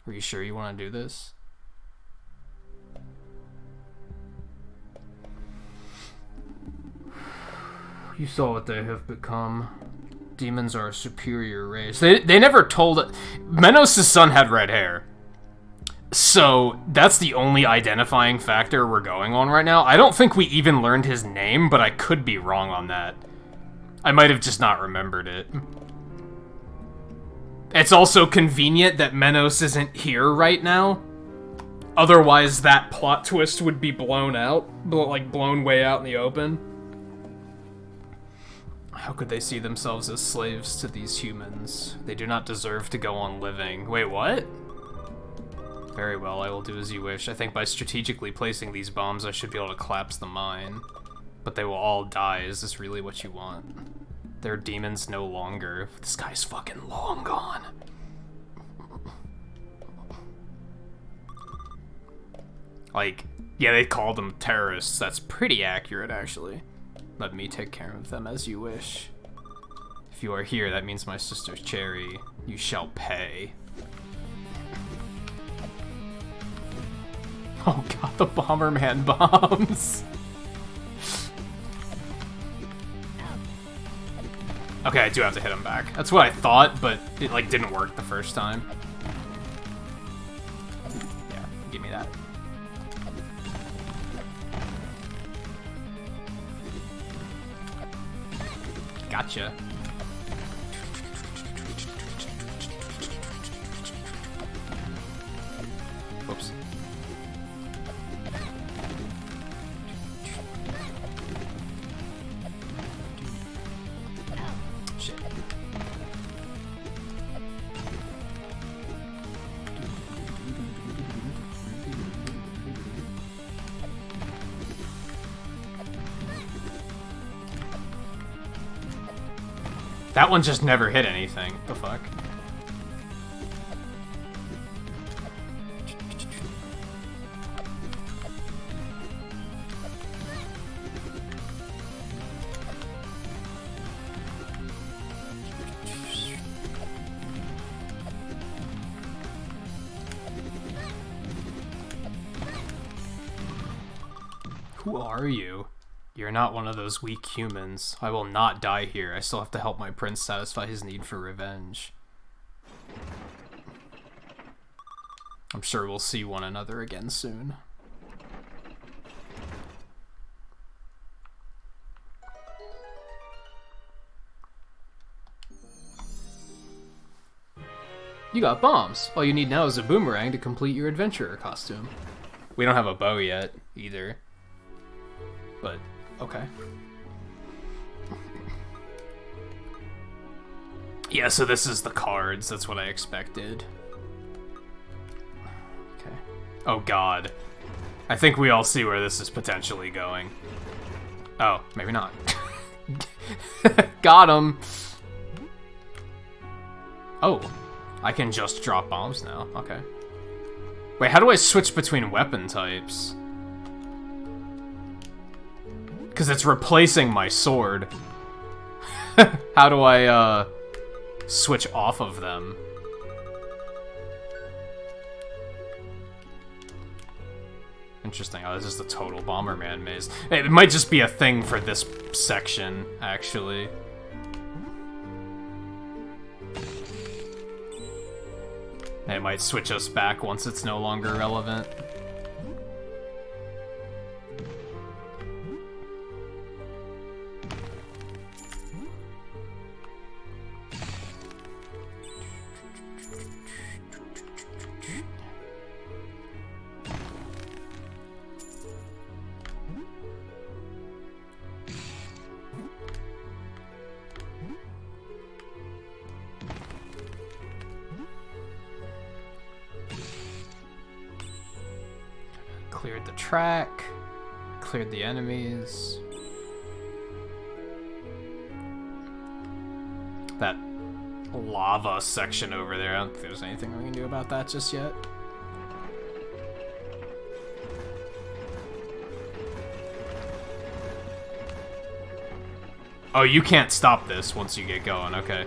Are you sure you want to do this? You saw what they have become. Demons are a superior race. They never told it. Menos' son had red hair. So, that's the only identifying factor we're going on right now. I don't think we even learned his name, but I could be wrong on that. I might have just not remembered it. It's also convenient that Menos isn't here right now. Otherwise, that plot twist would be blown out. Like, blown way out in the open. How could they see themselves as slaves to these humans? They do not deserve to go on living. Wait, what? Very well, I will do as you wish. I think by strategically placing these bombs, I should be able to collapse the mine. But they will all die. Is this really what you want? They're demons no longer. This guy's fucking long gone. Like, yeah, they called them terrorists. That's pretty accurate, actually. Let me take care of them as you wish. If you are here, that means my sister's Cherry. You shall pay. Oh god, the Bomberman bombs. Okay, I do have to hit him back. That's what I thought, but it, like, didn't work the first time. Yeah, give me that. Gotcha. Whoops. Shit. That one just never hit anything. The fuck? Who are you? You're not one of those weak humans. I will not die here. I still have to help my prince satisfy his need for revenge. I'm sure we'll see one another again soon. You got bombs. All you need now is a boomerang to complete your adventurer costume. We don't have a bow yet, either. But, okay. Yeah, so this is the cards. That's what I expected. Okay. Oh, God. I think we all see where this is potentially going. Oh, maybe not. Got him. Oh. I can just drop bombs now. Okay. Wait, how do I switch between weapon types? Because it's replacing my sword. How do I, switch off of them? Interesting. Oh, this is the total Bomberman maze. It might just be a thing for this section, actually. It might switch us back once it's no longer relevant. Cleared the track, cleared the enemies. That lava section over there, I don't think there's anything we can do about that just yet. Oh, you can't stop this once you get going, okay.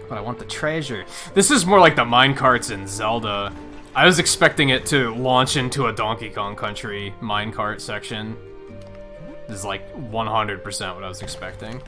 But I want the treasure. This is more like the minecarts in Zelda. I was expecting it to launch into a Donkey Kong Country minecart section. This is like 100% what I was expecting.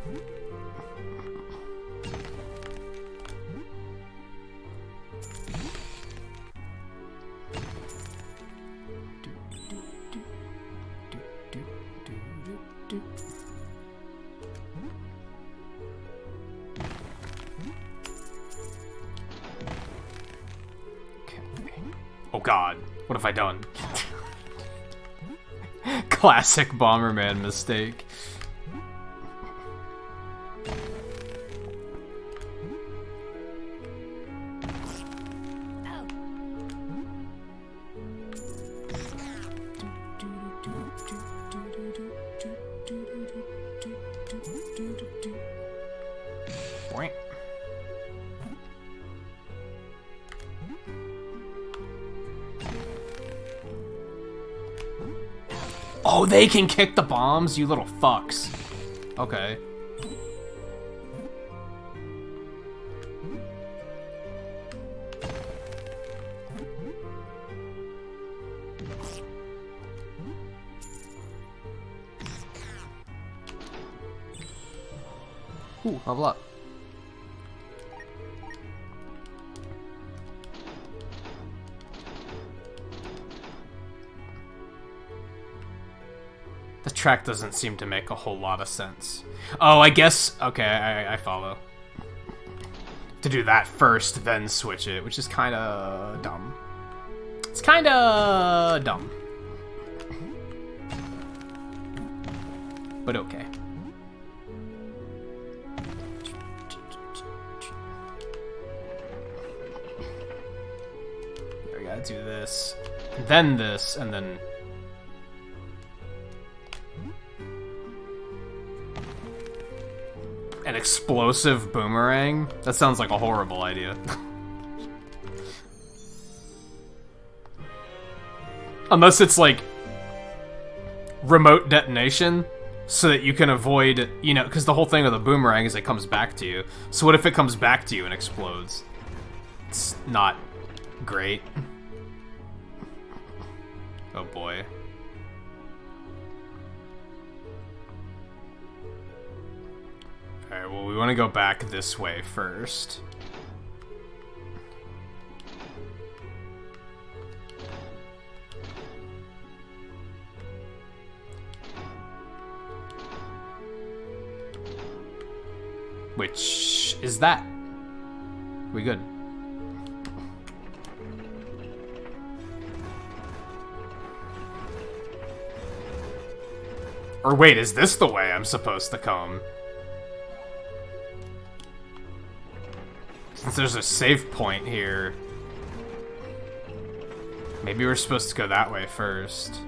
Oh God, what have I done? Classic Bomberman mistake. Boink. Oh, they can kick the bombs, you little fucks. Okay. Ooh, level up. The track doesn't seem to make a whole lot of sense. Oh, I guess... Okay, I follow. To do that first, then switch it, which is kind of dumb. It's kind of dumb. But okay. We gotta do this, and then... An explosive boomerang? That sounds like a horrible idea. Unless it's like remote detonation, so that you can avoid, you know, because the whole thing of the boomerang is it comes back to you. So what if it comes back to you and explodes? It's not great. Oh boy. Alright, well, we want to go back this way first. Which is that? We good? Or wait, is this the way I'm supposed to come? Since there's a save point here. Maybe we're supposed to go that way first.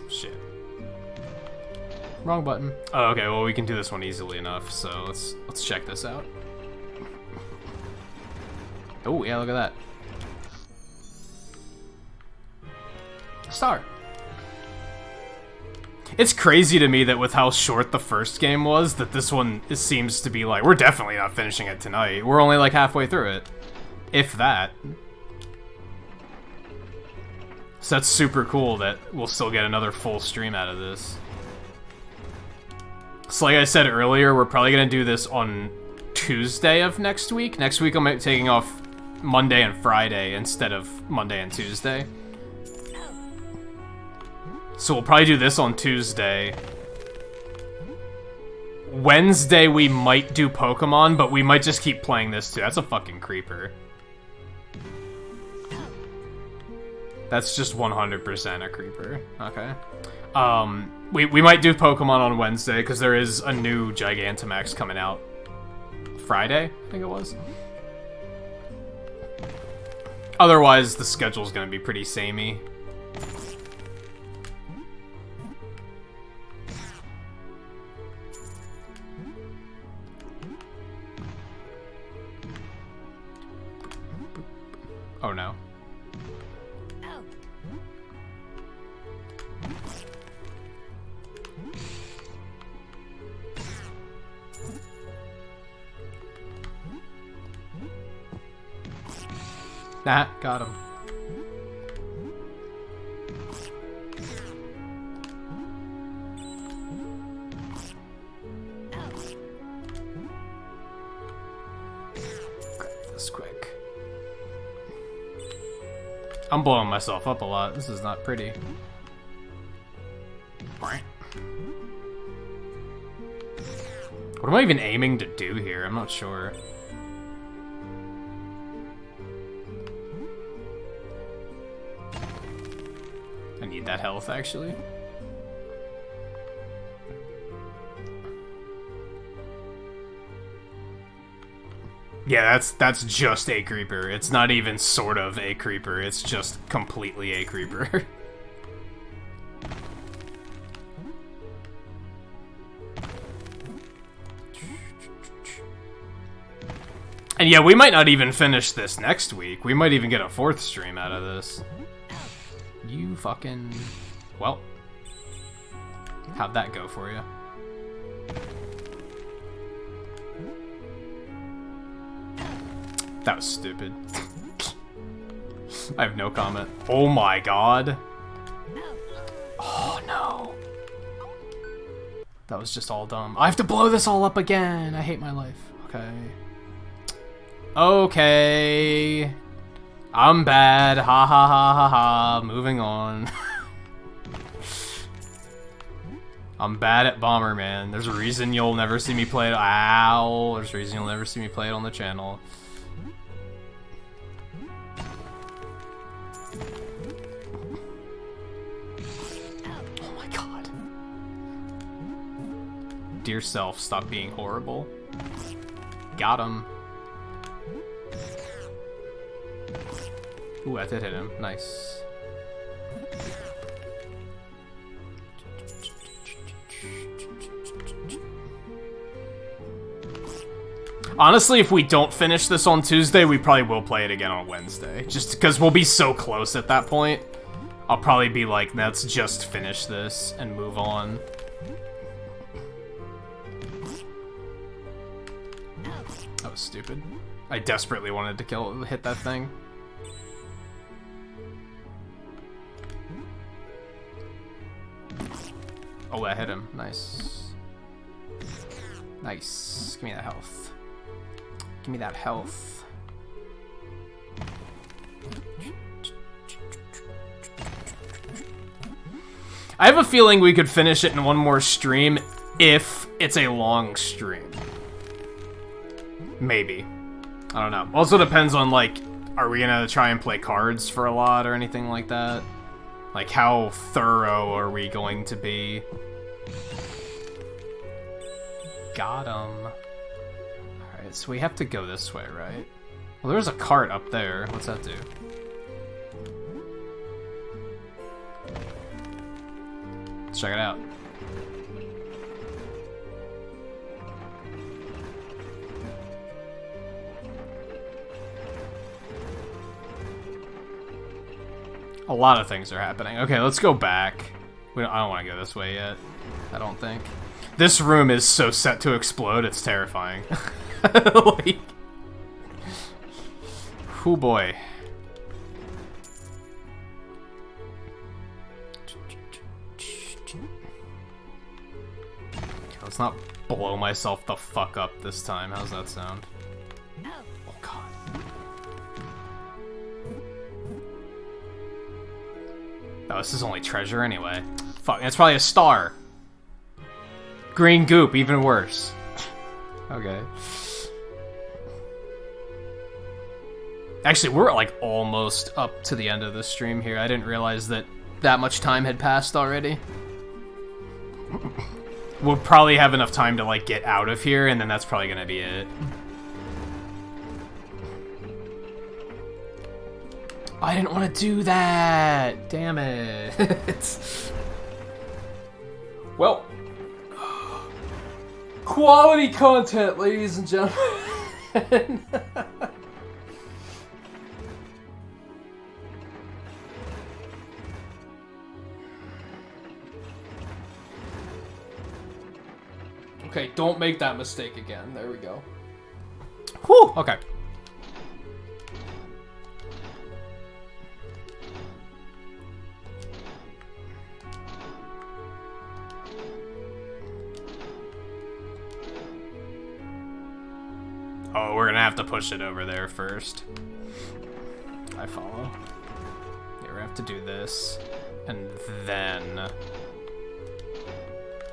Shit. Wrong button. Oh, okay, well we can do this one easily enough, so let's check this out. Oh, yeah, look at that. Star. It's crazy to me that with how short the first game was, that this one seems to be like, we're definitely not finishing it tonight. We're only like halfway through it. If that. So that's super cool that we'll still get another full stream out of this. So like I said earlier, we're probably going to do this on Tuesday of next week. Next week I'm taking off Monday and Friday instead of Monday and Tuesday. So we'll probably do this on Tuesday. Wednesday we might do Pokemon, but we might just keep playing this too. That's a fucking creeper. That's just 100% a creeper. Okay. We might do Pokemon on Wednesday, because there is a new Gigantamax coming out Friday, I think it was. Otherwise, the schedule's gonna be pretty samey. Oh no. Nah, got him. Grab this quick. I'm blowing myself up a lot. This is not pretty. What am I even aiming to do here? I'm not sure. I need that health, actually. Yeah, that's just a creeper. It's not even sort of a creeper. It's just completely a creeper. And yeah, we might not even finish this next week. We might even get a 4th stream out of this. You fucking... Well. How'd that go for you? That was stupid. I have no comment. Oh my god. Oh no. That was just all dumb. I have to blow this all up again. I hate my life. Okay. Okay. I'm bad. Ha ha ha ha ha. Moving on. I'm bad at Bomberman. There's a reason you'll never see me play it. Ow. There's a reason you'll never see me play it on the channel. Oh my god. Dear self, stop being horrible. Got him. Ooh, I did hit him. Nice. Honestly, if we don't finish this on Tuesday, we probably will play it again on Wednesday. Just because we'll be so close at that point. I'll probably be like, let's just finish this and move on. That was stupid. I desperately wanted to hit that thing. Oh, I hit him. Nice. Nice. Give me that health. Give me that health. I have a feeling we could finish it in one more stream if it's a long stream. Maybe. I don't know. Also depends on, like, are we gonna try and play cards for a lot or anything like that? Like, how thorough are we going to be? Got him. Alright, so we have to go this way, right? Well, there's a cart up there. What's that do? Let's check it out. A lot of things are happening. Okay, let's go back. I don't want to go this way yet. I don't think. This room is so set to explode, it's terrifying. Like... Oh boy. Let's not blow myself the fuck up this time. How's that sound? Oh god. Oh, this is only treasure anyway. Fuck, it's probably a star. Green goop, even worse. Okay. Actually, we're like almost up to the end of the stream here. I didn't realize that much time had passed already. We'll probably have enough time to like get out of here, and then that's probably gonna be it. I didn't want to do that! Damn it. Well. Quality content, ladies and gentlemen. Okay, don't make that mistake again. There we go. Whew, okay. Oh, we're gonna have to push it over there first. I follow. Yeah, we have to do this. And then...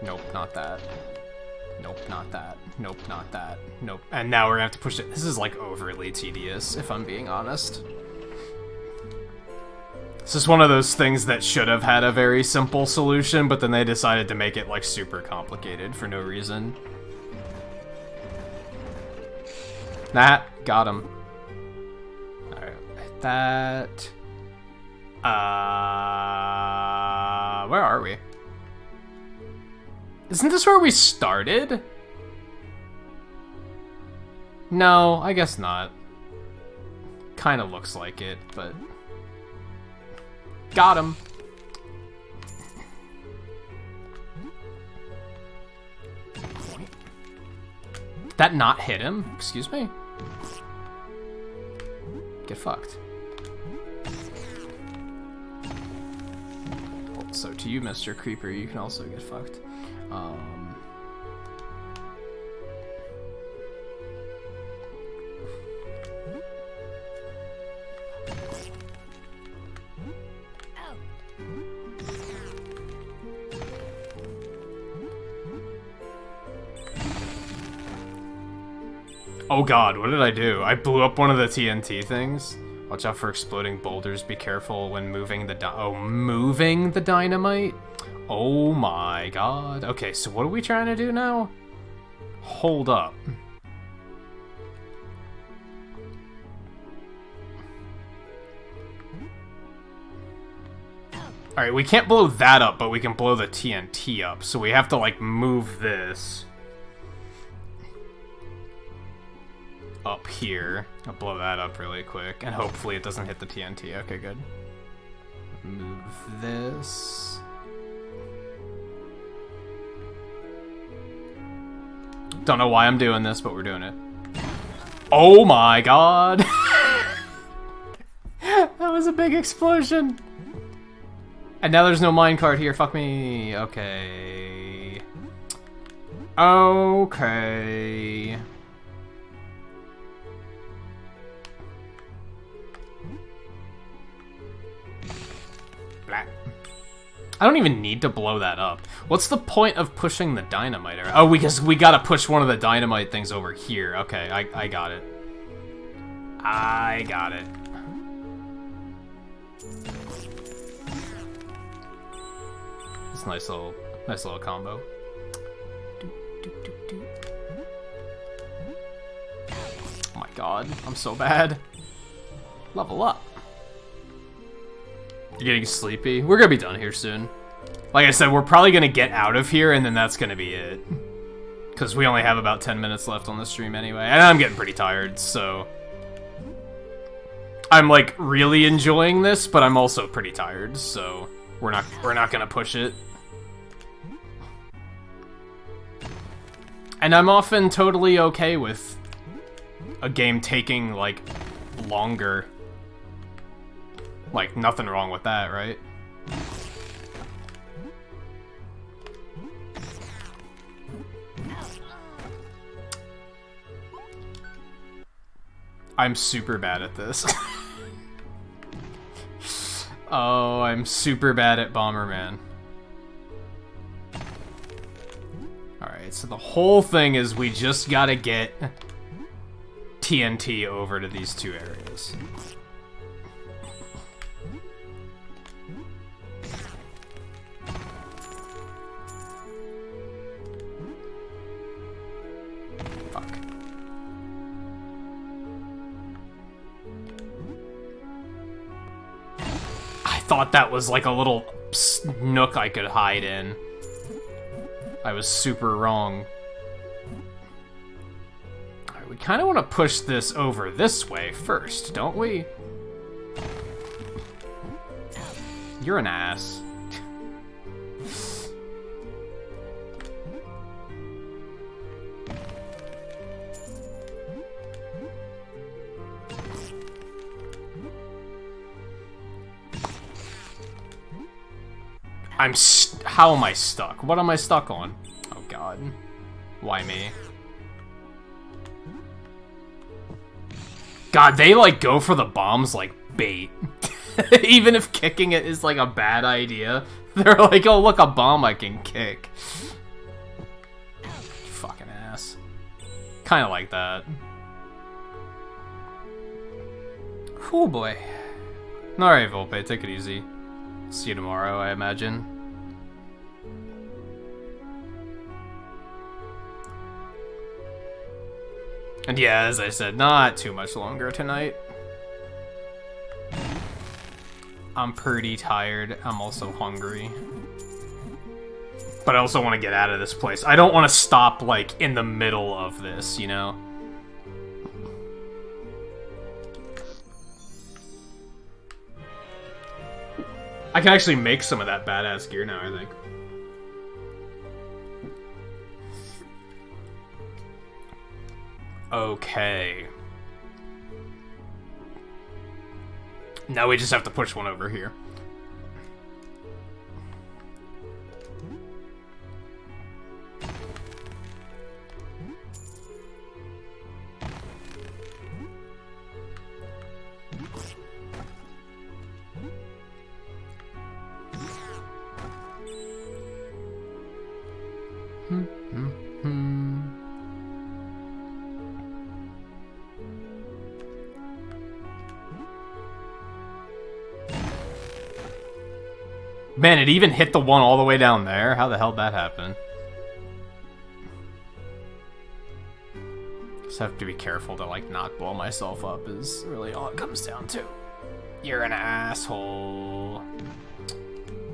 Nope, not that. Nope, not that. Nope, not that. Nope. And now we're gonna have to push it. This is like overly tedious, if I'm being honest. It's just one of those things that should have had a very simple solution, but then they decided to make it like super complicated for no reason. That got him. Alright, that. Where are we? Isn't this where we started? No, I guess not. Kinda looks like it, but... Got him! Did that not hit him? Excuse me? Get fucked. So to you, Mr. Creeper, you can also get fucked. Oh god, what did I do? I blew up one of the TNT things. Watch out for exploding boulders. Be careful when moving the moving the dynamite? Oh my god. Okay, so what are we trying to do now? Hold up. Alright, we can't blow that up, but we can blow the TNT up. So we have to, like, move this up here. I'll blow that up really quick, and hopefully it doesn't hit the TNT. Okay, good. Move this. Don't know why I'm doing this, but we're doing it. Oh my god! That was a big explosion! And now there's no minecart here, fuck me. Okay. Okay. Blah. I don't even need to blow that up. What's the point of pushing the dynamite? Oh, because we gotta push one of the dynamite things over here. Okay, I got it. I got it. It's a nice little combo. Oh my god, I'm so bad. Level up. You're getting sleepy? We're gonna be done here soon. Like I said, we're probably gonna get out of here and then that's gonna be it. Because we only have about 10 minutes left on the stream anyway. And I'm getting pretty tired, so... I'm like really enjoying this, but I'm also pretty tired, so we're not gonna push it. And I'm often totally okay with a game taking like longer. Like nothing wrong with that, right? I'm super bad at this. Oh, I'm super bad at Bomberman. Alright, so the whole thing is we just gotta get TNT over to these two areas. Fuck. I thought that was like a little nook I could hide in. I was super wrong. Alright, we kind of want to push this over this way first, don't we? You're an ass. How am I stuck? What am I stuck on? Oh god. Why me? God, they like go for the bombs like bait. Even if kicking it is like a bad idea, they're like, oh look, a bomb I can kick. Fucking ass. Kinda like that. Oh boy. Alright, Volpe, take it easy. See you tomorrow, I imagine. And yeah, as I said, not too much longer tonight. I'm pretty tired. I'm also hungry. But I also want to get out of this place. I don't want to stop, like, in the middle of this, you know? I can actually make some of that badass gear now, I think. Okay. Now we just have to push one over here. Man, it even hit the one all the way down there? How the hell did that happen? Just have to be careful to, like, not blow myself up is really all it comes down to. You're an asshole.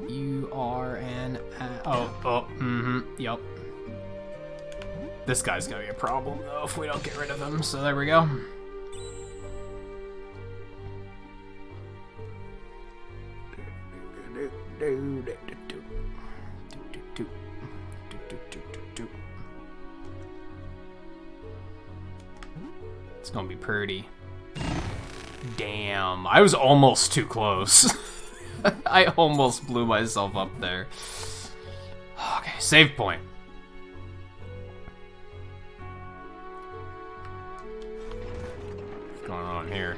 You are an yep. This guy's gonna be a problem, though, if we don't get rid of him, so there we go. It's gonna be pretty. Damn, I was almost too close. I almost blew myself up there. Okay, save point. What's going on here?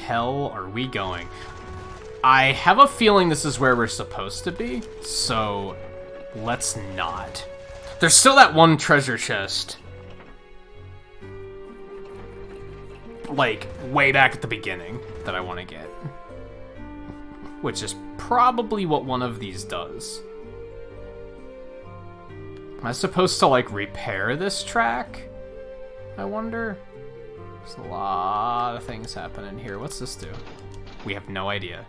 hell are we going? I have a feeling this is where we're supposed to be, so let's not. There's still that one treasure chest, like, way back at the beginning that I want to get. Which is probably what one of these does. Am I supposed to, like, repair this track? I wonder? There's a lot of things happening here. What's this do? We have no idea.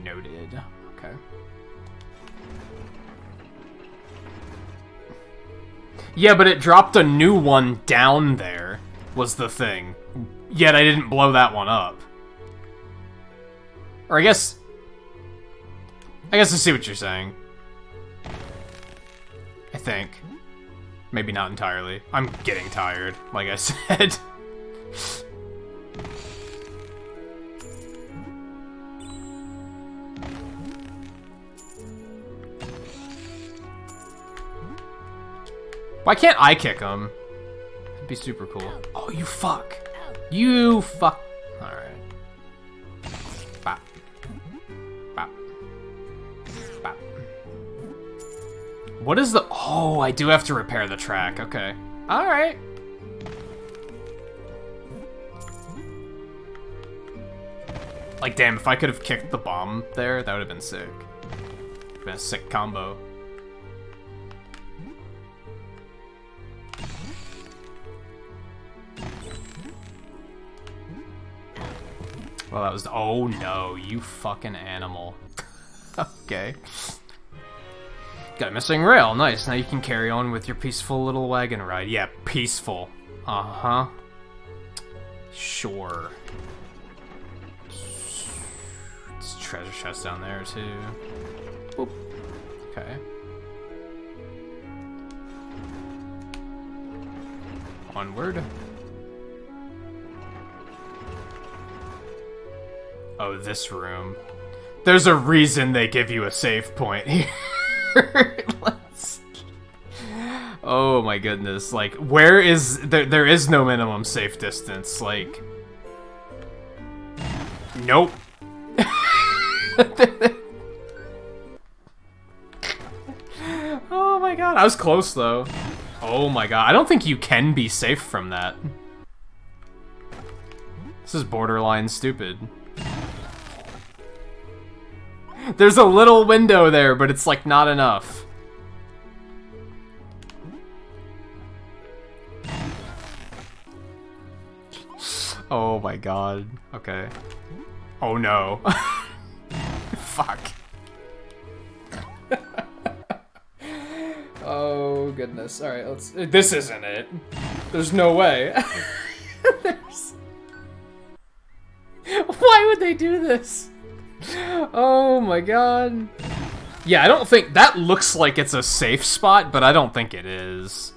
Noted. Okay. Yeah, but it dropped a new one down there, was the thing. Yet I didn't blow that one up. Or I guess I see what you're saying. I think. Maybe not entirely. I'm getting tired, like I said. Why can't I kick him? That'd be super cool. Oh, you fuck. You fuck. Alright. Bop. Bop. Bop. What is the... Oh, I do have to repair the track. Okay. Alright. Like, damn, if I could have kicked the bomb there, that would have been sick. Been a sick combo. Well, that was... Oh, no. You fucking animal. Okay. Got a missing rail. Nice. Now you can carry on with your peaceful little wagon ride. Yeah, peaceful. Uh-huh. Sure. There's a treasure chest down there, too. Boop. Okay. Onward. Oh, this room. There's a reason they give you a save point here. Let's... Oh my goodness. Like, where is... There is no minimum safe distance. Like... Nope. Oh my god. I was close, though. Oh my god. I don't think you can be safe from that. This is borderline stupid. There's a little window there, but it's like not enough. Oh my god. Okay. Oh no. Fuck. Oh goodness. Alright, let's... This isn't it. There's no way. Why would they do this? Oh my god. Yeah, I don't think... That looks like it's a safe spot, but I don't think it is.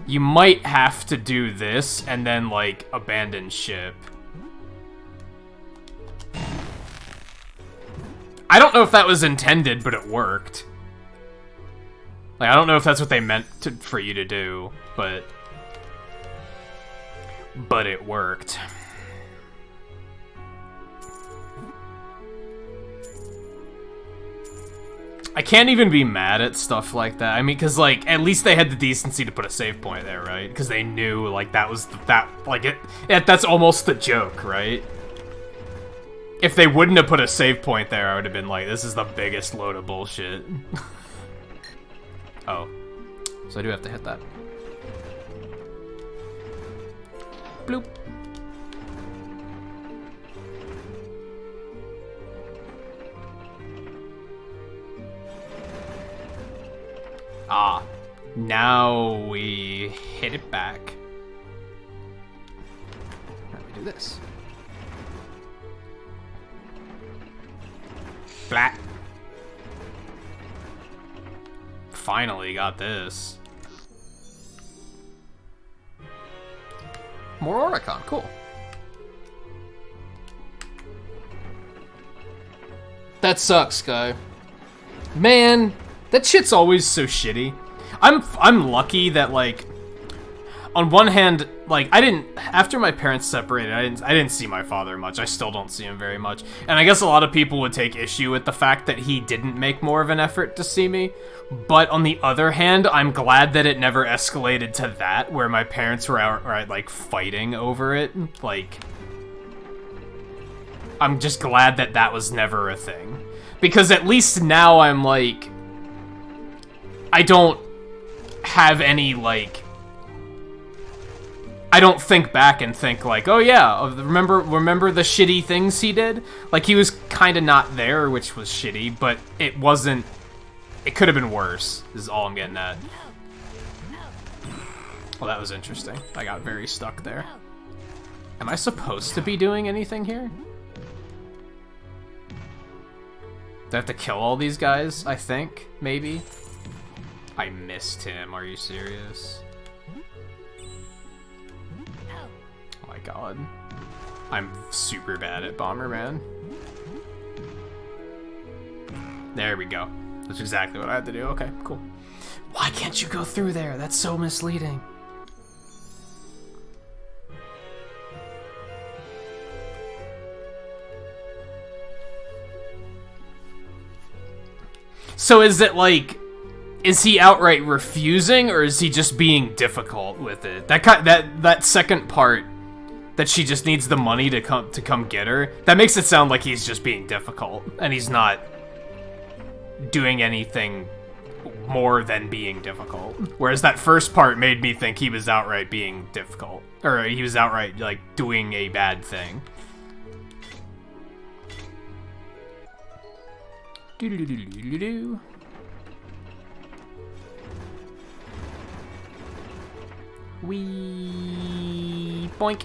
You might have to do this and then, like, abandon ship. I don't know if that was intended, but it worked. Like, I don't know if that's what they meant for you to do, but it worked. I can't even be mad at stuff like that. I mean, because, like, at least they had the decency to put a save point there, right? Because they knew, like, that was, that's almost the joke, right? If they wouldn't have put a save point there, I would have been like, this is the biggest load of bullshit. Oh. So I do have to hit that. Bloop. Ah, now we hit it back. Let me do this. Flat. Finally got this. More Oricon, cool. That sucks, guy. Man. That shit's always so shitty. I'm lucky that, like... on one hand, like, after my parents separated, I didn't see my father much. I still don't see him very much. And I guess a lot of people would take issue with the fact that he didn't make more of an effort to see me. But on the other hand, I'm glad that it never escalated to that, where my parents were outright, like, fighting over it. Like, I'm just glad that that was never a thing. Because at least now I'm, like, I don't have any, like, I don't think back and think, like, oh yeah, remember the shitty things he did? Like, he was kind of not there, which was shitty, but it wasn't, it could have been worse, is all I'm getting at. Well, that was interesting. I got very stuck there. Am I supposed to be doing anything here? Do I have to kill all these guys, I think? Maybe? I missed him, are you serious? Oh my god. I'm super bad at Bomberman. There we go. That's exactly what I had to do. Okay, cool. Why can't you go through there? That's so misleading. So is it like, is he outright refusing, or is he just being difficult with it? That second part, that she just needs the money to come get her, that makes it sound like he's just being difficult, and he's not doing anything more than being difficult. Whereas that first part made me think he was outright being difficult, or he was outright, like, doing a bad thing. Do-do-do-do-do-do-do. Wee boink.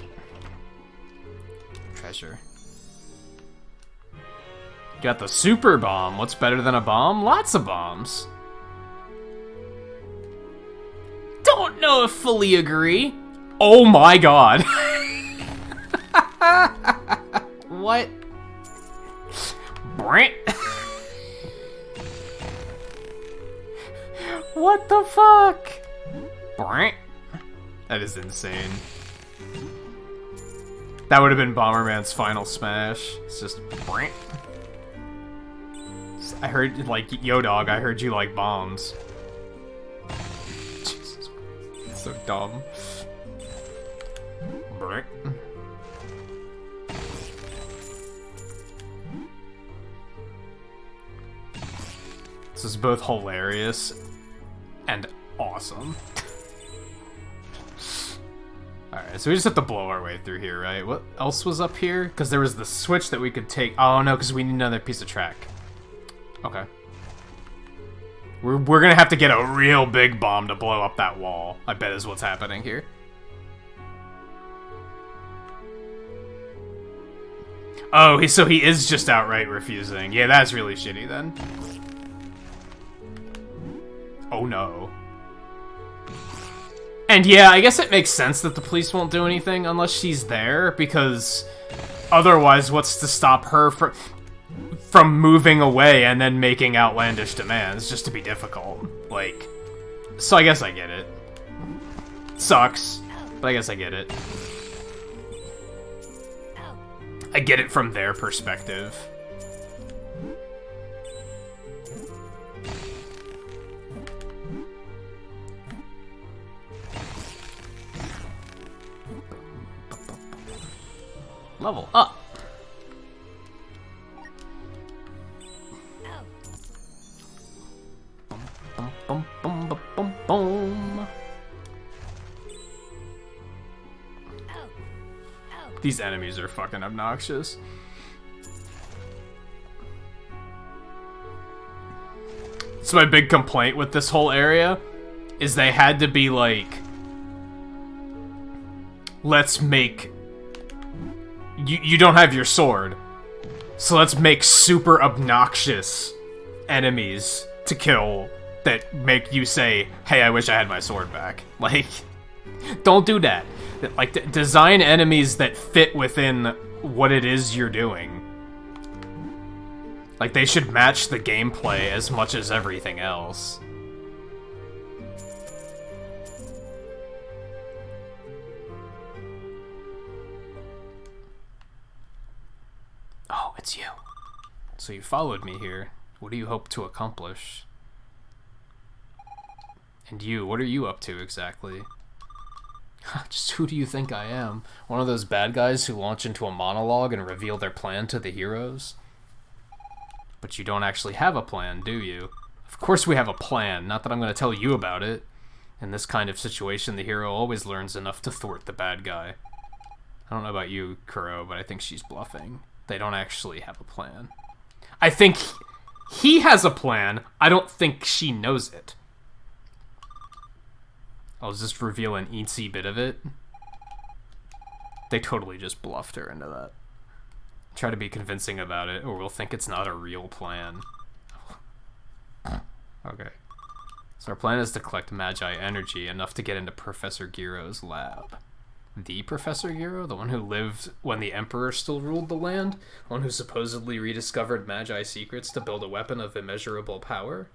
Treasure. Got the super bomb. What's better than a bomb? Lots of bombs. Don't know if fully agree. Oh my god. What? Brent. What the fuck? Brent. That is insane. That would have been Bomberman's final smash. It's just brant. I heard, like, yo dog, I heard you like bombs. Jesus Christ. So dumb. Brant. This is both hilarious and awesome. Alright, so we just have to blow our way through here, right? What else was up here? Because there was the switch that we could take. Oh no, because we need another piece of track. Okay. We're gonna have to get a real big bomb to blow up that wall, I bet is what's happening here. Oh, so he is just outright refusing. Yeah, that's really shitty then. Oh no. And yeah, I guess it makes sense that the police won't do anything unless she's there, because otherwise what's to stop her from moving away and then making outlandish demands just to be difficult? Like, so I guess I get it. Sucks, but I guess I get it. I get it from their perspective. Level up. Boom, boom, boom, boom, boom. These enemies are fucking obnoxious. So my big complaint with this whole area is they had to be like, let's make... You don't have your sword, so let's make super obnoxious enemies to kill that make you say, hey, I wish I had my sword back. Like, don't do that. Like, design enemies that fit within what it is you're doing. Like, they should match the gameplay as much as everything else. it's you. So you followed me here. What do you hope to accomplish? And you, what are you up to exactly? Just who do you think I am? One of those bad guys who launch into a monologue and reveal their plan to the heroes? But you don't actually have a plan, do you? Of course we have a plan, not that I'm going to tell you about it. In this kind of situation, the hero always learns enough to thwart the bad guy. I don't know about you, Kuro, but I think she's bluffing. They don't actually have a plan. I think he has a plan. I don't think she knows it. I'll just reveal an eensy bit of it. They totally just bluffed her into that. Try to be convincing about it, or we'll think it's not a real plan. Okay. So our plan is to collect Magi energy, enough to get into Professor Giro's lab. The Professor Giro? The one who lived when the Emperor still ruled the land? The one who supposedly rediscovered Magi secrets to build a weapon of immeasurable power?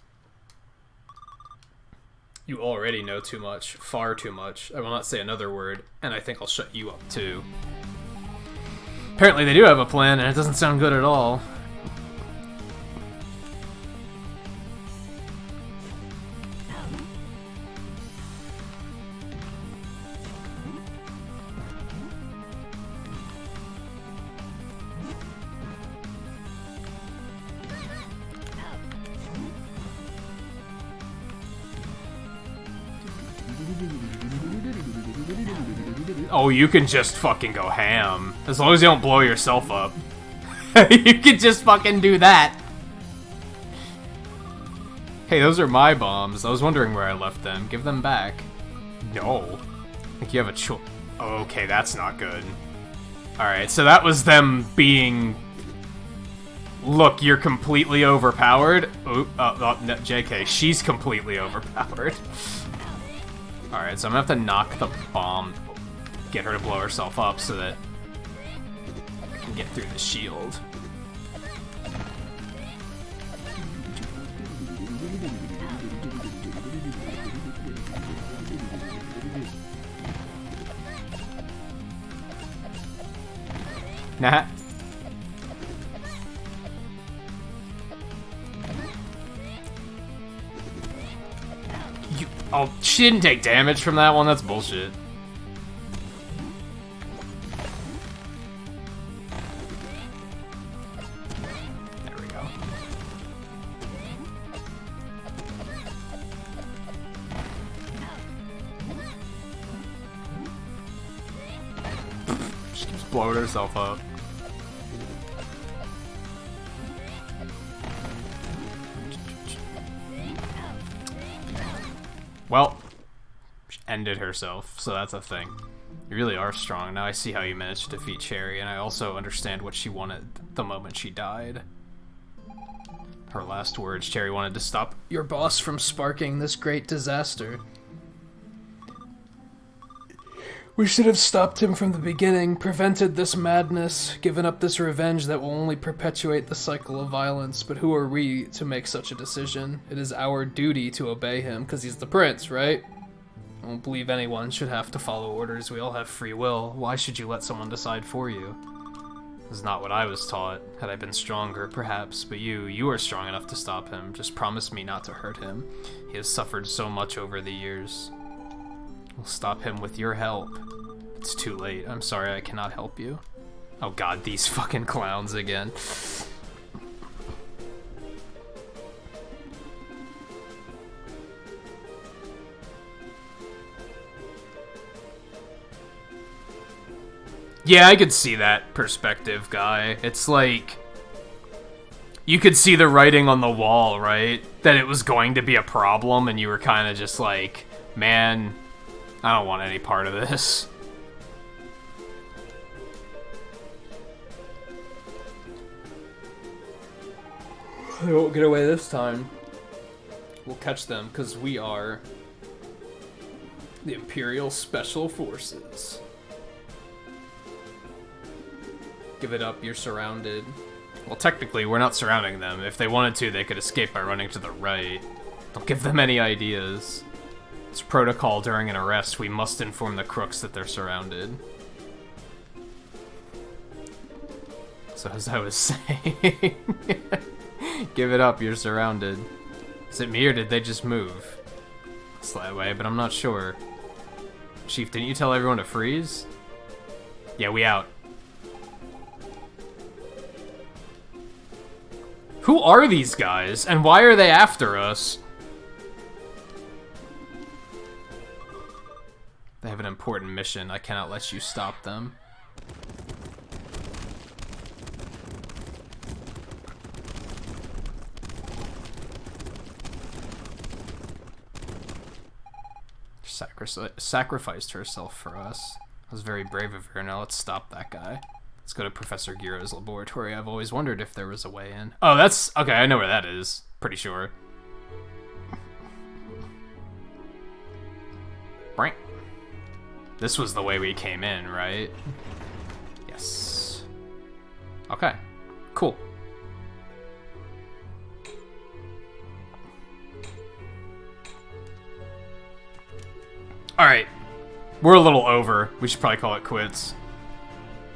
You already know too much. Far too much. I will not say another word, and I think I'll shut you up too. Apparently they do have a plan, and it doesn't sound good at all. Oh, you can just fucking go ham. As long as you don't blow yourself up. You can just fucking do that. Hey, those are my bombs. I was wondering where I left them. Give them back. No. I think you have a choice. Oh, okay, that's not good. Alright, so that was them being... Look, you're completely overpowered. Oh, no, JK, she's completely overpowered. Alright, so I'm gonna have to knock the bomb... Get her to blow herself up so that I can get through the shield. Nah. Oh, she didn't take damage from that one? That's bullshit. Blowed herself up. Well, she ended herself, so that's a thing. You really are strong. Now I see how you managed to defeat Cherry, and I also understand what she wanted the moment she died. Her last words, Cherry wanted to stop your boss from sparking this great disaster. We should have stopped him from the beginning, prevented this madness, given up this revenge that will only perpetuate the cycle of violence. But who are we to make such a decision? It is our duty to obey him, because he's the prince, right? I don't believe anyone should have to follow orders. We all have free will. Why should you let someone decide for you? This is not what I was taught. Had I been stronger, perhaps. But you are strong enough to stop him. Just promise me not to hurt him. He has suffered so much over the years. We'll stop him with your help. It's too late. I'm sorry I cannot help you. Oh god, these fucking clowns again. Yeah, I could see that perspective, guy. It's like... You could see the writing on the wall, right? That it was going to be a problem, and you were kind of just like, man, I don't want any part of this. They won't get away this time. We'll catch them, because we are the Imperial Special Forces. Give it up, you're surrounded. Well, technically, we're not surrounding them. If they wanted to, they could escape by running to the right. Don't give them any ideas. It's protocol during an arrest. We must inform the crooks that they're surrounded. So as I was saying, give it up, you're surrounded. Is it me or did they just move? It's that way, but I'm not sure. Chief, didn't you tell everyone to freeze? Yeah, we out. Who are these guys, and why are they after us? They have an important mission. I cannot let you stop them. Sacrificed herself for us. That was very brave of her. Now let's stop that guy. Let's go to Professor Giro's laboratory. I've always wondered if there was a way in. Oh, that's... Okay, I know where that is. Pretty sure. Right. This was the way we came in, right? Yes. Okay. Cool. Alright. We're a little over. We should probably call it quits.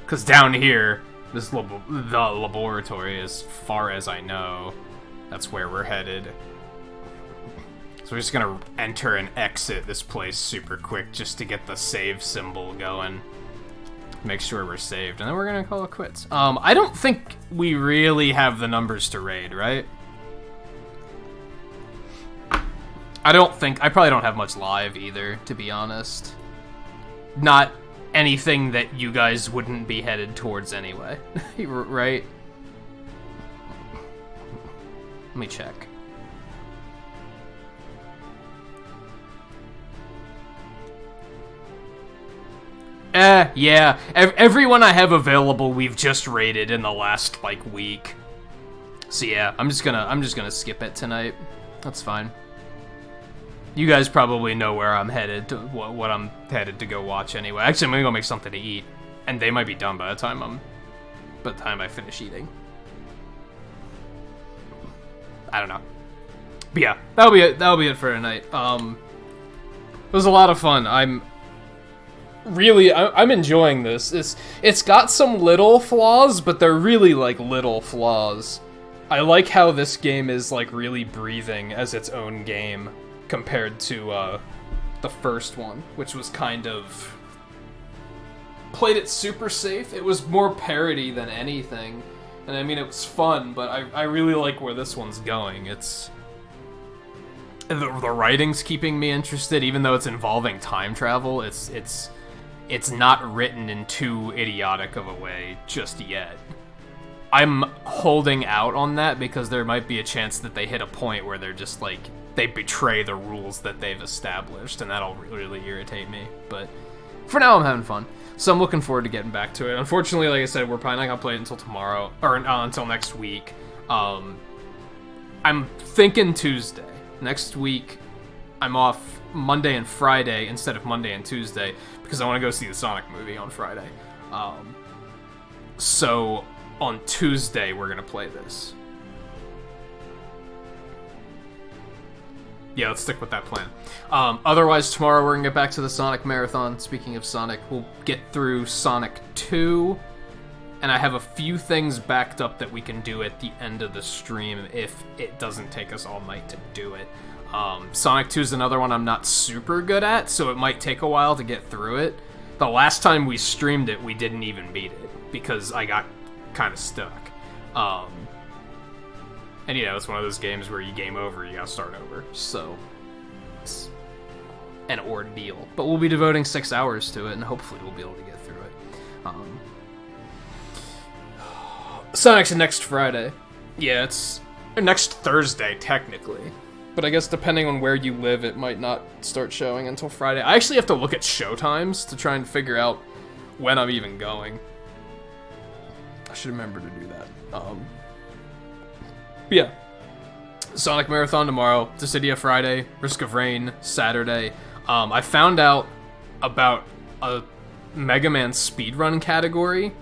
Because down here, the laboratory, as far as I know, that's where we're headed. So we're just gonna enter and exit this place super quick just to get the save symbol going. Make sure we're saved, and then we're gonna call it quits. I don't think we really have the numbers to raid, right? I probably don't have much live either, to be honest. Not anything that you guys wouldn't be headed towards anyway, right? Let me check. Yeah. Everyone I have available, we've just raided in the last, like, week. So yeah, I'm just gonna skip it tonight. That's fine. You guys probably know where I'm headed, what I'm headed to go watch anyway. Actually, I'm gonna go make something to eat, and they might be done by the time I finish eating. I don't know. But yeah, that'll be it. That'll be it for tonight. It was a lot of fun. I'm enjoying this. It's got some little flaws, but they're really like little flaws. I like how this game is like really breathing as its own game compared to the first one, which was kind of played it super safe. It was more parody than anything, and I mean it was fun, but I really like where this one's going. It's the writing's keeping me interested, even though it's involving time travel. It's not written in too idiotic of a way just yet. I'm holding out on that because there might be a chance that they hit a point where they're just like, they betray the rules that they've established, and that'll really irritate me. But for now, I'm having fun. So I'm looking forward to getting back to it. Unfortunately, like I said, we're probably not going to play it until tomorrow, or until next week. I'm thinking Tuesday. Next week, I'm off Monday and Friday instead of Monday and Tuesday, because I want to go see the Sonic movie on Friday. So on Tuesday, we're going to play this. Yeah, let's stick with that plan. Otherwise, tomorrow we're going to get back to the Sonic Marathon. Speaking of Sonic, we'll get through Sonic 2, and I have a few things backed up that we can do at the end of the stream if it doesn't take us all night to do it. Sonic 2 is another one I'm not super good at, so it might take a while to get through it. The last time we streamed it, we didn't even beat it, because I got kind of stuck. And you know, it's one of those games where you game over, you gotta start over. So, it's an ordeal. But we'll be devoting 6 hours to it, and hopefully we'll be able to get through it. Sonic's next Friday. Yeah, it's next Thursday, technically. But I guess depending on where you live, it might not start showing until Friday. I actually have to look at show times to try and figure out when I'm even going. I should remember to do that. But yeah, Sonic Marathon tomorrow, Dissidia Friday, Risk of Rain Saturday. I found out about a Mega Man speedrun category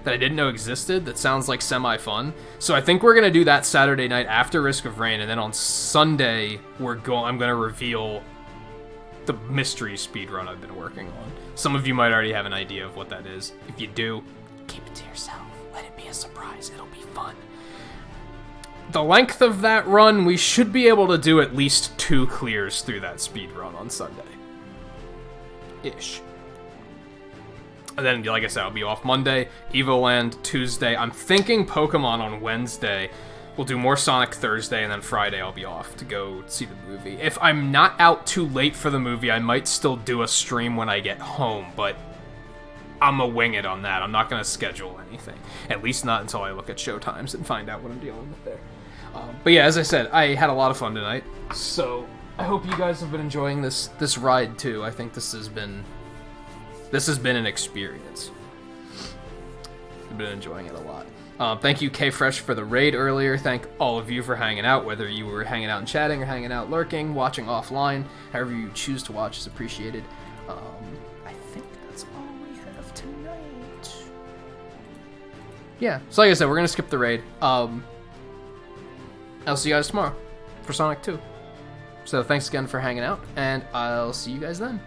that I didn't know existed that sounds like semi-fun. So I think we're going to do that Saturday night after Risk of Rain, and then on Sunday, I'm going to reveal the mystery speedrun I've been working on. Some of you might already have an idea of what that is. If you do, keep it to yourself. Let it be be a surprise. It'll be fun. The length of that run, we should be able to do at least 2 clears through that speed run on Sunday. Ish. And then, like I said, I'll be off Monday, Evoland Tuesday. I'm thinking Pokemon on Wednesday. We'll do more Sonic Thursday, and then Friday I'll be off to go see the movie. If I'm not out too late for the movie, I might still do a stream when I get home, but I'm gonna wing it on that. I'm not gonna schedule anything. At least not until I look at showtimes and find out what I'm dealing with there. But yeah, as I said, I had a lot of fun tonight, so I hope you guys have been enjoying this ride too. I think this has been an experience. I've been enjoying it a lot. Thank you, K-Fresh, for the raid earlier. Thank all of you for hanging out, whether you were hanging out and chatting or hanging out lurking, watching offline. However you choose to watch is appreciated. I think that's all we have tonight. Yeah, so like I said, we're going to skip the raid. I'll see you guys tomorrow for Sonic 2. So thanks again for hanging out, and I'll see you guys then.